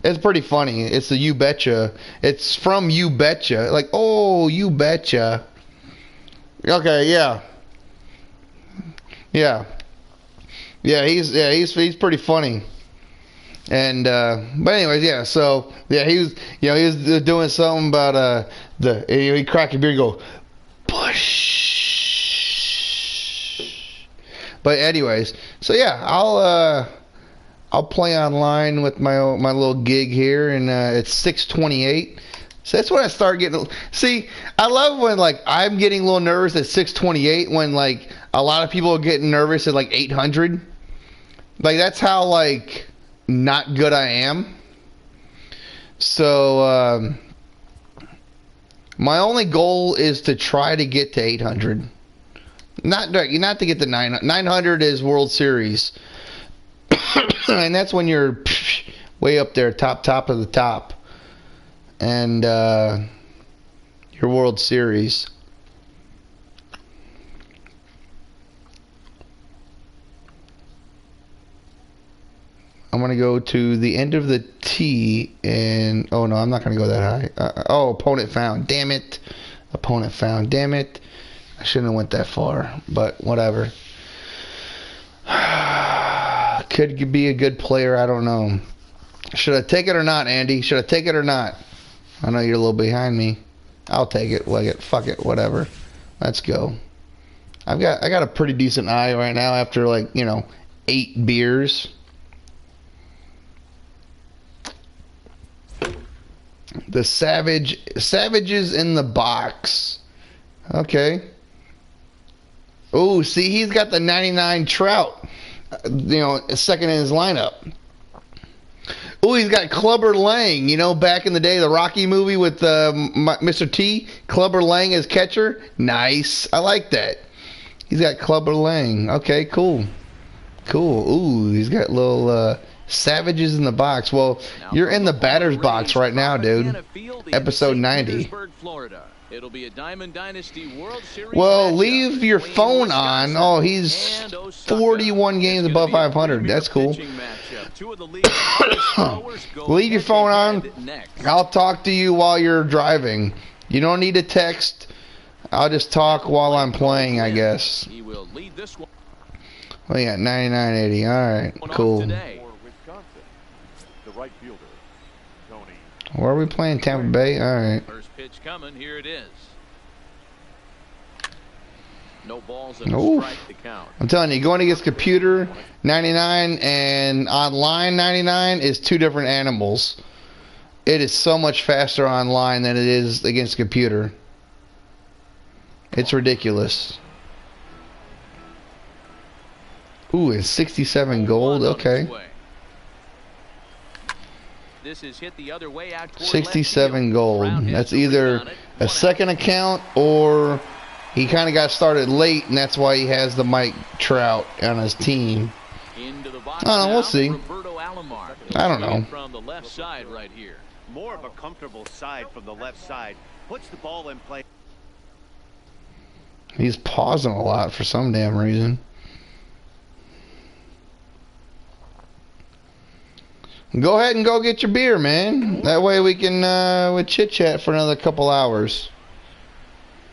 It's pretty funny. It's the You Betcha. It's from You Betcha. Like, oh, You Betcha. Okay, yeah. Yeah. Yeah, he's pretty funny. And but anyways, yeah. So yeah, he was doing something about he crack a beer and go Bush. But anyways, so yeah, I'll play online with my little gig here, and it's 6:28. So that's when I start getting. See, I love when like I'm getting a little nervous at 6:28 when like a lot of people are getting nervous at like 800. Like that's how like not good I am. So my only goal is to try to get to 800. Not to get to 900. 900 is World Series. And that's when you're way up there, top of the top. And your World Series. I'm going to go to the end of the tee, and oh no, I'm not going to go that high. Opponent found. Damn it. Opponent found. Damn it. I shouldn't have went that far, but whatever. Could be a good player, I don't know. Should I take it or not, Andy? Should I take it or not? I know you're a little behind me. I'll take it. Fuck it, whatever. Let's go. I got a pretty decent eye right now after 8 beers. The Savages in the box. Okay. Oh, see, he's got the 99 Trout. Second in his lineup. Oh, he's got Clubber Lang. Back in the day, the Rocky movie with Mr. T. Clubber Lang as catcher. Nice. I like that. He's got Clubber Lang. Okay, cool. Ooh, he's got little Savages in the box. Well, you're in the batter's box right now, dude. Episode 90. It'll be a Diamond Dynasty World Series. Well, leave your phone on. Oh, he's 41 games above 500. That's cool. Leave your phone on. I'll talk to you while you're driving. You don't need to text. I'll just talk while I'm playing, I guess. Well, yeah, 99.80. All right, cool. Where are we playing? Tampa Bay? All right. First pitch coming. Here it is. No balls and a strike to count. I'm telling you, going against computer 99 and online 99 is two different animals. It is so much faster online than it is against computer. It's ridiculous. Ooh, it's 67 gold. Okay. This is hit the other way out 67 gold. That's either a second account or he kind of got started late, and that's why he has the Mike Trout on his team. I don't know. We'll see. I don't know. From the left side right here. More of a comfortable side from the left side. Puts the ball in play. He's pausing a lot for some damn reason. Go ahead and go get your beer, man. That way we can chit chat for another couple hours.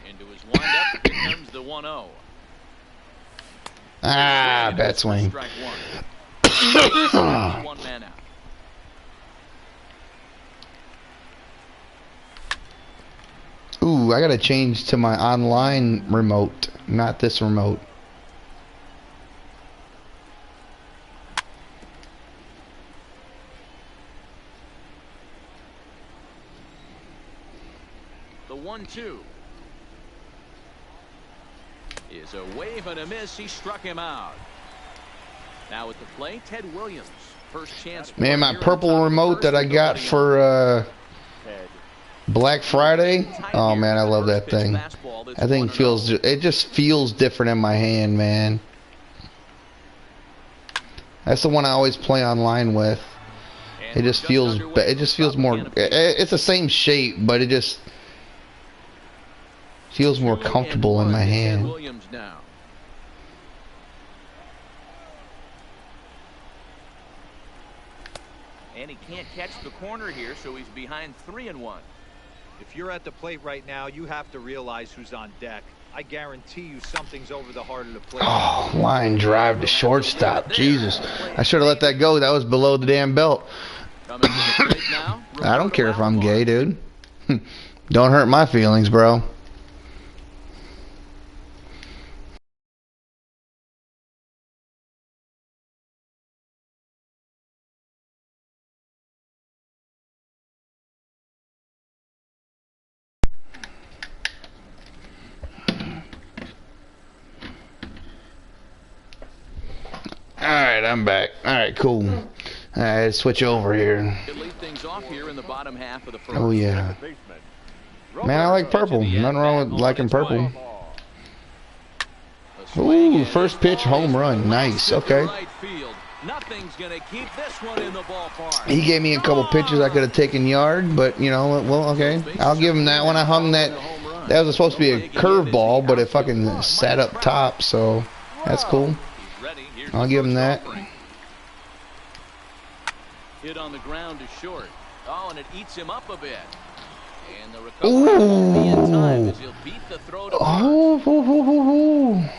Into his windup, here comes the 1-0. Ah, bad swing. Strike one. One man out. Ooh, I gotta change to my online remote, not this remote. The 1-2 is a wave and a miss. He struck him out. Now at the plate, Ted Williams. First chance. Man, my purple remote that I got for Black Friday. Oh man, I love that thing. That thing feels, it just feels different in my hand, man. That's the one I always play online with. It just feels more, it's the same shape, but it just feels more comfortable in my hand. And he can't catch the corner here, so he's behind 3-1. If you're at the plate right now, you have to realize who's on deck. I guarantee you something's over the heart of the plate. Oh, line drive to shortstop. Jesus. I should have let that go. That was below the damn belt. I don't care if I'm gay, dude. Don't hurt my feelings, bro. Alright, I'm back. Alright, cool. Alright, switch over here. Oh, yeah. Man, I like purple. Nothing wrong with liking purple. Ooh, first pitch, home run. Nice. Okay. He gave me a couple pitches I could have taken yard, but, you know, well, okay. I'll give him that one. I hung that. That was supposed to be a curveball, but it fucking sat up top, so that's cool. I'll give him that. Hit on the ground to short. Oh, and it eats him up a bit. And the recovery won't be in time as he'll beat the throw to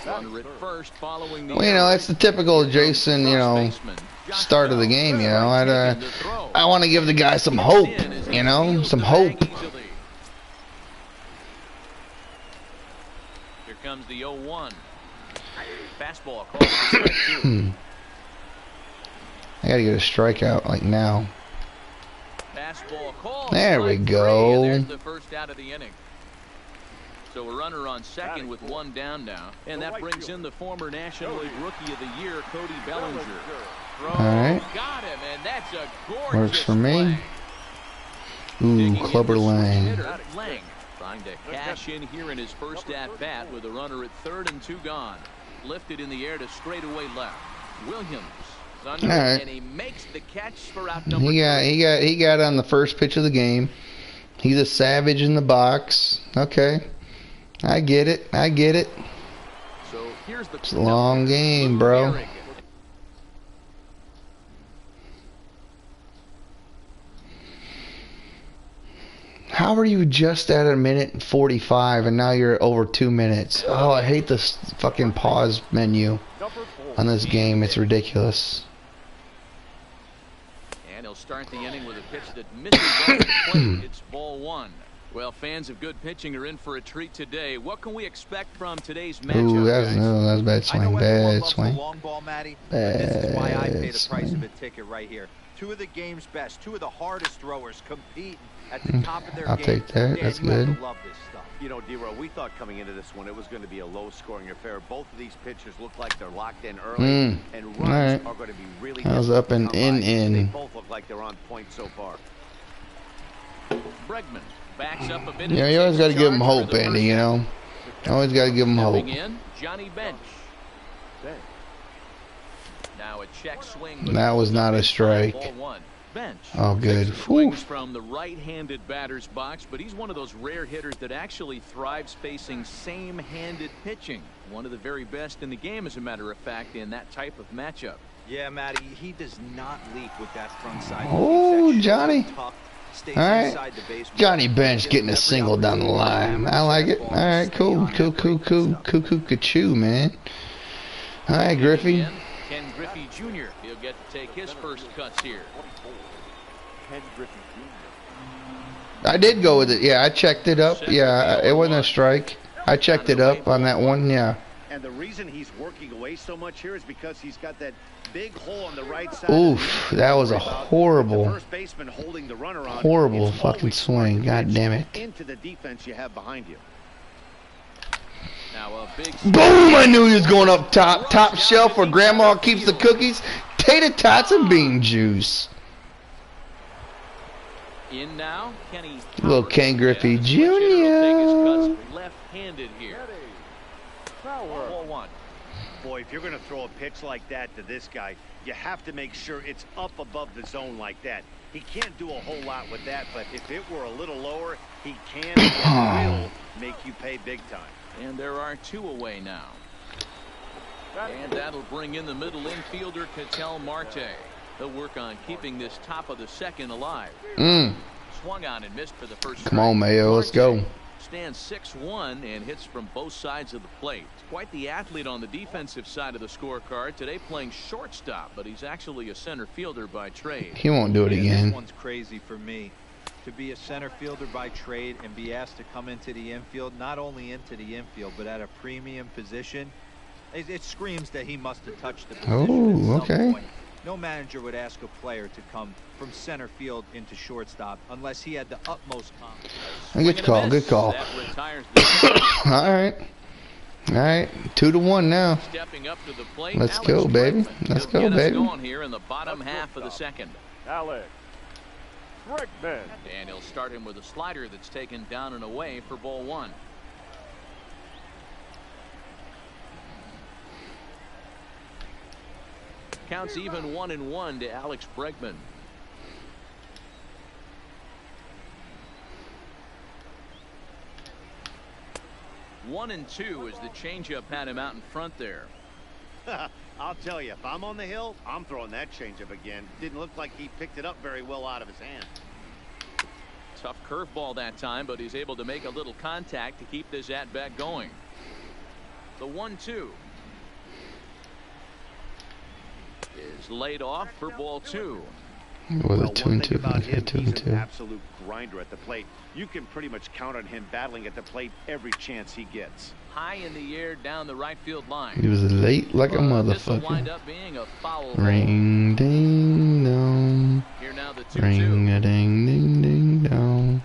runner at first following the, well, you know, it's the typical Jason, you know, start of the game, you know. I want to give the guy some hope, you know, some hope. Here comes the 0-1. Fastball called for strike two. I gotta get a strikeout like now. Fastball called. There we go. There's the first out of the inning. So a runner on second with one down now, and that brings in the former National League Rookie of the Year, Cody Bellinger. All right. Got him, and that's a gorgeous works for me. Ooh, Clubber Lang. Trying to cash in here in his first at bat with a runner at third and 2 gone. Lifted in the air to straightaway left. Williams under, right. And he makes the catch for out number he got on the first pitch of the game. He's a savage in the box. Okay, I get it. I get it. So here's the it's a long game, bro. How are you just at a minute and 45 and now you're over 2 minutes? Oh, I hate this fucking pause menu on this game. It's ridiculous. And he'll start the inning with a pitch that misses off the plate. It's ball 1. Well, fans of good pitching are in for a treat today. What can we expect from today's matchup? Ooh, that's a bad swing. Bad swing. Long ball, Matty, bad this is why I pay the swing. price of a ticket right here. Two of the game's best, two of the hardest throwers compete at the top of their I'll game. take that. That's good. Love this stuff. You know, D-Row, we thought coming into this one it was going to be a low-scoring affair. Both of these pitchers look like they're locked in early, and runs are going to be really. I was up and in. They both look like they're on point so far. Bregman backs up a bit. Yeah, you always got to give them hope, Andy. You know, you always got to give them hope. In, Johnny Bench. Now a check swing. That was not a strike. bench. Oh, good. Swings from the right-handed batter's box, but he's one of those rare hitters that actually thrives facing same-handed pitching. One of the very best in the game, as a matter of fact, in that type of matchup. Yeah, Matty, he does not leap with that front side. Oh, Johnny. All right. Johnny Bench getting a single down the line. I like it. All right, cool. Cool, man. All right, Griffey. Ken Griffey Jr. He'll get to take his first cuts here. Ken Griffey Jr. I did go with it. Yeah, I checked it up. Yeah, it wasn't a strike. I checked it up on that one. Yeah. And the reason he's working away so much here is because he's got that big hole on the right side. Oof, that was a horrible, first baseman holding the runner on. Horrible fucking swing. God damn it. Into the defense you have behind you. Now a big boom! I knew he was going up top shelf where Grandma keeps the cookies, tater tots, and bean juice. In now, Kenny. Little Ken Griffey Jr. Left-handed here. Ball one. Boy, if you're going to throw a pitch like that to this guy, you have to make sure it's up above the zone like that. He can't do a whole lot with that, but if it were a little lower, he can and will make you pay big time. And there are two away now. And that'll bring in the middle infielder, Ketel Marte. They'll work on keeping this top of the second alive. Swung on and missed for the first. Come on, Mayo, let's go. Stands 6'1" and hits from both sides of the plate. Quite the athlete on the defensive side of the scorecard today, playing shortstop, but he's actually a center fielder by trade. He won't do it again. This one's crazy for me. To be a center fielder by trade and be asked to come into the infield, not only into the infield, but at a premium position, it screams that he must have touched the position at some okay. point. No manager would ask a player to come from center field into shortstop unless he had the utmost confidence. Good call, good call. All right. 2-1 now. Stepping up to the plate, let's go, baby. Let's go, baby. Going here in the bottom half of the second. Alex Bregman. And he'll start him with a slider that's taken down and away for ball one. Counts even 1-1 to Alex Bregman. One and two as the changeup had him out in front there. I'll tell you, if I'm on the hill, I'm throwing that changeup again. Didn't look like he picked it up very well out of his hand. Tough curveball that time, but he's able to make a little contact to keep this at-bat going. The 1-2 is laid off for ball two. With a 2-2. He's an absolute grinder at the plate. You can pretty much count on him battling at the plate every chance he gets. High in the air down the right field line. He was late like a motherfucker. Wind up being a foul ring ding dong. Here now the 2-2. Ring a ding ding ding dong.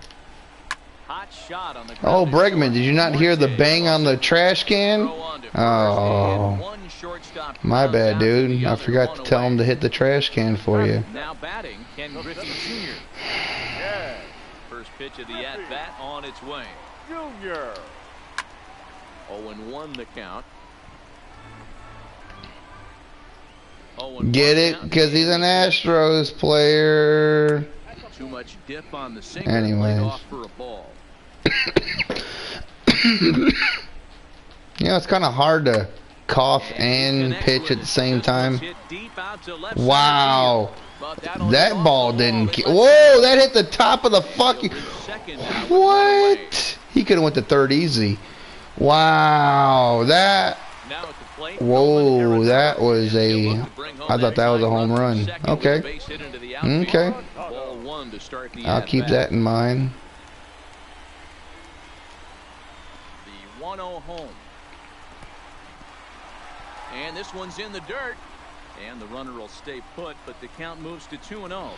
Hot shot on the oh, Bregman, did you not hear the bang on the trash can? Oh, my bad, dude. I forgot to tell him to hit the trash can for you. Now batting, Ken Griffey Jr. First pitch of the at-bat on its way. Junior. 0-1 the count. Get it? Because he's an Astros player. Too much dip on the sinker. Anyways. Off for a ball. You know, it's kind of hard to cough and pitch at the same time. Wow. That ball didn't. Whoa, that hit the top of the fucking. What? He could have went to third easy. Wow. That. Whoa, that was a. I thought that was a home run. Okay. Okay. I'll keep that in mind. The 1-0 home. And this one's in the dirt. And the runner will stay put, but the count moves to 2-0.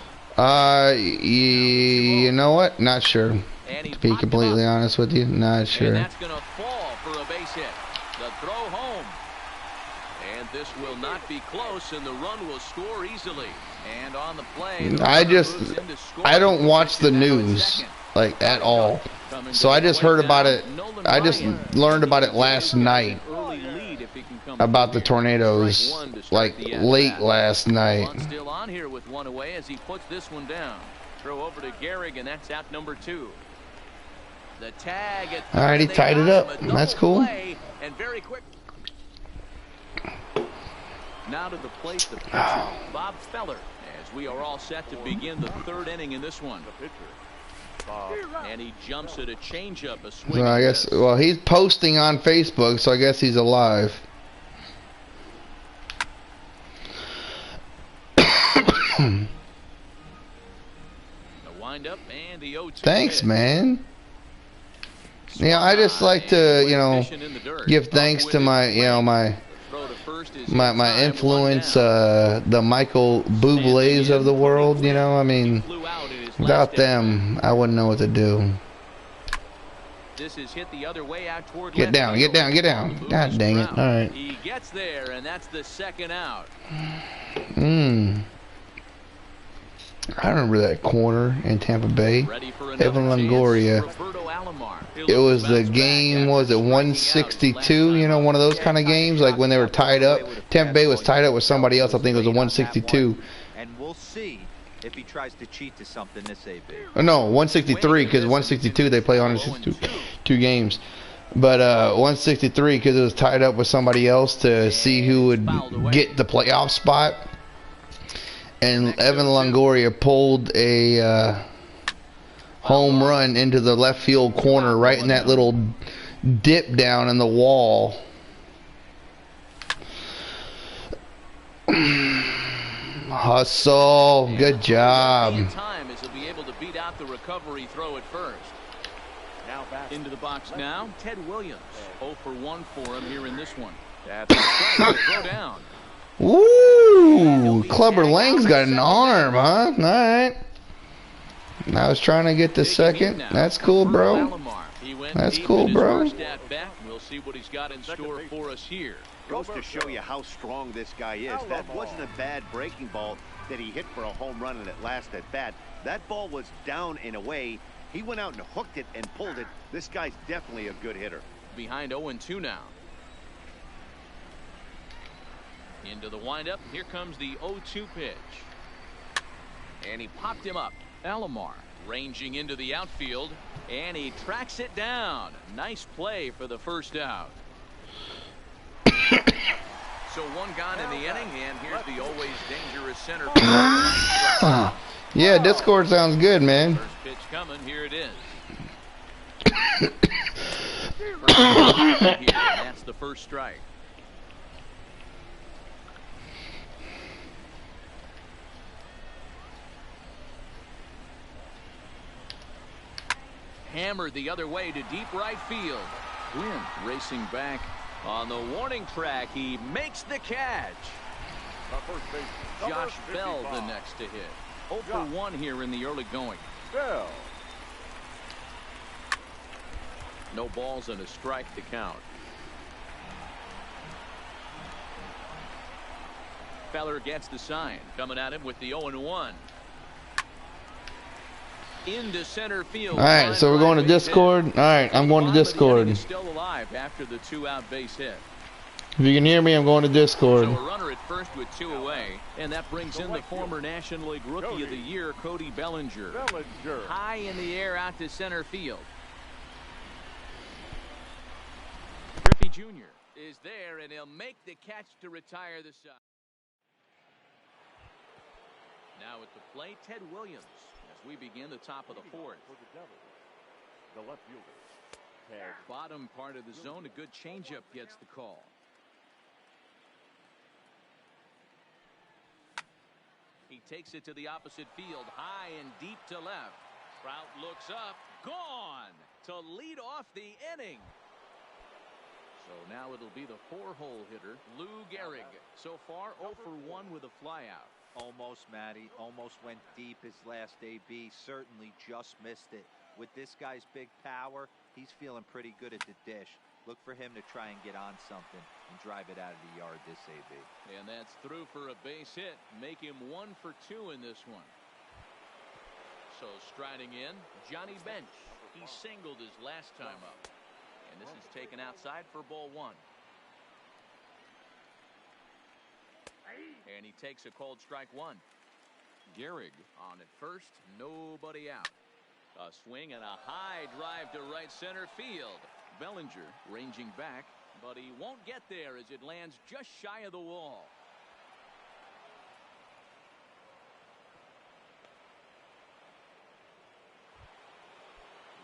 You know what? Not sure. To be completely honest with you, not sure. And that's going to fall for a base hit. The throw home. And this will not be close, and the run will score easily. And on the play, I don't watch the news like at all. So I just heard about it. I just learned about it last night. About the tornadoes, like late last night. on here with one away as he puts this one down. Throw over to Gehrig, and that's out number 2. The tag. All right, he tied it up. That's cool. And very quick. Now to the plate, the pitcher, Bob Feller, as we are all set to begin the 3rd inning in this one. And he jumps at a changeup, a swing. So I guess, well, he's posting on Facebook, so I guess he's alive. The windup and the 0-2. Thanks, man. Yeah, I just like to, you know, give thanks to my, you know, my influence, the Michael Bublé's of the world, you know. I mean, without them, I wouldn't know what to do. This is hit the other way out toward get down, get down, get down. God dang it. All right. He gets there, and that's the 2nd out. I remember that corner in Tampa Bay. Evan Longoria. It was the game, was it 162? You know, one of those kind of games, like when they were tied up. Tampa Bay was tied up with somebody else. I think it was a 162. And we'll see if he tries to cheat to something this AB. Oh, no, 163, because 162 they play on 2 games. But 163 because it was tied up with somebody else to see who would get the playoff spot. And Evan Longoria pulled a home run into the left field corner right in that little dip down in the wall. Hustle. Good job. Into the box now, Ted Williams. 0 for 1 for him here in this one. Throw down. Ooh, Clubber Lang's got an arm, huh? All right. I was trying to get the 2nd. That's cool, bro. That's cool, bro. We'll see what he's got in store for us here. Goes to show you how strong this guy is. That wasn't a bad breaking ball that he hit for a home run and it last at bat. That ball was down and away. He went out and hooked it and pulled it. This guy's definitely a good hitter. Behind 0-2 now. Into the windup. Here comes the 0-2 pitch. And he popped him up. Alomar ranging into the outfield. And he tracks it down. Nice play for the 1st out. So 1 gone in the inning. And here's the always dangerous center field. Yeah, Discord sounds good, man. First pitch coming. Here it is. That's the 1st strike. Hammered the other way to deep right field. Gwynn racing back on the warning track. He makes the catch. Josh Bell the next to hit. 0 for 1 here in the early going. Bell. No balls and a strike to count. Feller gets the sign. Coming at him with the 0-1. Into center field. All right, so we're going to Discord. All right, I'm going to Discord. Still alive after the 2-out base hit. If you can hear me, I'm going to Discord. So a runner at first with 2 away, and that brings in the former National League Rookie of the Year, Cody Bellinger. High in the air out to center field. Griffey Jr. is there, and he'll make the catch to retire the side. Now at the plate, Ted Williams. As we begin the top of the 4th. The left fielder. Bottom part of the zone, a good changeup gets the call. He takes it to the opposite field, high and deep to left. Trout looks up, gone to lead off the inning. So now it'll be the 4-hole hitter, Lou Gehrig. So far, 0 for 1 with a flyout. Almost, Matty. Almost went deep his last AB. Certainly just missed it. With this guy's big power, he's feeling pretty good at the dish. Look for him to try and get on something and drive it out of the yard this AB. And that's through for a base hit. Make him 1 for 2 in this one. So striding in, Johnny Bench. He singled his last time up. And this is taken outside for ball 1. And he takes a cold strike 1. Gehrig on at first, nobody out. A swing and a high drive to right center field. Bellinger ranging back, but he won't get there as it lands just shy of the wall.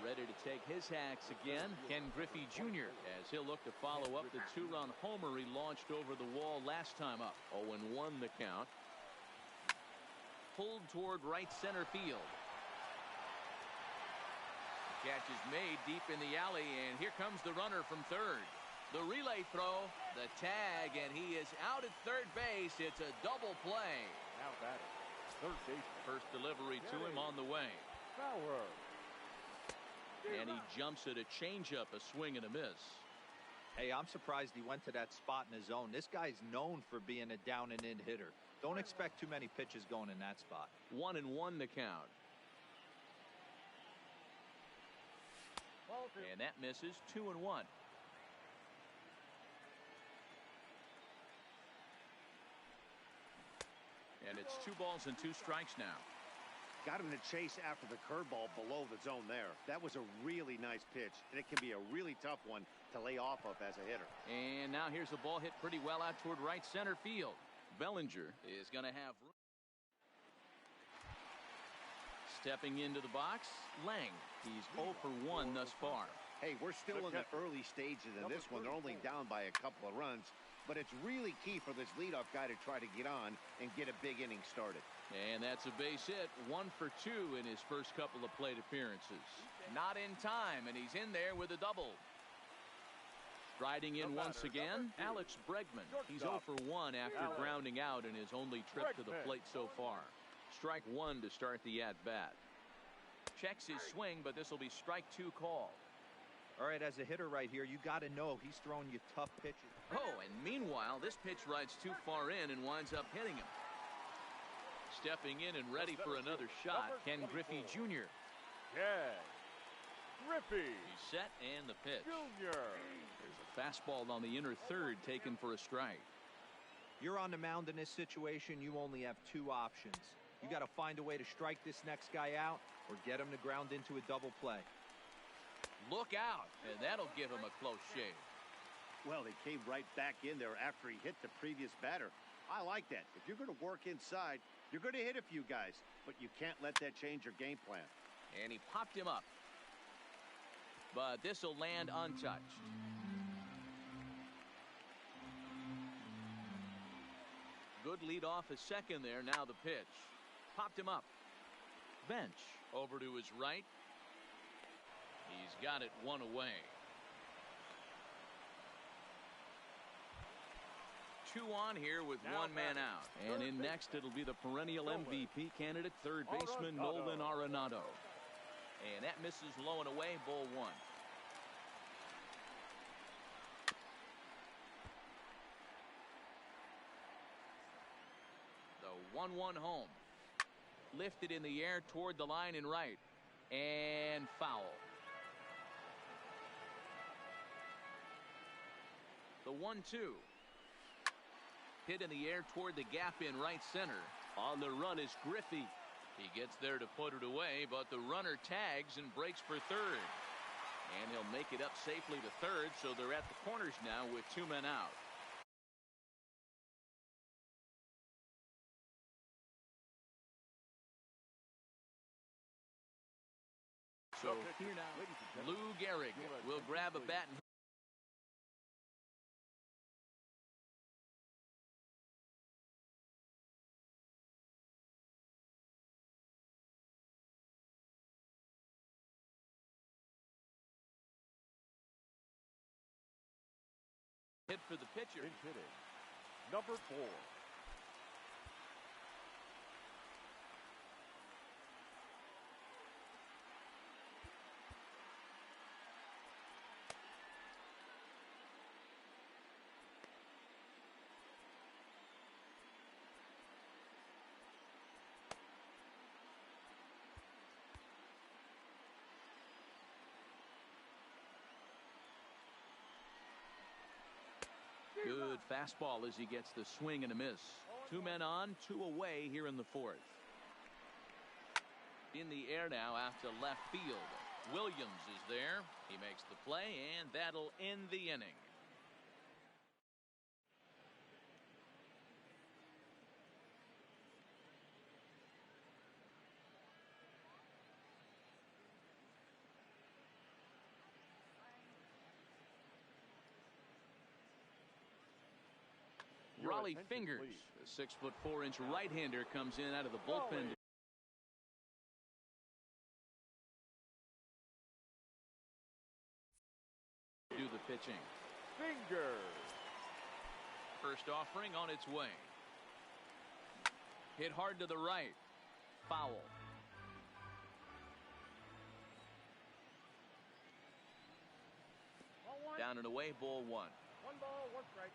Ready to take his hacks again, Ken Griffey Jr., as he'll look to follow up the two-run homer he launched over the wall last time up. 0-1 the count. Pulled toward right center field. Catch is made deep in the alley, and here comes the runner from third. The relay throw, the tag, and he is out at third base. It's a double play. Now batting, third base. First delivery to him on the way. Fowler. And he jumps at a changeup, a swing and a miss. Hey, I'm surprised he went to that spot in his zone. This guy's known for being a down and in hitter. Don't expect too many pitches going in that spot. 1-1 the count. And that misses. 2-1. And it's 2 balls and 2 strikes now. Got him to chase after the curveball below the zone there. That was a really nice pitch, and it can be a really tough one to lay off of as a hitter. And now here's a ball hit pretty well out toward right center field. Bellinger is going to have room. Stepping into the box, Lang. He's 0 for 1 thus far. Hey, we're still in the early stages in this one. They're only down by a couple of runs, but it's really key for this leadoff guy to try to get on and get a big inning started. And that's a base hit. 1 for 2 in his first couple of plate appearances. Not in time, and he's in there with a double. Striding in once again, Alex Bregman. He's 0 for 1 after grounding out in his only trip to the plate so far. Strike 1 to start the at-bat. Checks his swing, but this will be strike 2 call. All right, as a hitter right here, you got to know he's throwing you tough pitches. Oh, and meanwhile, this pitch rides too far in and winds up hitting him. Stepping in and ready for another shot, Ken Griffey Jr. Ken Griffey. He's set and the pitch. Junior. There's a fastball on the inner third taken for a strike. You're on the mound in this situation. You only have 2 options. You got to find a way to strike this next guy out or get him to ground into a double play. Look out, and that'll give him a close shave. Well, they came right back in there after he hit the previous batter. I like that. If you're going to work inside, you're going to hit a few guys, but you can't let that change your game plan. And he popped him up. But this will land untouched. Good lead off his second there. Now the pitch. Popped him up. Bench over to his right. He's got it 1 away. 2 on here with 1 man out. And in next, it'll be the perennial MVP candidate, third baseman Nolan Arenado. And that misses low and away, ball 1. The 1-1 home. Lifted in the air toward the line and right. And foul. The 1-2. Hit in the air toward the gap in right center. On the run is Griffey. He gets there to put it away, but the runner tags and breaks for third. And he'll make it up safely to third, so they're at the corners now with 2 men out. So here now, Lou Gehrig will grab a bat and hit for the pitcher. Pinch hitting, number 4. Good fastball as he gets the swing and a miss. 2 men on, 2 away here in the 4th. In the air now out to left field. Williams is there. He makes the play, and that'll end the inning. Raleigh Fingers, the 6'4" right-hander, comes in out of the bullpen. Do the pitching. Fingers. First offering on its way. Hit hard to the right. Foul. Down and away, ball 1. 1 ball, 1 strike.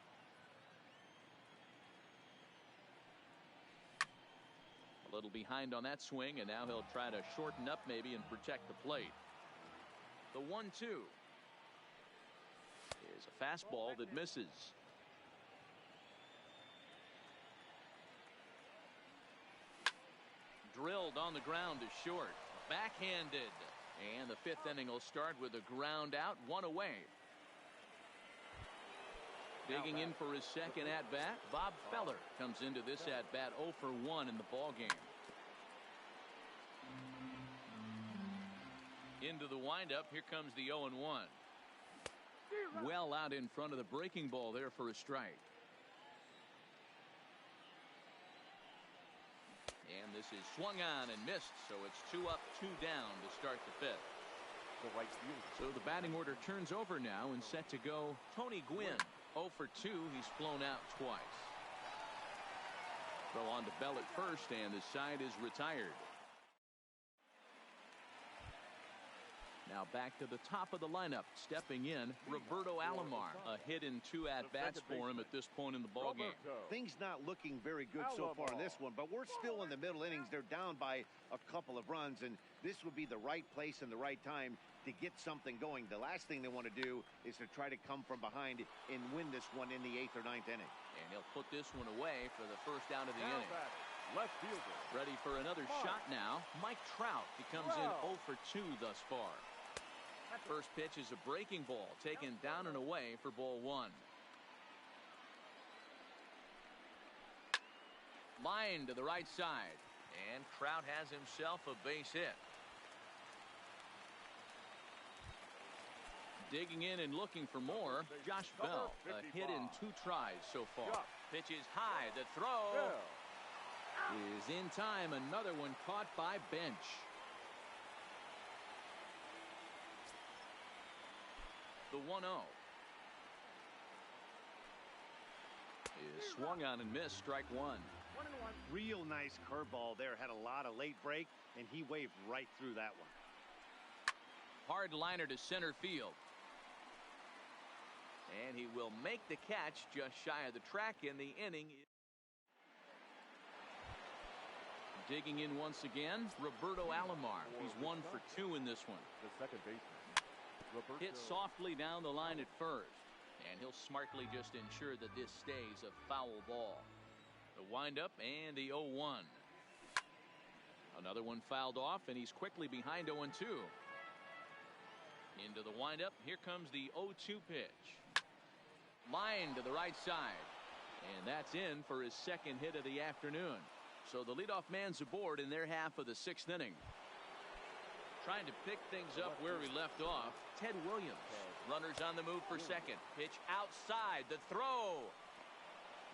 A little behind on that swing, and now he'll try to shorten up maybe and protect the plate. The 1-2 is a fastball that misses. Drilled on the ground to short. Backhanded. And the 5th inning will start with a ground out, 1 away. Digging in for his second at-bat, Bob Feller comes into this at-bat 0 for 1 in the ballgame. Into the windup, here comes the 0-1. Well out in front of the breaking ball there for a strike. And this is swung on and missed, so it's 2 up, 2 down to start the 5th. So the batting order turns over now and set to go Tony Gwynn. 0 for 2. He's flown out twice. Throw on to Bell at first, and the side is retired. Now back to the top of the lineup. Stepping in, Roberto Alomar. A hit in 2 at-bats for him at this point in the ballgame. Things not looking very good so far in this one, but we're still in the middle innings. They're down by a couple of runs, and this would be the right place and the right time to get something going. The last thing they want to do is to try to come from behind and win this one in the 8th or 9th inning. And he'll put this one away for the first out of the inning. Left fielder. Ready for another shot now. Mike Trout. He comes in 0 for 2 thus far. First pitch is a breaking ball taken down and away for ball 1. Line to the right side, and Trout has himself a base hit. Digging in and looking for more, Josh Bell. A hit in 2 tries so far. Pitch is high. The throw is in time. Another one caught by Bench. The 1-0 is swung on and missed. Strike 1. 1-1. Real nice curveball there. Had a lot of late break, and he waved right through that one. Hard liner to center field. And he will make the catch just shy of the track in the inning. Digging in once again, Roberto Alomar. He's 1 for 2 in this one. The second baseman. Hit softly down the line at first, and he'll smartly just ensure that this stays a foul ball. The windup and the 0-1. Another one fouled off, and he's quickly behind 0-2. Into the windup. Here comes the 0-2 pitch. Line to the right side, and that's in for his second hit of the afternoon. So the leadoff man's aboard in their half of the 6th inning. Trying to pick things up where we left off, Ted Williams. Runners on the move for second. Pitch outside. The throw.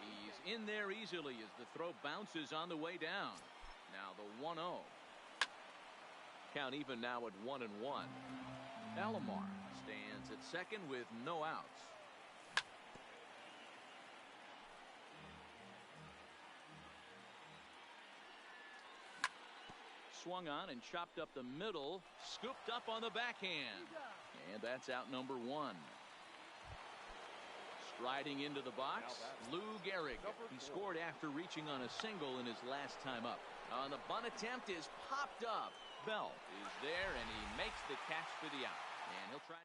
He's in there easily as the throw bounces on the way down. Now the 1-0. Count even now at 1-1. Alomar stands at second with no outs. Swung on and chopped up the middle, scooped up on the backhand, and that's out number 1. Striding into the box, Lou Gehrig. He scored after reaching on a single in his last time up. On the bunt attempt is popped up. Bell is there, and he makes the catch for the out. And he'll try.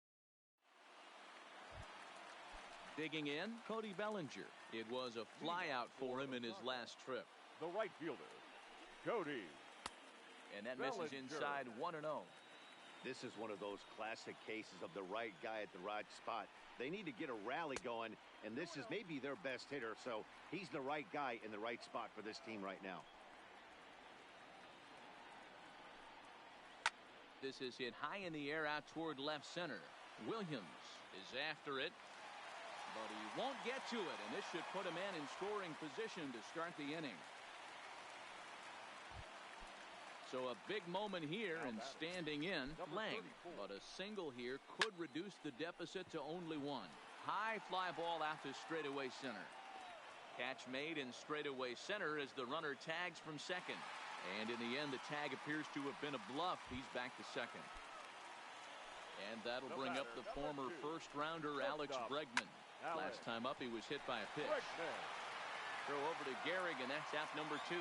Digging in, Cody Bellinger. It was a fly out for him in his last trip. The right fielder, Cody. And that misses inside 1-0. This is one of those classic cases of the right guy at the right spot. They need to get a rally going, and this is maybe their best hitter, so he's the right guy in the right spot for this team right now. This is hit high in the air out toward left center. Williams is after it, but he won't get to it, and this should put a man in scoring position to start the inning. So a big moment here, and standing in, Lang. But a single here could reduce the deficit to only one. High fly ball out to straightaway center. Catch made in straightaway center as the runner tags from second. And in the end, the tag appears to have been a bluff. He's back to second. And that'll bring up the former first-rounder Alex Bregman. Last time up, he was hit by a pitch. Throw over to Gehrig, and that's out number 2.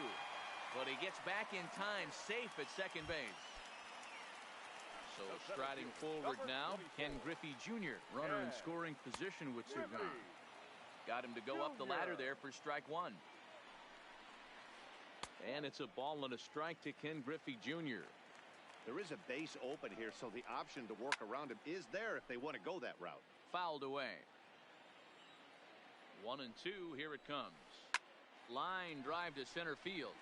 But he gets back in time, safe at second base. So striding forward now, Ken Griffey Jr., runner in scoring position with 2 gone. Got him to go up the ladder there for strike 1. And it's a ball and a strike to Ken Griffey Jr. There is a base open here, so the option to work around him is there if they want to go that route. Fouled away. 1-2, here it comes. Line drive to center field.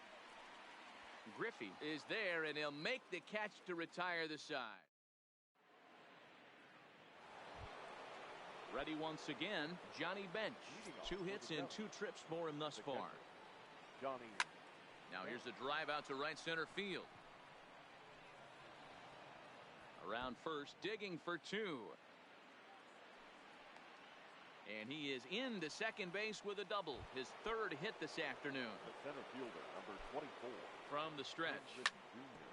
Griffey is there, and he'll make the catch to retire the side. Ready once again, Johnny Bench. 2 hits and 2 trips for him thus far. Johnny. Now here's the drive out to right center field. Around first, digging for 2. And he is into second base with a double. His 3rd hit this afternoon. The center fielder, number 24. From the stretch.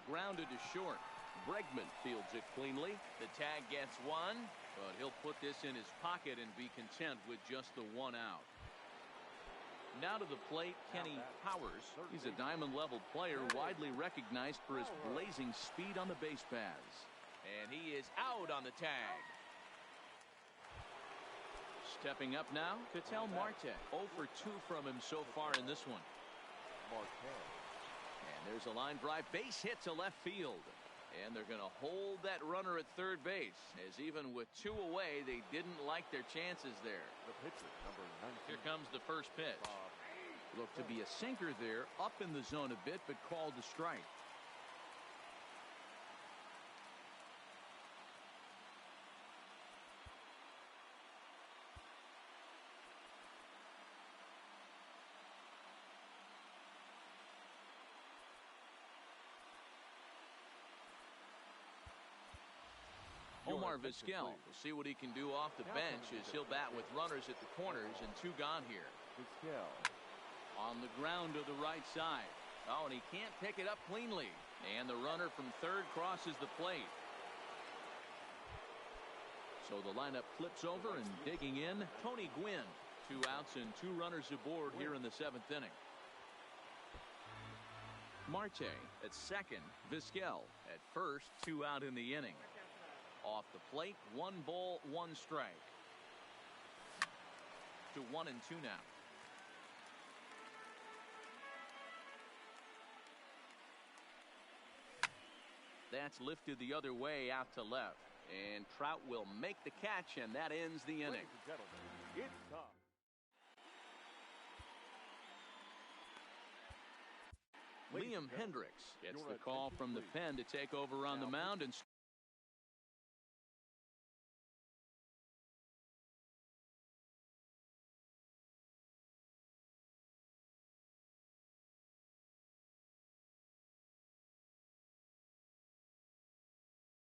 Grounded to short. Bregman fields it cleanly. The tag gets 1, but he'll put this in his pocket and be content with just the 1 out. Now to the plate, Kenny Powers. He's a diamond-level player, widely recognized for his blazing speed on the base paths. And he is out on the tag. Stepping up now, Ketel Marte. 0 for 2 from him so far in this one. And there's a line drive base hit to left field. And they're going to hold that runner at third base, as even with 2 away, they didn't like their chances there. The pitcher, number 19. Here comes the first pitch. Looked to be a sinker there, up in the zone a bit, but called a strike. Omar Vizquel will see what he can do off the bench as he'll bat with runners at the corners and 2 gone here. Vizquel. On the ground to the right side. Oh, and he can't pick it up cleanly. And the runner from third crosses the plate. So the lineup flips over, and digging in, Tony Gwynn. 2 outs and 2 runners aboard here in the 7th inning. Marte at second, Vizquel at first, 2 out in the inning. Off the plate, 1 ball, 1 strike. To 1-2 now. That's lifted the other way out to left. And Trout will make the catch, and that ends the inning. Ladies and gentlemen, it's time. Liam Hendricks gets the call from the pen to take over on the mound and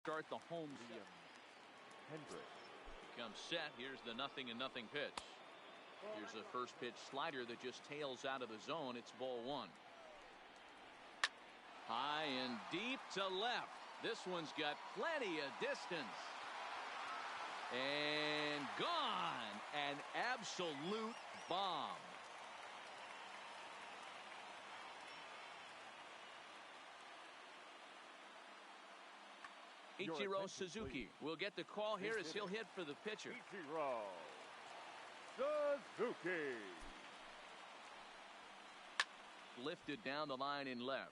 start the home set. Hendricks becomes set. Here's the 0-0 pitch. Here's a first pitch slider that just tails out of the zone. It's ball 1. High and deep to left. This one's got plenty of distance. And gone. An absolute bomb. Ichiro Suzuki will get the call here as he'll hit for the pitcher. Ichiro Suzuki. Lifted down the line in left.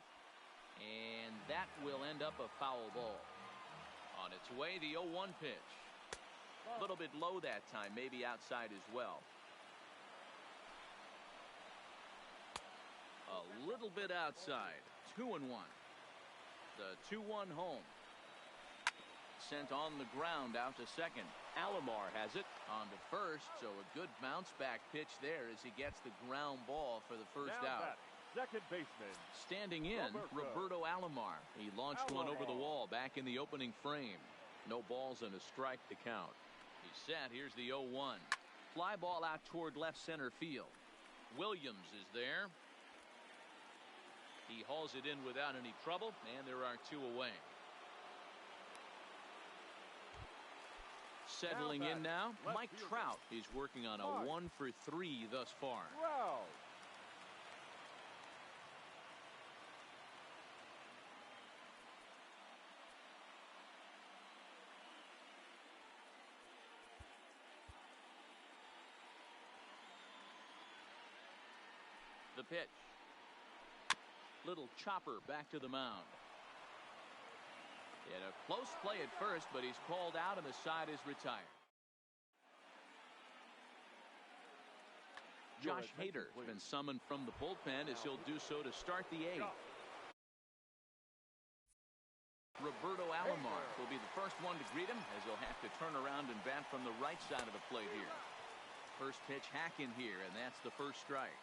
And that will end up a foul ball. On its way, the 0-1 pitch. A little bit low that time, maybe outside as well. A little bit outside. 2-1. The 2-1 home. Sent on the ground out to second. Alomar has it on to first, so a good bounce back pitch there as he gets the ground ball for the first out. Second baseman. Standing in, Roberto Alomar. He launched one over the wall back in the opening frame. No balls and a strike to count. He's set. Here's the 0-1. Fly ball out toward left center field. Williams is there. He hauls it in without any trouble, and there are 2 away. Settling in now, Mike Trout is working on a 1-for-3 thus far. The pitch. Little chopper back to the mound. In a close play at first, but he's called out and the side is retired. Josh Hader has been summoned from the bullpen as he'll do so to start the 8th. Roberto Alomar will be the first one to greet him as he'll have to turn around and bat from the right side of the plate here. First pitch hack in here, and that's the first strike.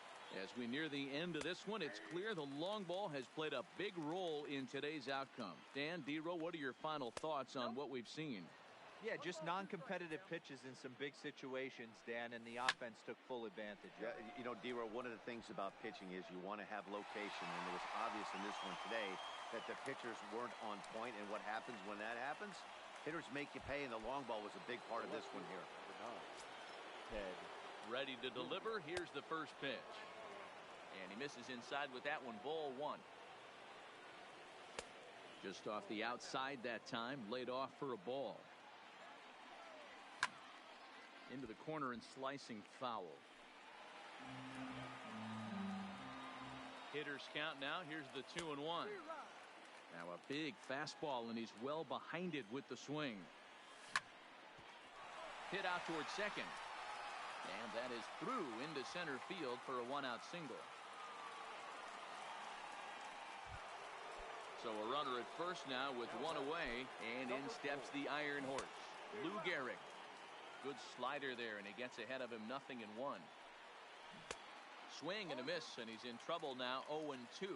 As we near the end of this one, it's clear the long ball has played a big role in today's outcome. Dan, D-Row, what are your final thoughts on what we've seen? Yeah, just non-competitive pitches in some big situations, Dan, and the offense took full advantage. Yeah, you know, D-Row, one of the things about pitching is you want to have location, and it was obvious in this one today that the pitchers weren't on point, and what happens when that happens? Hitters make you pay, and the long ball was a big part of this one here. Ted. Ready to deliver. Here's the first pitch. And he misses inside with that one. Ball 1. Just off the outside that time. Laid off for a ball. Into the corner and slicing foul. Hitters count now. Here's the 2-1. Now a big fastball, and he's well behind it with the swing. Hit out towards second. And that is through into center field for a 1-out single. So a runner at first now with 1 away, and in steps the Iron Horse, Lou Gehrig. Good slider there, and he gets ahead of him, 0-1. Swing and a miss, and he's in trouble now, 0-2.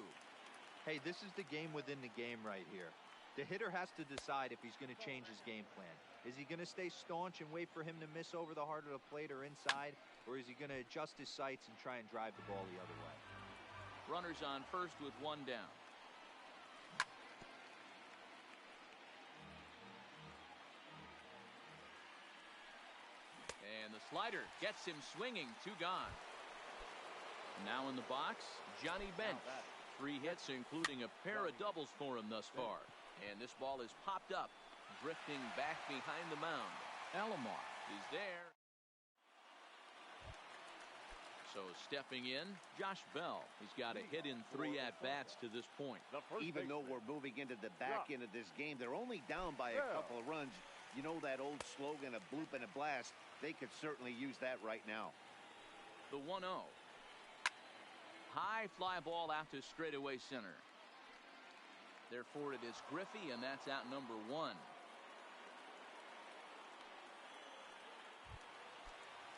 Hey, this is the game within the game right here. The hitter has to decide if he's going to change his game plan. Is he going to stay staunch and wait for him to miss over the heart of the plate or inside, or is he going to adjust his sights and try and drive the ball the other way? Runners on first with 1 down. And the slider gets him swinging. 2 gone. Now in the box, Johnny Bench. 3 hits, including a pair of doubles for him thus far. And this ball is popped up, drifting back behind the mound. Alomar is there. So stepping in, Josh Bell. He's got a hit in 3 at-bats to this point. Even though we're moving into the back end of this game, they're only down by a couple of runs. You know that old slogan, a bloop and a blast. They could certainly use that right now. The 1-0. High fly ball out to straightaway center. Therefore it is Griffey, and that's out number 1.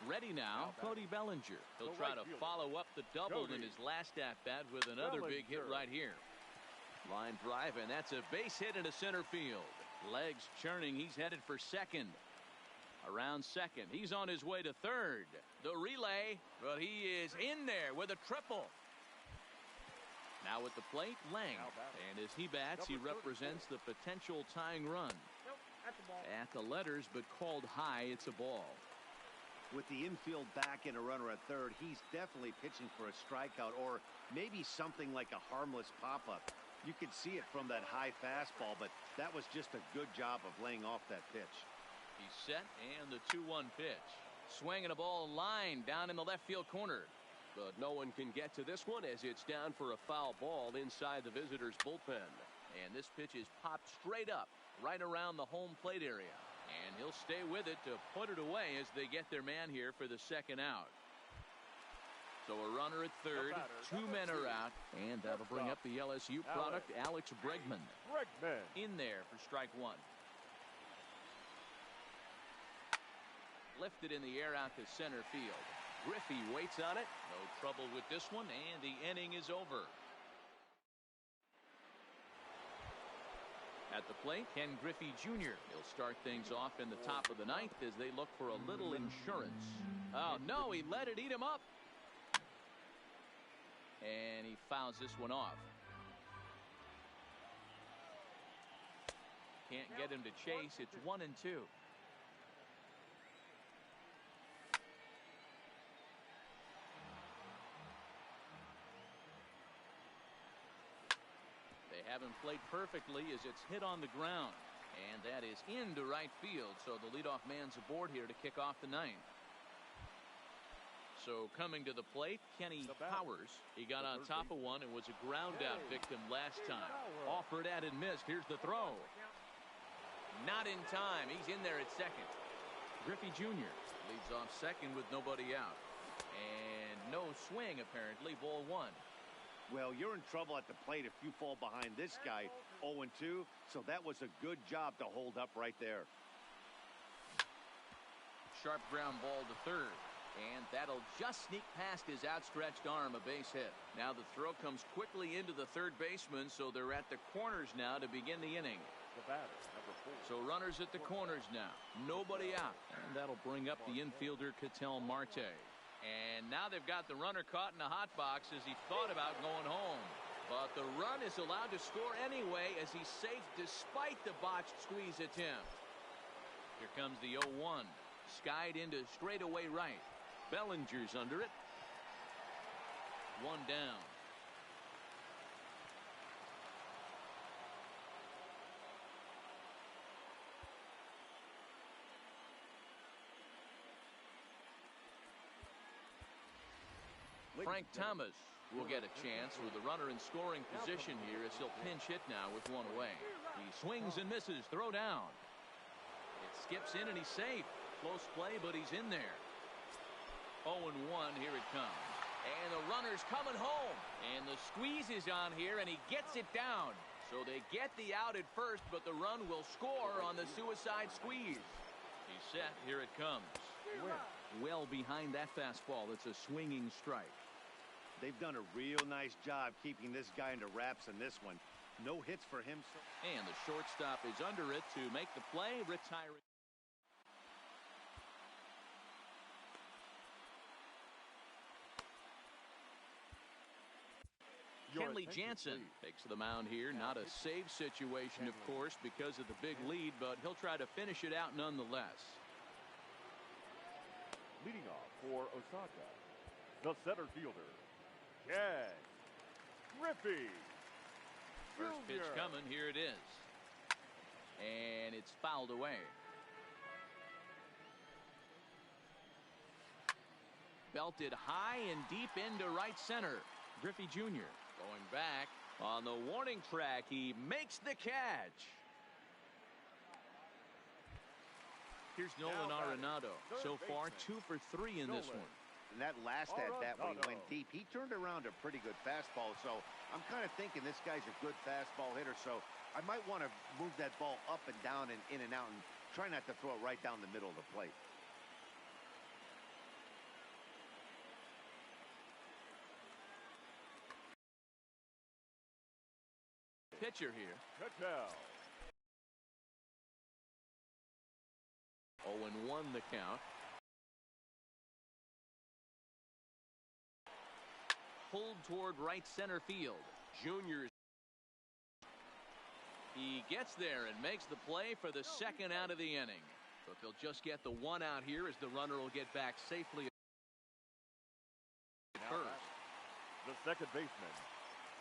Ready now, Cody Bellinger. He'll try to follow up the double in his last at-bat with another big hit right here. Line drive, and that's a base hit into center field. Legs churning. He's headed for second. Around second. He's on his way to third. The relay, but he is in there with a triple. Now at the plate, Lang. And as he bats, he represents the potential tying run. At the letters, but called high. It's a ball. With the infield back and a runner at third, he's definitely pitching for a strikeout or maybe something like a harmless pop-up. You could see it from that high fastball, but that was just a good job of laying off that pitch. He's set, and the 2-1 pitch. Swinging a ball line down in the left field corner. But no one can get to this one as it's down for a foul ball inside the visitors' bullpen. And this pitch is popped straight up, right around the home plate area. And he'll stay with it to put it away as they get their man here for the second out. So a runner at third, two men are out, and that'll bring up the LSU product, Alex Bregman. In there for strike one. Lifted in the air out to center field. Griffey waits on it. No trouble with this one, and the inning is over. At the plate, Ken Griffey Jr. He'll start things off in the top of the ninth as they look for a little insurance. Oh, no, he let it eat him up. And he fouls this one off. Can't get him to chase. It's 1-2. They haven't played perfectly as it's hit on the ground. And that is into right field. So the leadoff man's aboard here to kick off the ninth. So coming to the plate, Kenny Powers. He got on top of one and was a ground out victim last time. Offered at and missed. Here's the throw. Not in time. He's in there at second. Griffey Jr. leads off second with nobody out. And no swing apparently. Ball one. Well, you're in trouble at the plate if you fall behind this guy 0-2. So that was a good job to hold up right there. Sharp ground ball to third. And that'll just sneak past his outstretched arm, a base hit. Now the throw comes quickly into the third baseman, so they're at the corners now to begin the inning. The batter, number 4. So runners at the corners now. Nobody out. And that'll bring up the infielder, Ketel Marte. And now they've got the runner caught in a hot box as he thought about going home. But the run is allowed to score anyway as he's safe despite the botched squeeze attempt. Here comes the 0-1. Skied into straightaway right. Bellinger's under it. One down. Frank Thomas will get a chance with the runner in scoring position here as he'll pinch hit now with one away. He swings and misses. Throw down. It skips in and he's safe. Close play, but he's in there. 0-1. Here it comes. And the runner's coming home. And the squeeze is on here, and he gets it down. So they get the out at first, but the run will score on the suicide squeeze. He's set. Here it comes. Well behind that fastball. It's a swinging strike. They've done a real nice job keeping this guy into wraps in this one. No hits for him. And the shortstop is under it to make the play, retiring. Kenley Jansen takes the mound here. Not a save situation, of course, because of the big lead, but he'll try to finish it out nonetheless. Leading off for Osaka, the center fielder, Ken Griffey. First pitch coming. Here it is. And it's fouled away. Belted high and deep into right center. Griffey Jr. going back on the warning track. He makes the catch. Here's Nolan Arenado. So far 2 for 3 in this one. And that last at bat when he went deep, he turned around a pretty good fastball. So I'm kind of thinking this guy's a good fastball hitter. So I might want to move that ball up and down and in and out and try not to throw it right down the middle of the plate. Pitcher here. Ketel. 0-1 the count. Pulled toward right center field. Junior. He gets there and makes the play for the second out of the inning. But they'll just get the one out here as the runner will get back safely first. The second baseman,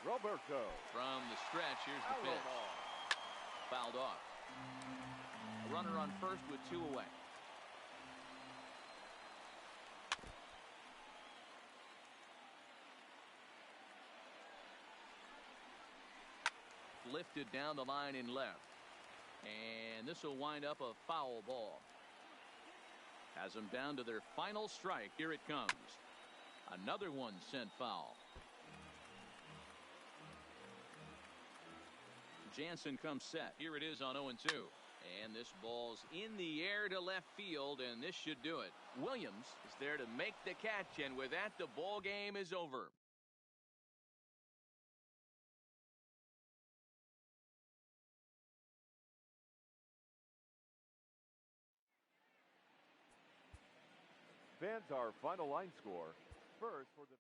Roberto. From the stretch, here's the pitch. Fouled off. A runner on first with 2 away. lifted down the line in left. And this will wind up a foul ball. Has them down to their final strike. Here it comes. Another one sent foul. Jansen comes set. Here it is on 0-2. And this ball's in the air to left field, and this should do it. Williams is there to make the catch, and with that, the ball game is over. Fans, our final line score. First for the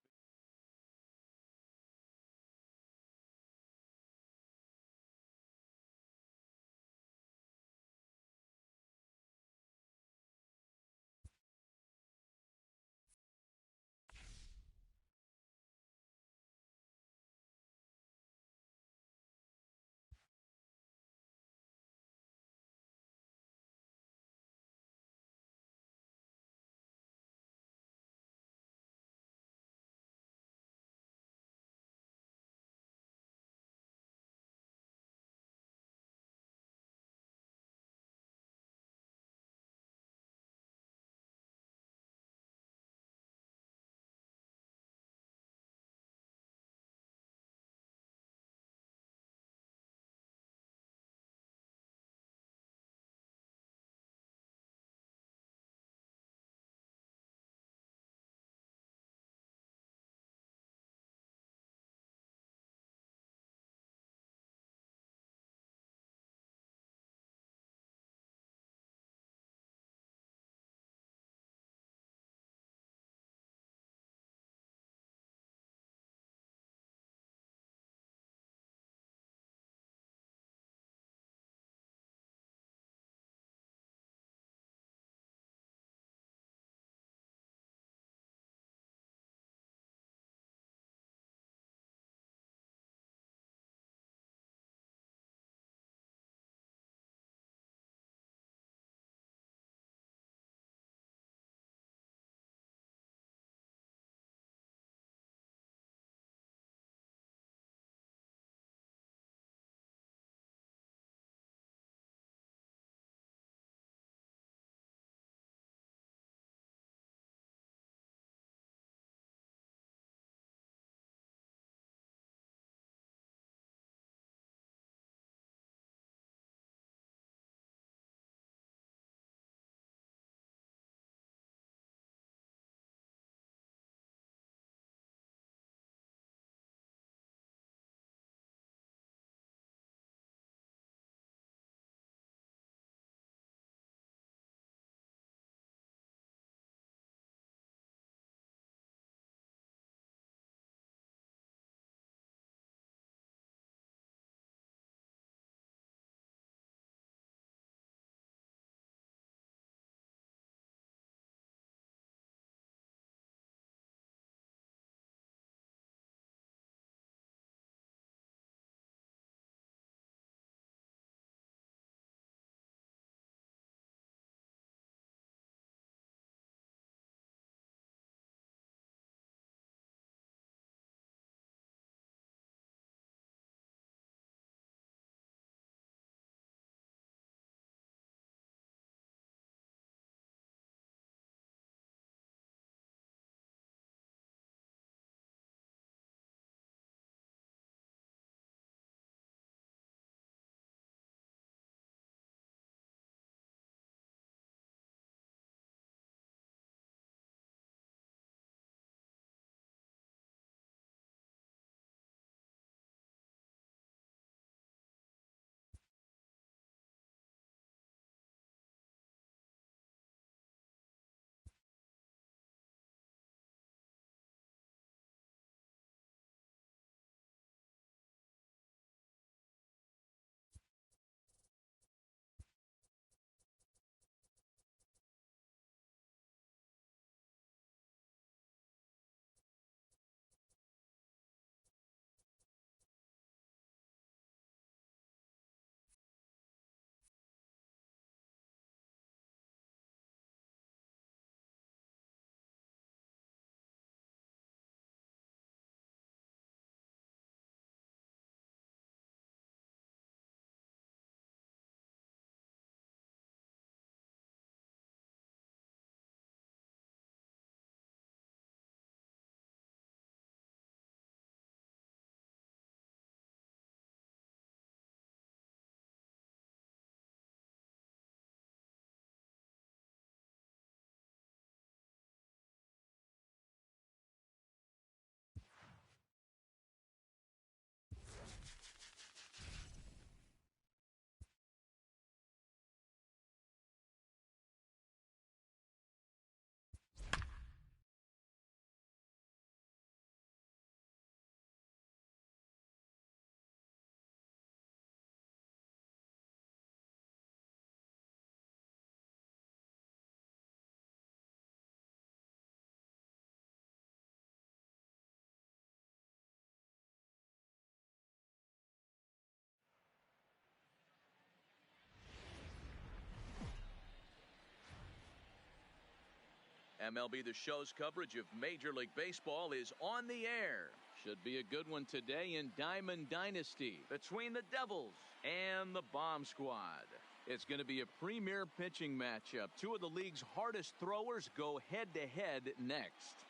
MLB The Show's coverage of Major League Baseball is on the air. Should be a good one today in Diamond Dynasty between the Devils and the Bomb Squad. It's going to be a premier pitching matchup. Two of the league's hardest throwers go head-to-head next.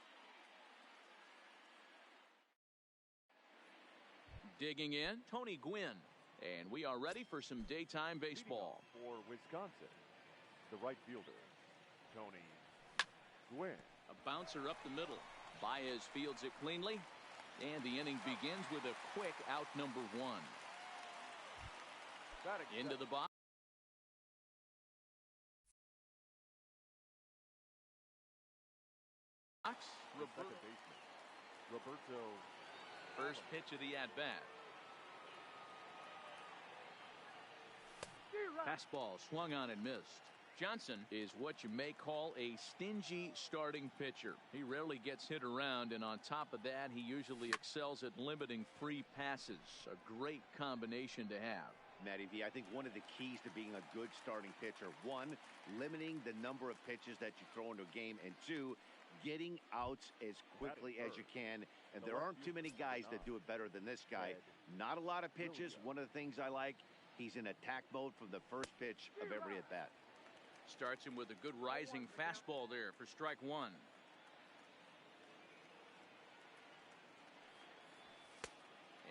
Digging in, Tony Gwynn. And we are ready for some daytime baseball. For Wisconsin, the right fielder, Tony Gwynn. A bouncer up the middle. Baez fields it cleanly. And the inning begins with a quick out number one. Into the box. Roberto. First pitch of the at-bat. Fastball swung on and missed. Johnson is what you may call a stingy starting pitcher. He rarely gets hit around, and on top of that, he usually excels at limiting free passes. A great combination to have. Matty V, I think one of the keys to being a good starting pitcher, one, limiting the number of pitches that you throw into a game, and two, getting outs as quickly as you can. And there aren't too many guys that do it better than this guy. Not a lot of pitches. One of the things I like, he's in attack mode from the first pitch of every at-bat. Starts him with a good rising fastball there for strike one.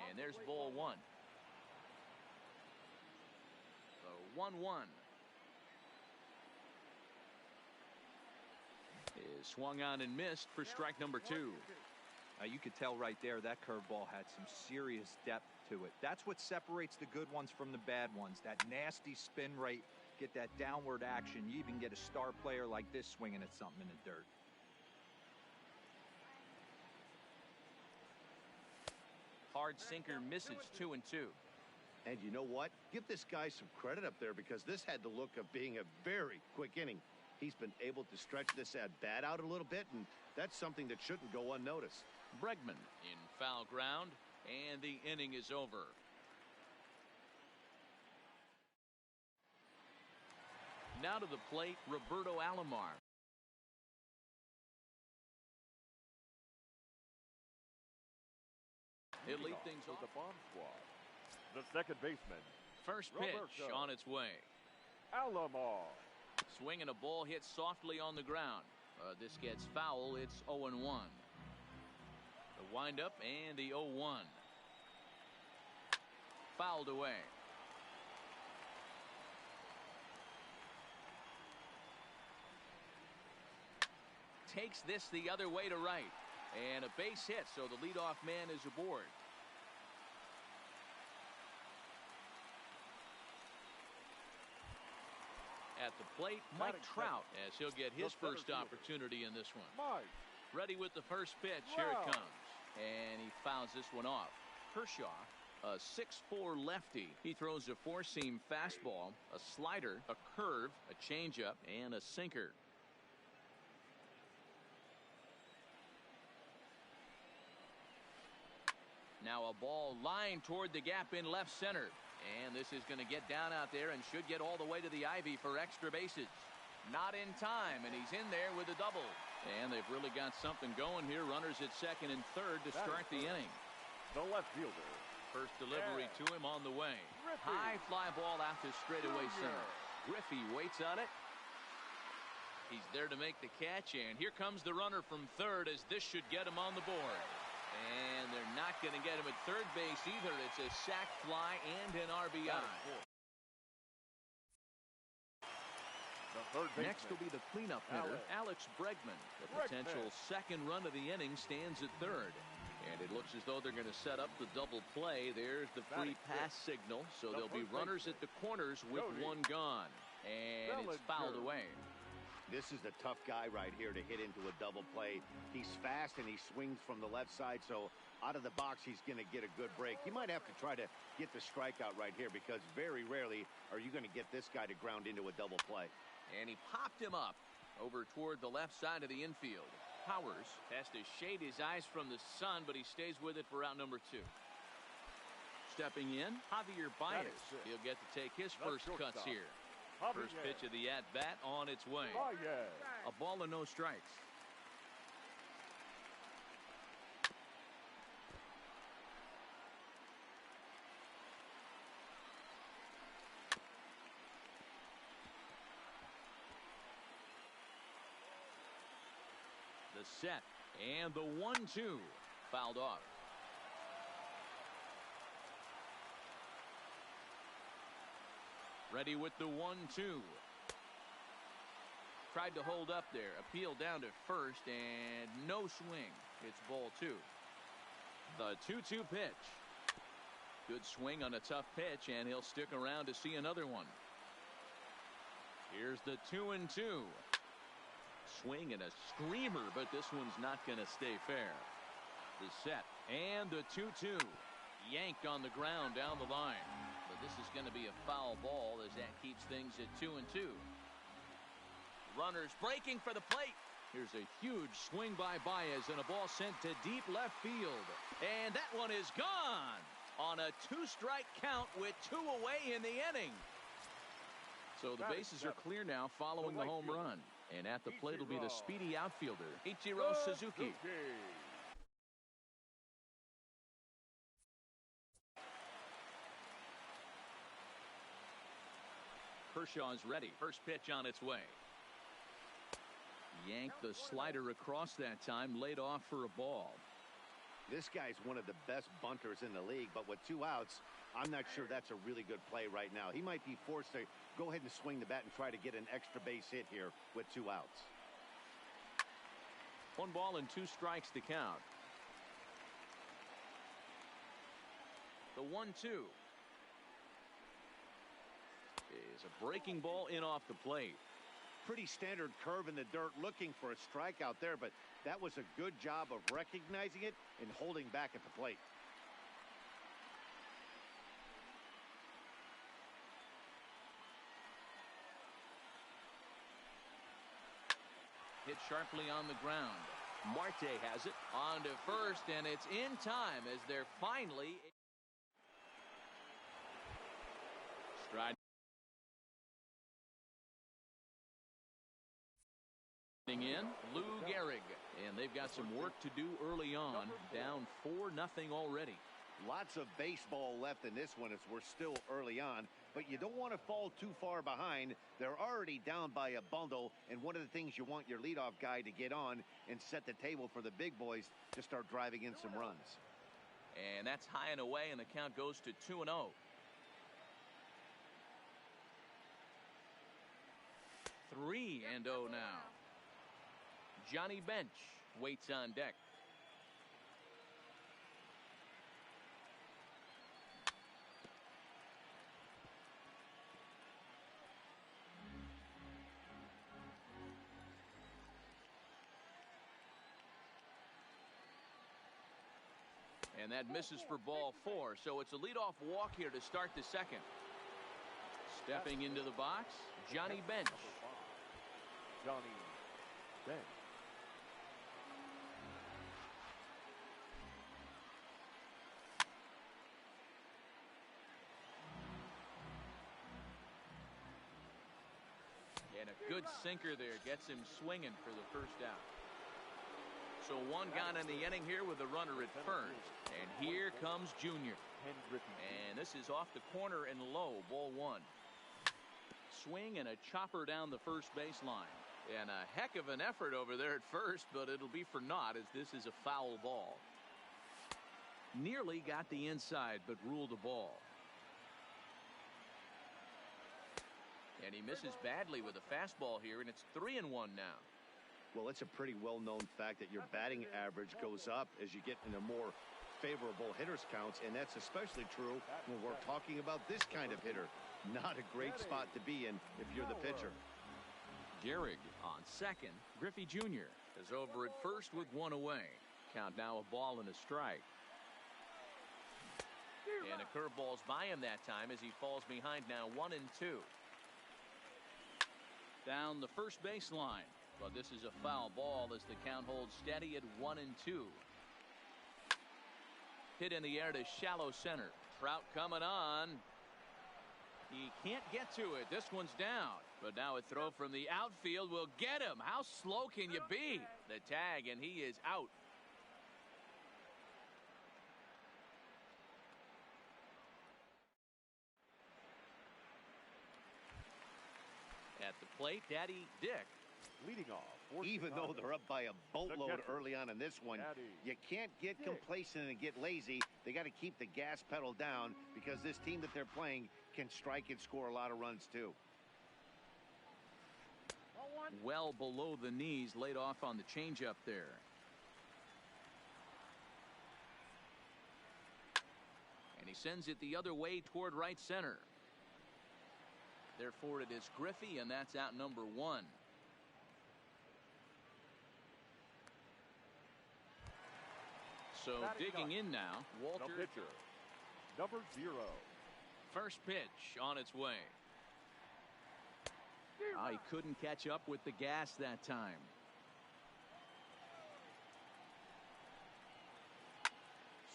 And there's ball one. The 1-1 is swung on and missed for strike number two. You could tell right there that curveball had some serious depth to it. That's what separates the good ones from the bad ones. That nasty spin rate, get that downward action. You even get a star player like this swinging at something in the dirt. Hard sinker misses 2-2. And you know what? Give this guy some credit up there, because this had the look of being a very quick inning. He's been able to stretch this at-bat out a little bit, and that's something that shouldn't go unnoticed. Bregman in foul ground, and the inning is over. Now to the plate, Roberto Alomar. He'll lead things off. The Bomb Squad. The second baseman. First pitch Roberto on its way. Alomar. Swinging a ball hit softly on the ground. This gets foul. It's 0-1. The windup and the 0-1. Fouled away. Takes this the other way to right. And a base hit, so the leadoff man is aboard. At the plate, Mike Trout, as he'll get his first opportunity in this one. Ready with the first pitch. Here it comes. And he fouls this one off. Kershaw, a 6'4" lefty. He throws a four-seam fastball, a slider, a curve, a changeup, and a sinker. Now a ball lined toward the gap in left center. And this is going to get down out there and should get all the way to the ivy for extra bases. Not in time, and he's in there with a double. And they've really got something going here. Runners at second and third to start the inning. The left fielder. First delivery to him on the way. High fly ball out to straightaway center. Griffey waits on it. He's there to make the catch, and here comes the runner from third, as this should get him on the board. And they're not going to get him at third base either. It's a sac fly and an RBI. Next will be the cleanup hitter, Alex Bregman. The potential second run of the inning stands at third. And it looks as though they're going to set up the double play. There's the free pass signal. So there'll be runners at the corners with one gone. And it's fouled away. This is the tough guy right here to hit into a double play. He's fast and he swings from the left side, so out of the box he's going to get a good break. He might have to try to get the strikeout right here, because very rarely are you going to get this guy to ground into a double play. And he popped him up over toward the left side of the infield. Powers has to shade his eyes from the sun, but he stays with it for out number two. Stepping in, Javier Baez. He'll get to take his first cuts here. First pitch of the at-bat on its way. A ball and no strikes. The set and the 1-2 fouled off. Ready with the 1-2. Tried to hold up there. Appeal down to first and no swing. It's ball 2. The 2-2 pitch. Good swing on a tough pitch, and he'll stick around to see another one. Here's the 2-2. Swing and a screamer, but this one's not going to stay fair. The set and the 2-2. Yanked on the ground down the line. But this is going to be a foul ball as that keeps things at 2-2. Runners breaking for the plate. Here's a huge swing by Baez and a ball sent to deep left field. And that one is gone on a 2-strike count with 2 away in the inning. So the bases are clear now following the home run. And at the plate will be the speedy outfielder, Ichiro Suzuki. Kershaw's ready. First pitch on its way. Yanked the slider across that time, laid off for a ball. This guy's one of the best bunters in the league, but with 2 outs, I'm not sure that's a really good play right now. He might be forced to go ahead and swing the bat and try to get an extra base hit here with 2 outs. 1 ball and 2 strikes to count. The 1-2 is a breaking ball in off the plate. Pretty standard curve in the dirt, looking for a strikeout there, but that was a good job of recognizing it and holding back at the plate. Hit sharply on the ground. Marte has it on to first, and it's in time as they're finally striding in Lou Gehrig, and they've got some work to do early on. Down 4-0 already. Lots of baseball left in this one as we're still early on, but you don't want to fall too far behind. They're already down by a bundle, and one of the things you want your leadoff guy to get on and set the table for the big boys to start driving in some runs. And that's high and away, and the count goes to 2-0. 3-0 now. Johnny Bench waits on deck. And that misses for ball 4, so it's a leadoff walk here to start the second. Stepping into the box, Johnny Bench. Johnny Bench. And a good sinker there gets him swinging for the first out. So 1 gone in the inning here with a runner at first. And here comes Junior. And this is off the corner and low, ball 1. Swing and a chopper down the first baseline. And a heck of an effort over there at first, but it'll be for naught as this is a foul ball. Nearly got the inside, but ruled a ball. And he misses badly with a fastball here, and it's 3-1 now. Well, it's a pretty well-known fact that your batting average goes up as you get into more favorable hitters counts, and that's especially true when we're talking about this kind of hitter. Not a great spot to be in if you're the pitcher. Gehrig on second. Griffey Jr. is over at first with 1 away. Count now a ball and a strike. And a curveball's by him that time as he falls behind now 1-2. Down the first baseline. But this is a foul ball as the count holds steady at 1-2. Hit in the air to shallow center. Trout coming on. He can't get to it. This one's down. But now a throw from the outfield will get him. How slow can you be? The tag, and he is out. At the plate, Daddy Dick. Leading off. Even though they're up by a boatload early on in this one, you can't get complacent and get lazy. They got to keep the gas pedal down because this team that they're playing can strike and score a lot of runs too. Well below the knees, laid off on the changeup there. And he sends it the other way toward right center. Therefore, it is Griffey, and that's out number 1. So digging in now, Walter. The pitcher, number 0. First pitch on its way. He couldn't catch up with the gas that time.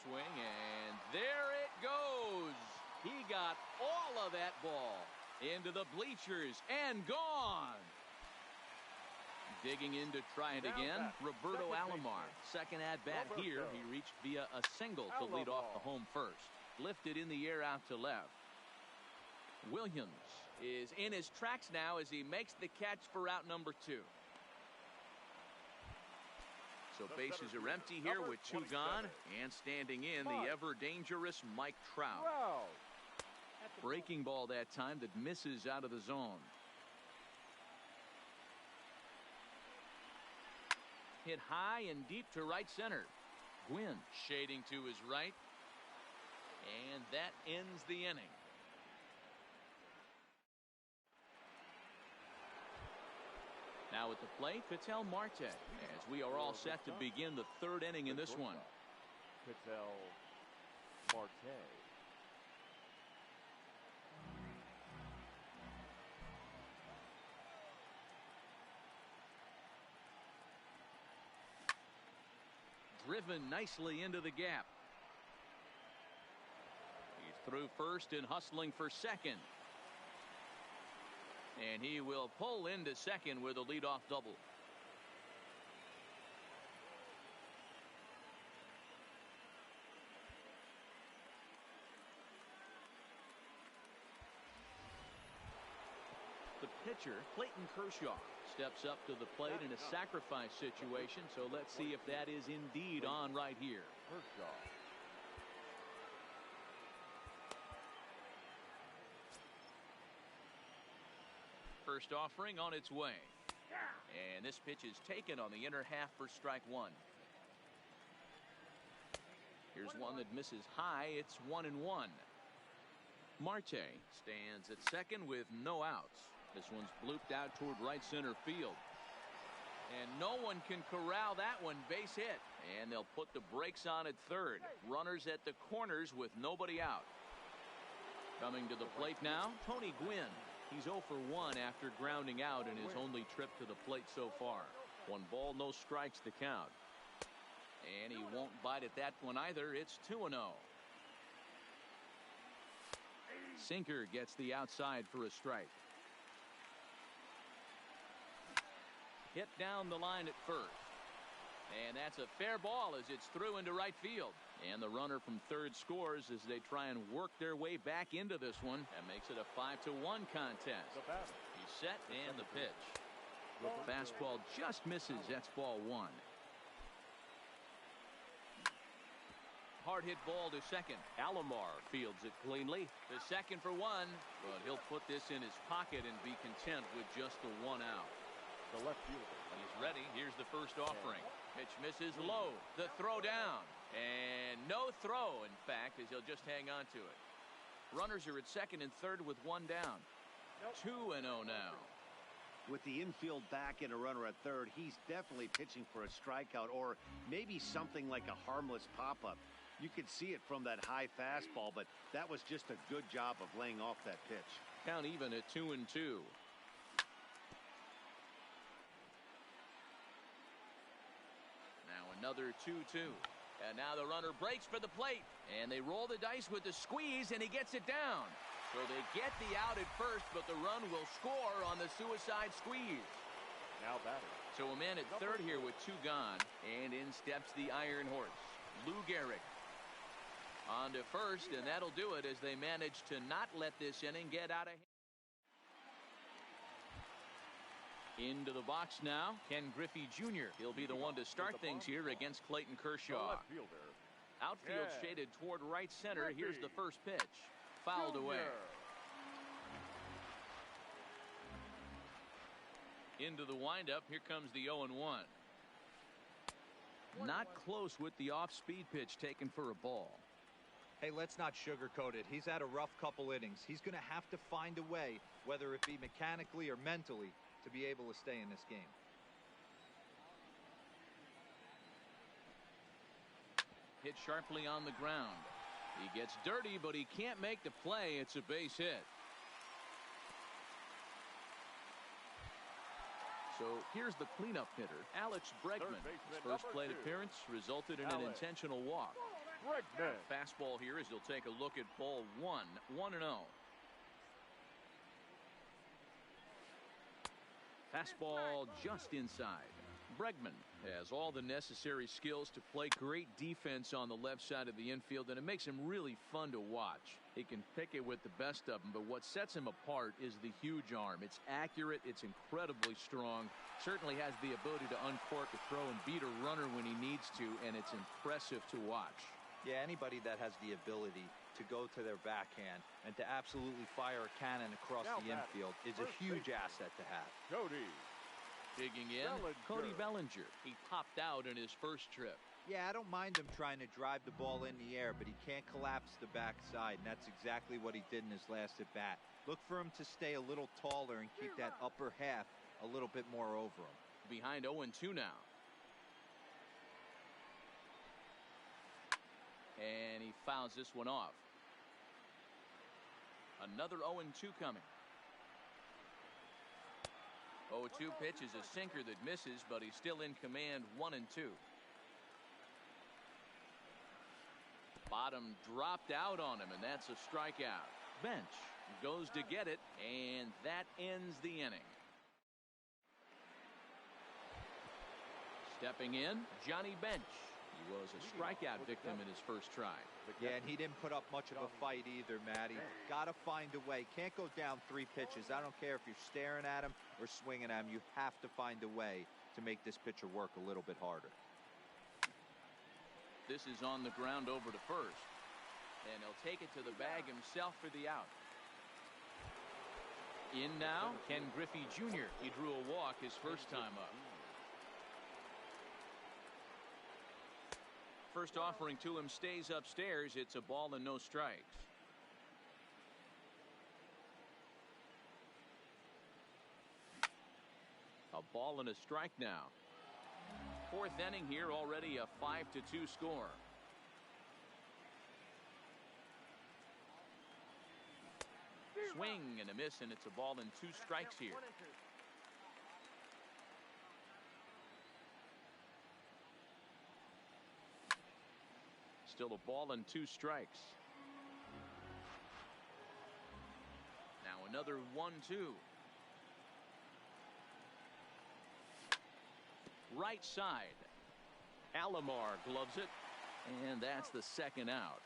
Swing, and there it goes. He got all of that ball into the bleachers and gone. Digging in to try it again, Roberto Alomar. Second at bat here. He reached via a single to lead off the home first. Lifted in the air out to left. Williams is in his tracks now as he makes the catch for out number 2. So bases are empty here with 2 gone, and standing in the ever dangerous Mike Trout. Breaking ball that time that misses out of the zone. Hit high and deep to right center. Gwynn shading to his right, and that ends the inning. Now at the plate, Ketel Marte, as we are all set to begin the 3rd inning in this one. Ketel Marte. Driven nicely into the gap. He's through first and hustling for second. And he will pull into second with a leadoff double. The pitcher, Clayton Kershaw, steps up to the plate in a sacrifice situation. So let's see if that is indeed on right here. Kershaw. First offering on its way. And this pitch is taken on the inner half for strike 1. Here's one that misses high. It's 1-1. Marte stands at second with no outs. This one's blooped out toward right center field. And no one can corral that one. Base hit. And they'll put the brakes on at third. Runners at the corners with nobody out. Coming to the plate now, Tony Gwynn. He's 0 for 1 after grounding out in his only trip to the plate so far. 1 ball, no strikes to count. And he won't bite at that one either. It's 2-0. Sinker gets the outside for a strike. Hit down the line at first. And that's a fair ball as it's through into right field. And the runner from third scores as they try and work their way back into this one. That makes it a 5-1 contest. He's set and the pitch. The fastball just misses. That's ball 1. Hard hit ball to second. Alomar fields it cleanly. The second for 1. But he'll put this in his pocket and be content with just the 1 out. The left fielder. He's ready. Here's the first offering. Pitch misses low. The throw down. And no throw, in fact, as he'll just hang on to it. Runners are at second and third with 1 down. 2-0 now. With the infield back and a runner at third, he's definitely pitching for a strikeout or maybe something like a harmless pop-up. You could see it from that high fastball, but that was just a good job of laying off that pitch. Count even at 2-2. Now another 2-2. And now the runner breaks for the plate. And they roll the dice with the squeeze, and he gets it down. So they get the out at first, but the run will score on the suicide squeeze. Now batting. So a man at third here with 2 gone, and in steps the Iron Horse, Lou Gehrig. On to first, and that'll do it as they manage to not let this inning get out of hand. Into the box now, Ken Griffey Jr. He'll be the one to start things here against Clayton Kershaw. Outfield shaded toward right center. Here's the first pitch. Fouled away. Into the windup. Here comes the 0-1. Not close with the off-speed pitch taken for a ball. Hey, let's not sugarcoat it. He's had a rough couple innings. He's going to have to find a way, whether it be mechanically or mentally, to be able to stay in this game. Hit sharply on the ground. He gets dirty, but he can't make the play. It's a base hit. So here's the cleanup hitter, Alex Bregman. His first plate appearance resulted in an intentional walk. Fastball here as he'll take a look at ball 1, 1-0. Fastball just inside. Bregman has all the necessary skills to play great defense on the left side of the infield, and it makes him really fun to watch. He can pick it with the best of them, but what sets him apart is the huge arm. It's accurate, it's incredibly strong, certainly has the ability to uncork a throw and beat a runner when he needs to, and it's impressive to watch. Yeah, anybody that has the ability to go to their backhand and to absolutely fire a cannon across the infield is a huge asset to have. Cody. Digging in, Cody Bellinger. He popped out in his first trip. Yeah, I don't mind him trying to drive the ball in the air, but he can't collapse the backside, and that's exactly what he did in his last at bat. Look for him to stay a little taller and keep that upper half a little bit more over him. Behind 0-2 now. And he fouls this one off. Another 0-2 coming. 0-2 pitch is a sinker that misses, but he's still in command. 1-2. Bottom dropped out on him, and that's a strikeout. Bench goes to get it, and that ends the inning. Stepping in, Johnny Bench. He was a strikeout victim in his first try. Yeah, and he didn't put up much of a fight either, Matty. Got to find a way. Can't go down 3 pitches. I don't care if you're staring at him or swinging at him. You have to find a way to make this pitcher work a little bit harder. This is on the ground over to first. And he'll take it to the bag himself for the out. In now, Ken Griffey Jr. He drew a walk his first time up. First offering to him stays upstairs. It's a ball and no strikes. A ball and a strike now. Fourth inning here, already a 5-2 score. Swing and a miss, and it's a ball and 2 strikes here. Still a ball and 2 strikes. Now another 1-2. Right side. Alomar gloves it, and that's the second out.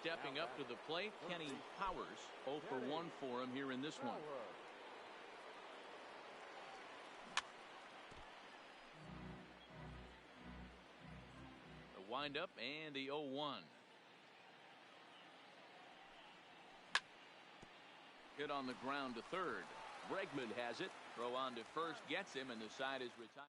Stepping up to the plate, Kenny Powers. 0 for 1 for him here in this one. The windup and the 0-1. Hit on the ground to third. Bregman has it. Throw on to first, gets him, and the side is retired.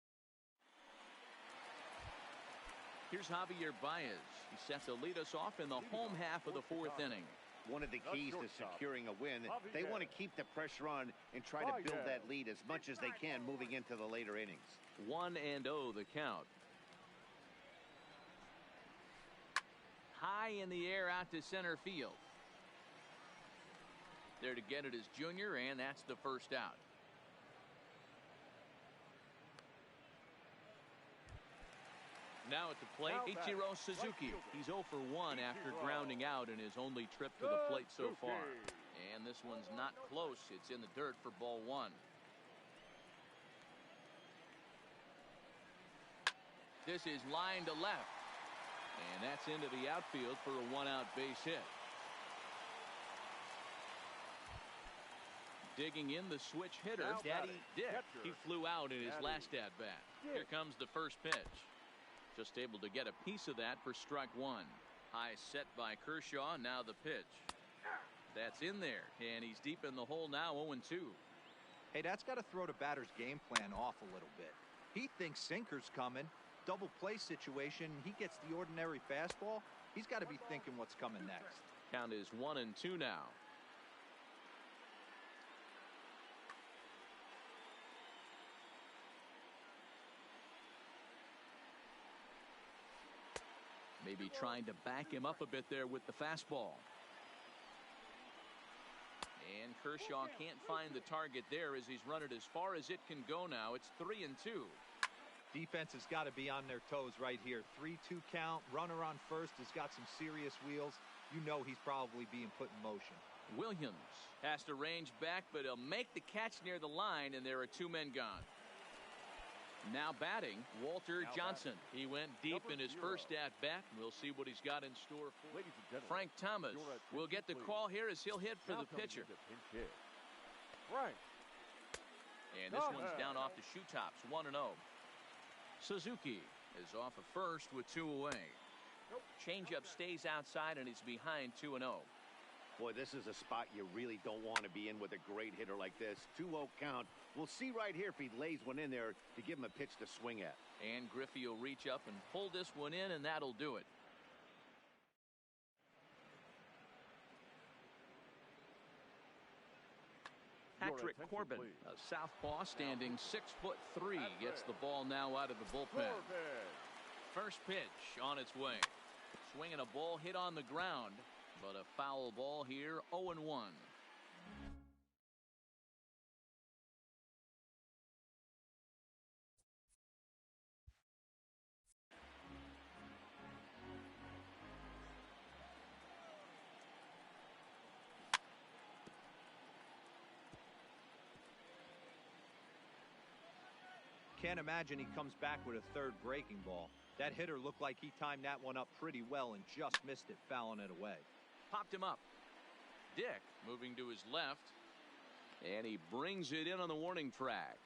Here's Javier Baez. He's set to lead us off in the home half of the 4th inning. One of the keys to securing a win, they want to keep the pressure on and try to build that lead as much as they can moving into the later innings. 1-0 the count. High in the air out to center field. There to get it is Junior, and that's the first out. Now at the plate, Ichiro Suzuki. He's 0 for 1 after grounding out in his only trip to the plate so far. And this one's not close. It's in the dirt for ball 1. This is line to left. And that's into the outfield for a 1-out base hit. Digging in the switch hitter, Daddy Dick. He flew out in his last at-bat. Here comes the first pitch. Just able to get a piece of that for strike 1. High set by Kershaw. Now the pitch. That's in there. And he's deep in the hole now, 0-2. Hey, that's got to throw the batter's game plan off a little bit. He thinks sinker's coming. Double play situation. He gets the ordinary fastball. He's got to be thinking what's coming next. Count is 1-2 now. Maybe trying to back him up a bit there with the fastball. And Kershaw can't find the target there as he's run it as far as it can go now. It's 3-2. Defense has got to be on their toes right here. 3-2 count. Runner on first has got some serious wheels. You know he's probably being put in motion. Williams has to range back, but he'll make the catch near the line, and there are 2 men gone. Now batting, Walter Johnson. He went deep in his first at-bat. We'll see what he's got in store for Frank Thomas. Will get the call here as he'll hit for the pitcher. Frank. And this one's down off the shoe tops, 1-0. Suzuki is off of first with 2 away. Changeup stays outside and he's behind 2-0. Boy, this is a spot you really don't want to be in with a great hitter like this. 2-0 count. We'll see right here if he lays one in there to give him a pitch to swing at. And Griffey will reach up and pull this one in, and that'll do it. Patrick Corbin, a southpaw standing 6'3", gets the ball now out of the bullpen. First pitch on its way. Swinging a ball hit on the ground, but a foul ball here, 0-1. Can't imagine he comes back with a third breaking ball. That hitter looked like he timed that one up pretty well and just missed it, fouling it away. Popped him up. Dick moving to his left, and he brings it in on the warning track.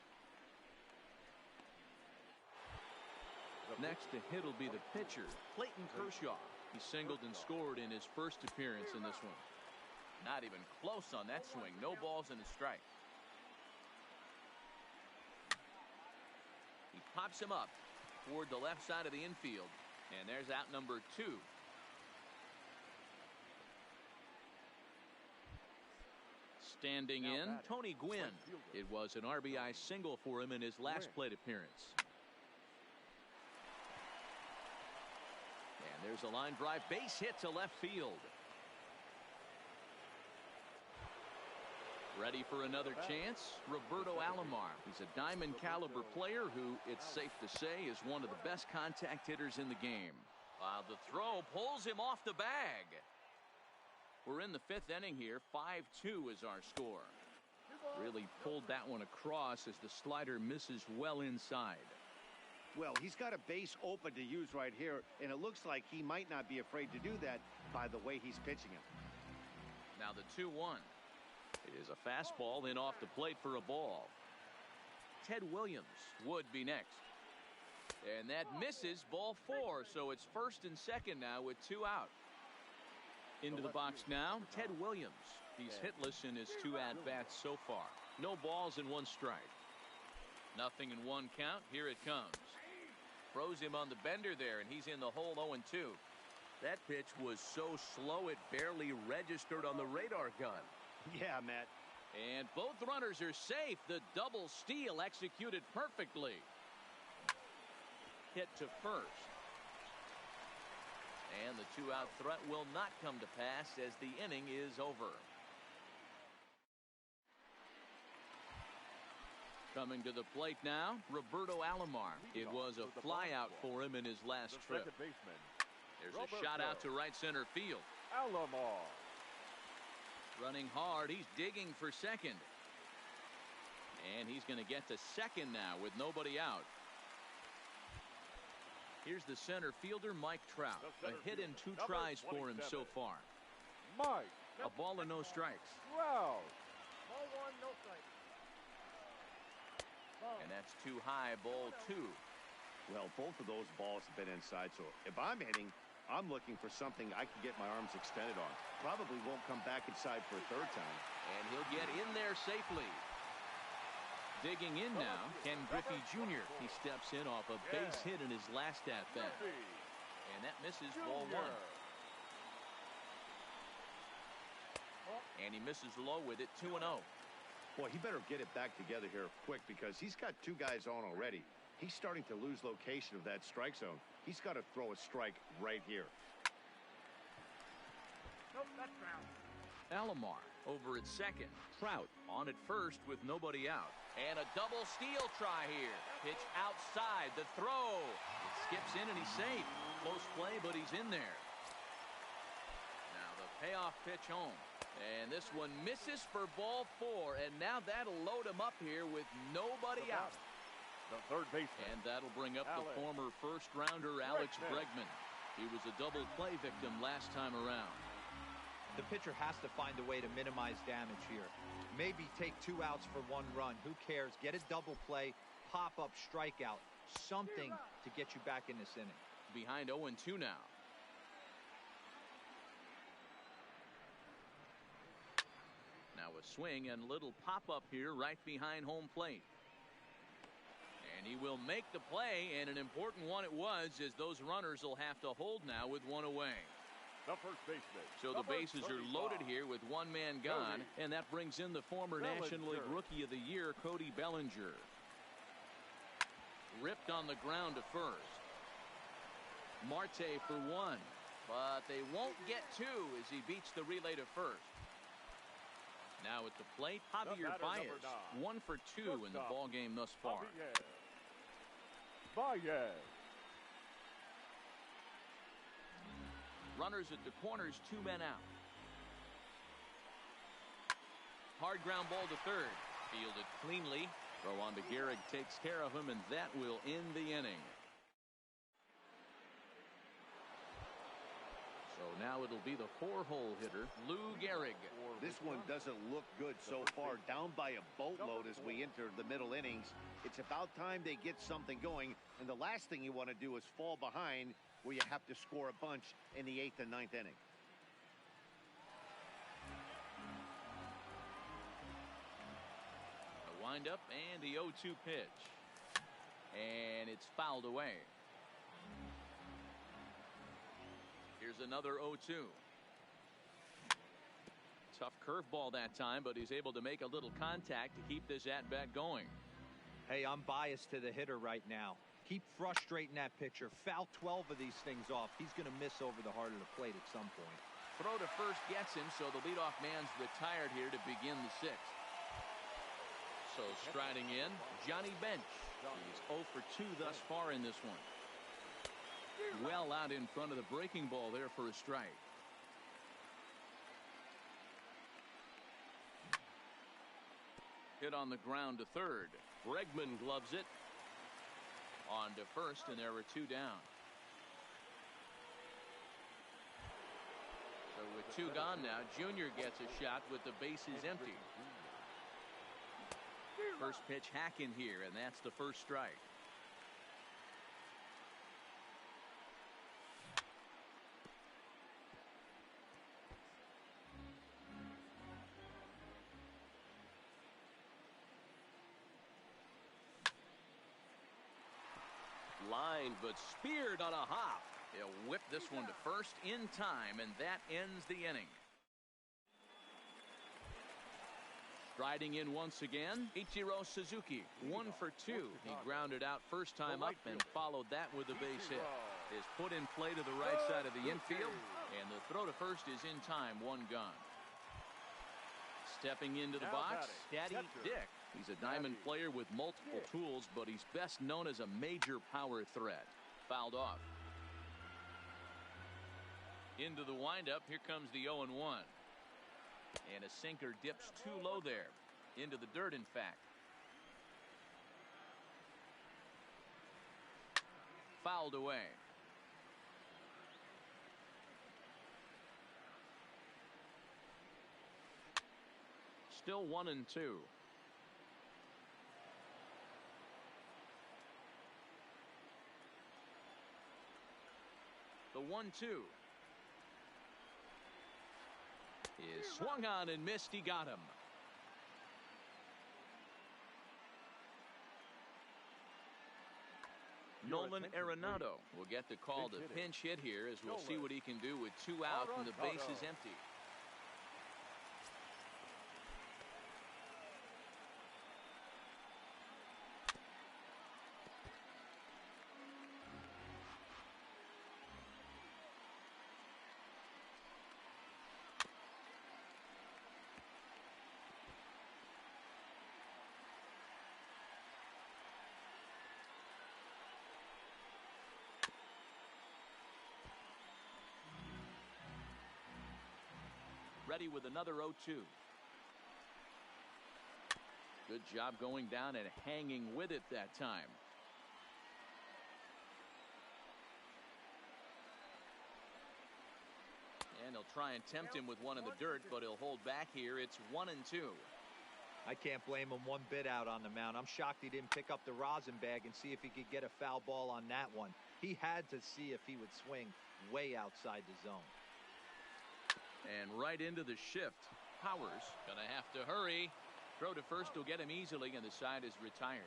Next to hit will be the pitcher, Clayton Kershaw. He singled and scored in his first appearance in this one. Not even close on that swing. No balls and a strike. He pops him up toward the left side of the infield, and there's out number 2. Standing in, Tony Gwynn. It was an RBI single for him in his last plate appearance. And there's a line drive base hit to left field. Ready for another chance? Roberto Alomar. He's a diamond caliber player who, it's safe to say, is one of the best contact hitters in the game. The throw pulls him off the bag. We're in the 5th inning here. 5-2 is our score. Really pulled that one across as the slider misses well inside. Well, he's got a base open to use right here, and it looks like he might not be afraid to do that by the way he's pitching him. Now the 2-1. It is a fastball, then off the plate for a ball. Ted Williams would be next. And that misses, ball 4, so it's first and second now with 2 out. Into the box now, Ted Williams. He's hitless in his 2 at-bats so far. No balls and 1 strike. Nothing in 1 count. Here it comes. Throws him on the bender there, and he's in the hole 0-2. That pitch was so slow it barely registered on the radar gun. Yeah, Matt. And both runners are safe. The double steal executed perfectly. Hit to first. And the 2-out threat will not come to pass as the inning is over. Coming to the plate now, Roberto Alomar. It was a flyout for him in his last trip. There's a shot out to right center field. Alomar. Running hard, he's digging for second. And he's going to get to second now with nobody out. Here's the center fielder, Mike Trout. A hit and 2 tries for him so far. Mike. A ball and no strikes. Trout. Ball 1, no strike. And that's too high, ball 2. Well, both of those balls have been inside, so if I'm hitting, I'm looking for something I can get my arms extended on. Probably won't come back inside for a third time. And he'll get in there safely. Digging in now, Ken Griffey Jr. He steps in off a base hit in his last at-bat. And that misses ball 1. And he misses low with it, 2-0. Boy, he better get it back together here quick because he's got 2 guys on already. He's starting to lose location of that strike zone. He's got to throw a strike right here. Nope, that's Trout. Alomar over at second. Trout on at first with nobody out. And a double steal try here. Pitch outside. The throw. It skips in and he's safe. Close play, but he's in there. Now the payoff pitch home. And this one misses for ball 4. And now that'll load him up here with nobody out. The third baseman. And that'll bring up the former first-rounder Alex Bregman. He was a double play victim last time around. The pitcher has to find a way to minimize damage here. Maybe take 2 outs for 1 run. Who cares? Get a double play, pop-up strikeout, something to get you back in this inning. Behind 0-2 now. Now a swing and little pop-up here right behind home plate. And he will make the play, and an important one it was, as those runners will have to hold now with 1 away. The first baseman. So the bases are loaded here with 1 man gone, and that brings in the former National League Rookie of the Year, Cody Bellinger. Ripped on the ground to first. Marte for 1, but they won't get 2 as he beats the relay to first. Now at the plate, Javier Baez, 1 for 2 in the ball game thus far. Baez. Runners at the corners, 2 men out. Hard ground ball to third. Fielded cleanly. Throw on to Gehrig takes care of him, and that will end the inning. So now it'll be the 4-hole hitter, Lou Gehrig. This one doesn't look good so far. Down by a boatload as we enter the middle innings. It's about time they get something going. And the last thing you want to do is fall behind where you have to score a bunch in the 8th and 9th inning. A windup and the 0-2 pitch. And it's fouled away. Here's another 0-2. Tough curveball that time, but he's able to make a little contact to keep this at-bat going. Hey, I'm biased to the hitter right now. Keep frustrating that pitcher. Foul 12 of these things off. He's going to miss over the heart of the plate at some point. Throw to first gets him, so the leadoff man's retired here to begin the 6th. So striding in, Johnny Bench. He's 0 for 2 thus far in this one. Well out in front of the breaking ball there for a strike. Hit on the ground to third. Bregman gloves it. On to first, and there were 2 down. So with 2 gone now, Junior gets a shot with the bases empty. First pitch hack in here, and that's the first strike. Lined but speared on a hop. He'll whip this one to first in time, and that ends the inning. Striding in once again, Ichiro Suzuki, 1 for 2. He grounded out first time up and followed that with a base hit. His put in play to the right side of the infield, and the throw to first is in time, 1 gone. Stepping into the box, Daddy Dick. He's a diamond player with multiple tools, but he's best known as a major power threat. Fouled off. Into the windup. Here comes the 0-1. And a sinker dips too low there. Into the dirt, in fact. Fouled away. Still 1-2. The 1-2 is swung on and missed. He got him. Nolan Arenado will get the call to pinch hit here, as we'll see what he can do with 2 out and the base is empty. Ready with another 0-2. Good job going down and hanging with it that time. And he'll try and tempt him with one in the dirt, but he'll hold back here. It's 1-2. I can't blame him one bit out on the mound. I'm shocked he didn't pick up the rosin bag and see if he could get a foul ball on that one. He had to see if he would swing way outside the zone. And right into the shift. Powers gonna have to hurry. Throw to first will get him easily, and the side is retired.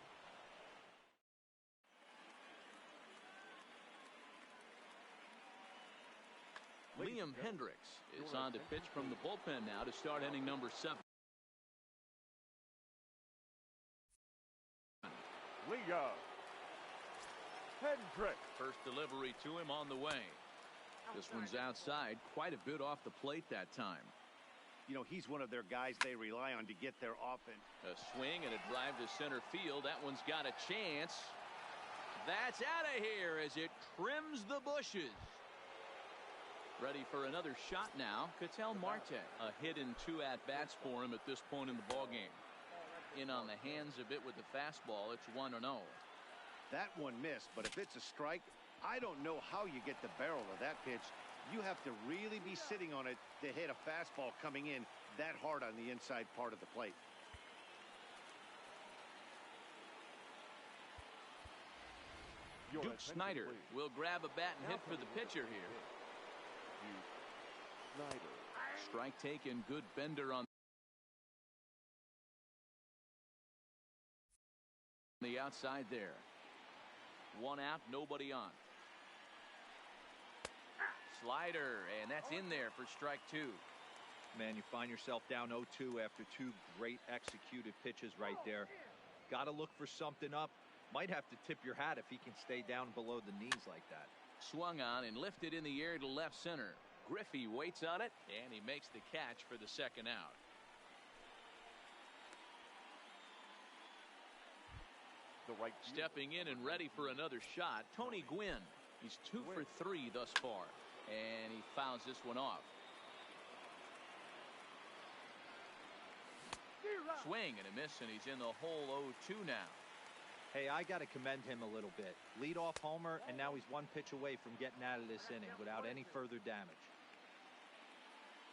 Liam Hendricks is on to pitch from the bullpen now to start inning number 7. Liam Hendricks. First delivery to him on the way. This one's outside, quite a bit off the plate that time. You know, he's one of their guys they rely on to get their offense. A swing and a drive to center field. That one's got a chance. That's out of here as it trims the bushes. Ready for another shot now. Ketel Marte. A hit in 2 at-bats for him at this point in the ballgame. In on the hands a bit with the fastball. It's 1-0. That one missed, but if it's a strike, I don't know how you get the barrel of that pitch. You have to really be sitting on it to hit a fastball coming in that hard on the inside part of the plate. Duke Snider will grab a bat and hit for the pitcher here. Strike taken. Good bender on the outside there. 1 out, nobody on. Slider, and that's in there for strike 2. Man, you find yourself down 0-2 after 2 great executed pitches right there. Got to look for something up. Might have to tip your hat if he can stay down below the knees like that. Swung on and lifted in the air to left center. Griffey waits on it, and he makes the catch for the 2nd out. Stepping in and ready for another shot, Tony Gwynn. He's 2 for 3 thus far, and he fouls this one off. Swing and a miss, and he's in the hole 0-2 now. Hey, I got to commend him a little bit. Leadoff homer, and now he's 1 pitch away from getting out of this inning without any further damage.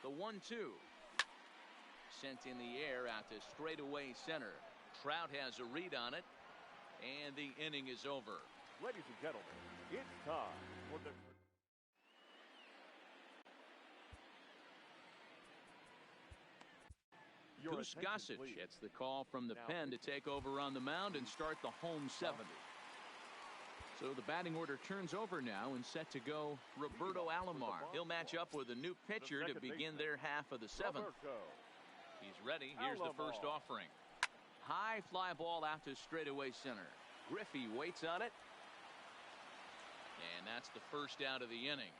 The 1-2 sent in the air out to straightaway center. Trout has a read on it, and the inning is over. Ladies and gentlemen, it's time for the Goose Gossage gets the call from the pen to take over on the mound and start the home 7th. So the batting order turns over now, and set to go Roberto Alomar. He'll match up with a new pitcher to begin their half of the 7th. He's ready. Here's the first offering. High fly ball out to straightaway center. Griffey waits on it. And that's the first out of the inning.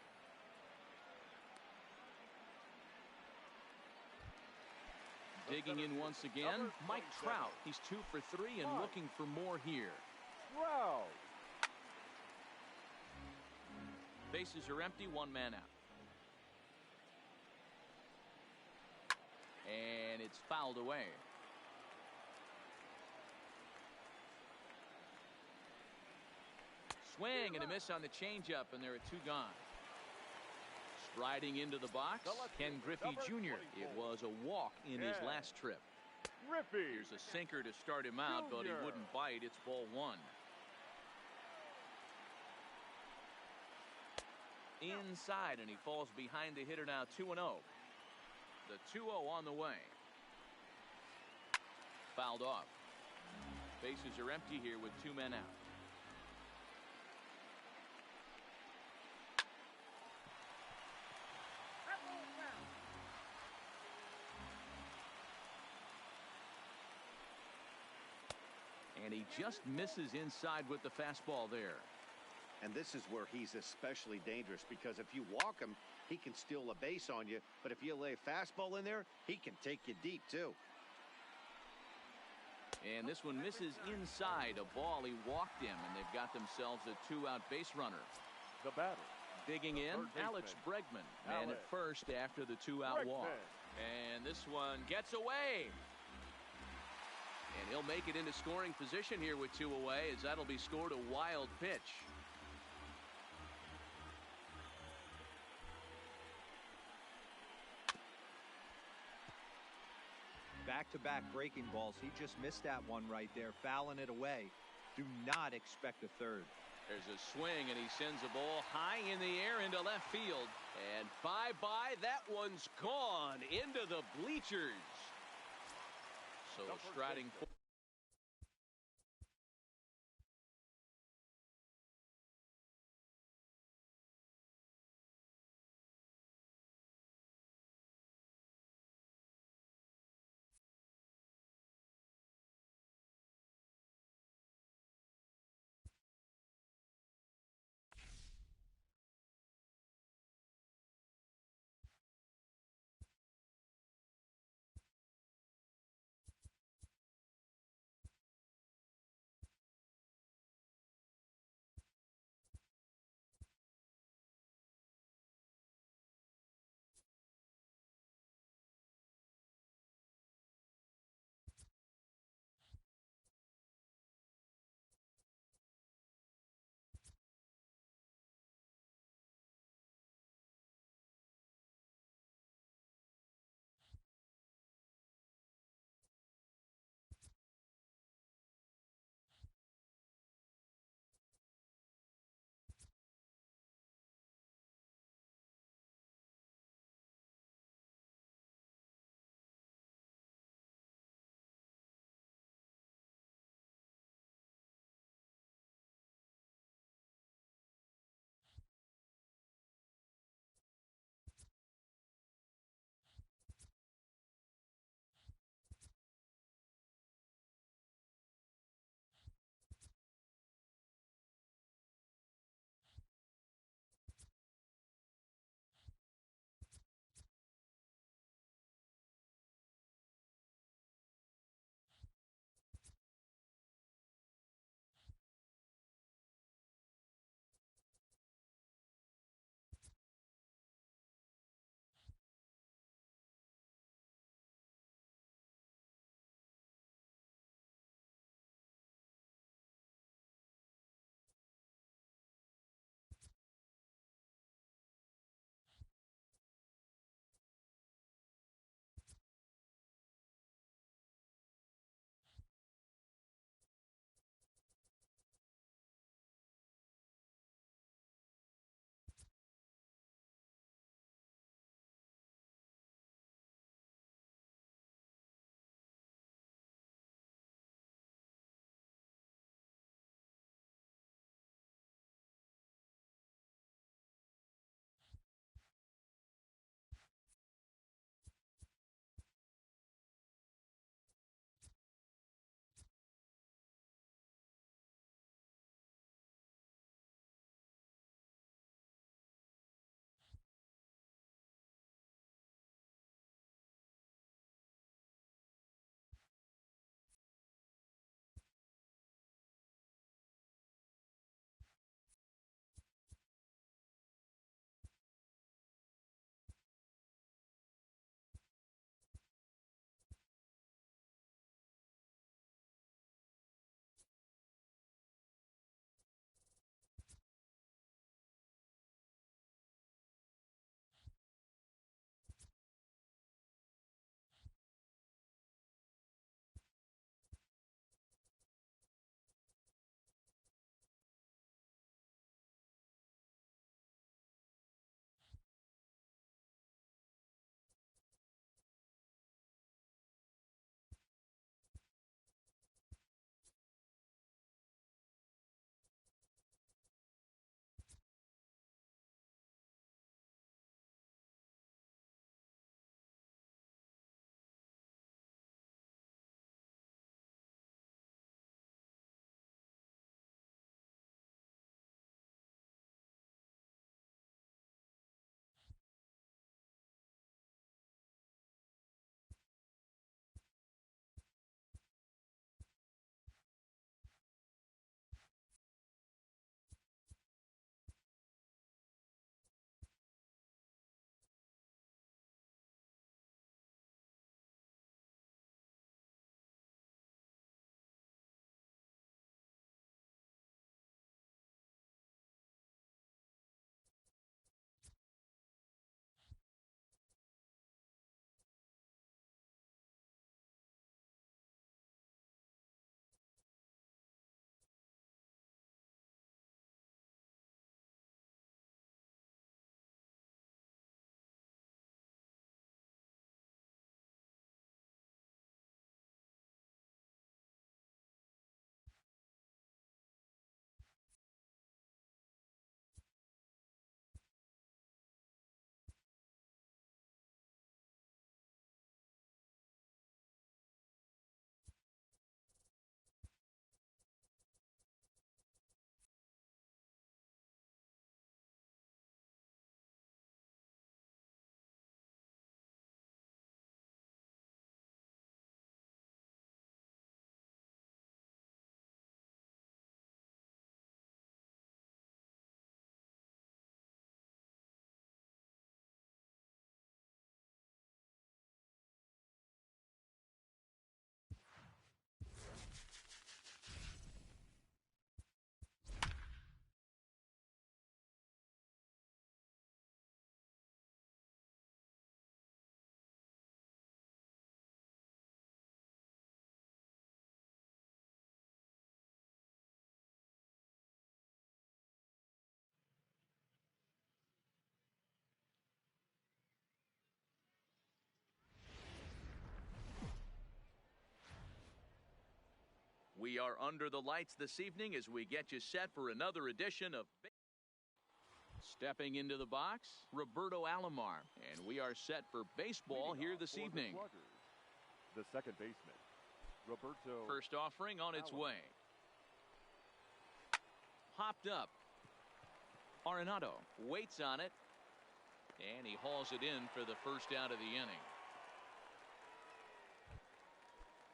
Digging in once again, Mike Trout. He's 2 for 3 and looking for more here. Trout. Bases are empty, 1 man out. And it's fouled away. Swing and a miss on the changeup, and there are 2 gone. Striding into the box, Ken Griffey Jr. It was a walk in his last trip. Here's a sinker to start him out, but he wouldn't bite. It's ball 1. Inside, and he falls behind the hitter now, 2-0. The 2-0 on the way. Fouled off. Bases are empty here with 2 men out. And he just misses inside with the fastball there. And this is where he's especially dangerous, because if you walk him, he can steal a base on you. But if you lay a fastball in there, he can take you deep, too. And this one misses inside. A ball, he walked him, and they've got themselves a 2-out base runner. The batter. Digging in, Alex Bregman. Man at first after the 2-out walk. And this one gets away. And he'll make it into scoring position here with 2 away, as that'll be scored a wild pitch. Back-to-back breaking balls. He just missed that one right there, fouling it away. Do not expect a third. There's a swing, and he sends a ball high in the air into left field. And bye-bye, that one's gone into the bleachers. So striding We are under the lights this evening as we get you set for another edition of Stepping into the box, Roberto Alomar. And we are set for baseball here this evening. The second baseman, Roberto. First offering on its way. Popped up. Arenado waits on it. And he hauls it in for the first out of the inning.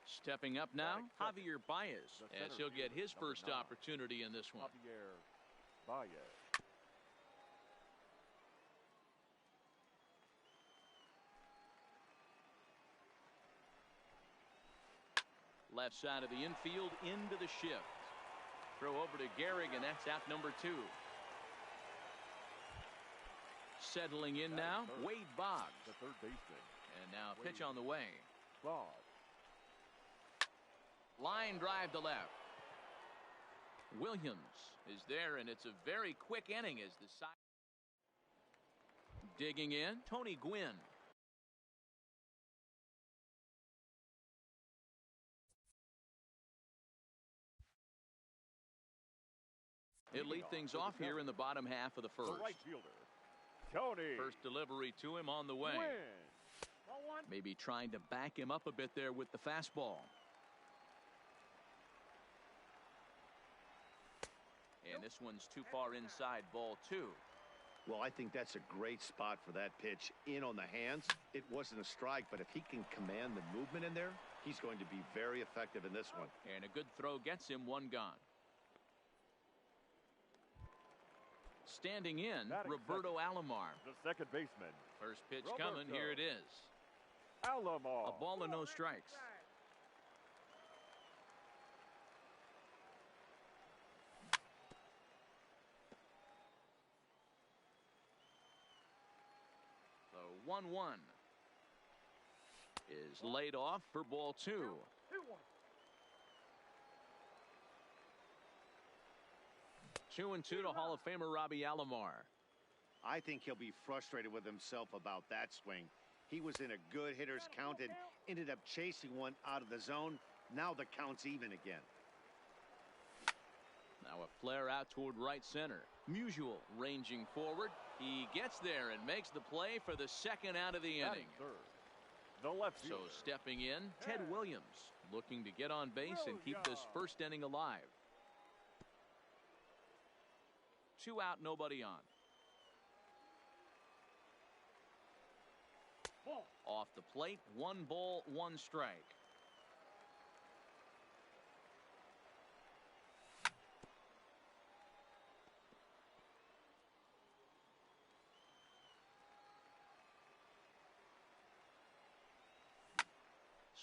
Stepping up now, Javier Baez, as he'll get his first opportunity in this one. Javier Baez. Left side of the infield into the shift. Throw over to Gehrig, and that's out number 2. Settling in now, Wade Boggs. The third baseman. And now a pitch on the way. Boggs. Line drive to left. Williams is there, and it's a very quick inning as the side. Digging in, Tony Gwynn. He'll lead things off here in the bottom half of the first. The right fielder, Tony. First delivery to him on the way. Win. Maybe trying to back him up a bit there with the fastball. And this one's too far inside, ball 2. Well, I think that's a great spot for that pitch. In on the hands. It wasn't a strike, but if he can command the movement in there, he's going to be very effective in this one. And a good throw gets him one gone. Standing in, Roberto Alomar. The second baseman. First pitch Roberto coming. Here it is. Alomar. A ball and no strikes. The 1-1 is laid off for ball 2. 2-2 to Hall of Famer Robbie Alomar. I think he'll be frustrated with himself about that swing. He was in a good hitter's count and ended up chasing one out of the zone. Now the count's even again. Now a flare out toward right center. Musial ranging forward. He gets there and makes the play for the second out of the inning. Third. The left fielder. So stepping in, Ted Williams, looking to get on base and keep this first inning alive. 2 out, nobody on. Off the plate, 1 ball, 1 strike.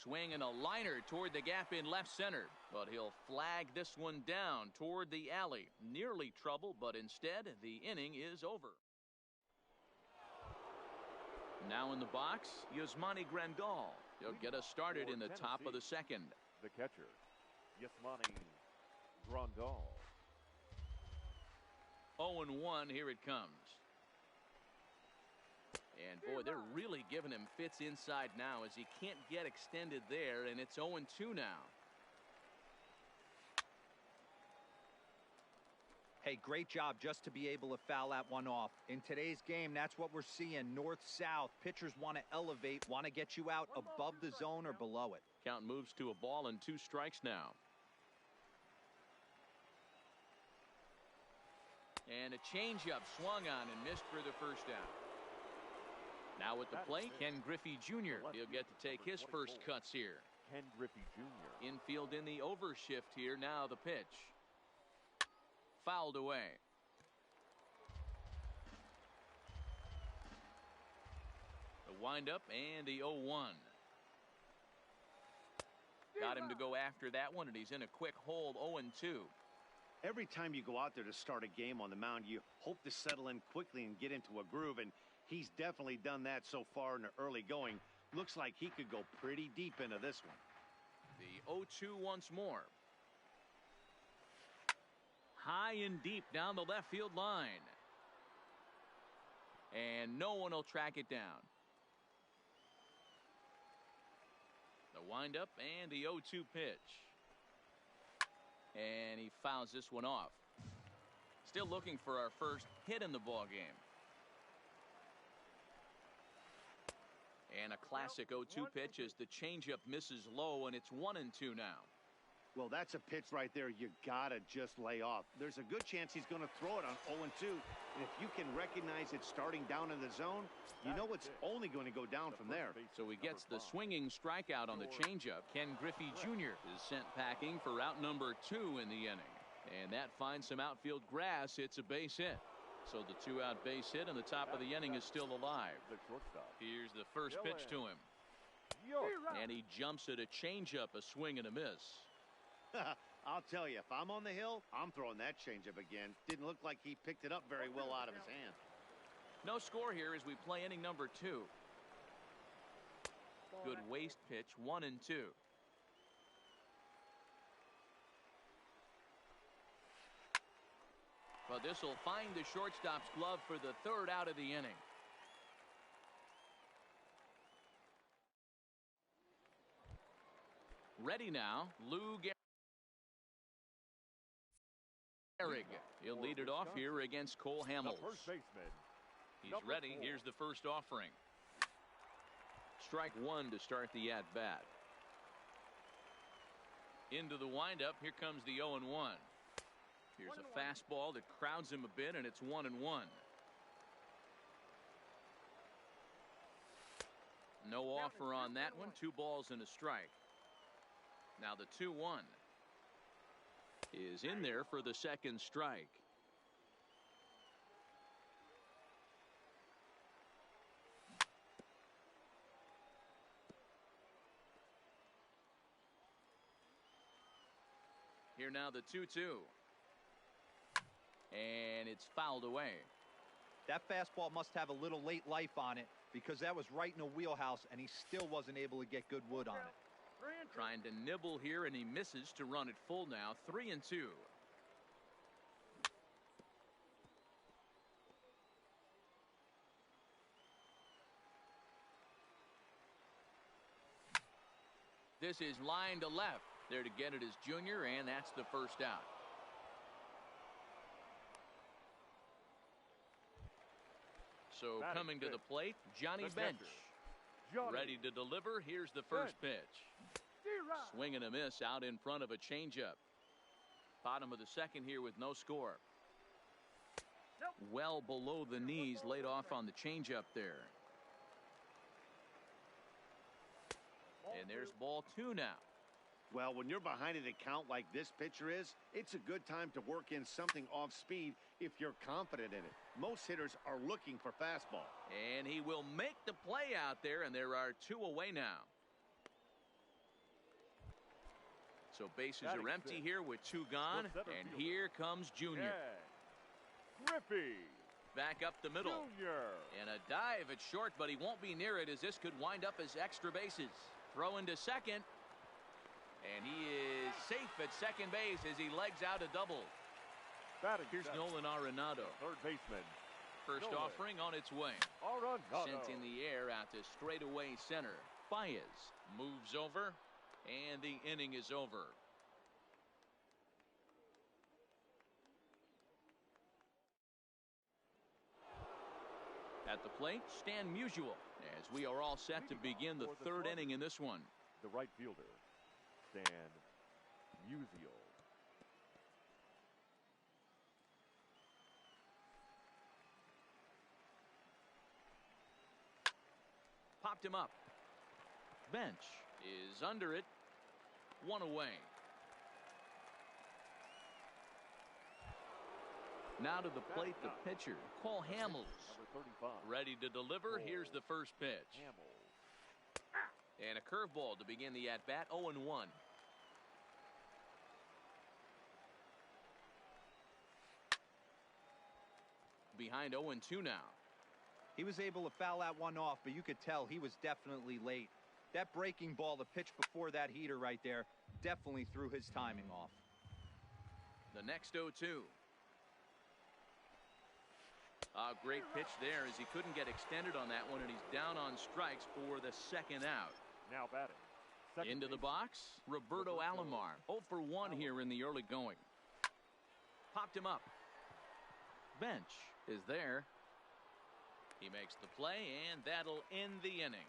Swing and a liner toward the gap in left center, but he'll flag this one down toward the alley. Nearly trouble, but instead the inning is over. Now in the box, Yasmani Grandal. He'll get us started in the top of the second. The catcher, Yasmani Grandal. 0-1, here it comes. And boy, they're really giving him fits inside now as he can't get extended there, and it's 0-2 now. Hey, great job just to be able to foul that one off. In today's game, that's what we're seeing. North-south. Pitchers want to elevate, want to get you out above the zone or below it. Count moves to a ball and 2 strikes now. And a changeup swung on and missed for the first out. Now at the plate, Ken Griffey Jr. He'll get to take his first cuts here. Ken Griffey Jr. Infield in the overshift here. Now the pitch. Fouled away. The windup and the 0-1. Got him to go after that one, and he's in a quick hold. 0-2. Every time you go out there to start a game on the mound, you hope to settle in quickly and get into a groove, and he's definitely done that so far in the early going. Looks like he could go pretty deep into this one. The 0-2 once more. High and deep down the left field line. And no one will track it down. The windup and the 0-2 pitch. And he fouls this one off. Still looking for our first hit in the ball game. And a classic 0-2 pitch as the changeup misses low, and it's 1-2 now. Well, that's a pitch right there you gotta just lay off. There's a good chance he's going to throw it on 0-2. And if you can recognize it starting down in the zone, you know it's only going to go down from there. So he gets the swinging strikeout on the changeup. Ken Griffey Jr. is sent packing for out number 2 in the inning. And that finds some outfield grass. It's a base hit. So the 2-out base hit and the top of the inning is still alive. Here's the first pitch to him. And he jumps at a changeup, a swing and a miss. I'll tell you, if I'm on the hill, I'm throwing that changeup again. Didn't look like he picked it up very well out of his hand. No score here as we play inning number 2. Good waste pitch, 1-2. But this will find the shortstop's glove for the 3rd out of the inning. Ready now, Lou Gehrig. He'll lead it off here against Cole Hamels. He's ready. Here's the first offering. Strike 1 to start the at-bat. Into the windup. Here comes the 0-1. Here's a fastball that crowds him a bit, and it's 1-1. No offer on that one. 2 balls and a strike. Now the 2-1 is in there for the second strike. Here now the 2-2. And it's fouled away. That fastball must have a little late life on it because that was right in the wheelhouse and he still wasn't able to get good wood on it. Trying to nibble here, and he misses to run it full now. 3-2. This is line to left. There to get it is Junior, and that's the first out. So coming to the plate, Johnny Bench. Ready to deliver. Here's the first pitch. Swing and a miss out in front of a changeup. Bottom of the second here with no score. Well below the knees, laid off on the changeup there. And there's ball 2 now. Well, when you're behind an account like this pitcher is, it's a good time to work in something off speed if you're confident in it. Most hitters are looking for fastball. And he will make the play out there, and there are 2 away now. So bases are empty here with 2 gone, and here comes Junior. Griffey. Back up the middle. Junior. And a dive at short, but he won't be near it as this could wind up as extra bases. Throw into second. And he is safe at second base as he legs out a double. Here's Nolan Arenado. Third baseman. First offering on its way. Arenado. Sent in the air out to straightaway center. Baez moves over, and the inning is over. At the plate, Stan Musial, as we are all set to begin the 3rd inning in this one. The right fielder, Stan Musial. Popped him up. Bench is under it. 1 away. Now to the plate, the pitcher, Cole Hamels. Ready to deliver. Here's the first pitch. And a curveball to begin the at-bat. 0-1. Behind 0-2 now. He was able to foul that one off, but you could tell he was definitely late. That breaking ball, the pitch before that heater right there, definitely threw his timing off. The next 0-2. A great pitch there as he couldn't get extended on that one, and he's down on strikes for the second out. Now batting, Into the box, Roberto Alomar. 0 for 1 here in the early going. Popped him up. Bench is there. He makes the play, and that'll end the inning.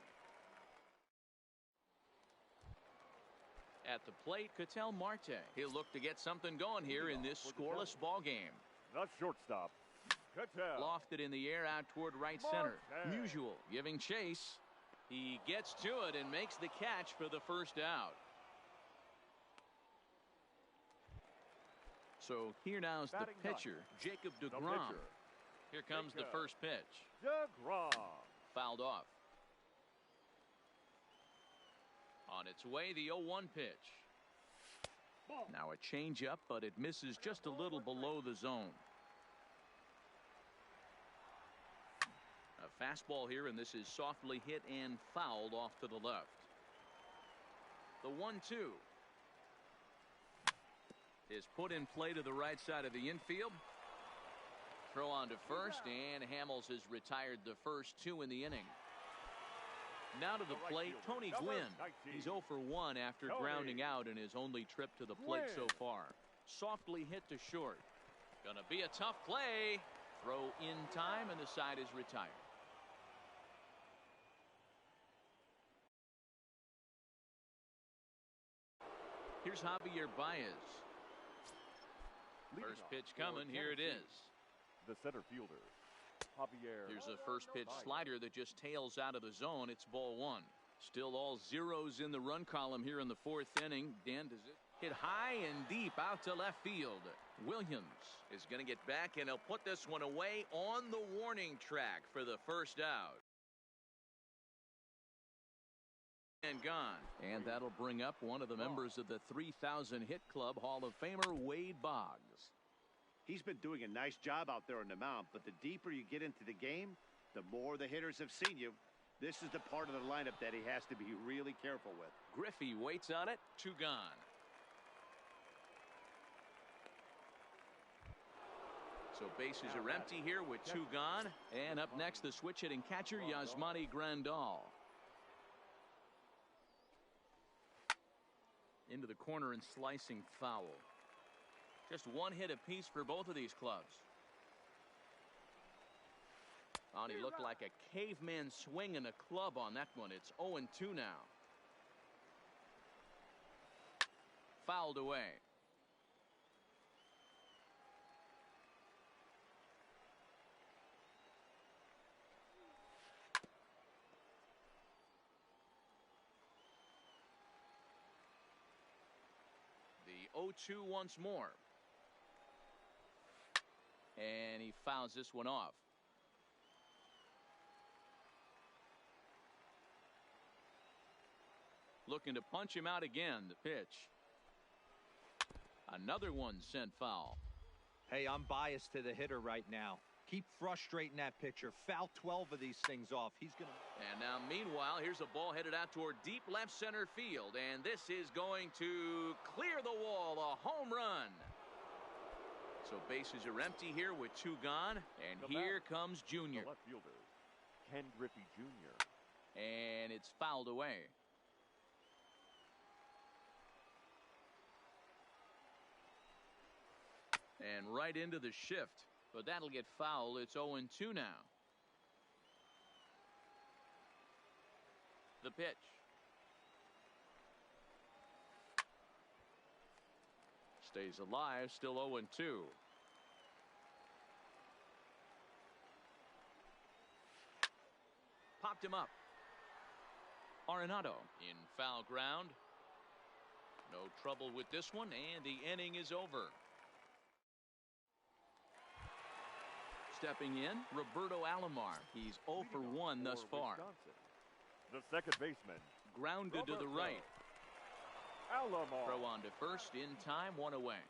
At the plate, Ketel Marte. He'll look to get something going here in this scoreless ball game. The shortstop, Ketel. Lofted in the air out toward right center. Musial giving chase. He gets to it and makes the catch for the first out. So here now's the pitcher, Jacob deGrom. Here comes the first pitch. deGrom. Fouled off. On its way, the 0-1 pitch. Now a changeup, but it misses just a little below the zone. A fastball here, and this is softly hit and fouled off to the left. The 1-2 is put in play to the right side of the infield. Throw on to first, and Hamels has retired the first 2 in the inning. Now to the plate, Tony Gwynn. He's 0 for 1 after grounding out in his only trip to the plate so far. Softly hit to short. Gonna be a tough play. Throw in time, and the side is retired. Here's Javier Baez. First pitch coming. Here it is. The center fielder, Javier. Here's a first pitch slider that just tails out of the zone. It's ball 1. Still all zeros in the run column here in the 4th inning. Dan, does it hit high and deep out to left field? Williams is going to get back, and he'll put this one away on the warning track for the first out. And gone. And that'll bring up one of the members of the 3,000 hit club, Hall of Famer Wade Boggs. He's been doing a nice job out there on the mound, but the deeper you get into the game, the more the hitters have seen you. This is the part of the lineup that he has to be really careful with. Griffey waits on it. 2 gone. So bases are empty here with 2 gone. And up next, the switch hitting catcher, Yasmani Grandal. Into the corner and slicing foul. Just 1 hit apiece for both of these clubs. Oh, he looked like a caveman swinging a club on that one. It's 0-2 now. Fouled away. The 0-2 once more. And he fouls this one off. Looking to punch him out again. The pitch. Another one sent foul. Hey, I'm biased to the hitter right now. Keep frustrating that pitcher. Foul 12 of these things off. He's going to. And now, meanwhile, here's a ball headed out toward deep left center field. And this is going to clear the wall. A home run. So bases are empty here with 2 gone. And here comes Junior. The left fielder, Ken Griffey Jr. And it's fouled away. And right into the shift. But that'll get fouled. It's 0-2 now. The pitch. Stays alive. Still 0-2. Popped him up. Arenado in foul ground. No trouble with this one, and the inning is over. Stepping in, Roberto Alomar. He's 0 for 1 thus far. The second baseman. Grounded to the right. Alomar. Throw on to first in time, 1 away.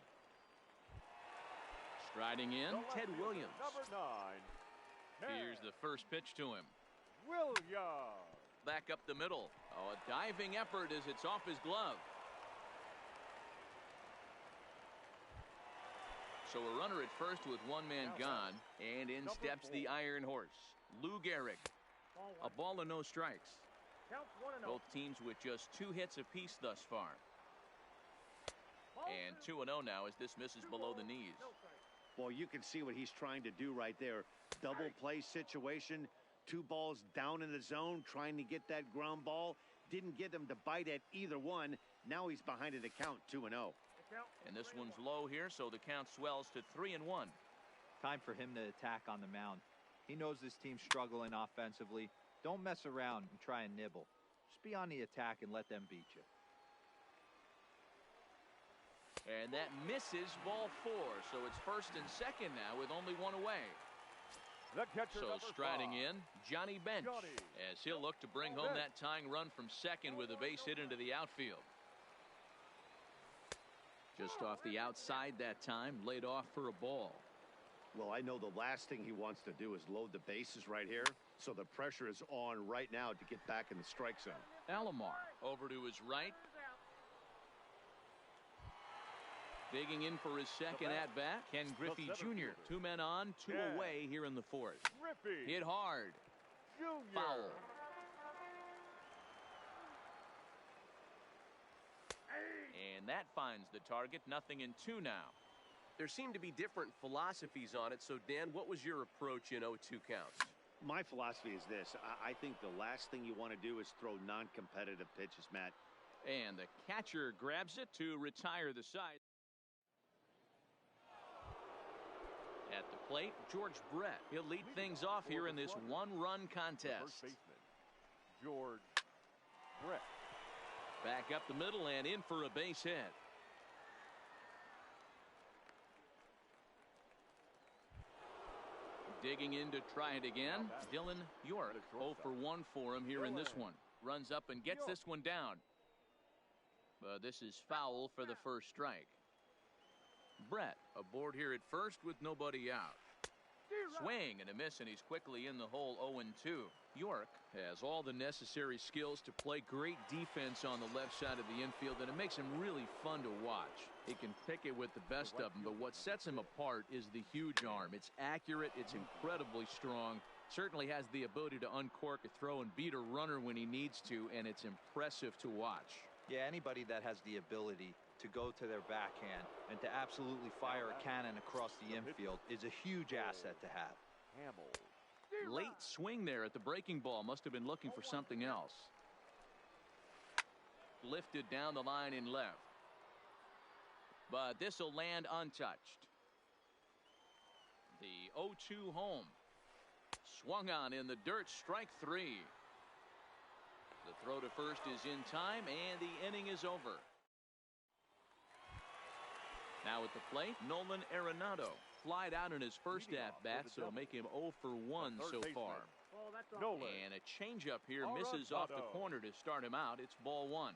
Striding in, Ted Williams. Number 9. Here's the first pitch to him. Williams. Back up the middle. Oh, a diving effort as it's off his glove. So a runner at first with 1 man gone, and in steps the Iron Horse, Lou Gehrig. A ball and no strikes. Count 1-0. Both teams with just 2 hits apiece thus far. And 2-0 now as this misses below the knees. Boy, you can see what he's trying to do right there. Double play situation. 2 balls down in the zone, trying to get that ground ball. Didn't get him to bite at either one. Now he's behind in the count, 2-0. And this one's low here, so the count swells to 3-1. Time for him to attack on the mound. He knows this team's struggling offensively. Don't mess around and try and nibble. Just be on the attack and let them beat you. And that misses ball 4, so it's first and second now with only 1 away. The catcher, so striding 5. in, Johnny Bench, as he'll look to bring home that tying run from second with a base hit into the outfield. Just off the outside that time, laid off for a ball. Well, I know the last thing he wants to do is load the bases right here, so the pressure is on right now to get back in the strike zone. Alomar over to his right. Digging in for his second at-bat, Ken Griffey Jr. 2 men on, 2 away here in the 4th. Griffey Hit hard. Jr. Foul. And that finds the target. 0-2 now. There seem to be different philosophies on it. So, Dan, what was your approach in 0-2 counts? My philosophy is this. I think the last thing you want to do is throw non-competitive pitches, Matt. And the catcher grabs it to retire the side. At the plate, George Brett. He'll lead things off here in this 1-run contest. First baseman, George Brett. Back up the middle and in for a base hit. Digging in to try it again, Dylan York. 0 for 1 for him here in this one. Runs up and gets this one down. But this is foul for the first strike. Brett aboard here at first with nobody out. Swing and a miss, and he's quickly in the hole. 0-2. York has all the necessary skills to play great defense on the left side of the infield, and it makes him really fun to watch. He can pick it with the best of them, but what sets him apart is the huge arm. It's accurate, it's incredibly strong, certainly has the ability to uncork a throw and beat a runner when he needs to, and it's impressive to watch. Yeah, anybody that has the ability to go to their backhand and to absolutely fire a cannon across the infield is a huge asset to have. Hamill. Late swing there at the breaking ball. Must have been looking for something else. Lifted down the line in left. But this will land untouched. The 0-2 home. Swung on in the dirt. Strike 3. The throw to first is in time, and the inning is over. Now at the plate, Nolan Arenado. Flied out in his first at-bat, so make him 0 for 1 so far. And a changeup here misses off the corner to start him out. It's ball 1.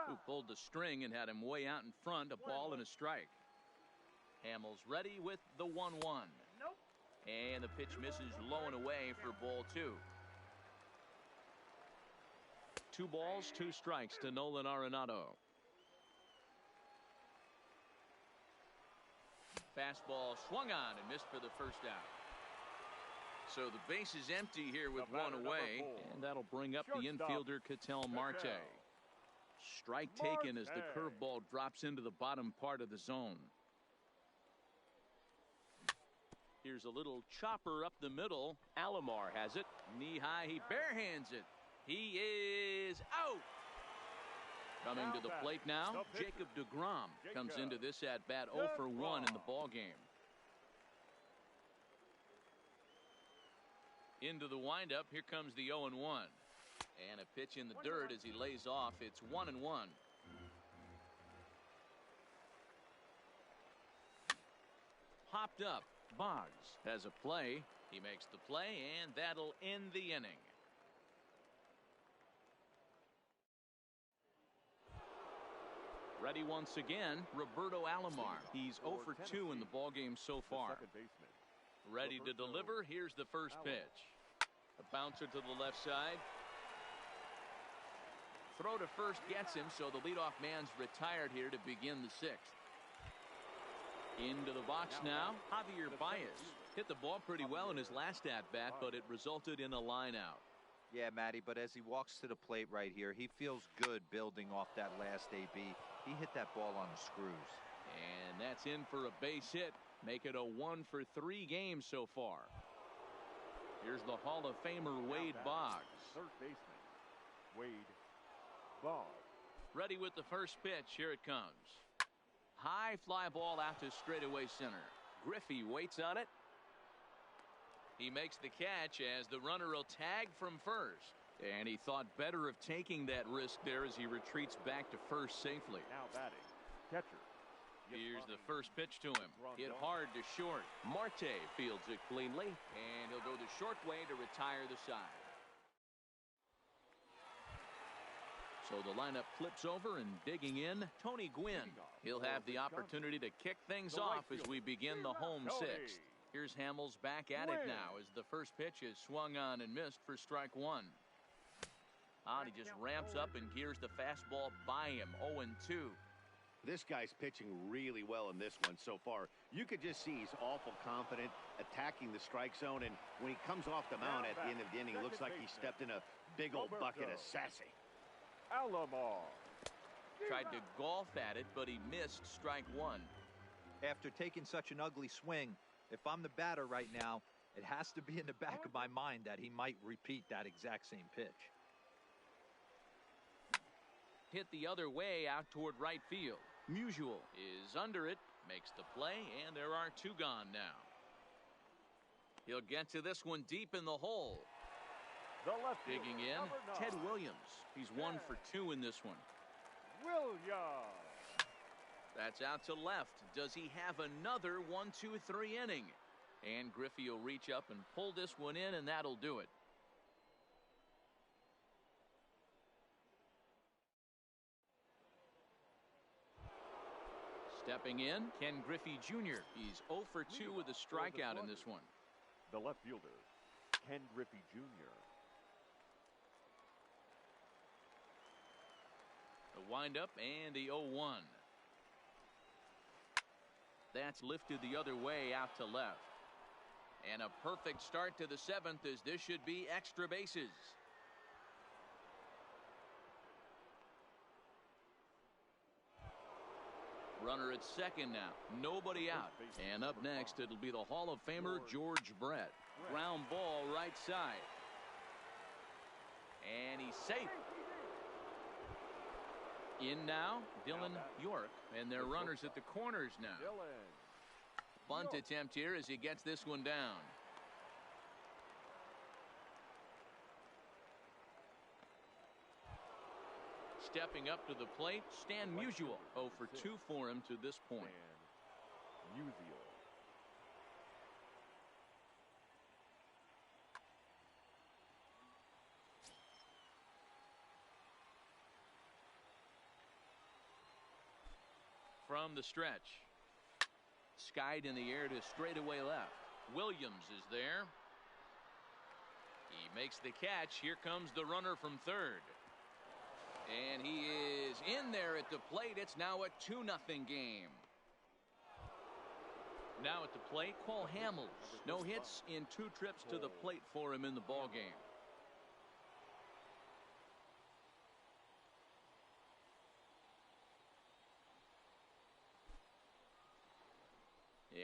Who pulled the string and had him way out in front. A ball and a strike. Hamill's ready with the 1-1. And the pitch misses low and away for ball 2. 2 balls, 2 strikes to Nolan Arenado. Fastball swung on and missed for the first out. So the base is empty here with 1 away, and that'll bring up the infielder Ketel Marte. Strike taken as the curveball drops into the bottom part of the zone. Here's a little chopper up the middle. Alomar has it. Knee high, he barehands it. He is out. Coming to the plate now, Jacob deGrom comes into this at-bat 0 for 1 in the ballgame. Into the windup, here comes the 0-1. And a pitch in the dirt as he lays off. It's 1-1. Popped up. Boggs has a play. He makes the play, and that'll end the inning. Ready once again, Roberto Alomar. He's 0 for 2 in the ballgame so far. Ready to deliver. Here's the first pitch. A bouncer to the left side. Throw to first gets him, so the leadoff man's retired here to begin the 6th. Into the box now, Javier Baez. Hit the ball pretty well in his last at-bat, but it resulted in a line out. Yeah, Matty, but as he walks to the plate right here, he feels good building off that last AB. He hit that ball on the screws. And that's in for a base hit. Make it a 1-for-3 game so far. Here's the Hall of Famer Wade Boggs. Third baseman, Wade Boggs. Ready with the first pitch. Here it comes. High fly ball out to straightaway center. Griffey waits on it. He makes the catch as the runner will tag from first. And he thought better of taking that risk there as he retreats back to first safely. Now batting, catcher. Here's the first pitch to him. Hit hard to short. Marte fields it cleanly, and he'll go the short way to retire the side. So the lineup flips over, and digging in, Tony Gwynn. He'll have the opportunity to kick things off as we begin the home sixth. Here's Hamels back at it now as the first pitch is swung on and missed for strike one. He just ramps up and gears the fastball by him. 0-2. This guy's pitching really well in this one so far. You could just see he's awful confident attacking the strike zone, and when he comes off the mound at the end of the inning, it looks like he stepped in a big old bucket of sassy. Alomar tried to golf at it, but he missed strike one. After taking such an ugly swing, if I'm the batter right now, it has to be in the back of my mind that he might repeat that exact same pitch. Hit the other way out toward right field. Musial is under it, makes the play, and there are two gone now. He'll get to this one deep in the hole. The left digging in, Ted Williams. He's 1 for 2 in this one. Williams. That's out to left. Does he have another 1-2-3 inning? And Griffey will reach up and pull this one in, and that'll do it. Stepping in, Ken Griffey Jr. He's 0 for 2 with a strikeout in this one. The left fielder, Ken Griffey Jr. The windup and the 0-1. That's lifted the other way out to left. And a perfect start to the seventh, as this should be extra bases. Runner at second now. Nobody out. And up next, it'll be the Hall of Famer George Brett. Ground ball right side. And he's safe. In now, Dylan York. And their runners at the corners now. Bunt attempt here as he gets this one down. Stepping up to the plate, Stan Musial. 0 for 2 for him to this point. Musial. From the stretch. Skied in the air to straightaway left. Williams is there. He makes the catch. Here comes the runner from third. And he is in there at the plate. It's now a 2-0 game. Now at the plate, Cole Hamels. No hits in 2 trips to the plate for him in the ball game.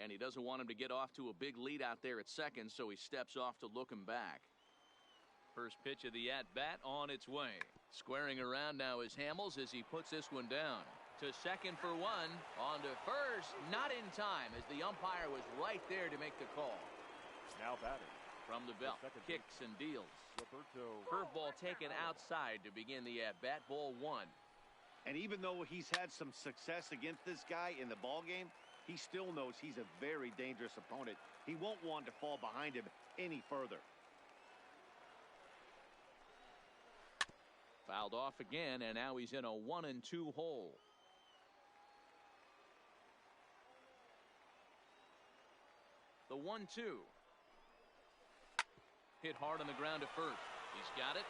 And he doesn't want him to get off to a big lead out there at second, so he steps off to look him back. First pitch of the at-bat on its way. Squaring around now is Hamels as he puts this one down. To second for one. On to first. Not in time as the umpire was right there to make the call. Now batting. From the belt. Kicks and deals. Curveball taken outside to begin the at-bat. Ball 1. And even though he's had some success against this guy in the ball game, he still knows he's a very dangerous opponent. He won't want to fall behind him any further. Fouled off again, and now he's in a 1-2 hole. The 1-2. Hit hard on the ground to first. He's got it.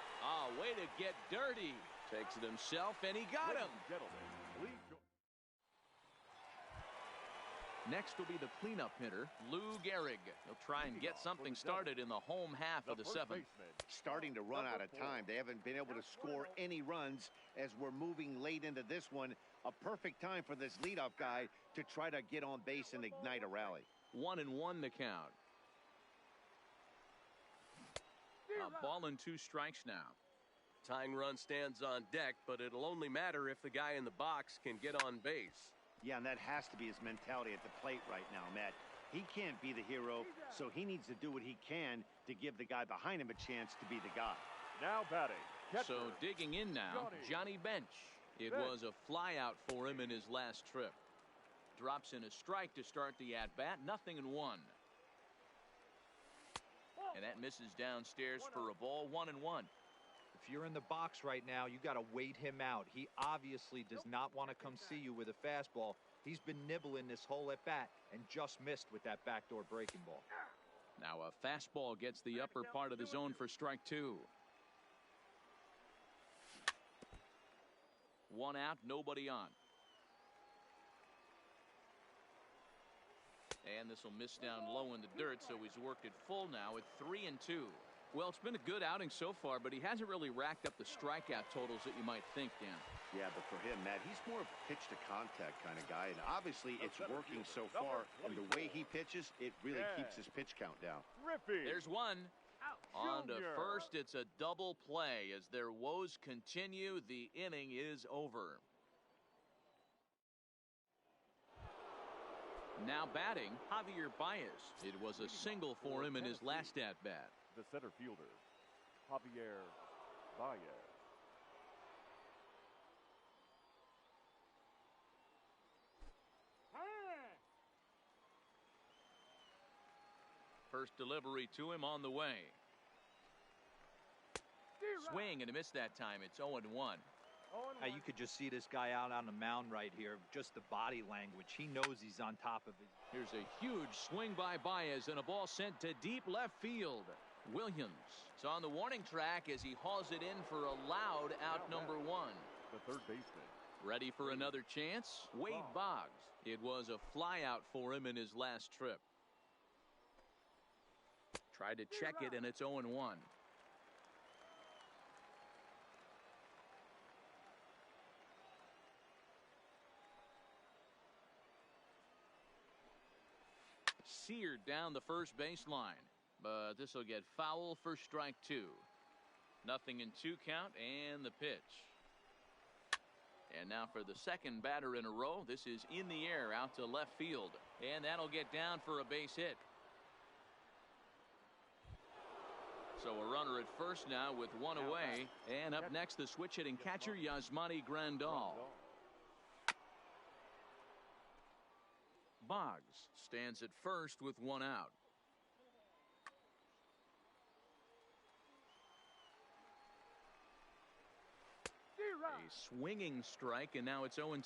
Way to get dirty. Takes it himself, and he got him. Next will be the cleanup hitter, Lou Gehrig. He'll try and get something started in the home half of the seventh. Starting to run out of time. They haven't been able to score any runs as we're moving late into this one. A perfect time for this leadoff guy to try to get on base and ignite a rally. 1-1 the count. A ball and 2 strikes now. Tying run stands on deck, but it'll only matter if the guy in the box can get on base. Yeah, and that has to be his mentality at the plate right now, Matt. He can't be the hero, so he needs to do what he can to give the guy behind him a chance to be the guy. Now batting. Catcher. So digging in now, Johnny Bench. It was a flyout for him in his last trip. Drops in a strike to start the at-bat. 0-1. And that misses downstairs for a ball. 1-1. If you're in the box right now, you got to wait him out. He obviously does not want to come see you with a fastball. He's been nibbling this whole at bat and just missed with that backdoor breaking ball. Now a fastball gets the upper part of the zone for strike 2. 1 out, nobody on. And this will miss down low in the dirt, so he's worked it full now at 3-2. Well, it's been a good outing so far, but he hasn't really racked up the strikeout totals that you might think, Dan. Yeah, but for him, Matt, he's more of a pitch-to-contact kind of guy, and obviously it's working so far, and the way he pitches, it really keeps his pitch count down. There's one. On to first, it's a double play. As their woes continue, the inning is over. Now batting, Javier Baez. It was a single for him in his last at-bat. The center fielder, Javier Baez. First delivery to him on the way. Swing and a miss that time. It's 0-1. You could just see this guy out on the mound right here. Just the body language. He knows he's on top of it. Here's a huge swing by Baez and a ball sent to deep left field. Williams is on the warning track as he hauls it in for a loud out number 1. The third baseman. Ready for another chance? Wade Boggs. It was a flyout for him in his last trip. Tried to check it and it's 0-1. Seared down the first baseline, but this will get foul for strike 2. 0-2 count and the pitch. And now for the second batter in a row. This is in the air out to left field, and that'll get down for a base hit. So a runner at first now with 1 away, and up next the switch hitting catcher Yasmani Grandal. Boggs stands at first with 1 out. A swinging strike, and now it's 0-2.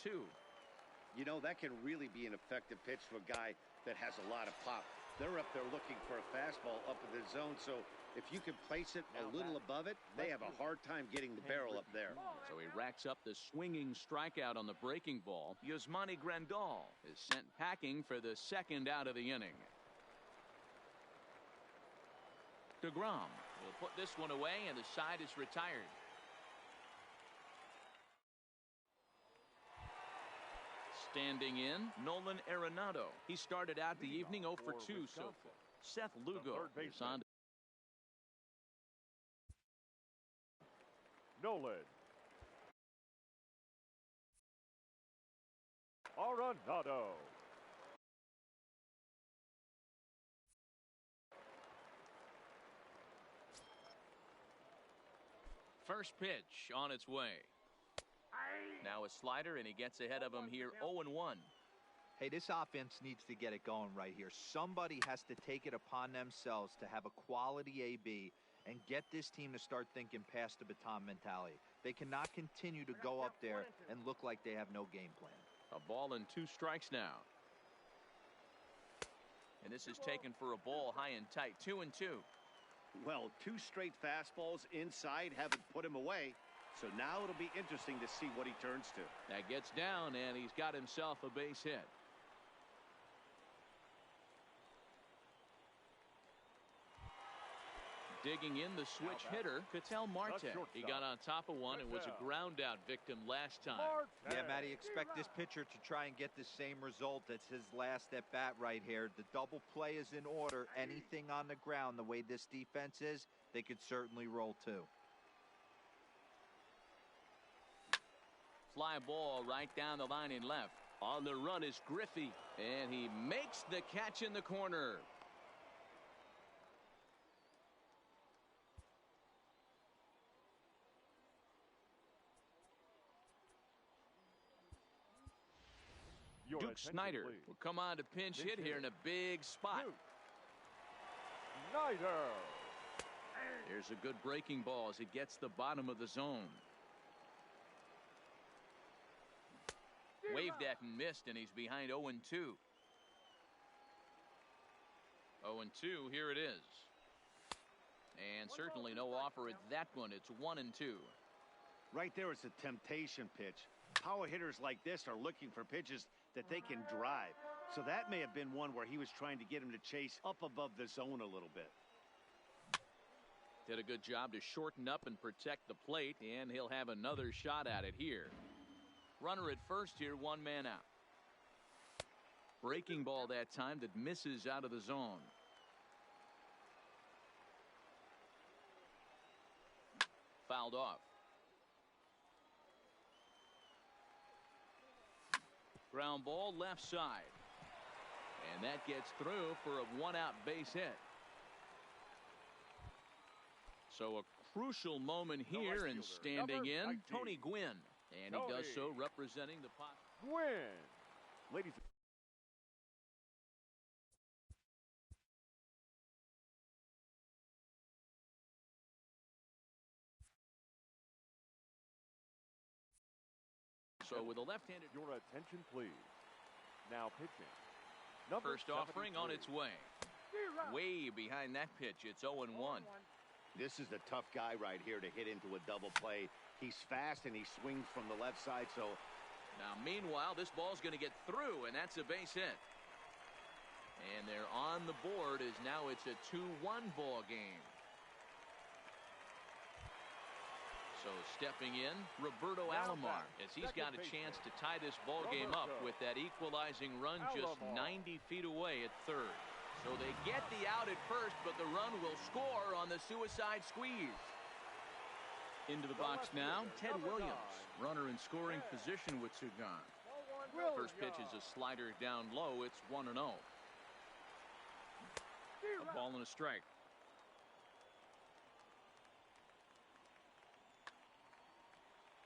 You know, that can really be an effective pitch to a guy that has a lot of pop. They're up there looking for a fastball up in the zone, so if you can place it a little above it, they have a hard time getting the barrel up there. So he racks up the swinging strikeout on the breaking ball. Yasmani Grandal is sent packing for the second out of the inning. DeGrom will put this one away, and the side is retired. Standing in, Nolan Arenado. He started out the evening 0 for 2 so far. Seth Lugo is on. Nolan Arenado. First pitch on its way. Now a slider, and he gets ahead of him here. 0-1. Hey, this offense needs to get it going right here. Somebody has to take it upon themselves to have a quality AB and get this team to start thinking past the baton mentality. They cannot continue to go up there and look like they have no game plan. A ball and 2 strikes now. And this is taken for a ball high and tight. 2-2. Well, 2 straight fastballs inside haven't put him away. So now it'll be interesting to see what he turns to. That gets down, and he's got himself a base hit. Digging in the switch hitter, Ketel Marte. He got on top of one and was a ground out victim last time. Yeah, Matty, expect this pitcher to try and get the same result. It's his last at bat right here. The double play is in order. Anything on the ground, the way this defense is, they could certainly roll too. Fly ball right down the line in left. On the run is Griffey, and he makes the catch in the corner. Duke Snider will come on to pinch hit here in a big spot. Snider. There's a good breaking ball as it gets the bottom of the zone. Waved at and missed, and he's behind 0-2. 0-2, here it is. And certainly no offer at that one. It's 1-2. Right there, it's a temptation pitch. Power hitters like this are looking for pitches that they can drive. So that may have been one where he was trying to get him to chase up above the zone a little bit. Did a good job to shorten up and protect the plate, and he'll have another shot at it here. Runner at first here, one man out. Breaking ball that time that misses out of the zone. Fouled off. Ground ball left side. And that gets through for a one-out base hit. So a crucial moment here, and standing in, Tony Gwynn. And he does so representing the pot. Gwynn. Ladies. So with a left-handed. Your attention, please. Now pitching. First offering on its way. Way behind that pitch. It's 0-1. This is the tough guy right here to hit into a double play. He's fast and he swings from the left side. So now meanwhile, this ball's going to get through, and that's a base hit. And they're on the board as now it's a 2-1 ball game. So stepping in, Roberto Alomar, as he's got a chance to tie this ball game up with that equalizing run just 90 feet away at third. So they get the out at first, but the run will score on the suicide squeeze. Into the box now, Ted Williams, runner in scoring position with Sugan. First pitch is a slider down low. It's 1-0. A ball and a strike.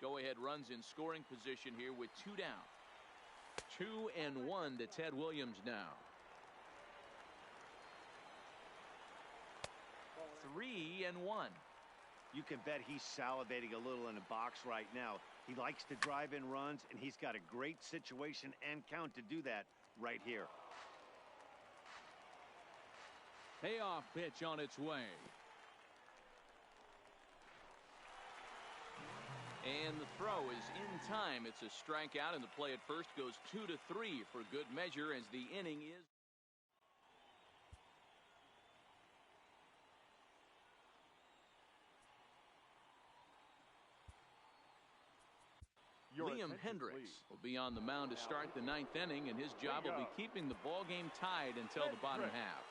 Go-ahead runs in scoring position here with 2 down. 2-1 to Ted Williams now. 3-1. You can bet he's salivating a little in the box right now. He likes to drive in runs, and he's got a great situation and count to do that right here. Payoff pitch on its way. And the throw is in time. It's a strikeout, and the play at first goes 2-3 for good measure as the inning is. Liam Hendricks will be on the mound to start the 9th inning, and his job will be keeping the ball game tied until the bottom half.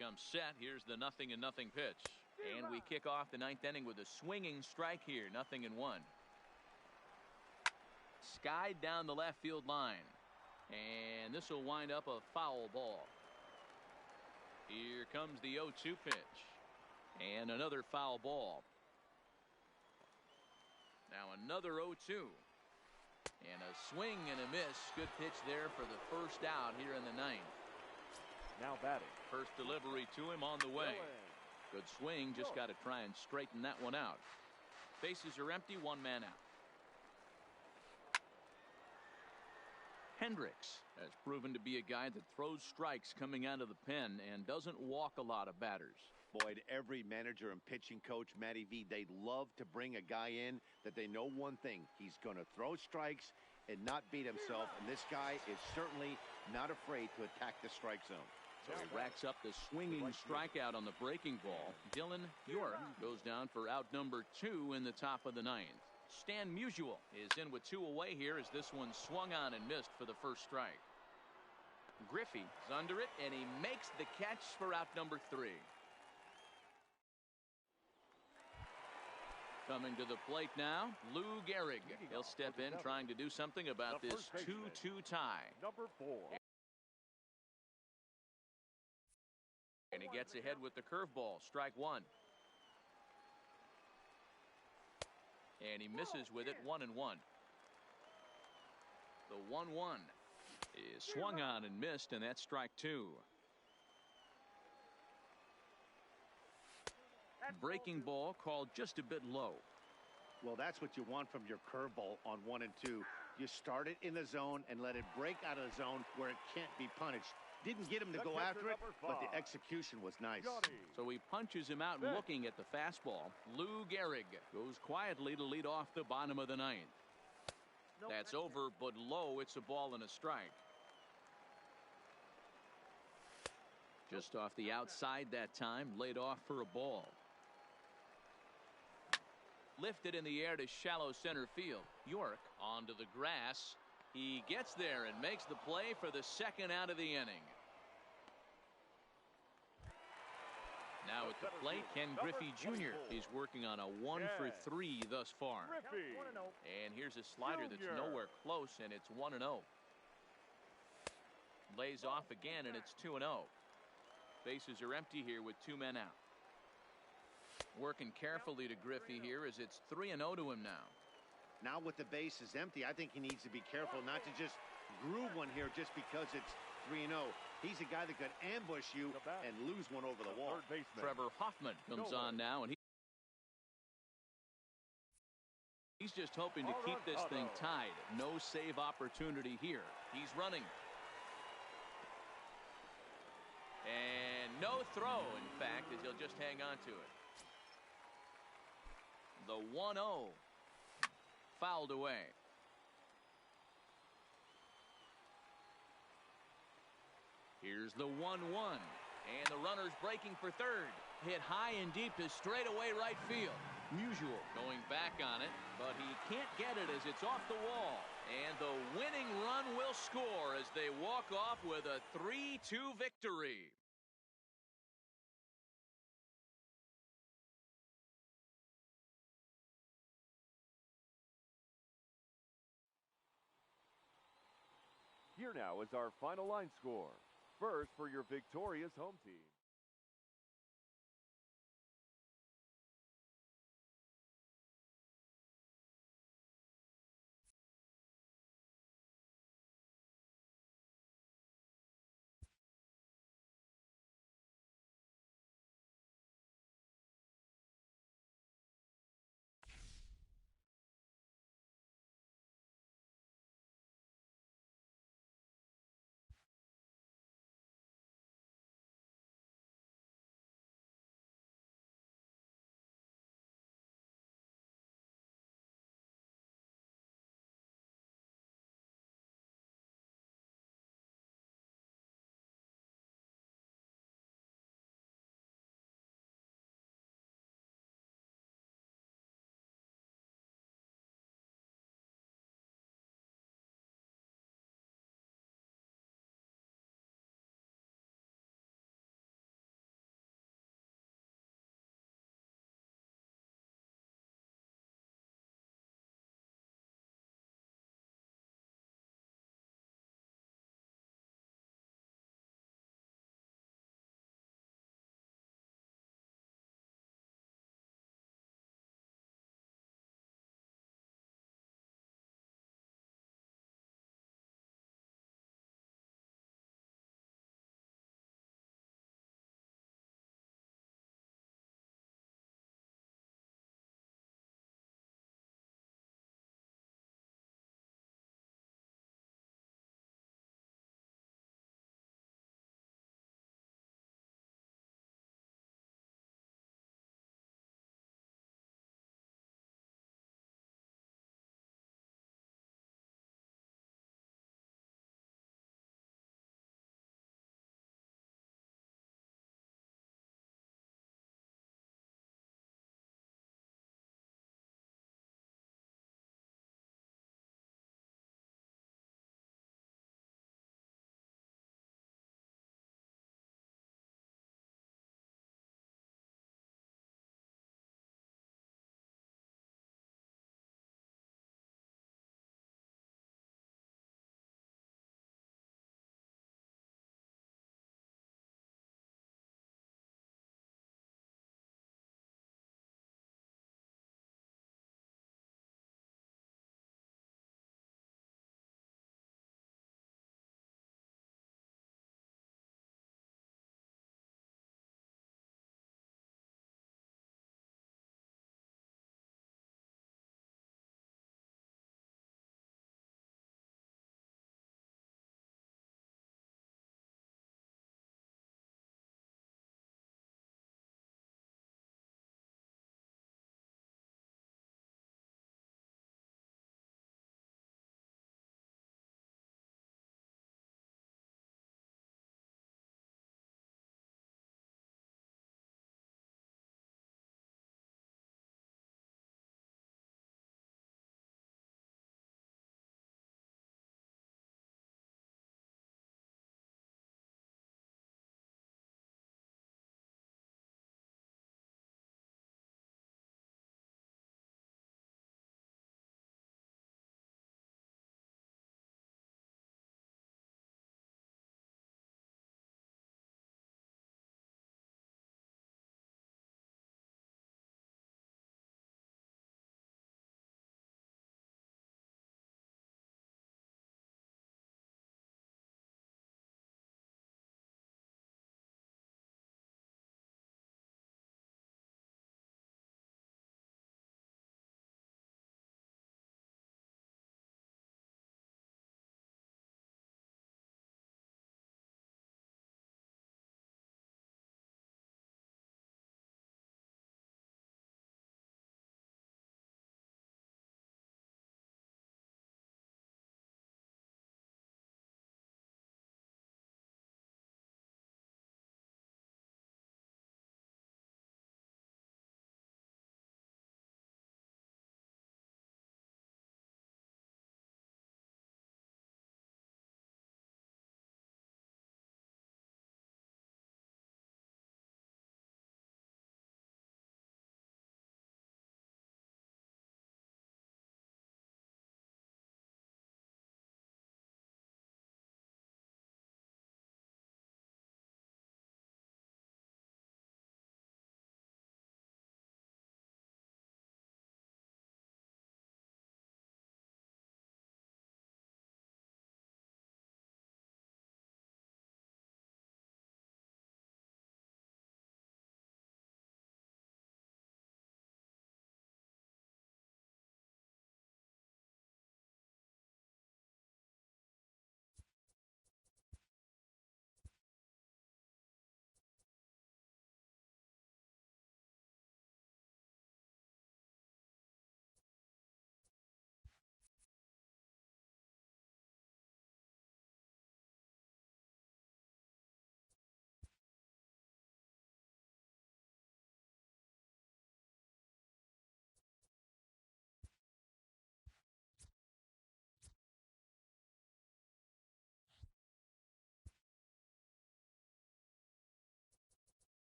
Comes set. Here's the 0-0 pitch, and we kick off the 9th inning with a swinging strike here. 0-1. Skied down the left field line, and this will wind up a foul ball. Here comes the 0-2 pitch, and another foul ball. Now another 0-2, and a swing and a miss. Good pitch there for the first out here in the 9th. Now batting. First delivery to him on the way. Good swing. Just got to try and straighten that one out. Bases are empty. 1 man out. Hendricks has proven to be a guy that throws strikes coming out of the pen and doesn't walk a lot of batters. Boyd, every manager and pitching coach, Matty V, they love to bring a guy in that they know one thing. He's going to throw strikes and not beat himself, and this guy is certainly not afraid to attack the strike zone. So he racks up the swinging strikeout on the breaking ball. Dylan York goes down for out number 2 in the top of the 9th. Stan Musial is in with 2 away here as this one swung on and missed for the first strike. Griffey is under it, and he makes the catch for out number 3. Coming to the plate now, Lou Gehrig. He'll step in trying to do something about this 2-2 tie. Number 4. And he gets ahead with the curveball. Strike 1. And he misses with it. 1-1. The 1-1 is swung on and missed, and that's strike 2. Breaking ball called just a bit low. Well, that's what you want from your curveball on 1 and 2. You start it in the zone and let it break out of the zone where it can't be punished. Didn't get him to go after it, but the execution was nice. So he punches him out looking at the fastball. Lou Gehrig goes quietly to lead off the bottom of the 9th. That's over, but low. It's a ball and a strike. Just off the outside that time, laid off for a ball. Lifted in the air to shallow center field. York onto the grass. He gets there and makes the play for the second out of the inning. Now at the plate, Ken Griffey Jr. He's working on a 1 for 3 thus far. And here's a slider that's nowhere close, and it's 1-0. Lays off again, and it's 2-0. Bases are empty here with 2 men out. Working carefully to Griffey here as it's 3-0 to him now. Now with the bases empty, I think he needs to be careful not to just groove one here just because it's 3-0. He's a guy that could ambush you and lose one over the wall. Trevor Hoffman comes on now, and he's just hoping to keep this thing tied. No save opportunity here. He's running. And no throw, in fact, as he'll just hang on to it. The 1-0 fouled away. Here's the 1-1, and the runner's breaking for third. Hit high and deep to straightaway right field. Musial going back on it, but he can't get it as it's off the wall. And the winning run will score as they walk off with a 3-2 victory. Here now is our final line score. First for your victorious home team.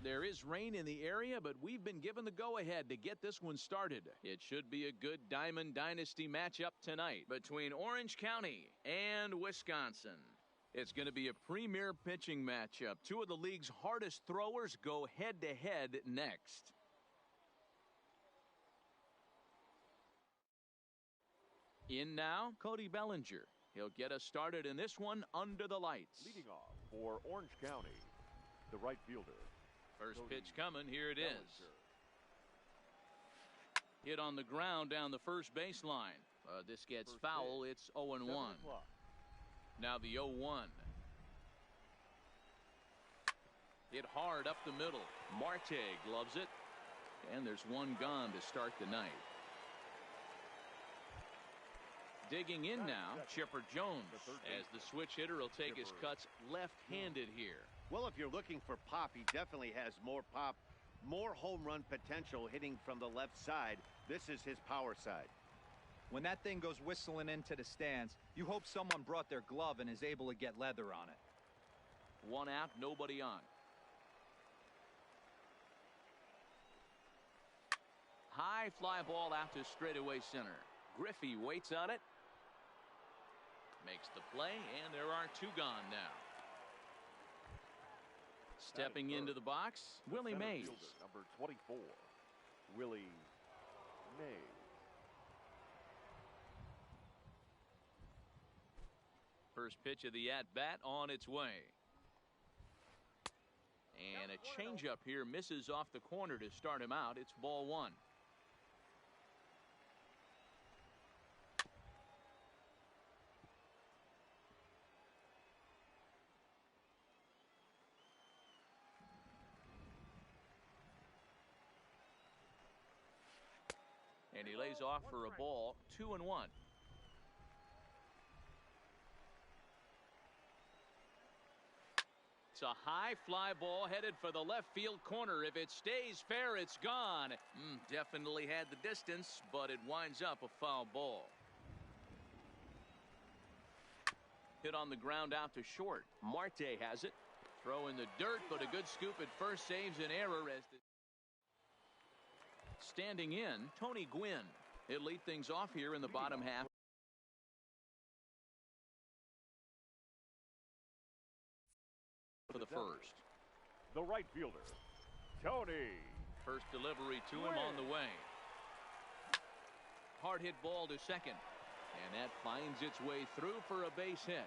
There is rain in the area, but we've been given the go-ahead to get this one started. It should be a good Diamond Dynasty matchup tonight between Orange County and Wisconsin. It's going to be a premier pitching matchup. Two of the league's hardest throwers go head-to-head next. In now, Cody Bellinger. He'll get us started in this one under the lights. Leading off for Orange County, the right fielder. First pitch coming. Here it is. Hit on the ground down the first baseline. This gets foul. It's 0-1. Now the 0-1. Hit hard up the middle. Marte gloves it. And there's one gone to start the night. Digging in now, Chipper Jones, as the switch hitter will take his cuts left-handed here. Well, if you're looking for pop, he definitely has more pop, more home run potential hitting from the left side. This is his power side. When that thing goes whistling into the stands, you hope someone brought their glove and is able to get leather on it. One out, nobody on. High fly ball out to straightaway center. Griffey waits on it. Makes the play, and there are two gone now. Stepping into the box, Willie Mays. Fielder, number 24, Willie Mays. First pitch of the at-bat on its way. And a changeup here misses off the corner to start him out. It's ball one. And he lays off for a ball. 2-1. It's a high fly ball headed for the left field corner. If it stays fair, it's gone. Definitely had the distance, but it winds up a foul ball. Hit on the ground out to short. Marte has it. Throw in the dirt, but a good scoop at first saves an error as the standing in, Tony Gwynn. He'll lead things off here in the bottom half. For the first. The right fielder, Tony. First delivery to him on the way. Hard hit ball to second. And that finds its way through for a base hit.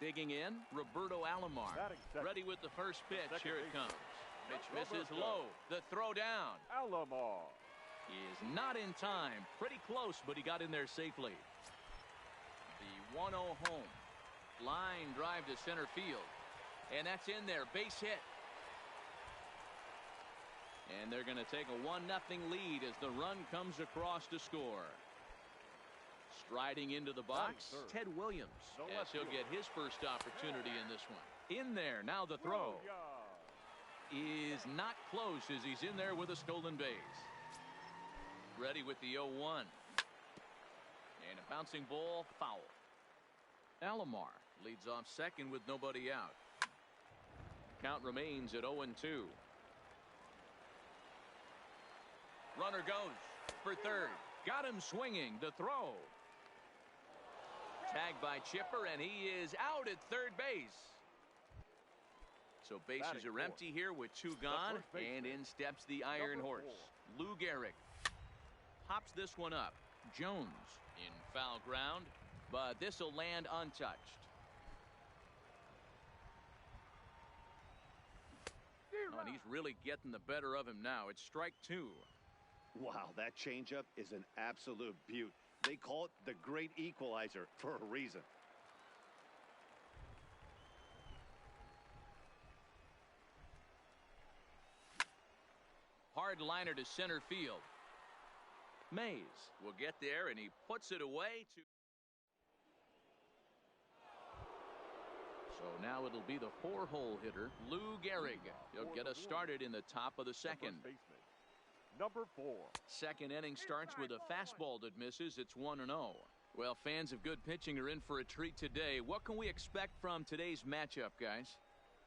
Digging in, Roberto Alomar. Ready with the first pitch. Here it comes. Pitch misses low. The throw down. Alomar is not in time. Pretty close, but he got in there safely. The 1-0 home. Line drive to center field. And that's in there. Base hit. And they're going to take a 1-0 lead as the run comes across to score. Striding into the box, Ted Williams, as he'll get his first opportunity in this one. In there, now the throw is not close as he's in there with a stolen base. Ready with the 0-1. And a bouncing ball, foul. Alomar leads off second with nobody out. Count remains at 0-2. Runner goes for third. Got him swinging. The throw. Tagged by Chipper, and he is out at third base. So bases are empty here with two gone, and in steps the Iron Horse. Lou Gehrig hops this one up. Jones in foul ground, but this will land untouched. Oh, and he's really getting the better of him now. It's strike two. Wow, that changeup is an absolute beaut. They call it the great equalizer for a reason. Hard liner to center field. Mays will get there, and he puts it away. So now it'll be the 4-hole hitter, Lou Gehrig. He'll get us started in the top of the second. Number 4. Second inning starts with a fastball that misses. It's 1-0. Well, fans of good pitching are in for a treat today. What can we expect from today's matchup, guys?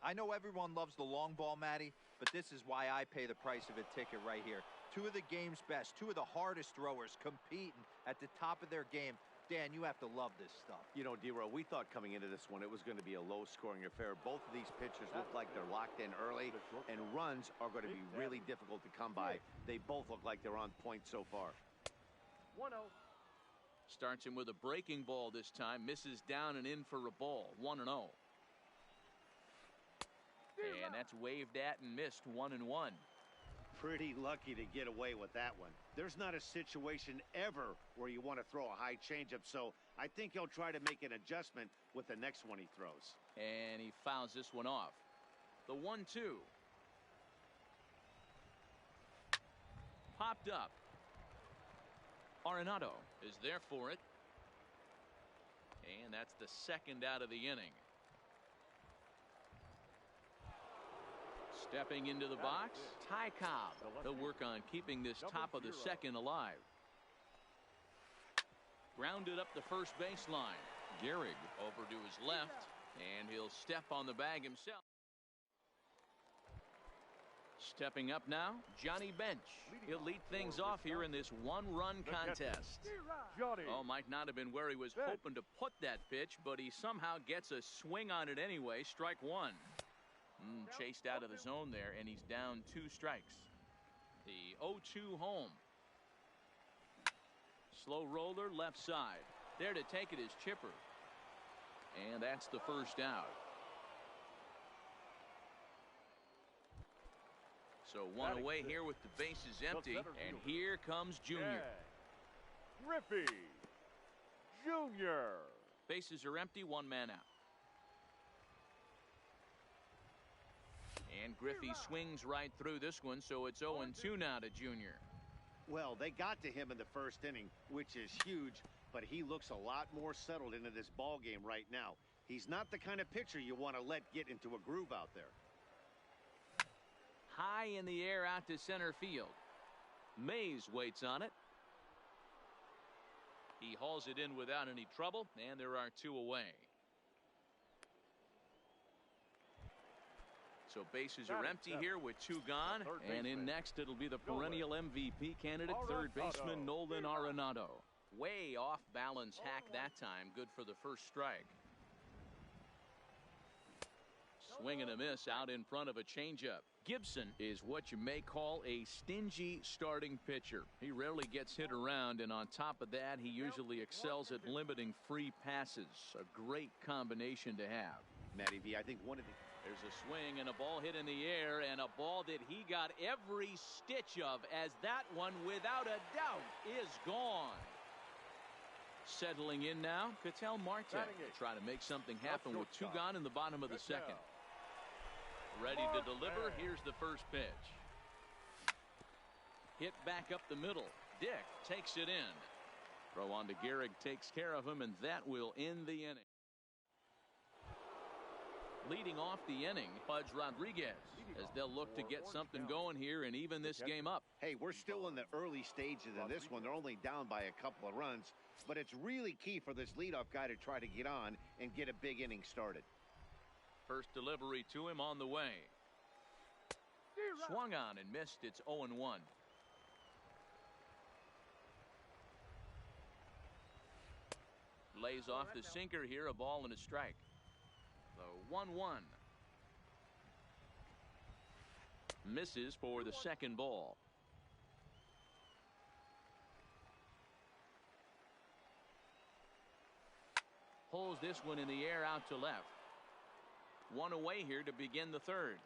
I know everyone loves the long ball, Matty, but this is why I pay the price of a ticket right here. Two of the game's best, two of the hardest throwers competing at the top of their game. Dan, you have to love this stuff. You know, D-Row, we thought coming into this one it was going to be a low-scoring affair. Both of these pitchers look like they're locked in early, and runs are going to be really difficult to come by. They both look like they're on point so far. 1-0. Starts him with a breaking ball this time. Misses down and in for a ball. 1-0. And that's waved at and missed. 1-1. Pretty lucky to get away with that one. There's not a situation ever where you want to throw a high changeup, so I think he'll try to make an adjustment with the next one he throws. And he fouls this one off. The 1-2. Popped up. Arenado is there for it. And that's the second out of the inning. Stepping into the box, Ty Cobb. He'll work on keeping this top of the second alive. Grounded up the first baseline. Gehrig over to his left, and he'll step on the bag himself. Stepping up now, Johnny Bench. He'll lead things off here in this one-run contest. Oh, might not have been where he was hoping to put that pitch, but he somehow gets a swing on it anyway. Strike one. Chased out of the zone there, and he's down 2 strikes. The 0-2 home. Slow roller left side. There to take it is Chipper. And that's the first out. So one away here with the bases empty, and here comes Junior. Griffey Jr. Bases are empty, 1 man out. And Griffey swings right through this one, so it's 0-2 now to Junior. Well, they got to him in the first inning, which is huge, but he looks a lot more settled into this ball game right now. He's not the kind of pitcher you want to let get into a groove out there. High in the air out to center field. Mays waits on it. He hauls it in without any trouble, and there are 2 away. So bases are empty here with 2 gone, and in next it'll be the perennial MVP candidate, third baseman Nolan Arenado. Way off balance hack that time, good for the first strike. Swing and a miss out in front of a changeup. Gibson is what you may call a stingy starting pitcher. He rarely gets hit around, and on top of that, he usually excels at limiting free passes. A great combination to have. Matty V, I think one of the... There's a swing and a ball hit in the air, and a ball that he got every stitch of, as that one, without a doubt, is gone. Settling in now, Ketel Marte. Try to make something happen with 2 gone in the bottom of the second. Ready to deliver. Here's the first pitch. Hit back up the middle. Dick takes it in. Throw on to Gehrig, takes care of him, and that will end the inning. Leading off the inning, Pudge Rodriguez, as they'll look to get something going here and even this game up. Hey, we're still in the early stages of this one. They're only down by a couple of runs, but it's really key for this leadoff guy to try to get on and get a big inning started. First delivery to him on the way. Swung on and missed. It's 0-1. Lays off the sinker here, a ball and a strike. The 1-1. Misses for the second ball. Pulls this one in the air out to left. 1 away here to begin the third.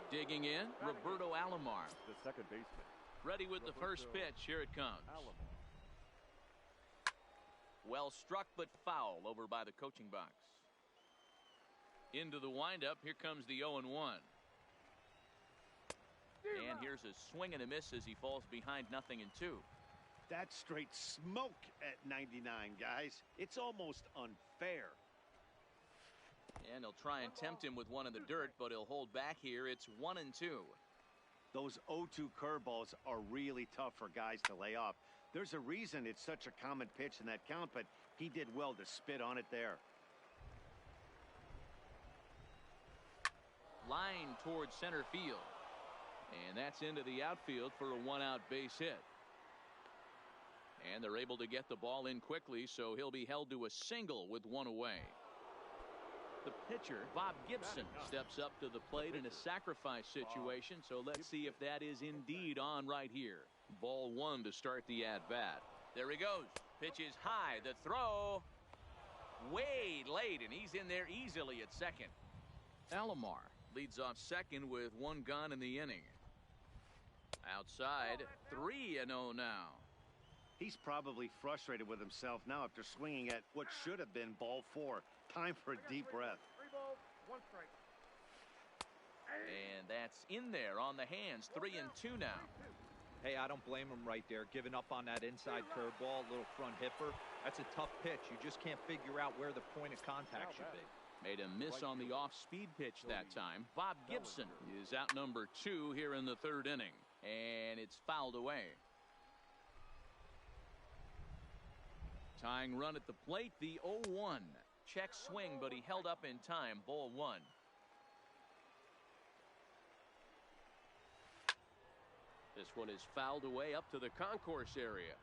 Digging in, Roberto Alomar. The second baseman. Ready with the first pitch. Here it comes. Well struck, but foul over by the coaching box. Into the windup. Here comes the 0-1. And here's a swing and a miss as he falls behind 0-2. That's straight smoke at 99, guys. It's almost unfair. And he'll try and tempt him with one in the dirt, but he'll hold back here. It's 1-2. Those 0-2 curveballs are really tough for guys to lay off. There's a reason it's such a common pitch in that count, but he did well to spit on it there. Line towards center field. And that's into the outfield for a one-out base hit. And they're able to get the ball in quickly, so he'll be held to a single with one away. The pitcher, Bob Gibson, steps up to the plate in a sacrifice situation, so let's see if that is indeed on right here. Ball one to start the at-bat. There he goes. Pitch is high. The throw way late, and he's in there easily at second. Alomar leads off second with one gone in the inning. Outside, 3-0 now. He's probably frustrated with himself now after swinging at what should have been ball 4. Time for a deep breath. 3 balls, 1 strike. And that's in there on the hands. 3-2 now. Hey, I don't blame him right there. Giving up on that inside curveball, little front hipper. That's a tough pitch. You just can't figure out where the point of contact should be. Made a miss on the off-speed pitch that time. Bob Gibson is out number 2 here in the third inning. And it's fouled away. Tying run at the plate, the 0-1. Check swing, but he held up in time. Ball 1. This one is fouled away up to the concourse area.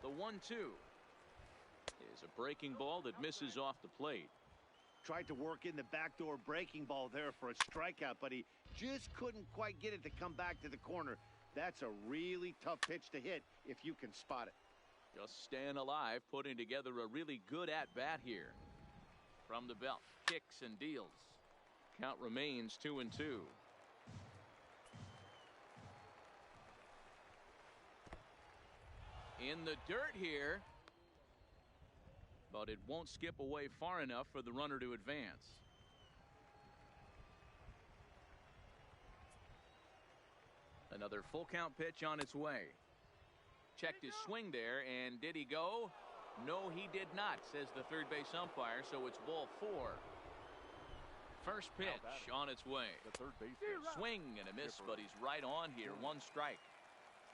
The 1-2 is a breaking ball that misses off the plate. Tried to work in the backdoor breaking ball there for a strikeout, but he just couldn't quite get it to come back to the corner. That's a really tough pitch to hit if you can spot it. Just staying alive, putting together a really good at-bat here. From the belt, kicks and deals. Count remains 2-2. In the dirt here. But it won't skip away far enough for the runner to advance. Another full count pitch on its way. Checked his swing there, and did he go? No, he did not, says the third base umpire, so it's ball 4. First pitch on its way. The third base swing and a miss, but he's right on here. 1 strike.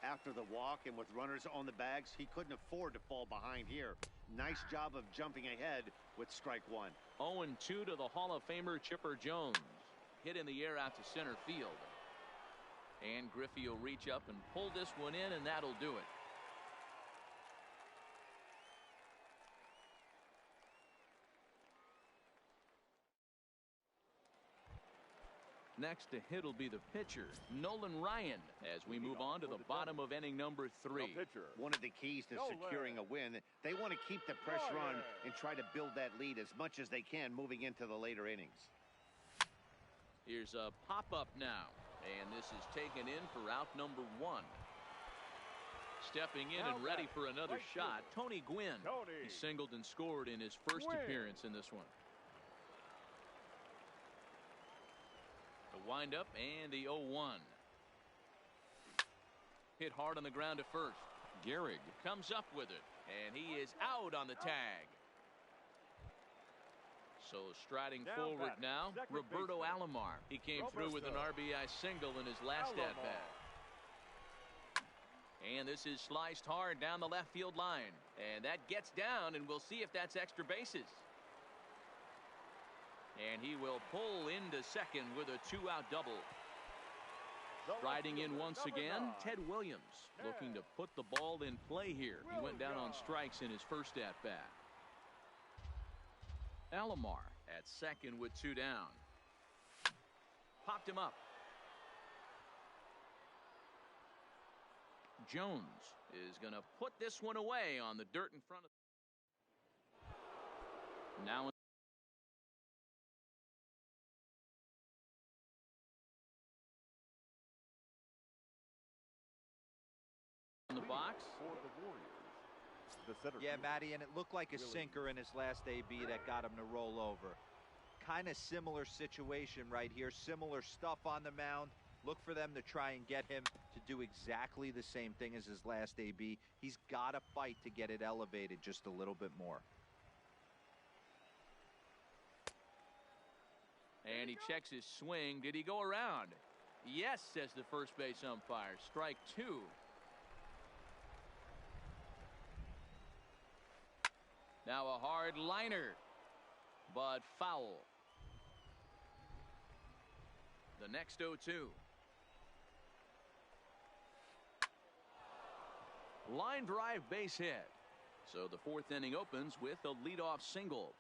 After the walk and with runners on the bags, he couldn't afford to fall behind here. Nice job of jumping ahead with strike 1. 0-2 to the Hall of Famer Chipper Jones. Hit in the air out to center field. And Griffey will reach up and pull this one in, and that'll do it. Next to hit will be the pitcher, Nolan Ryan, as we move on to the bottom of inning number 3. One of the keys to securing a win, they want to keep the pressure on and try to build that lead as much as they can moving into the later innings. Here's a pop-up now, and this is taken in for out number 1. Stepping in and ready for another shot, Tony Gwynn. He singled and scored in his first appearance in this one. The windup and the 0-1. Hit hard on the ground to first. Gehrig comes up with it, and he is out on the tag. So striding forward now, Roberto Alomar. He came through with an RBI single in his last at-bat. And this is sliced hard down the left field line. And that gets down, and we'll see if that's extra bases. And he will pull into second with a 2-out double. Riding in once again, Ted Williams, looking to put the ball in play here. He went down on strikes in his first at-bat. Alomar at second with 2 down. Popped him up. Jones is going to put this one away on the dirt in front of. Now in the box for the Warriors. Yeah, Matty, and it looked like a sinker in his last AB that got him to roll over. Kind of similar situation right here. Similar stuff on the mound. Look for them to try and get him to do exactly the same thing as his last AB. He's got to fight to get it elevated just a little bit more. And he checks his swing. Did he go around? Yes, says the first base umpire. Strike 2. Now a hard liner, but foul. The next 0-2. Line drive, base hit. So the 4th inning opens with a leadoff single.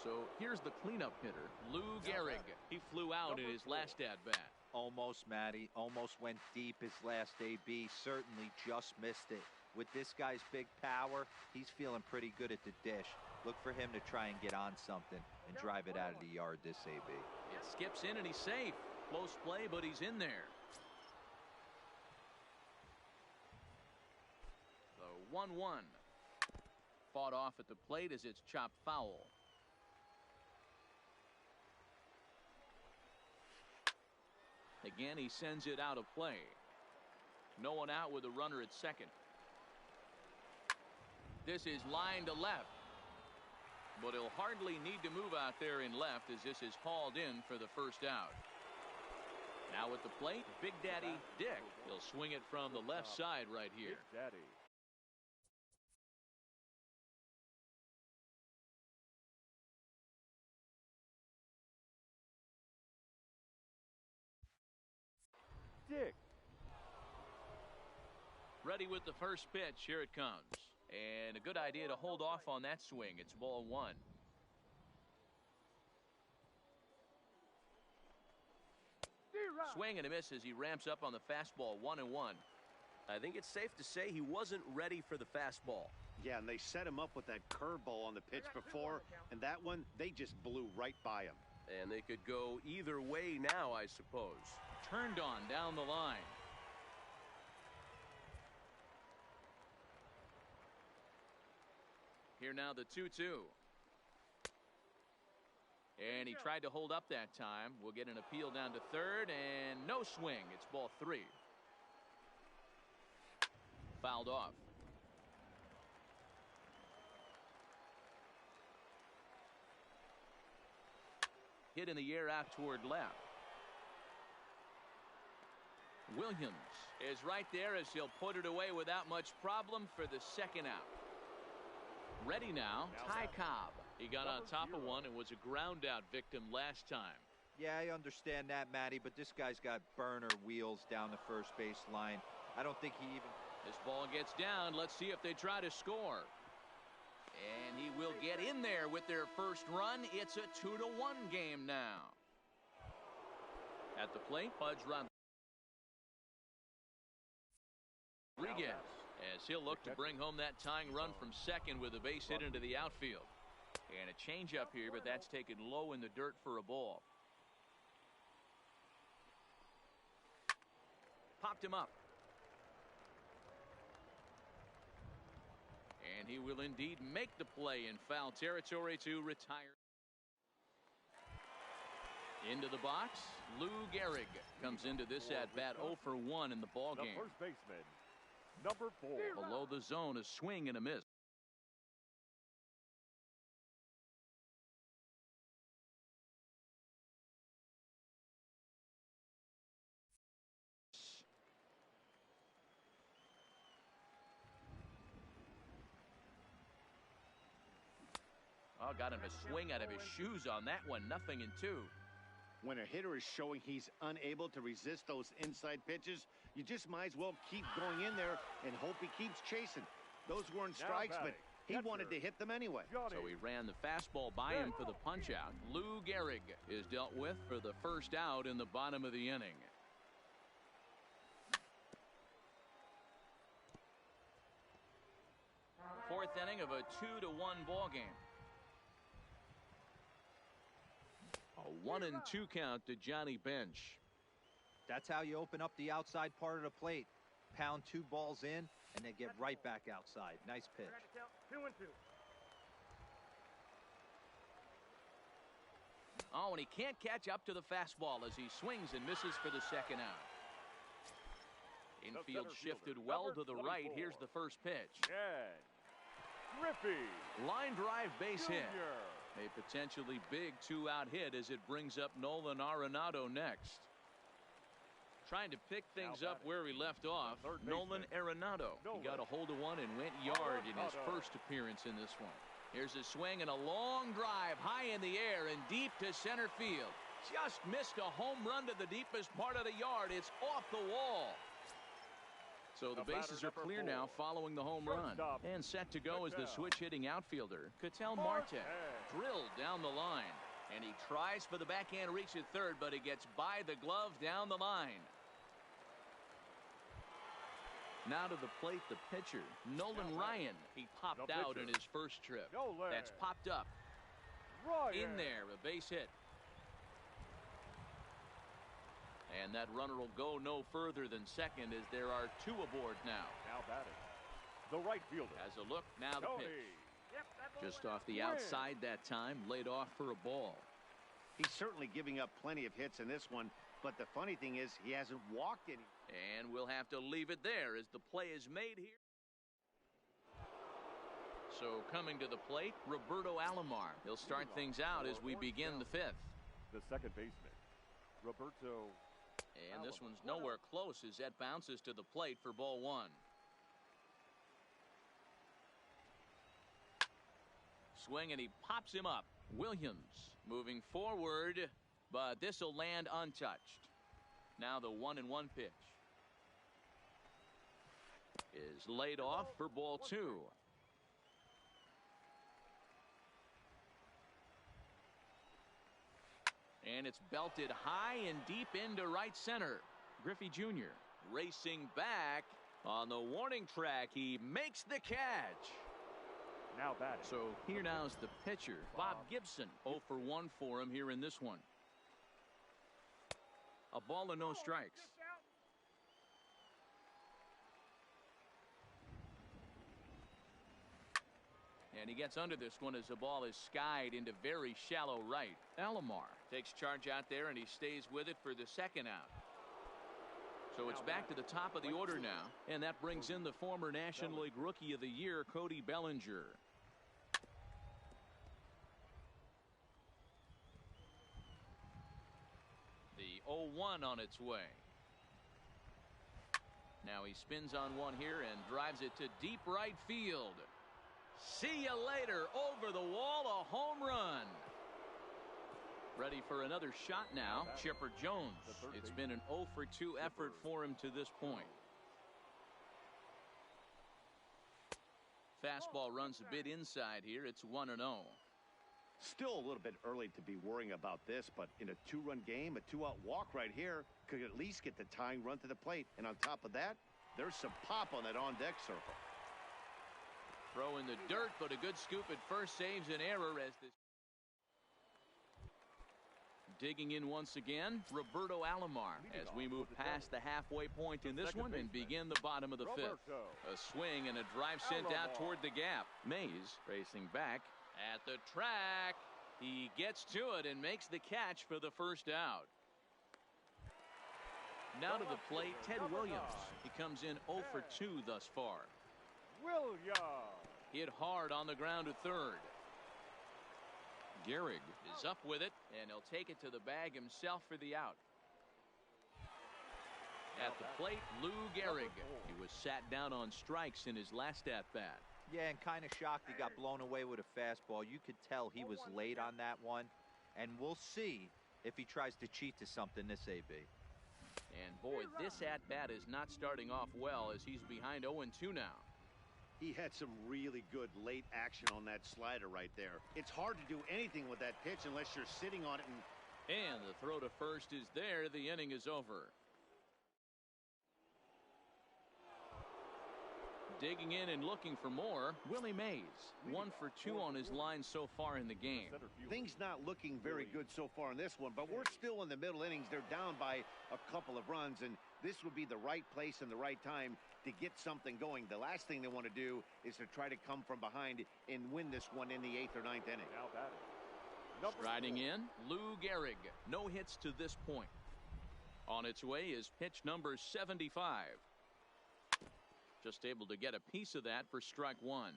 So here's the cleanup hitter, Lou Gehrig. He flew out in his last at-bat. Almost, Matty. Almost went deep his last AB. Certainly just missed it. With this guy's big power, he's feeling pretty good at the dish. Look for him to try and get on something and drive it out of the yard this AB. It skips in and he's safe. Close play, but he's in there. The 1-1. Fought off at the plate as it's chopped foul. Again, he sends it out of play. No one out with a runner at second. This is line to left. But he'll hardly need to move out there in left as this is hauled in for the first out. Now at the plate, Big Daddy Dick. He'll swing it from the left side right here. Big Daddy. Dick. Ready with the first pitch. Here it comes. And a good idea to hold off on that swing. It's ball 1. Swing and a miss as he ramps up on the fastball. 1-1. I think it's safe to say he wasn't ready for the fastball. Yeah, and they set him up with that curveball on the pitch before, and that one, they just blew right by him. And they could go either way now, I suppose. Turned on down the line. Here now the 2-2. And he tried to hold up that time. We'll get an appeal down to third and no swing. It's ball 3. Fouled off. Hit in the air out toward left. Williams is right there as he'll put it away without much problem for the second out. Ready now, Ty Cobb. He got on top of one and was a ground out victim last time. Yeah, I understand that, Matty, but this guy's got burner wheels down the first base line. I don't think he even... This ball gets down. Let's see if they try to score. And he will get in there with their first run. It's a 2-1 game now. At the plate, Pudge Rodriguez, as he'll look to bring home that tying run from second with a base hit into the outfield. And a changeup here, but that's taken low in the dirt for a ball. Popped him up. And he will indeed make the play in foul territory to retire. Into the box, Lou Gehrig comes into this at-bat 0 for 1 in the ballgame. The first baseman, number 4. Below the zone, a swing and a miss. Oh, got him a swing out of his shoes on that one. 0-2. When a hitter is showing he's unable to resist those inside pitches, you just might as well keep going in there and hope he keeps chasing. Those weren't strikes, but he wanted to hit them anyway. So he ran the fastball by him for the punch out. Lou Gehrig is dealt with for the first out in the bottom of the inning. Fourth inning of a 2-1 ball game. A 1-2 count to Johnny Bench. That's how you open up the outside part of the plate. Pound 2 balls in and then get right back outside. Nice pitch. 2-2. Oh, and he can't catch up to the fastball as he swings and misses for the second out. Infield shifted well to the right. Here's the first pitch. Ken Griffey. Line drive base hit. A potentially big 2-out hit as it brings up Nolan Arenado next. Trying to pick things up where he left off. Nolan Arenado. He got a hold of one and went yard in his first appearance in this one. Here's a swing and a long drive high in the air and deep to center field. Just missed a home run to the deepest part of the yard. It's off the wall. So the bases are clear now following the home run. And set to go is the switch-hitting outfielder, Ketel Marte. Drilled down the line. And he tries for the backhand reach at third, but he gets by the glove down the line. Now to the plate, the pitcher, Nolan Ryan. He popped out in his first trip. That's popped up. In there, a base hit. And that runner will go no further than second as there are 2 aboard now. Now batting, the right fielder. Has a look, now the pitch. Just off the outside that time, laid off for a ball. He's certainly giving up plenty of hits in this one, but the funny thing is he hasn't walked any. And we'll have to leave it there as the play is made here. So coming to the plate, Roberto Alomar. He'll start things out as we begin the 5th. The second baseman, Roberto. And this one's nowhere close as that bounces to the plate for ball 1. Swing and he pops him up. Williams moving forward, but this will land untouched. Now the 1-1 pitch is laid off for ball 2. And it's belted high and deep into right center. Griffey Jr. racing back on the warning track. He makes the catch. Now batting. So here now's the pitcher, Bob Gibson. 0 for 1 for him here in this one. A ball and no strikes. And he gets under this one as the ball is skied into very shallow right. Alomar takes charge out there and he stays with it for the 2nd out. So it's back to the top of the order now. And that brings in the former National League Rookie of the Year, Cody Bellinger. The 0-1 on its way. Now he spins on one here and drives it to deep right field. See you later. Over the wall, a home run. Ready for another shot now, Chipper Jones. It's been an 0 for 2 effort for him to this point. Fastball runs a bit inside here. It's 1-0. Still a little bit early to be worrying about this, but in a 2-run game, a 2-out walk right here could at least get the tying run to the plate. And on top of that, there's some pop on that on-deck circle. Throw in the dirt, but a good scoop at first saves an error as this. Digging in once again, Roberto Alomar as we move past the halfway point in this one and begin the bottom of the 5th. A swing and a drive sent out toward the gap. Mays racing back at the track. He gets to it and makes the catch for the 1st out. Now to the plate, Ted Williams. He comes in 0 for 2 thus far. Williams hit hard on the ground to third. Gehrig is up with it, and he'll take it to the bag himself for the out. At the plate, Lou Gehrig. He was sat down on strikes in his last at-bat. Yeah, and kind of shocked he got blown away with a fastball. You could tell he was late on that one, and we'll see if he tries to cheat to something this AB. And boy, this at-bat is not starting off well as he's behind 0-2 now. He had some really good late action on that slider right there. It's hard to do anything with that pitch unless you're sitting on it. And the throw to first is there. The inning is over. Digging in and looking for more, Willie Mays. 1 for 2 on his line so far in the game. Things not looking very good so far in this one, but we're still in the middle innings. They're down by a couple of runs, and this would be the right place and the right time to get something going. The last thing they want to do is to try to come from behind and win this one in the 8th or 9th inning. Now batting. Striding in, Lou Gehrig. No hits to this point. On its way is pitch number 75. Just able to get a piece of that for strike 1.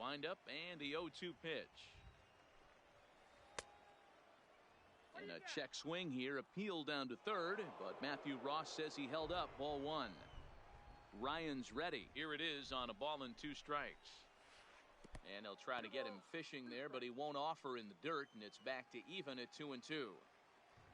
Windup and the 0-2 pitch. And a check swing here, appeal down to third, but Matthew Ross says he held up. Ball one. Ryan's ready. Here it is on a ball and 2 strikes. And he'll try to get him fishing there, but he won't offer in the dirt, and it's back to even at 2-2.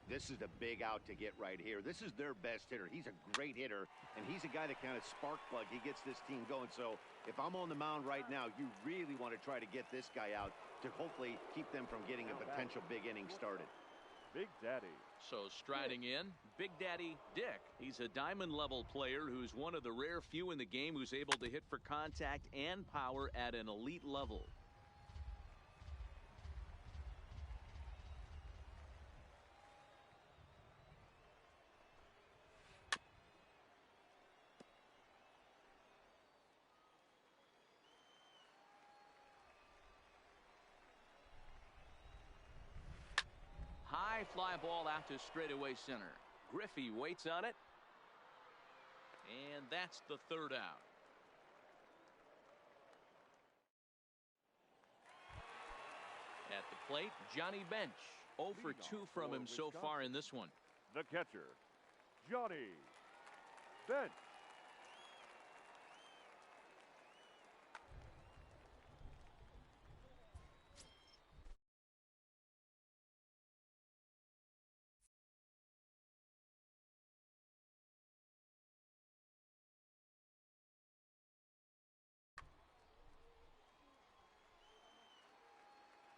This is a big out to get right here. This is their best hitter. He's a great hitter, and he's a guy that kind of spark plug. He gets this team going. So if I'm on the mound right now, you really want to try to get this guy out to hopefully keep them from getting a potential big inning started. Big Daddy. So striding in, Big Daddy Dick. He's a diamond level player who's one of the rare few in the game who's able to hit for contact and power at an elite level. High fly ball out to straightaway center. Griffey waits on it. And that's the 3rd out. At the plate, Johnny Bench. 0 for 2 from him so far in this one. The catcher, Johnny Bench.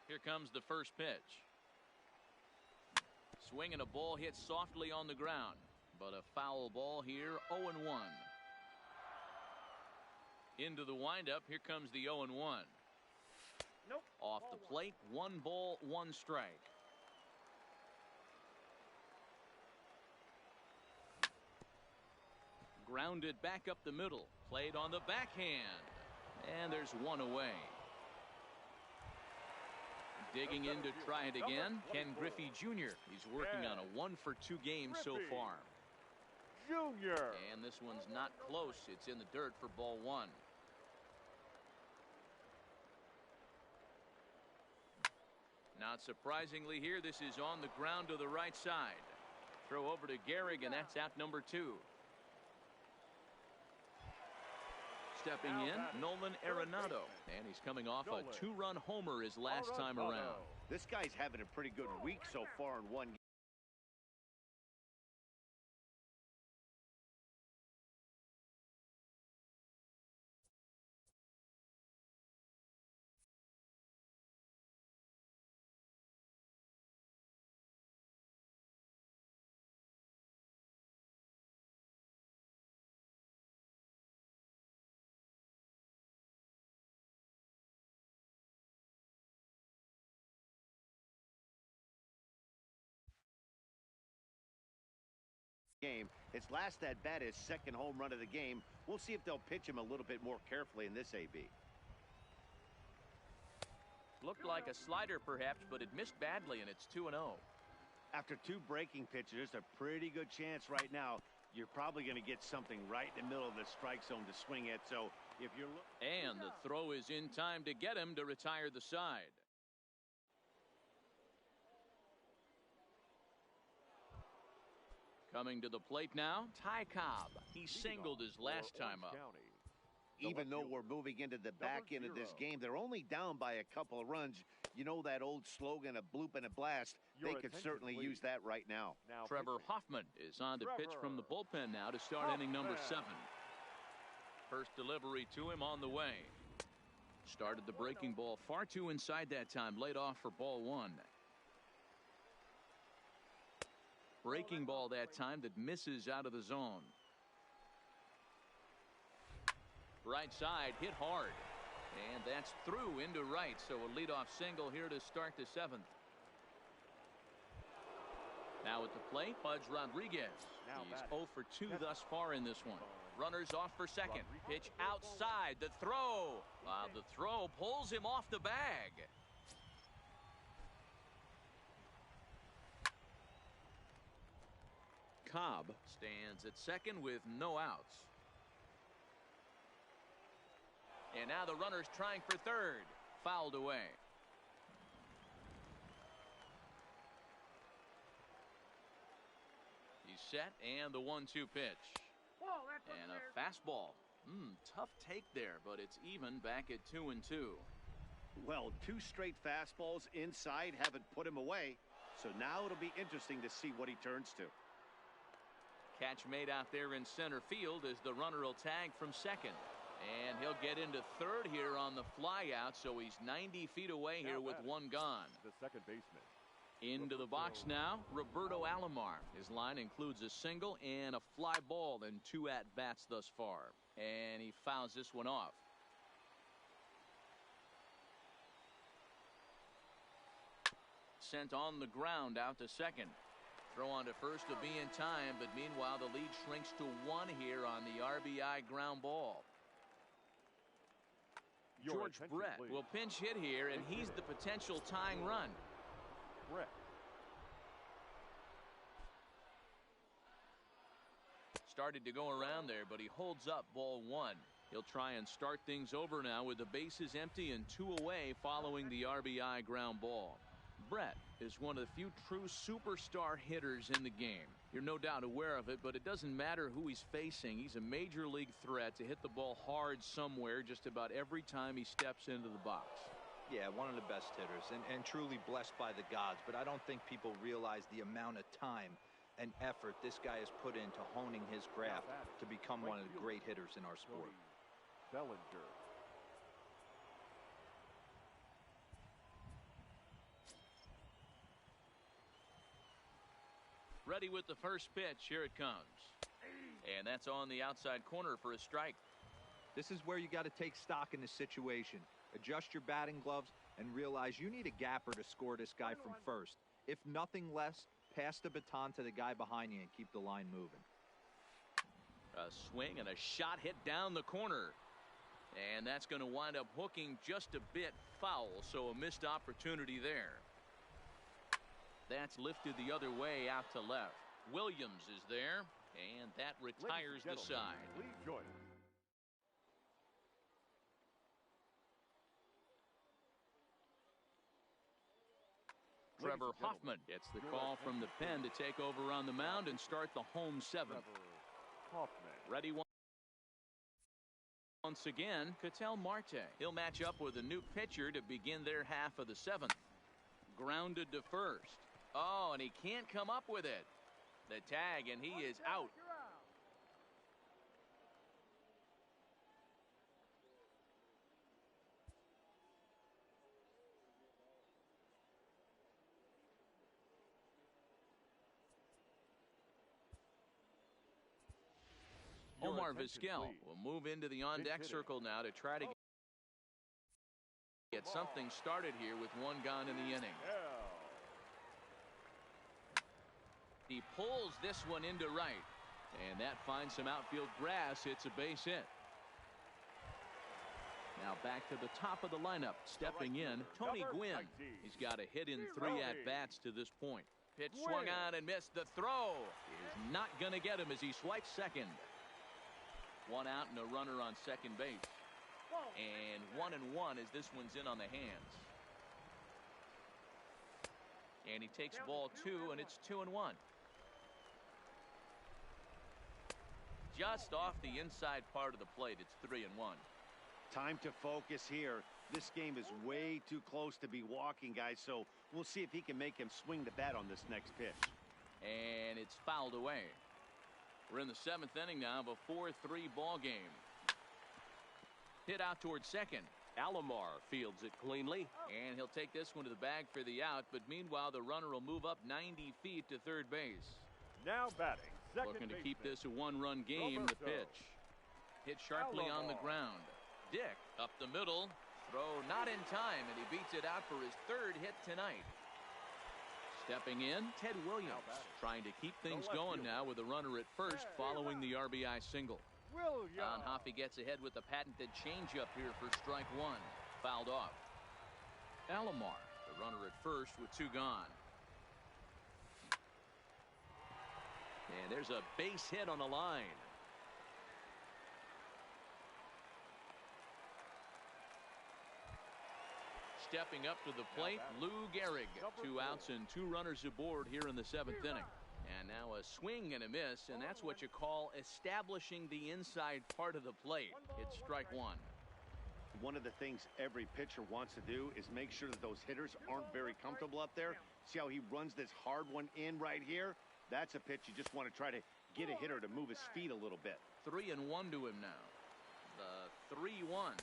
Here comes the first pitch. Swinging a ball hit softly on the ground, but a foul ball here. 0-1. Into the windup. Here comes the 0-1. Nope. Off the plate. 1 ball, 1 strike. Grounded back up the middle. Played on the backhand. And there's 1 away. Digging in to try it again, Ken Griffey Jr. He's working on a 1 for 2 game so far. Junior. And this one's not close. It's in the dirt for ball 1. Not surprisingly here, this is on the ground to the right side. Throw over to Gehrig, and that's out number 2. Stepping in, Nolan Arenado, and he's coming off a 2-run homer his last time around. This guy's having a pretty good week so far in one game. Game. His last at bat is 2nd home run of the game. We'll see if they'll pitch him a little bit more carefully in this AB. Looked like a slider perhaps, but it missed badly, and it's 2-0. After 2 breaking pitches, there's a pretty good chance right now you're probably going to get something right in the middle of the strike zone to swing at. So if you're and the throw is in time to get him to retire the side. Coming to the plate now, Ty Cobb. He singled his last time up. Even though we're moving into the back end of this game, they're only down by a couple of runs. You know that old slogan, a bloop and a blast. They could certainly use that right now. Trevor Hoffman is on to pitch from the bullpen now to start inning number 7. First delivery to him on the way. Started the breaking ball far too inside that time. Laid off for ball 1. Breaking ball that time that misses out of the zone. Right side hit hard. And that's through into right. So a leadoff single here to start the 7th. Now at the plate, Pudge Rodriguez. He's 0 for 2 thus far in this one. Runners off for second. Pitch outside. The throw. The throw pulls him off the bag. Cobb stands at second with no outs. And now the runner's trying for third. Fouled away. He's set, and the 1-2 pitch. Whoa, that's And a unfair. fastball. Tough take there, but it's even back at 2-2. Well, 2 straight fastballs inside haven't put him away. So now it'll be interesting to see what he turns to. Catch made out there in center field as the runner will tag from second. And he'll get into third here on the fly out, so he's 90 feet away here with one gone. The second baseman. Into the box now, Roberto Alomar. His line includes a single and a fly ball in 2 at-bats thus far. And he fouls this one off. Sent on the ground out to second. Throw on to first will be in time, but meanwhile the lead shrinks to 1 here on the RBI ground ball. George Brett will pinch hit here, and he's the potential tying run. Brett. Started to go around there, but he holds up ball 1. He'll try and start things over now with the bases empty and 2 away following the RBI ground ball. Brett is one of the few true superstar hitters in the game. You're no doubt aware of it, but it doesn't matter who he's facing. He's a major league threat to hit the ball hard somewhere just about every time he steps into the box. Yeah, one of the best hitters and truly blessed by the gods, but I don't think people realize the amount of time and effort this guy has put into honing his craft to become one of the great hitters in our sport. Bellinger. Ready with the first pitch. Here it comes. And that's on the outside corner for a strike. This is where you got to take stock in the situation. Adjust your batting gloves and realize you need a gapper to score this guy from first. If nothing less, pass the baton to the guy behind you and keep the line moving. A swing and a shot hit down the corner. And that's going to wind up hooking just a bit foul, so a missed opportunity there. That's lifted the other way out to left. Williams is there, and that retires the side. Please join us. Trevor Hoffman gets the call from the pen to take over on the mound and start the home 7th. Ready once again, Ketel Marte. He'll match up with a new pitcher to begin their half of the 7th. Grounded to first. Oh, and he can't come up with it. The tag, and he is out. Omar Vizquel will move into the on-deck circle now to try to get something started here with 1 gone in the inning. He pulls this one into right, and that finds some outfield grass. It's a base hit. Now back to the top of the lineup. Stepping in, Tony Gwynn. He's got a hit in 3 at-bats to this point. Pitch swung on and missed. The throw is not going to get him as he swipes second. 1 out and a runner on second base. And 1-1 as this one's in on the hands. And he takes ball 2, and it's 2-1. Just off the inside part of the plate. It's 3-1. Time to focus here. This game is way too close to be walking, guys, so we'll see if he can make him swing the bat on this next pitch. And it's fouled away. We're in the 7th inning now of a 4-3 ball game. Hit out towards second. Alomar fields it cleanly. And he'll take this one to the bag for the out, but meanwhile the runner will move up 90 feet to third base. Now batting, second Looking to baseman. keep this a 1-run game. Roberto. The pitch. Hit sharply on the ground. Dick up the middle. Throw not in time, and he beats it out for his 3rd hit tonight. Stepping in, Ted Williams, trying to keep things going now with a runner at first following the RBI single. Don Hoffey gets ahead with the patented changeup here for strike 1. Fouled off. Alomar, the runner at first with 2 gone. And there's a base hit on the line. stepping up to the plate, Lou Gehrig. 2 outs and 2 runners aboard here in the 7th inning. And now a swing and a miss, and that's what you call establishing the inside part of the plate. It's strike 1. One of the things every pitcher wants to do is make sure that those hitters aren't very comfortable up there. See how he runs this hard one in right here? That's a pitch you just want to try to get a hitter to move his feet a little bit. 3-1 to him now. The 3-1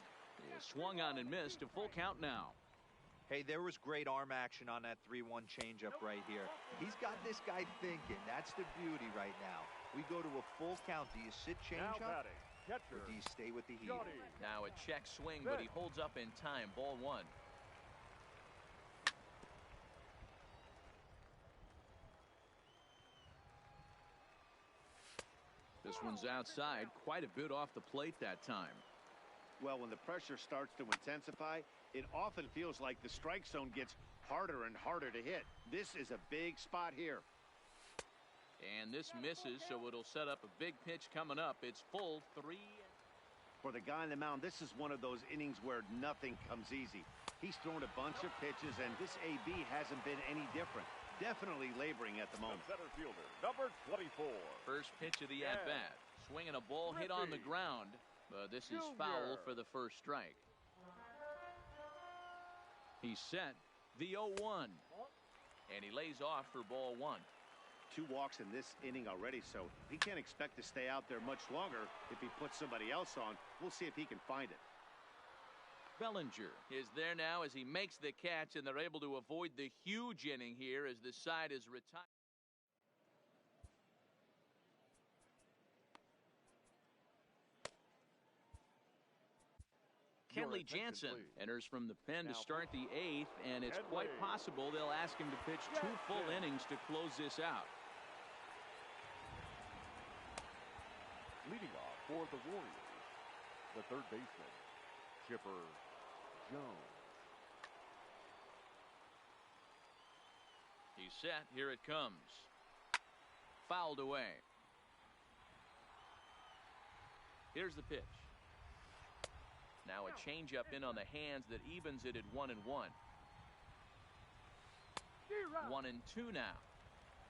is swung on and missed. A full count now. Hey, there was great arm action on that 3-1 changeup right here. He's got this guy thinking. That's the beauty right now. We go to a full count. Do you sit changeup? Or do you stay with the heat? Now a check swing, but he holds up in time. Ball 1. This one's outside, quite a bit off the plate that time. Well, when the pressure starts to intensify, it often feels like the strike zone gets harder and harder to hit. This is a big spot here. And this misses, so it'll set up a big pitch coming up. It's full 3. For the guy on the mound, this is one of those innings where nothing comes easy. He's thrown a bunch of pitches, and this AB hasn't been any different. Definitely laboring at the moment. The center fielder, number 24. First pitch of the at-bat. Swinging a ball hit on the ground, but this is foul for the first strike. He's set. The 0-1. And he lays off for ball 1. 2 walks in this inning already, so he can't expect to stay out there much longer if he puts somebody else on. We'll see if he can find it. Bellinger is there now as he makes the catch, and they're able to avoid the huge inning here as the side is retired. Kenley Jansen enters from the pen to start the 8th, and it's quite possible they'll ask him to pitch 2 full innings to close this out. Leading off for the Warriors, the third baseman, Chipper Jones. He's set. Here it comes. Fouled away. Here's the pitch. Now a changeup in on the hands that evens it at 1-1. 1-2 now.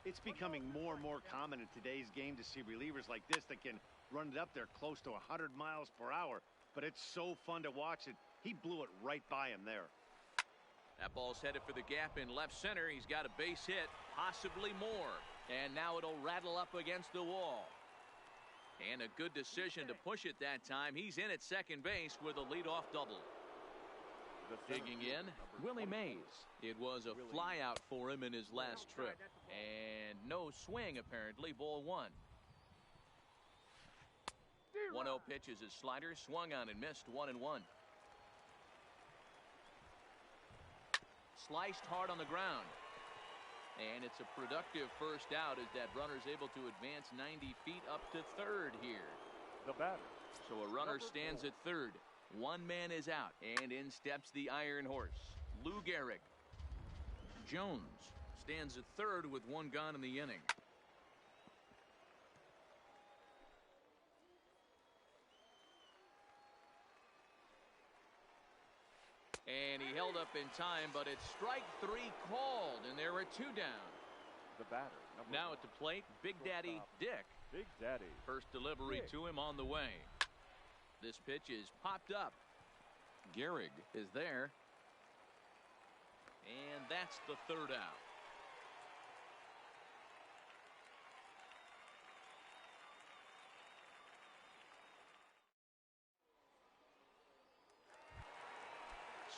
It's becoming more and more common in today's game to see relievers like this that can run it up there close to 100 miles per hour. But it's so fun to watch it. He blew it right by him there. That ball's headed for the gap in left center. He's got a base hit, possibly more. And now it'll rattle up against the wall. And a good decision to push it that time. He's in at second base with a leadoff double. Digging in, Willie Mays. It was a fly out for him in his last trip. And no swing, apparently. Ball 1. 1-0 pitch is his slider. Swung on and missed. 1-1. Sliced hard on the ground. And it's a productive first out as that runner's able to advance 90 feet up to third here. The batter. So a runner stands at third. One man is out, and in steps the Iron Horse, Lou Gehrig. Jones stands at third with 1 gone in the inning. And he held up in time, but it's strike 3 called, and there are 2 down. The batter. Now at the plate, Big Daddy Dick. Big Daddy. First delivery Dick. to him on the way. This pitch is popped up. Gehrig is there. And that's the 3rd out.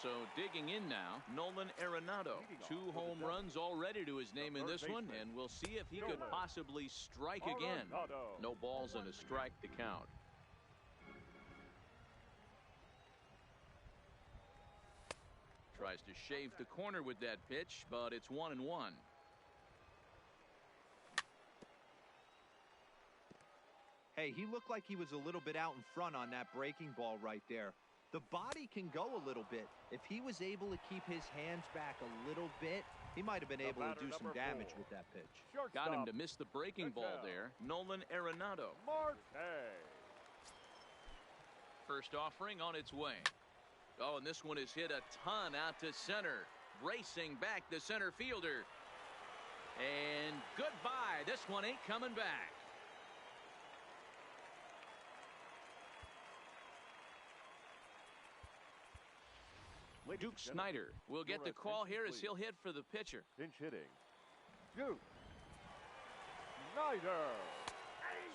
So digging in now, Nolan Arenado. 2 home runs already to his name in this one, and we'll see if he could possibly strike again. No balls and a strike to count. Tries to shave the corner with that pitch, but it's 1-1. Hey, he looked like he was a little bit out in front on that breaking ball right there. The body can go a little bit. If he was able to keep his hands back a little bit, he might have been able to do some damage with that pitch. Got him to miss the breaking ball there. Nolan Arenado. Marte. First offering on its way. Oh, and this one is hit a ton out to center. Racing back the center fielder. And goodbye. This one ain't coming back. Duke Snider will get the call here as he'll hit for the pitcher. Pinch hitting. Duke Snider.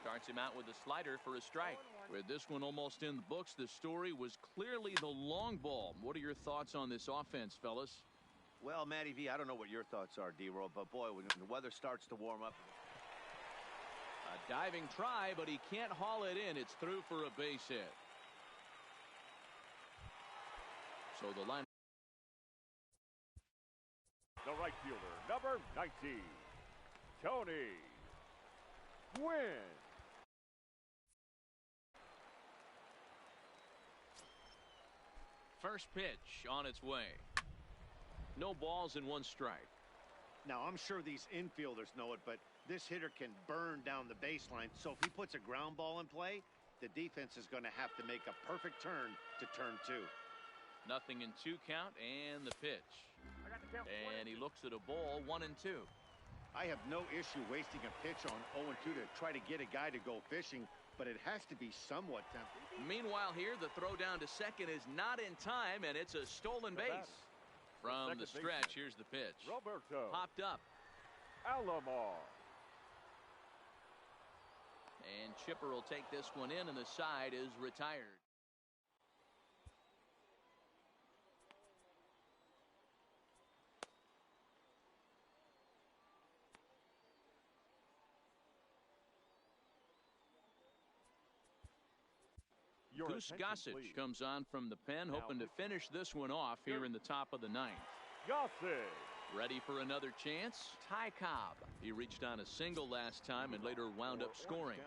Starts him out with a slider for a strike. With this one almost in the books, the story was clearly the long ball. What are your thoughts on this offense, fellas? Well, Matty V, I don't know what your thoughts are, D-Roll, but boy, when the weather starts to warm up. A diving try, but he can't haul it in. It's through for a base hit. So the line. The right fielder, number 19, Tony Gwynn. First pitch on its way. No balls and one strike. Now, I'm sure these infielders know it, but this hitter can burn down the baseline. So if he puts a ground ball in play, the defense is going to have to make a perfect turn to turn 2. Nothing in 2 count and the pitch. And he looks at a ball 1-2. I have no issue wasting a pitch on 0-2 to try to get a guy to go fishing, but it has to be somewhat tempting. Meanwhile here, the throw down to second is not in time, and it's a stolen base. From the stretch, here's the pitch. Roberto Popped up. Alomar. And Chipper will take this one in, and the side is retired. Goose Gossage comes on from the pen, hoping to finish this one off here in the top of the 9th. Gossage. Ready for another chance? Ty Cobb. He reached on a single last time and later wound up scoring.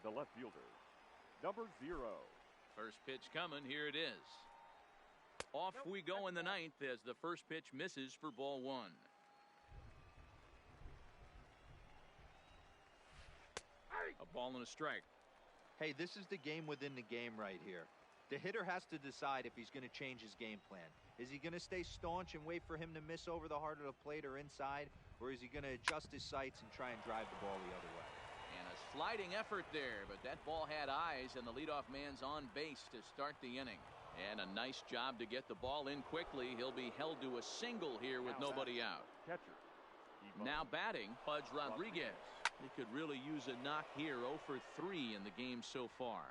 The left fielder, number 0. First pitch coming. Here it is. Off we go in the 9th as the first pitch misses for ball 1. A ball and a strike. Hey, this is the game within the game right here. The hitter has to decide if he's going to change his game plan. Is he going to stay staunch and wait for him to miss over the heart of the plate or inside? Or is he going to adjust his sights and try and drive the ball the other way? And a sliding effort there, but that ball had eyes, and the leadoff man's on base to start the inning. And a nice job to get the ball in quickly. He'll be held to a single here with nobody out. Catcher. Now batting, Pudge Rodriguez. He could really use a knock here. 0 for 3 in the game so far.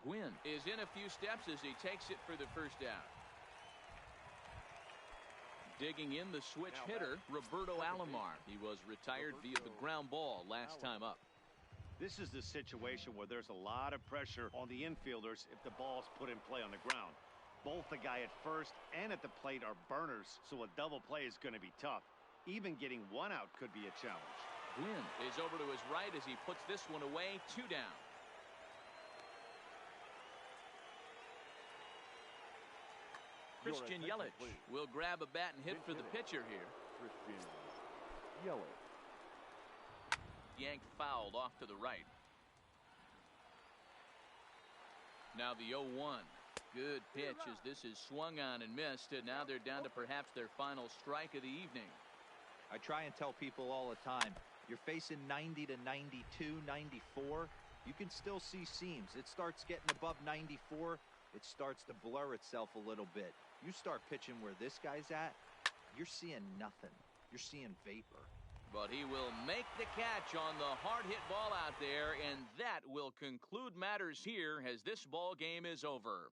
Gwynn is in a few steps as he takes it for the first out. Digging in the switch hitter, Roberto Alomar. He was retired via the ground ball last time up. This is the situation where there's a lot of pressure on the infielders if the ball's put in play on the ground. Both the guy at first and at the plate are burners, so a double play is going to be tough. Even getting one out could be a challenge. Gwynn is over to his right as he puts this one away. 2 down. Christian Yelich will grab a bat and hit for the pitcher here. Christian Yelich. Yanked fouled off to the right. Now the 0-1. Good pitch as this is swung on and missed, and now they're down to perhaps their final strike of the evening. I try and tell people all the time, you're facing 90 to 92, 94. You can still see seams. It starts getting above 94. It starts to blur itself a little bit. You start pitching where this guy's at, you're seeing nothing. You're seeing vapor. But he will make the catch on the hard hit ball out there, and that will conclude matters here as this ball game is over.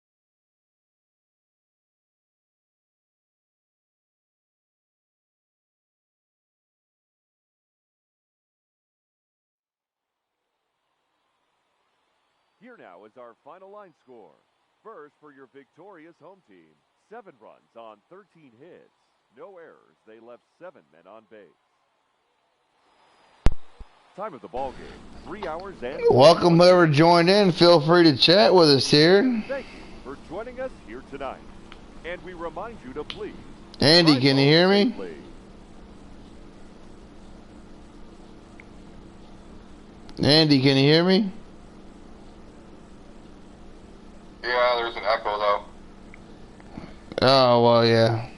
Here now is our final line score. First, for your victorious home team, 7 runs on 13 hits. No errors. They left 7 men on base. Time of the ball game, 3 hours and... Welcome whoever joined in. Feel free to chat with us here. Thank you for joining us here tonight. And we remind you to please... Andy, can you hear me? Safely. Andy, can you hear me? Yeah, there's an echo though. Oh, well, yeah.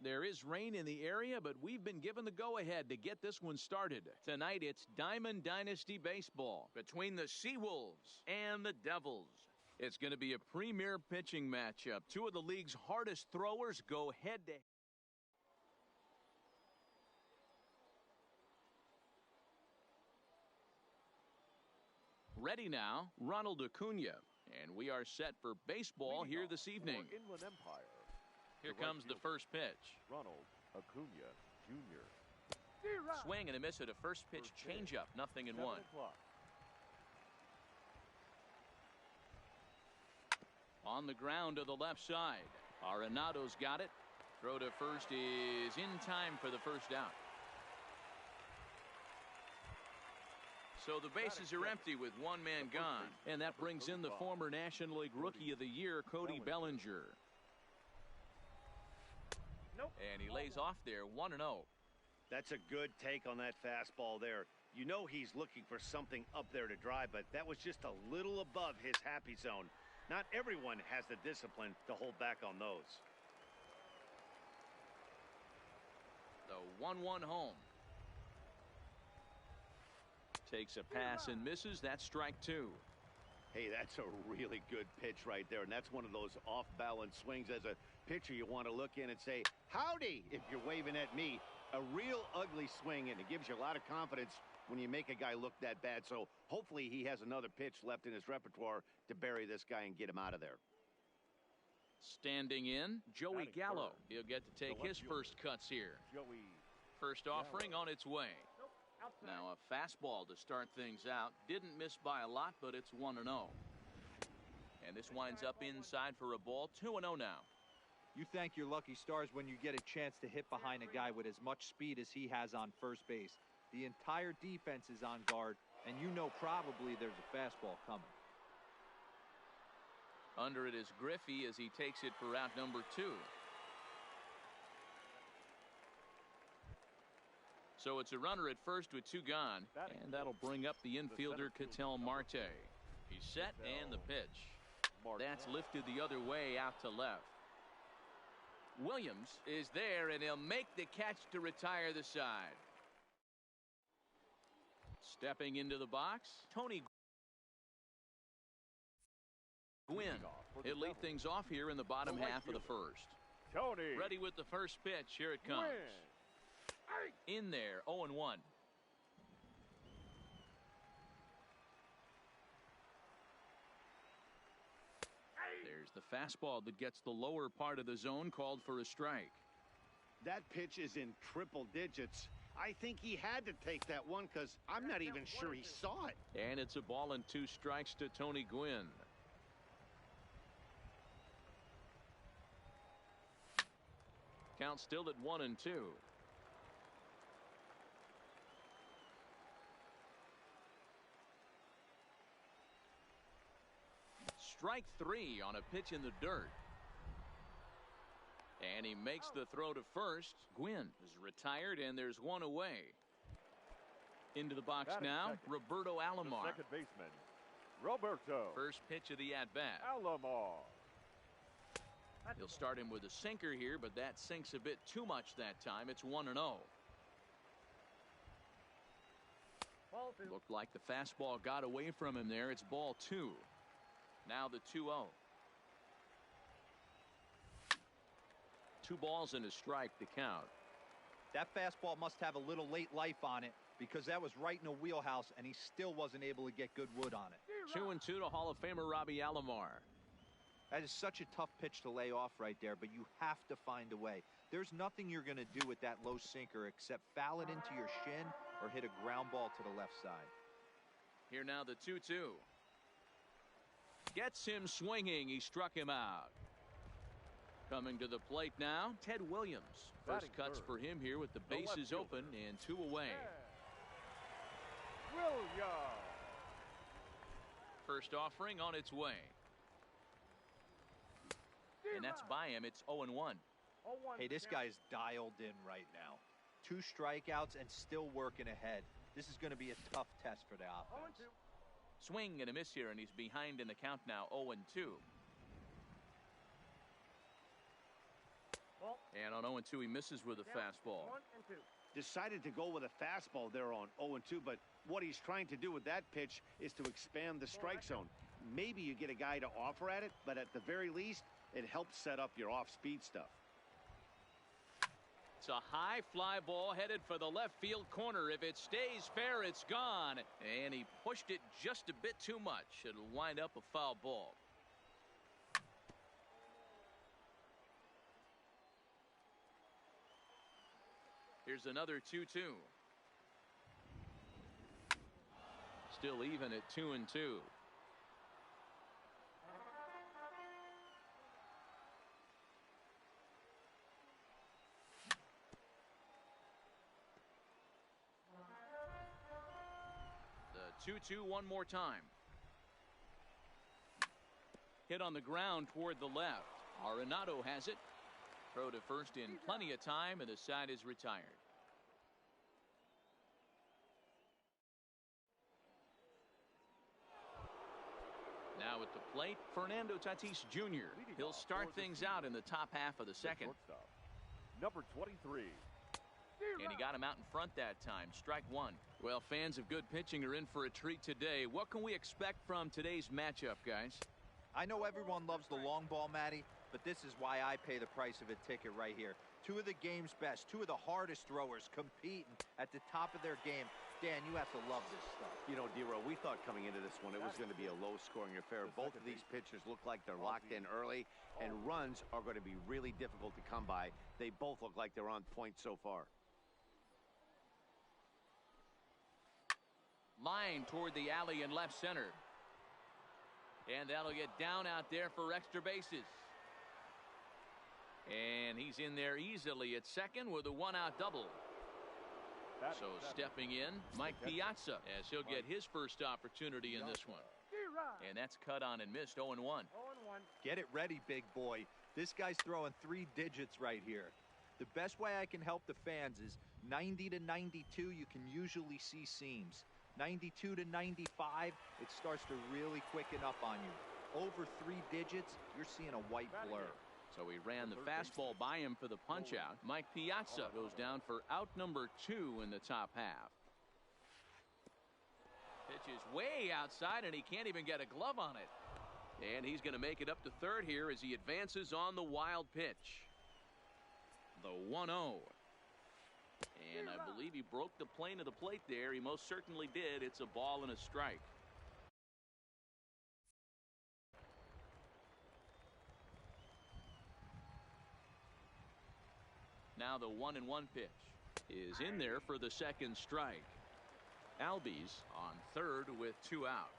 There is rain in the area, but we've been given the go-ahead to get this one started. Tonight, it's Diamond Dynasty Baseball between the Seawolves and the Devils. It's going to be a premier pitching matchup. Two of the league's hardest throwers go head-to-head. Ready now, Ronald Acuna. And we are set for baseball here this evening. Inland Empire. Here comes the first pitch. Ronald Acuna Jr. Swing and a miss at a first pitch changeup. 0-1. On the ground to the left side. Arenado's got it. Throw to first is in time for the first out. So the bases are empty with one man gone. And that brings in the former National League Rookie of the Year, Cody Bellinger. And he lays off there 1-0. That's a good take on that fastball there. You know he's looking for something up there to drive, but that was just a little above his happy zone. Not everyone has the discipline to hold back on those. The 1-1 home. Takes a pass and misses. That's strike two. Hey, that's a really good pitch right there, and that's one of those off-balance swings. As a pitcher, you want to look in and say, howdy, if you're waving at me. A real ugly swing, and it gives you a lot of confidence when you make a guy look that bad. So hopefully he has another pitch left in his repertoire to bury this guy and get him out of there. Standing in, Joey Gallo. He'll get to take his first cuts here. First offering on its way. Now a fastball to start things out. Didn't miss by a lot, but it's 1-0. And this winds up inside for a ball. 2-0 now. You thank your lucky stars when you get a chance to hit behind a guy with as much speed as he has on first base. The entire defense is on guard, and you know probably there's a fastball coming. Under it is Griffey as he takes it for out number 2. So it's a runner at first with 2 gone, and that'll bring up the infielder Ketel Marte. He's set and the pitch. That's lifted the other way out to left. Williams is there, and he'll make the catch to retire the side. Stepping into the box, Tony Gwynn. He'll lead things off here in the bottom half of the first. Tony. Ready with the first pitch. Here it comes. In there, 0-1. There's the fastball that gets the lower part of the zone, called for a strike. That pitch is in triple digits. I think he had to take that one because I'm not even sure he saw it. And it's a ball and 2 strikes to Tony Gwynn. Count still at 1-2. Strike 3 on a pitch in the dirt. And he makes the throw to first. Gwynn is retired, and there's one away. Into the box now, Roberto Alomar. The second baseman, Roberto. First pitch of the at-bat. Alomar. He'll start him with a sinker here, but that sinks a bit too much that time. It's 1-0. Looked like the fastball got away from him there. It's ball 2. Now the 2-0. 2 balls and a strike to count. That fastball must have a little late life on it, because that was right in a wheelhouse, and he still wasn't able to get good wood on it. 2-2 to Hall of Famer Robbie Alomar. That is such a tough pitch to lay off right there, but you have to find a way. There's nothing you're going to do with that low sinker except foul it into your shin or hit a ground ball to the left side. Here now the 2-2. Gets him swinging. He struck him out. Coming to the plate now, Ted Williams. First cuts for him here with the bases open and 2 away. Williams. First offering on its way. And that's by him. It's 0-1. Hey, this guy's dialed in right now. 2 strikeouts and still working ahead. This is going to be a tough test for the offense. Swing and a miss here, and he's behind in the count now, 0-2. And on 0-2, he misses with a fastball. Decided to go with a fastball there on 0-2, but what he's trying to do with that pitch is to expand the strike zone. Maybe you get a guy to offer at it, but at the very least, it helps set up your off-speed stuff. It's a high fly ball headed for the left field corner. If it stays fair, it's gone. And he pushed it just a bit too much. It'll wind up a foul ball. Here's another 2-2. Still even at 2-2. 2-2 one more time. Hit on the ground toward the left. Arenado has it. Throw to first in plenty of time, and the side is retired. Now at the plate, Fernando Tatis Jr. He'll start things out in the top half of the second. Number 23. And he got him out in front that time. Strike one. Well, fans of good pitching are in for a treat today. What can we expect from today's matchup, guys? I know everyone loves the long ball, Matty, but this is why I pay the price of a ticket right here. Two of the game's best, two of the hardest throwers competing at the top of their game. Dan, you have to love this stuff. You know, D-Row, we thought coming into this one it was going to be a low-scoring affair. Both of these pitchers look like they're locked in early, and runs are going to be really difficult to come by. They both look like they're on point so far. Line toward the alley in left center. And that'll get down out there for extra bases. And he's in there easily at second with a one-out double. So stepping in, Mike Piazza, as he'll get his first opportunity in this one. And that's cut on and missed. 0-1. Get it ready, big boy. This guy's throwing 3 digits right here. The best way I can help the fans is 90 to 92, you can usually see seams. 92 to 95, it starts to really quicken up on you. Over 3 digits, you're seeing a white blur. So he ran the fastball by him for the punch out. Mike Piazza goes down for out number 2 in the top half. Pitch is way outside and he can't even get a glove on it. And he's going to make it up to third here as he advances on the wild pitch. The 1-0. And I believe he broke the plane of the plate there. He most certainly did. It's a ball and a strike. Now the 1-1 pitch is in there for the second strike. Albies on third with 2 out.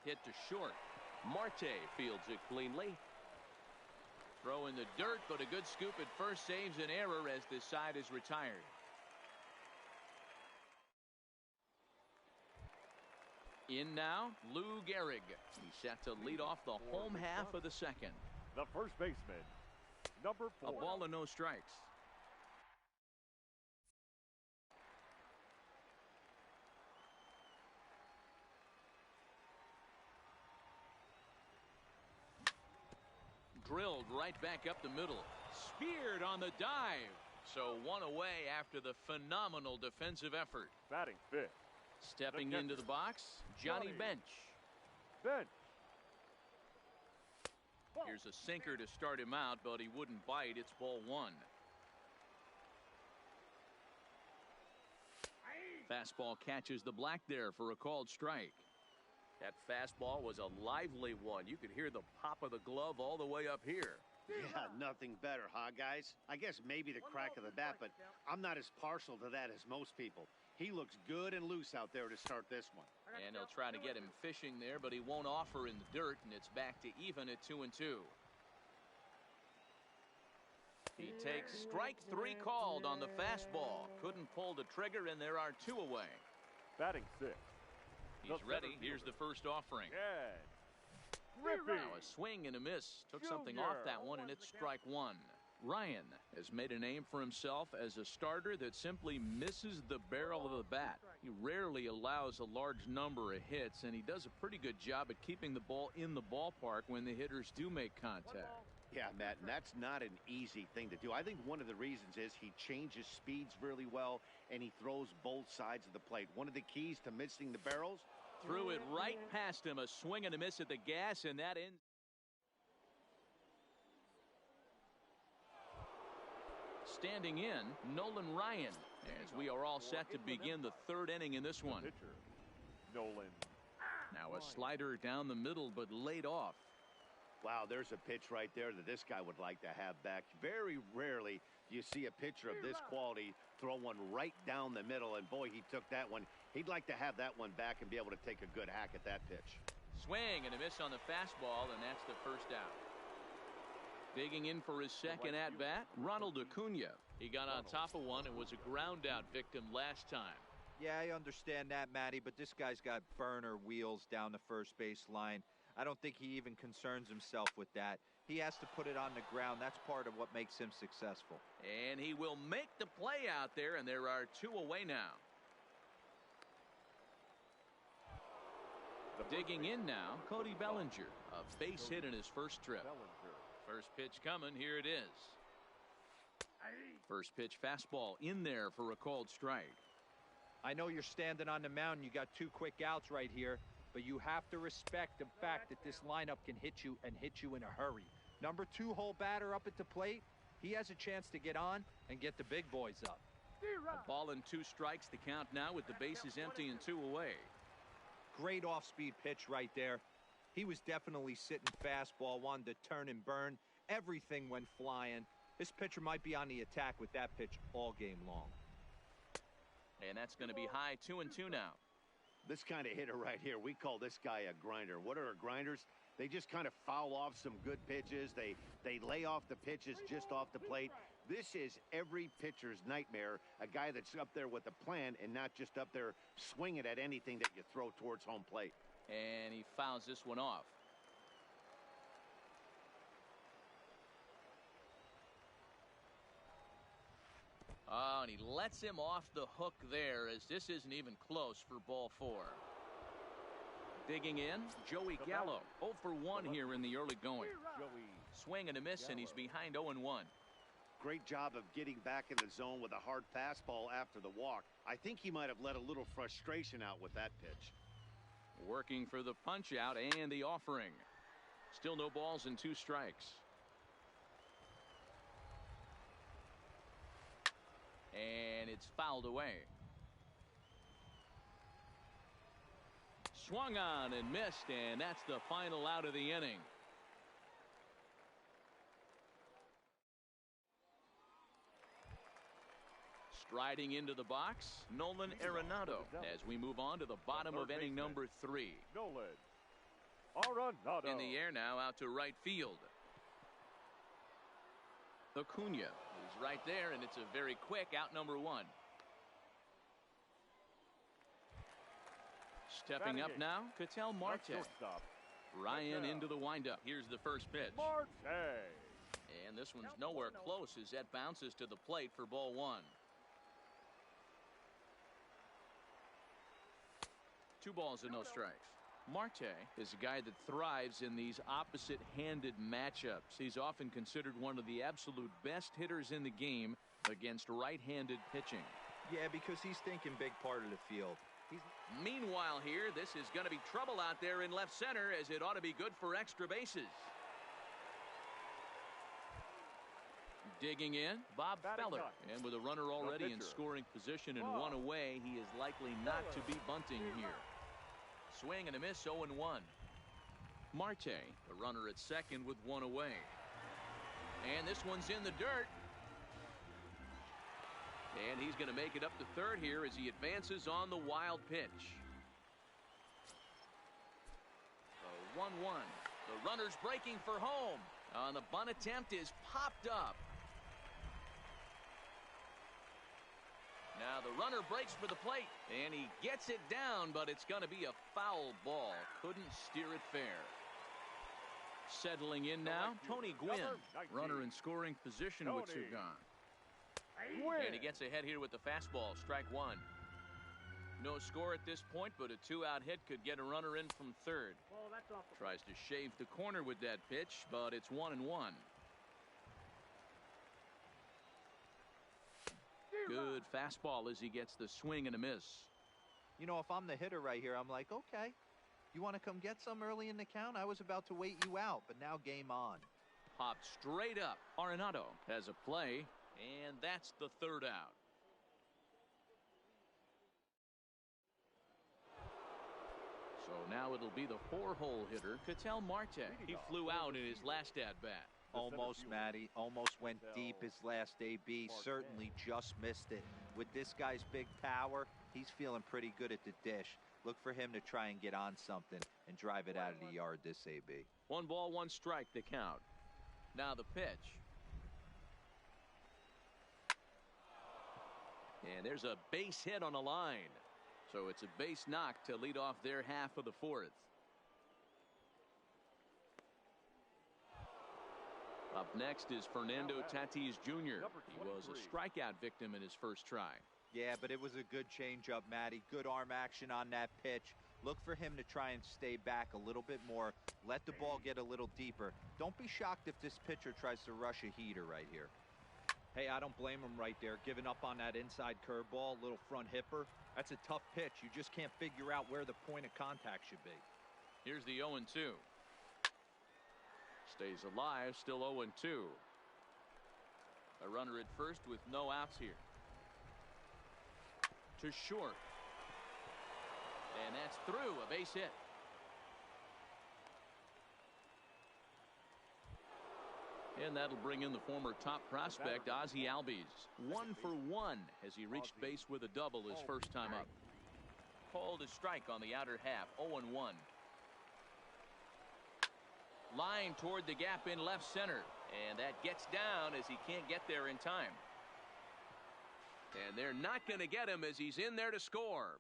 Hit to short. Marte fields it cleanly. Throw in the dirt, but a good scoop at first saves an error as this side is retired. In now, Lou Gehrig. He's set to lead off the home half of the second. The first baseman, number 4. A ball and no strikes. Drilled right back up the middle. Speared on the dive. So 1 away after the phenomenal defensive effort. Batting fifth. Stepping into the box, Johnny Bench. Here's a sinker to start him out, but he wouldn't bite. It's ball 1. Fastball catches the black there for a called strike. That fastball was a lively one. You could hear the pop of the glove all the way up here. Yeah, nothing better, huh, guys? I guess maybe the crack of the bat, but I'm not as partial to that as most people. He looks good and loose out there to start this one. And they'll try to get him fishing there, but he won't offer in the dirt, and it's back to even at 2-2. He takes strike 3 called on the fastball. Couldn't pull the trigger, and there are 2 away. Batting sixth. He's ready. Here's the first offering. Yeah. Now a swing and a miss. Took something off that one, and it's strike 1. Ryan has made a name for himself as a starter that simply misses the barrel of the bat. He rarely allows a large number of hits, and he does a pretty good job at keeping the ball in the ballpark when the hitters do make contact. Yeah, Matt, and that's not an easy thing to do. I think one of the reasons is he changes speeds really well, and he throws both sides of the plate. One of the keys to missing the barrels. Threw it right past him. A swing and a miss at the gas, and that ends. Standing in, Nolan Ryan, as we are all set to begin the 3rd inning in this one. Nolan. Now a slider down the middle, but laid off. Wow, there's a pitch right there that this guy would like to have back. Very rarely do you see a pitcher of this quality throw one right down the middle, and boy, he took that one. He'd like to have that one back and be able to take a good hack at that pitch. Swing and a miss on the fastball, and that's the first out. Digging in for his second at-bat, Ronald Acuna. He got on top of one and was a ground-out victim last time. Yeah, I understand that, Matty, but this guy's got burner wheels down the first base line. I don't think he even concerns himself with that. He has to put it on the ground. That's part of what makes him successful. And he will make the play out there, and there are 2 away now. Digging in now, Cody Bellinger. A base hit in his first trip. First pitch coming. Here it is. First pitch fastball in there for a called strike. I know you're standing on the mound. You got 2 quick outs right here, but you have to respect the fact that this lineup can hit you and hit you in a hurry. Number 2 hole batter up at the plate. He has a chance to get on and get the big boys up. A ball and 2 strikes to count now with the bases empty and 2 away. Great off-speed pitch right there. He was definitely sitting fastball, wanted to turn and burn. Everything went flying. This pitcher might be on the attack with that pitch all game long. And that's going to be high 2-2 now. This kind of hitter right here, we call this guy a grinder. What are grinders? They just kind of foul off some good pitches. They lay off the pitches just off the plate. This is every pitcher's nightmare, a guy that's up there with a plan and not just up there swinging at anything that you throw towards home plate. And he fouls this one off. Oh, and he lets him off the hook there, as this isn't even close for ball 4. Digging in, Joey Gallo. 0 for 1 here in the early going. Swing and a miss, and he's behind 0-1. Great job of getting back in the zone with a hard fastball after the walk. I think he might have let a little frustration out with that pitch. Working for the punch out and the offering. Still no balls and 2 strikes. And it's fouled away. Swung on and missed, and that's the final out of the inning. Striding into the box, Nolan Arenado, as we move on to the bottom of inning number 3. Nolan Arenado. In the air now, out to right field. Acuna is right there, and it's a very quick out number 1. Stepping up now, Ketel Marte. Ryan into the windup. Here's the first pitch. Marte. And this one's nowhere close as that bounces to the plate for ball 1. 2 balls and no strikes. Marte is a guy that thrives in these opposite-handed matchups. He's often considered one of the absolute best hitters in the game against right-handed pitching. Yeah, because he's thinking big part of the field. Meanwhile here, this is going to be trouble out there in left center, as it ought to be good for extra bases. Digging in, Bob Feller. And with a runner already in scoring position and 1 away, he is likely not to be bunting here. Swing and a miss, 0-1. Marte, the runner at second with 1 away. And this one's in the dirt. And he's going to make it up to third here as he advances on the wild pitch. The 1-1. The runner's breaking for home. On the bunt attempt is popped up. Now the runner breaks for the plate, and he gets it down, but it's going to be a foul ball. Couldn't steer it fair. Settling in now, Tony Gwynn. Runner in scoring position with 2 gone. And he gets ahead here with the fastball, strike 1. No score at this point, but a 2-out hit could get a runner in from third. Tries to shave the corner with that pitch, but it's 1-1. Good fastball as he gets the swing and a miss. You know, if I'm the hitter right here, I'm like, okay, you want to come get some early in the count? I was about to wait you out, but now game on. Popped straight up. Arenado has a play, and that's the 3rd out. So now it'll be the 4-hole hitter, Ketel Marte. He flew out in his last at-bat. Almost, Matty. Almost went deep his last AB. Certainly just missed it. With this guy's big power, he's feeling pretty good at the dish. Look for him to try and get on something and drive it out of the yard this AB. 1 ball, 1 strike, the count. Now the pitch. And there's a base hit on the line. So it's a base knock to lead off their half of the fourth. Up next is Fernando Tatis Jr. He was a strikeout victim in his first try. Yeah, but it was a good changeup, Matty. Good arm action on that pitch. Look for him to try and stay back a little bit more. Let the ball get a little deeper. Don't be shocked if this pitcher tries to rush a heater right here. Hey, I don't blame him right there. Giving up on that inside curveball, little front hipper. That's a tough pitch. You just can't figure out where the point of contact should be. Here's the 0-2. Stays alive, still 0-2. A runner at first with no outs here. To short. And that's through, a base hit. And that'll bring in the former top prospect, Ozzie Albies. 1 for 1 as he reached base with a double his first time up. Called a strike on the outer half, 0-1. Line toward the gap in left center. And that gets down as he can't get there in time. And they're not going to get him as he's in there to score.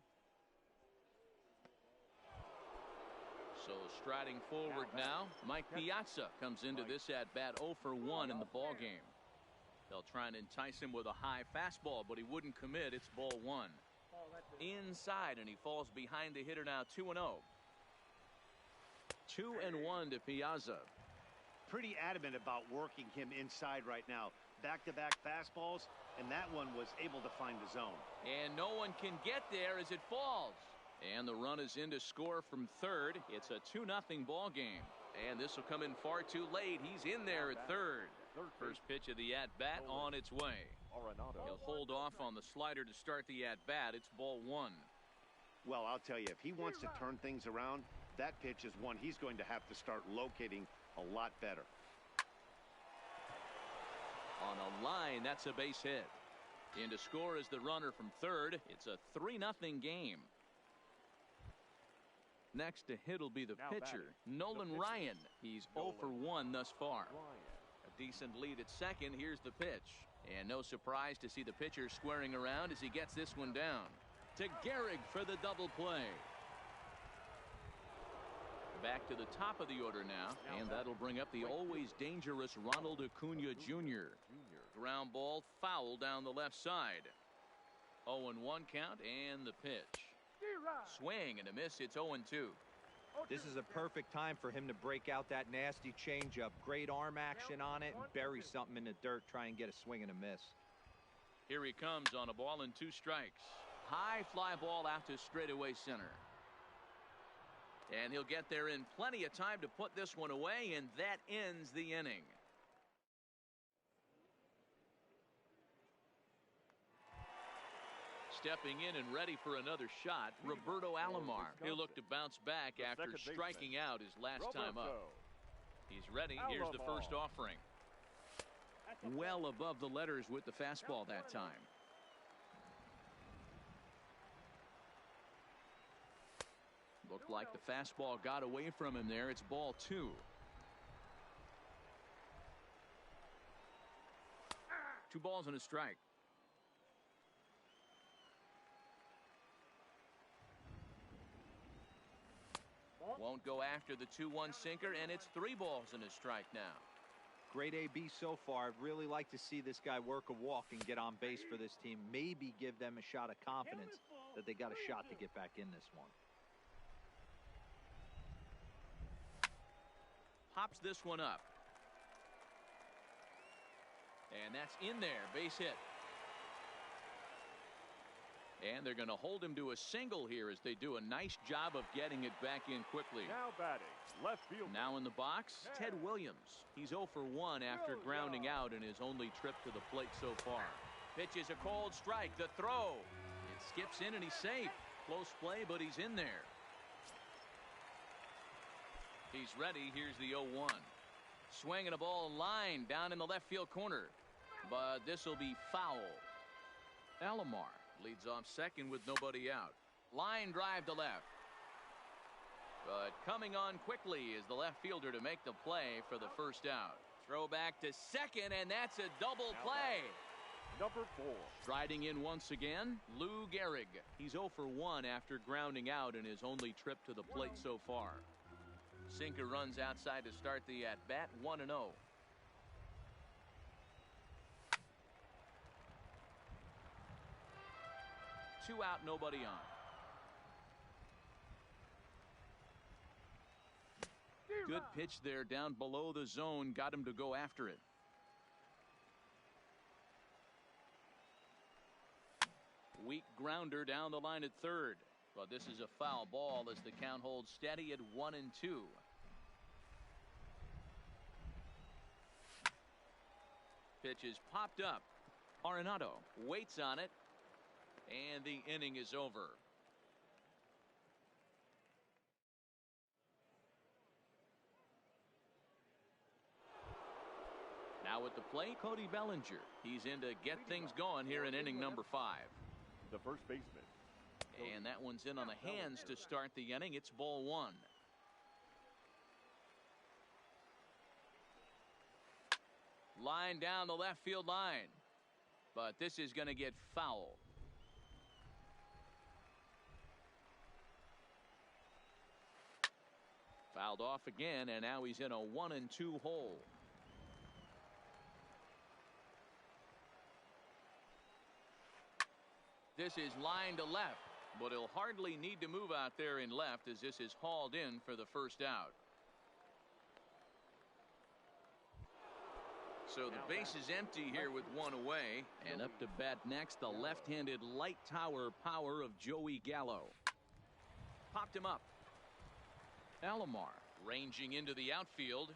So striding forward now, Mike Piazza comes into this at bat 0 for 1 in the ball game. They'll try and entice him with a high fastball, but he wouldn't commit. It's ball 1. Inside, and he falls behind the hitter now, 2-0. 2-1 to Piazza. Pretty adamant about working him inside right now. Back-to-back fastballs, and that one was able to find the zone. And no one can get there as it falls. And the run is in to score from third. It's a 2-0 ball game. And this will come in far too late. He's in there at third. First pitch of the at-bat on its way. He'll hold off on the slider to start the at-bat. It's ball 1. Well, I'll tell you, if he wants to turn things around, that pitch is one he's going to have to start locating a lot better. On a line, that's a base hit. In to score is the runner from third. It's a 3-0 game. Next to hit will be the pitcher, Nolan Ryan. He's 0 for 1 thus far. A decent lead at second. Here's the pitch. And no surprise to see the pitcher squaring around as he gets this one down. To Gehrig for the double play. Back to the top of the order now, and that'll bring up the always dangerous Ronald Acuna Jr. Ground ball foul down the left side. 0-1 count, and the pitch. Swing and a miss. It's 0-2. This is a perfect time for him to break out that nasty changeup. Great arm action on it and bury something in the dirt. Try and get a swing and a miss. Here he comes on a ball and 2 strikes. High fly ball out to straightaway center. And he'll get there in plenty of time to put this one away, and that ends the inning. Stepping in and ready for another shot, Roberto Alomar. He'll look to bounce back after striking out his last time up. He's ready. Here's the first offering. Well above the letters with the fastball that time. Looked like the fastball got away from him there. It's ball 2. 2 balls and a strike. Won't go after the 2-1 sinker, and it's 3 balls and a strike now. Great AB so far. I'd really like to see this guy work a walk and get on base for this team. Maybe give them a shot of confidence that they got a shot to get back in this one. Pops this one up. And that's in there. Base hit. And they're going to hold him to a single here as they do a nice job of getting it back in quickly. Now batting, left field. Now in the box, Ted Williams. He's 0 for 1 after grounding out in his only trip to the plate so far. Pitch is a cold strike. The throw. It skips in and he's safe. Close play, but he's in there. He's ready. Here's the 0-1. Swinging a ball line down in the left field corner. But this will be foul. Alomar leads off second with nobody out. Line drive to left. But coming on quickly is the left fielder to make the play for the first out. Throw back to second, and that's a double play. number 4. Striding in once again, Lou Gehrig. He's 0 for 1 after grounding out in his only trip to the plate so far. Sinker runs outside to start the at-bat, 1-0. Two out, nobody on. Good pitch there down below the zone. Got him to go after it. Weak grounder down the line at third. But this is a foul ball as the count holds steady at 1-2. Pitch is popped up. Arenado waits on it. And the inning is over. Now at the plate, Cody Bellinger. He's in to get things going here in inning number 5. The first baseman. And that one's in on the hands to start the inning. It's ball 1. Line down the left field line. But this is going to get foul. Fouled off again, and now he's in a 1-2 hole. This is line to left, but he'll hardly need to move out there in left as this is hauled in for the first out. So the base is empty here with one away, and up to bat next the left-handed light tower power of Joey Gallo. Popped him up. Alomar ranging into the outfield.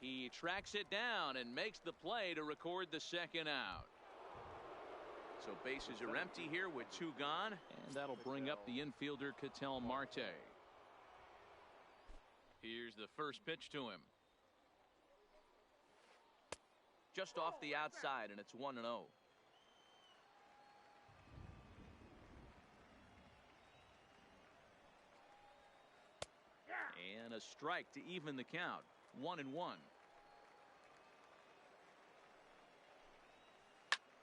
He tracks it down and makes the play to record the second out. So bases are empty here with 2 gone, and that'll bring up the infielder Ketel Marte. Here's the first pitch to him. Just off the outside, and it's 1-0. And a strike to even the count. 1-1.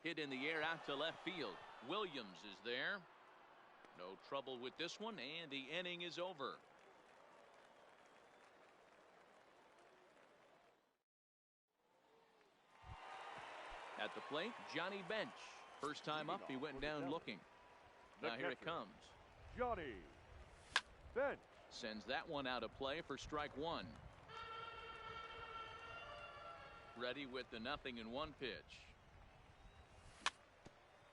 Hit in the air out to left field. Williams is there. No trouble with this one, and the inning is over. At the plate, Johnny Bench. First time up, he went down looking. Now here it comes. Johnny Bench sends that one out of play for strike 1. Ready with the 0-1 pitch.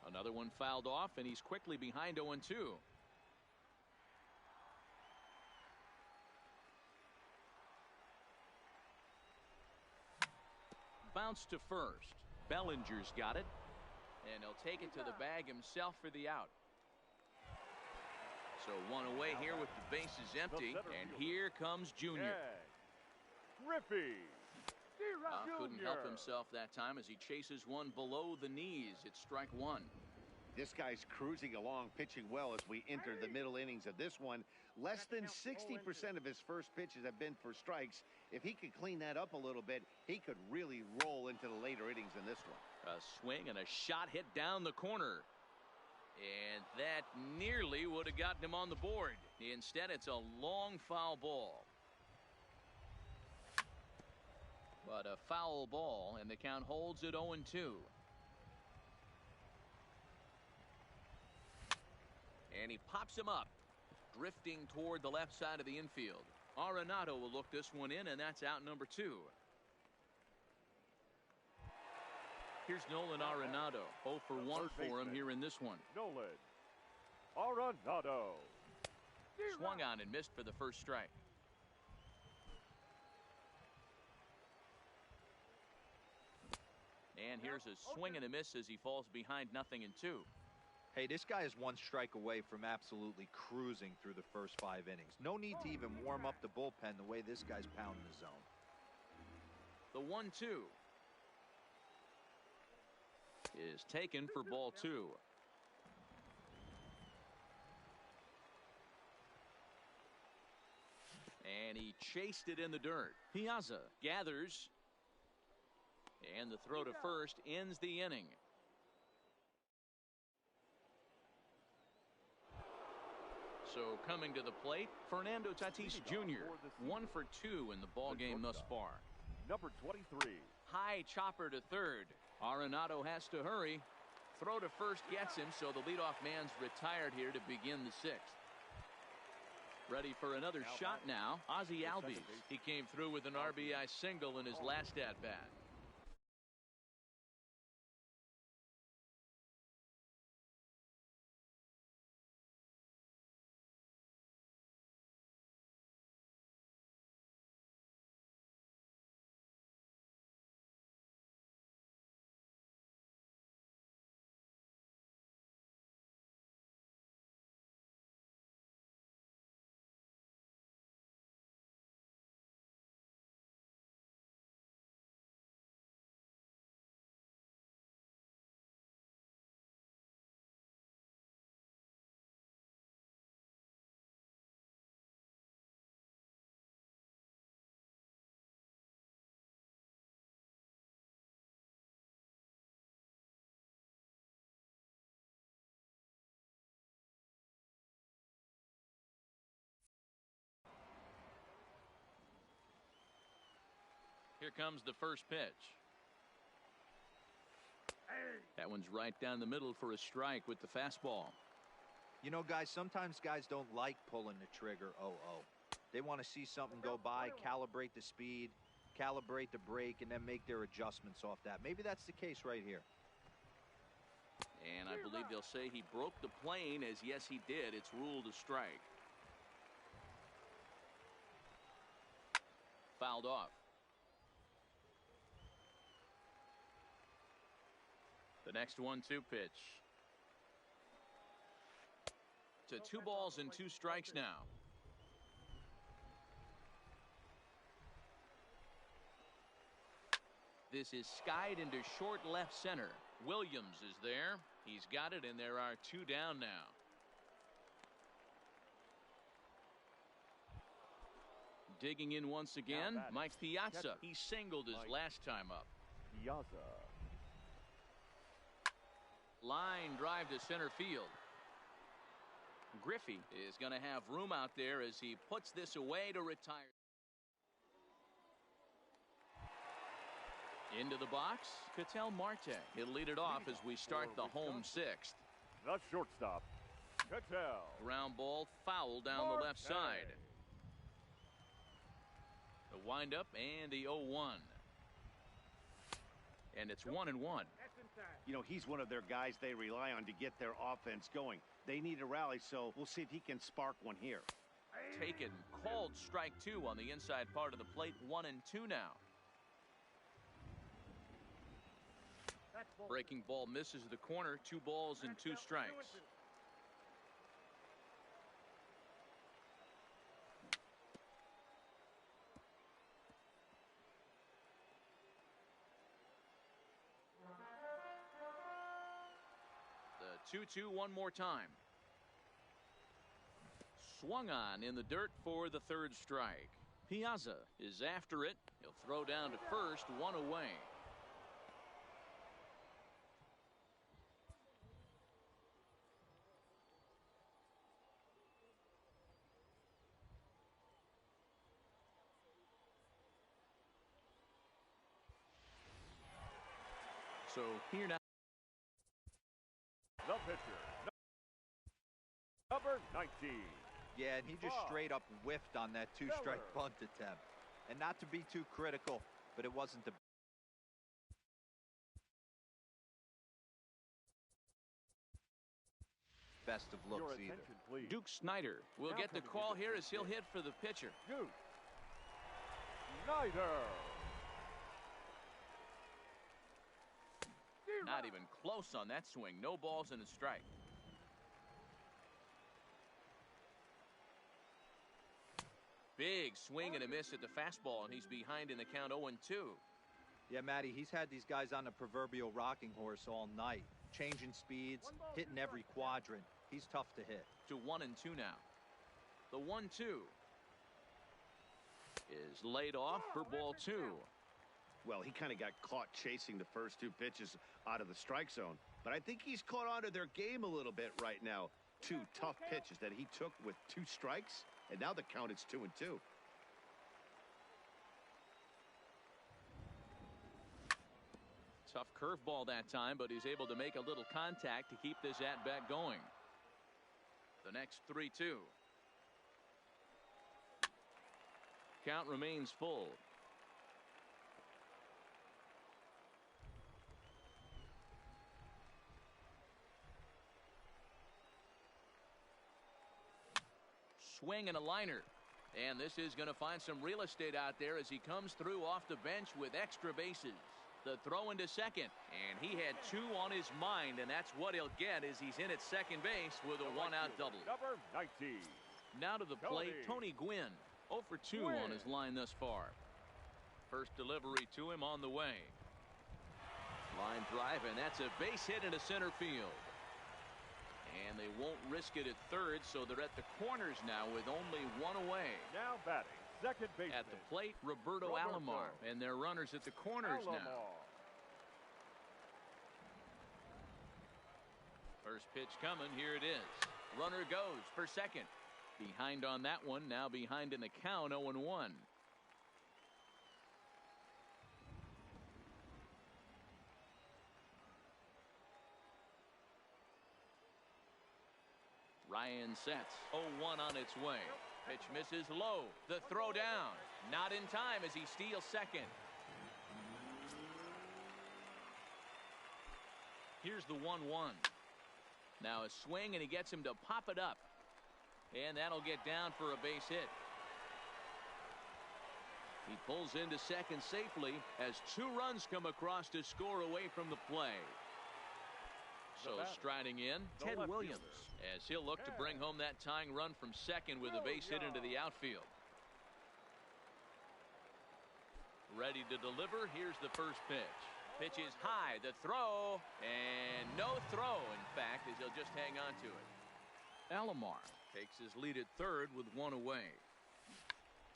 Another one fouled off, and he's quickly behind 0-2. Bounce to first. Bellinger's got it, and he'll take it to the bag himself for the out. So one away here with the bases empty, and here comes Junior. Griffey couldn't help himself that time as he chases one below the knees. It's strike 1. This guy's cruising along, pitching well as we enter the middle innings of this one. Less than 60% of his first pitches have been for strikes. If he could clean that up a little bit, he could really roll into the later innings in this one. A swing and a shot hit down the corner. And that nearly would have gotten him on the board. Instead, it's a long foul ball. But a foul ball, and the count holds at 0-2. And he pops him up, drifting toward the left side of the infield. Arenado will look this one in, and that's out number 2. Here's Nolan Arenado. 0 for 1 for him here in this one. Nolan Arenado. Swung on and missed for the first strike. And here's a swing and a miss as he falls behind 0-2. Hey, this guy is 1 strike away from absolutely cruising through the first 5 innings. No need to even warm up the bullpen the way this guy's pounding the zone. The 1-2 is taken for ball 2. And he chased it in the dirt. Piazza gathers. And the throw to first ends the inning. So coming to the plate, Fernando Tatis Jr. 1 for 2 in the ball game thus far. Number 23. High chopper to third. Arenado has to hurry. Throw to first gets him, so the leadoff man's retired here to begin the sixth. Ready for another shot now, Ozzie Albies. He came through with an RBI single in his last at-bat. Here comes the first pitch. That one's right down the middle for a strike with the fastball. You know, guys, sometimes guys don't like pulling the trigger 0-0. They want to see something go by, calibrate the speed, calibrate the brake, and then make their adjustments off that. Maybe that's the case right here. And I believe they'll say he broke the plane, as yes he did. It's ruled a strike. Fouled off. The next 1-2 pitch. To 2 balls and 2 strikes now. This is skied into short left center. Williams is there. He's got it, and there are 2 down now. Digging in once again, Mike Piazza. He singled his last time up. Piazza. Line drive to center field. Griffey is going to have room out there as he puts this away to retire. Into the box, Ketel Marte. He'll lead it off as we start the home sixth. The shortstop, Ketel. Ground ball foul down the left side. The windup and the 0-1. And it's 1-1. You know, he's one of their guys they rely on to get their offense going. They need a rally, so we'll see if he can spark one here. Taken, called strike 2 on the inside part of the plate. 1-2 now. Breaking ball misses the corner. 2 balls and 2 strikes. The 2-2 one more time. Swung on in the dirt for the 3rd strike. Piazza is after it. He'll throw down to first, 1 away. So here now. The pitcher, number 19. Yeah, and he just straight up whiffed on that 2-strike bunt attempt. And not to be too critical, but it wasn't the best of looks either. Please. Duke Snider will get the call here as he'll hit for the pitcher. Duke Snider. Not even close on that swing. No balls and a strike. Big swing and a miss at the fastball, and he's behind in the count 0-2. Yeah, Matty, he's had these guys on the proverbial rocking horse all night. Changing speeds, hitting every quadrant. He's tough to hit. To 1-2 now. The 1-2 is laid off for ball 2. Well, he kind of got caught chasing the first 2 pitches out of the strike zone. But I think he's caught on to their game a little bit right now. Two tough pitches that he took with 2 strikes, and now the count is 2-2. Tough curveball that time, but he's able to make a little contact to keep this at-bat going. The next 3-2. Count remains full. Swing and a liner. And this is going to find some real estate out there as he comes through off the bench with extra bases. The throw into second, and he had 2 on his mind, and that's what he'll get as he's in at second base with a 1-out double. Number 19. Now to the plate, Tony Gwynn. 0 for 2 on his line thus far. First delivery to him on the way. Line drive, and that's a base hit into center field. And they won't risk it at third, so they're at the corners now with only 1 away. Now batting, second baseman. At the plate, Roberto Alomar, and their runners at the corners now. First pitch coming, here it is. Runner goes for second. Behind on that one, now behind in the count, 0-1. Ryan sets. 0-1 on its way. Pitch misses low. The throw down. Not in time as he steals second. Here's the 1-1. Now a swing, and he gets him to pop it up. And that'll get down for a base hit. He pulls into second safely as 2 runs come across to score away from the play. So striding in, Ted Williams, as he'll look to bring home that tying run from second with a base hit into the outfield. Ready to deliver. Here's the first pitch. Pitch is high. The throw, and no throw, in fact, as he'll just hang on to it. Alomar takes his lead at third with 1 away.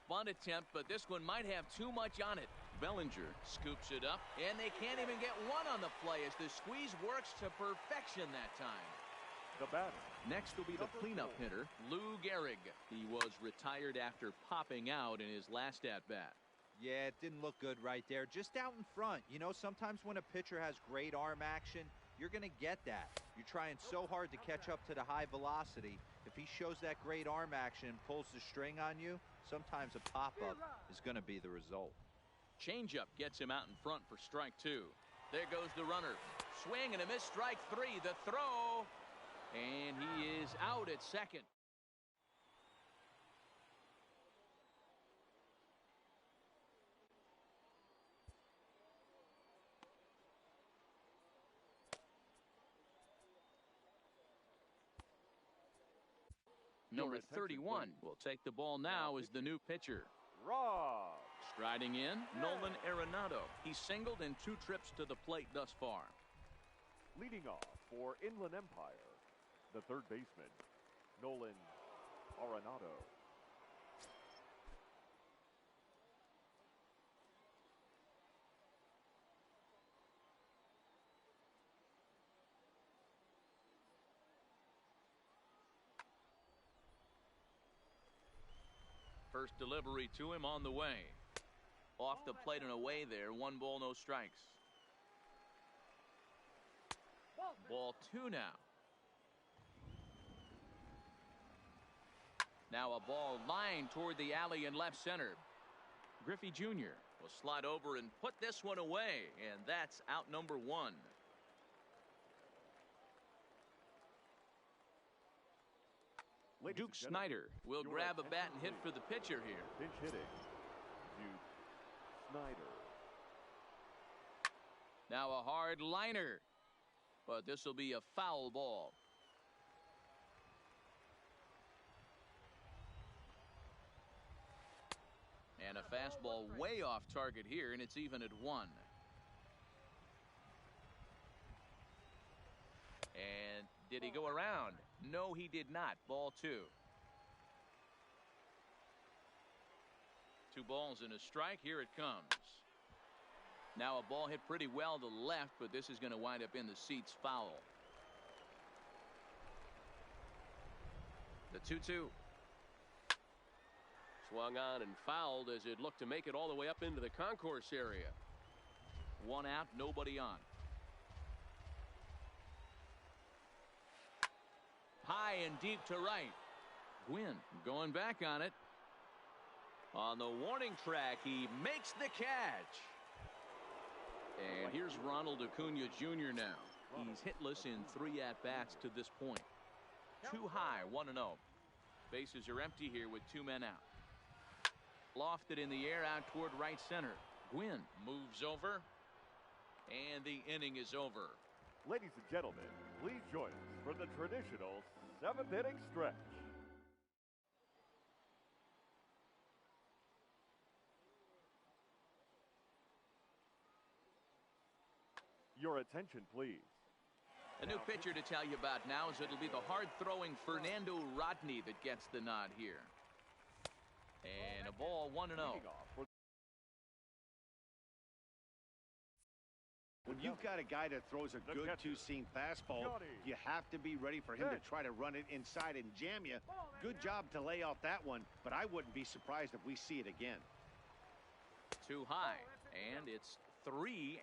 Bunt attempt, but this one might have too much on it. Bellinger scoops it up, and they can't even get 1 on the play as the squeeze works to perfection that time. The batter. Next will be the cleanup hitter, Lou Gehrig. He was retired after popping out in his last at-bat. Yeah, it didn't look good right there. Just out in front. You know, sometimes when a pitcher has great arm action, you're going to get that. You're trying so hard to catch up to the high velocity. If he shows that great arm action and pulls the string on you, sometimes a pop-up is going to be the result. Changeup gets him out in front for strike 2. There goes the runner. Swing and a miss, strike 3. The throw, and he is out at second. Number 31 will take the ball now as the new pitcher. Rob. Striding in, Nolan Arenado. He's singled in 2 trips to the plate thus far. Leading off for Inland Empire, the third baseman, Nolan Arenado. First delivery to him on the way. Off the plate and away there. 1 ball, no strikes. Ball 2 now. Now a ball lined toward the alley in left center. Griffey Jr. will slide over and put this one away, and that's out number 1. Duke Snider will grab a bat and hit for the pitcher here. Pinch hitting, Duke Snider. Now a hard liner, but this will be a foul ball. And a fastball way off target here, and it's even at 1. And did he go around? No, he did not. Ball 2. 2 balls and a strike. Here it comes. Now a ball hit pretty well to left, but this is going to wind up in the seats foul. 2-2. Swung on and fouled as it looked to make it all the way up into the concourse area. 1 out, nobody on. High and deep to right. Gwynn going back on it. On the warning track, he makes the catch. And here's Ronald Acuna Jr. now. He's hitless in 3 at-bats to this point. Too high, 1-0. Bases are empty here with 2 men out. Lofted in the air out toward right center. Gwynn moves over. And the inning is over. Ladies and gentlemen, please join us for the traditional 7th inning stretch. Your attention, please. A new pitcher to tell you about now is it'll be the hard-throwing Fernando Rodney that gets the nod here. And a ball, 1-0. When you've got a guy that throws a good two-seam fastball, you have to be ready for him to try to run it inside and jam you. Good job to lay off that one, but I wouldn't be surprised if we see it again. Too high, and it's 3-0.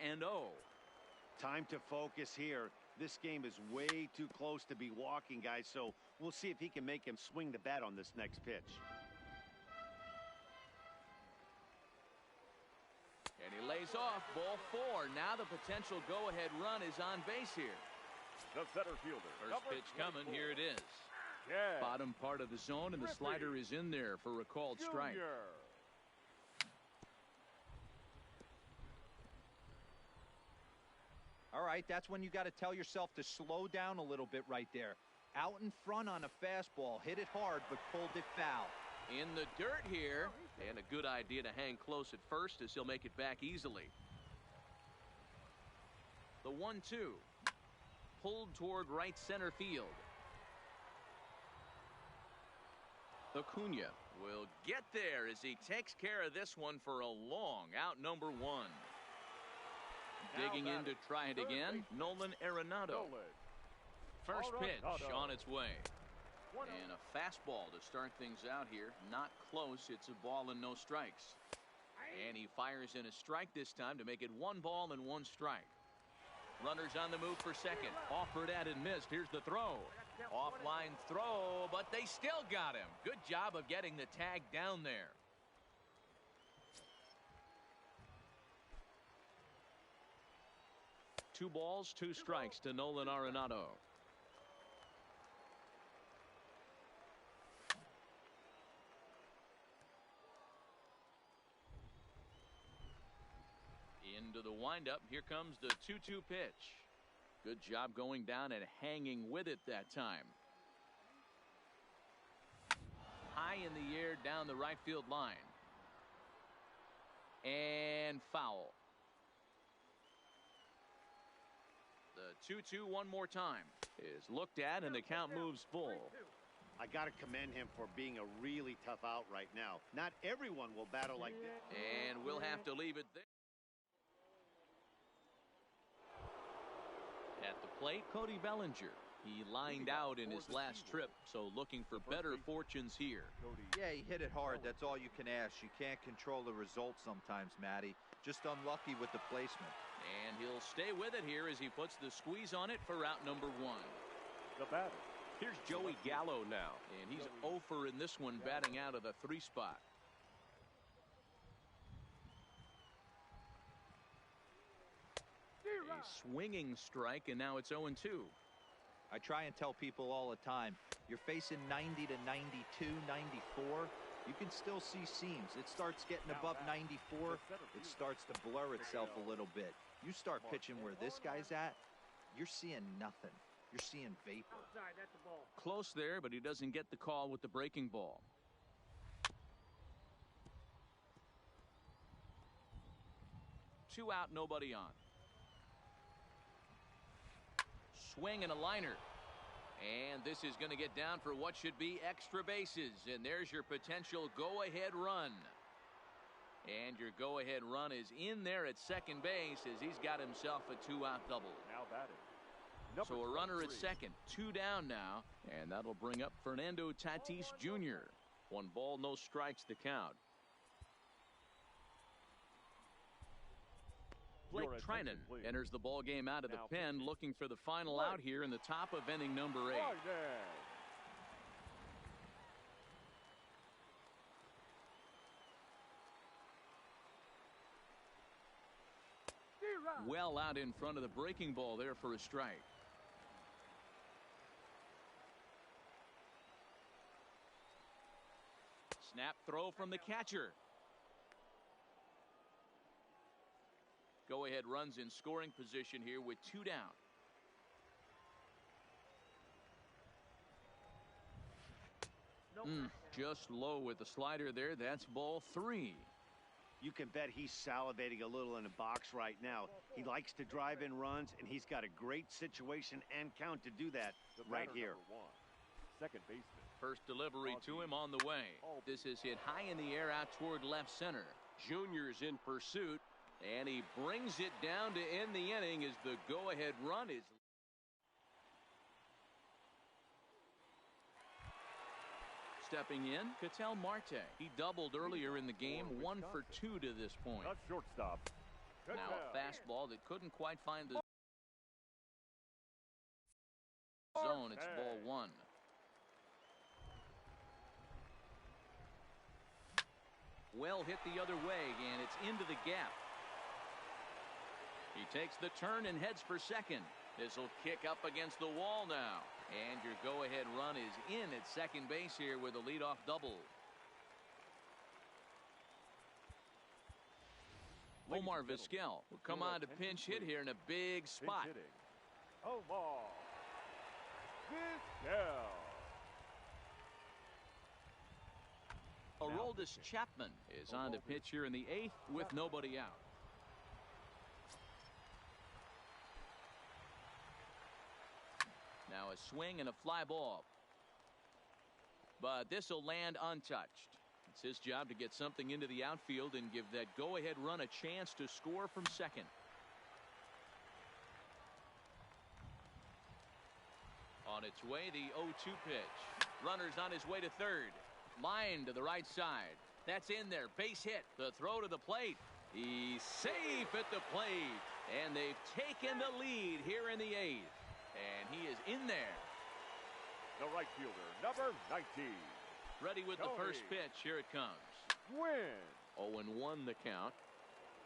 Time to focus here. This game is way too close to be walking, guys, so we'll see if he can make him swing the bat on this next pitch. And he lays off, ball 4. Now the potential go-ahead run is on base here. The center fielder. First pitch coming, here it is. Yeah. Bottom part of the zone, and the slider is in there for a called strike. All right, that's when you got to tell yourself to slow down a little bit right there. Out in front on a fastball, hit it hard, but pulled it foul. In the dirt here, and a good idea to hang close at first as he'll make it back easily. The 1-2. Pulled toward right center field. Acuna will get there as he takes care of this one for a long out, number 1. Digging in to try it again, Nolan Arenado. First pitch on its way. And a fastball to start things out here. Not close. It's a ball and no strikes. And he fires in a strike this time to make it 1 ball and 1 strike. Runners on the move for second. Offered at and missed. Here's the throw. Offline throw, but they still got him. Good job of getting the tag down there. Two balls, 2 strikes to Nolan Arenado. Into the windup. Here comes the 2-2 pitch. Good job going down and hanging with it that time. High in the air down the right field line. And foul. The 2-2 one more time is looked at, and the count moves full. I got to commend him for being a really tough out right now. Not everyone will battle like this. And we'll have to leave it there. At the plate, Cody Bellinger. He lined out in his last trip, so looking for better fortunes here. Yeah, he hit it hard. That's all you can ask. You can't control the result sometimes, Matty. Just unlucky with the placement. And he'll stay with it here as he puts the squeeze on it for out number 1. The batter. Here's Joey Gallo now. And he's 0 for in this one, batting out of the 3 spot. A swinging strike, and now it's 0-2. I try and tell people all the time, you're facing 90 to 92, 94. You can still see seams. It starts getting above 94. It starts to blur itself a little bit. You start pitching where this guy's at, you're seeing nothing. You're seeing vapor. Close there, but he doesn't get the call with the breaking ball. Two out, nobody on. Swing and a liner. And this is going to get down for what should be extra bases. And there's your potential go-ahead run. And your go-ahead run is in there at second base as he's got himself a 2-out double. Now batting, So a runner at second, 2 down now, and that'll bring up Fernando Tatis Jr. 1 ball, no strikes to count. Blake Trinan enters the ball game out of the pen, looking for the final out here in the top of inning number 8. Well out in front of the breaking ball there for a strike. Snap throw from the catcher. Go ahead runs in scoring position here with 2 down. Just low with the slider there. That's ball 3. You can bet he's salivating a little in the box right now. He likes to drive in runs, and he's got a great situation and count to do that right here. Second baseman. First delivery to him on the way. This is hit high in the air out toward left center. Junior's in pursuit. And he brings it down to end the inning as the go-ahead run is. Stepping in, Ketel Marte. He doubled earlier in the game, 1 for 2 to this point. Not shortstop. Now a fastball that couldn't quite find the zone. It's ball 1. Well hit the other way, and it's into the gap. He takes the turn and heads for second. This will kick up against the wall now. And your go-ahead run is in at second base here with a leadoff double. Omar Vizquel will come on to pinch hit here in a big spot. Omar Vizquel. Aroldis Chapman is on to pitch here in the 8th with nobody out. Now a swing and a fly ball. But this will land untouched. It's his job to get something into the outfield and give that go-ahead run a chance to score from second. On its way, the 0-2 pitch. Runner's on his way to third. Line to the right side. That's in there. Base hit. The throw to the plate. He's safe at the plate. And they've taken the lead here in the 8th. And he is in there. The right fielder, number 19. Ready with the first pitch. Here it comes. Win. 0-1 the count.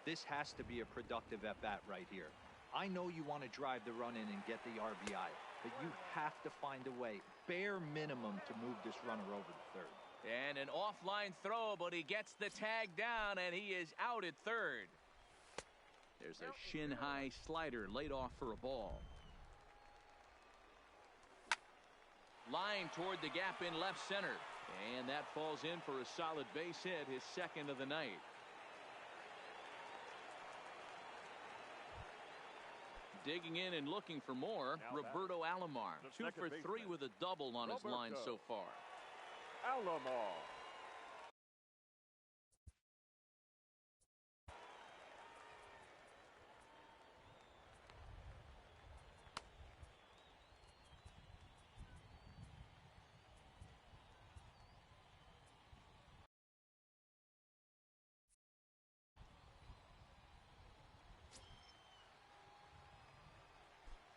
This has to be a productive at-bat right here. I know you want to drive the run in and get the RBI, but you have to find a way, bare minimum, to move this runner over to third. And an offline throw, but he gets the tag down, and he is out at third. There's a shin-high slider laid off for a ball. Line toward the gap in left center. And that falls in for a solid base hit, his second of the night. Digging in and looking for more, Roberto Alomar. 2 for 3 with a double on his line so far. Alomar.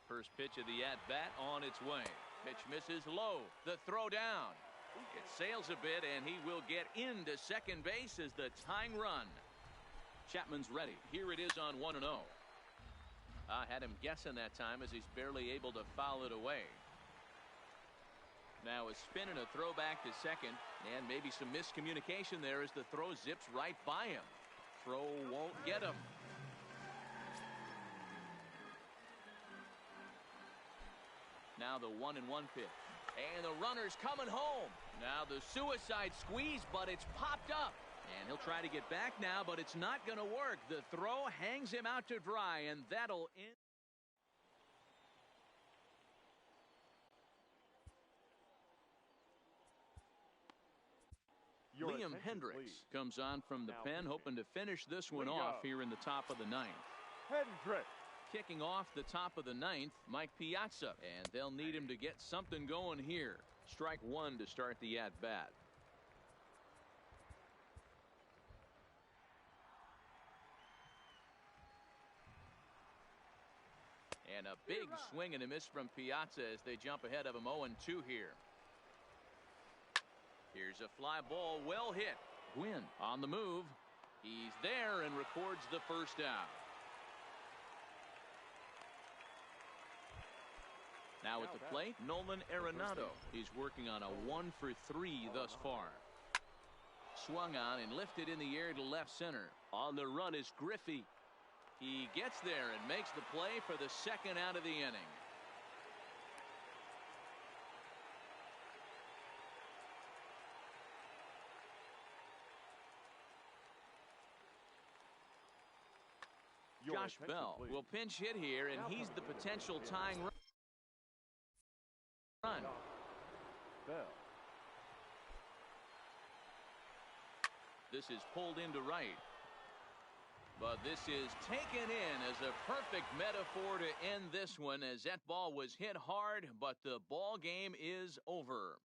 First pitch of the at-bat on its way. Pitch misses low. The throw down. It sails a bit, and he will get into second base as the tying run. Chapman's ready. Here it is on 1-0. I had him guessing that time as he's barely able to foul it away. Now a spin and a throw back to second, and maybe some miscommunication there as the throw zips right by him. Throw won't get him. Now the 1-1 pitch. And the runner's coming home. Now the suicide squeeze, but it's popped up. And he'll try to get back now, but it's not going to work. The throw hangs him out to dry, and that'll end. Liam Hendricks comes on from the pen, hoping to finish this one off here in the top of the 9th. Hendricks. Kicking off the top of the ninth, Mike Piazza, and they'll need him to get something going here. Strike one to start the at-bat. And a big swing and a miss from Piazza as they jump ahead of him 0-2 here. Here's a fly ball, well hit. Gwynn on the move. He's there and records the first out. Now at the plate, Nolan Arenado. He's working on a 1-for-3 thus far. Swung on and lifted in the air to left center. On the run is Griffey. He gets there and makes the play for the second out of the inning. Josh Bell will pinch hit here, and he's the potential tying run. Bell. This is pulled into right. But this is taken in as a perfect metaphor to end this one, as that ball was hit hard, but the ball game is over.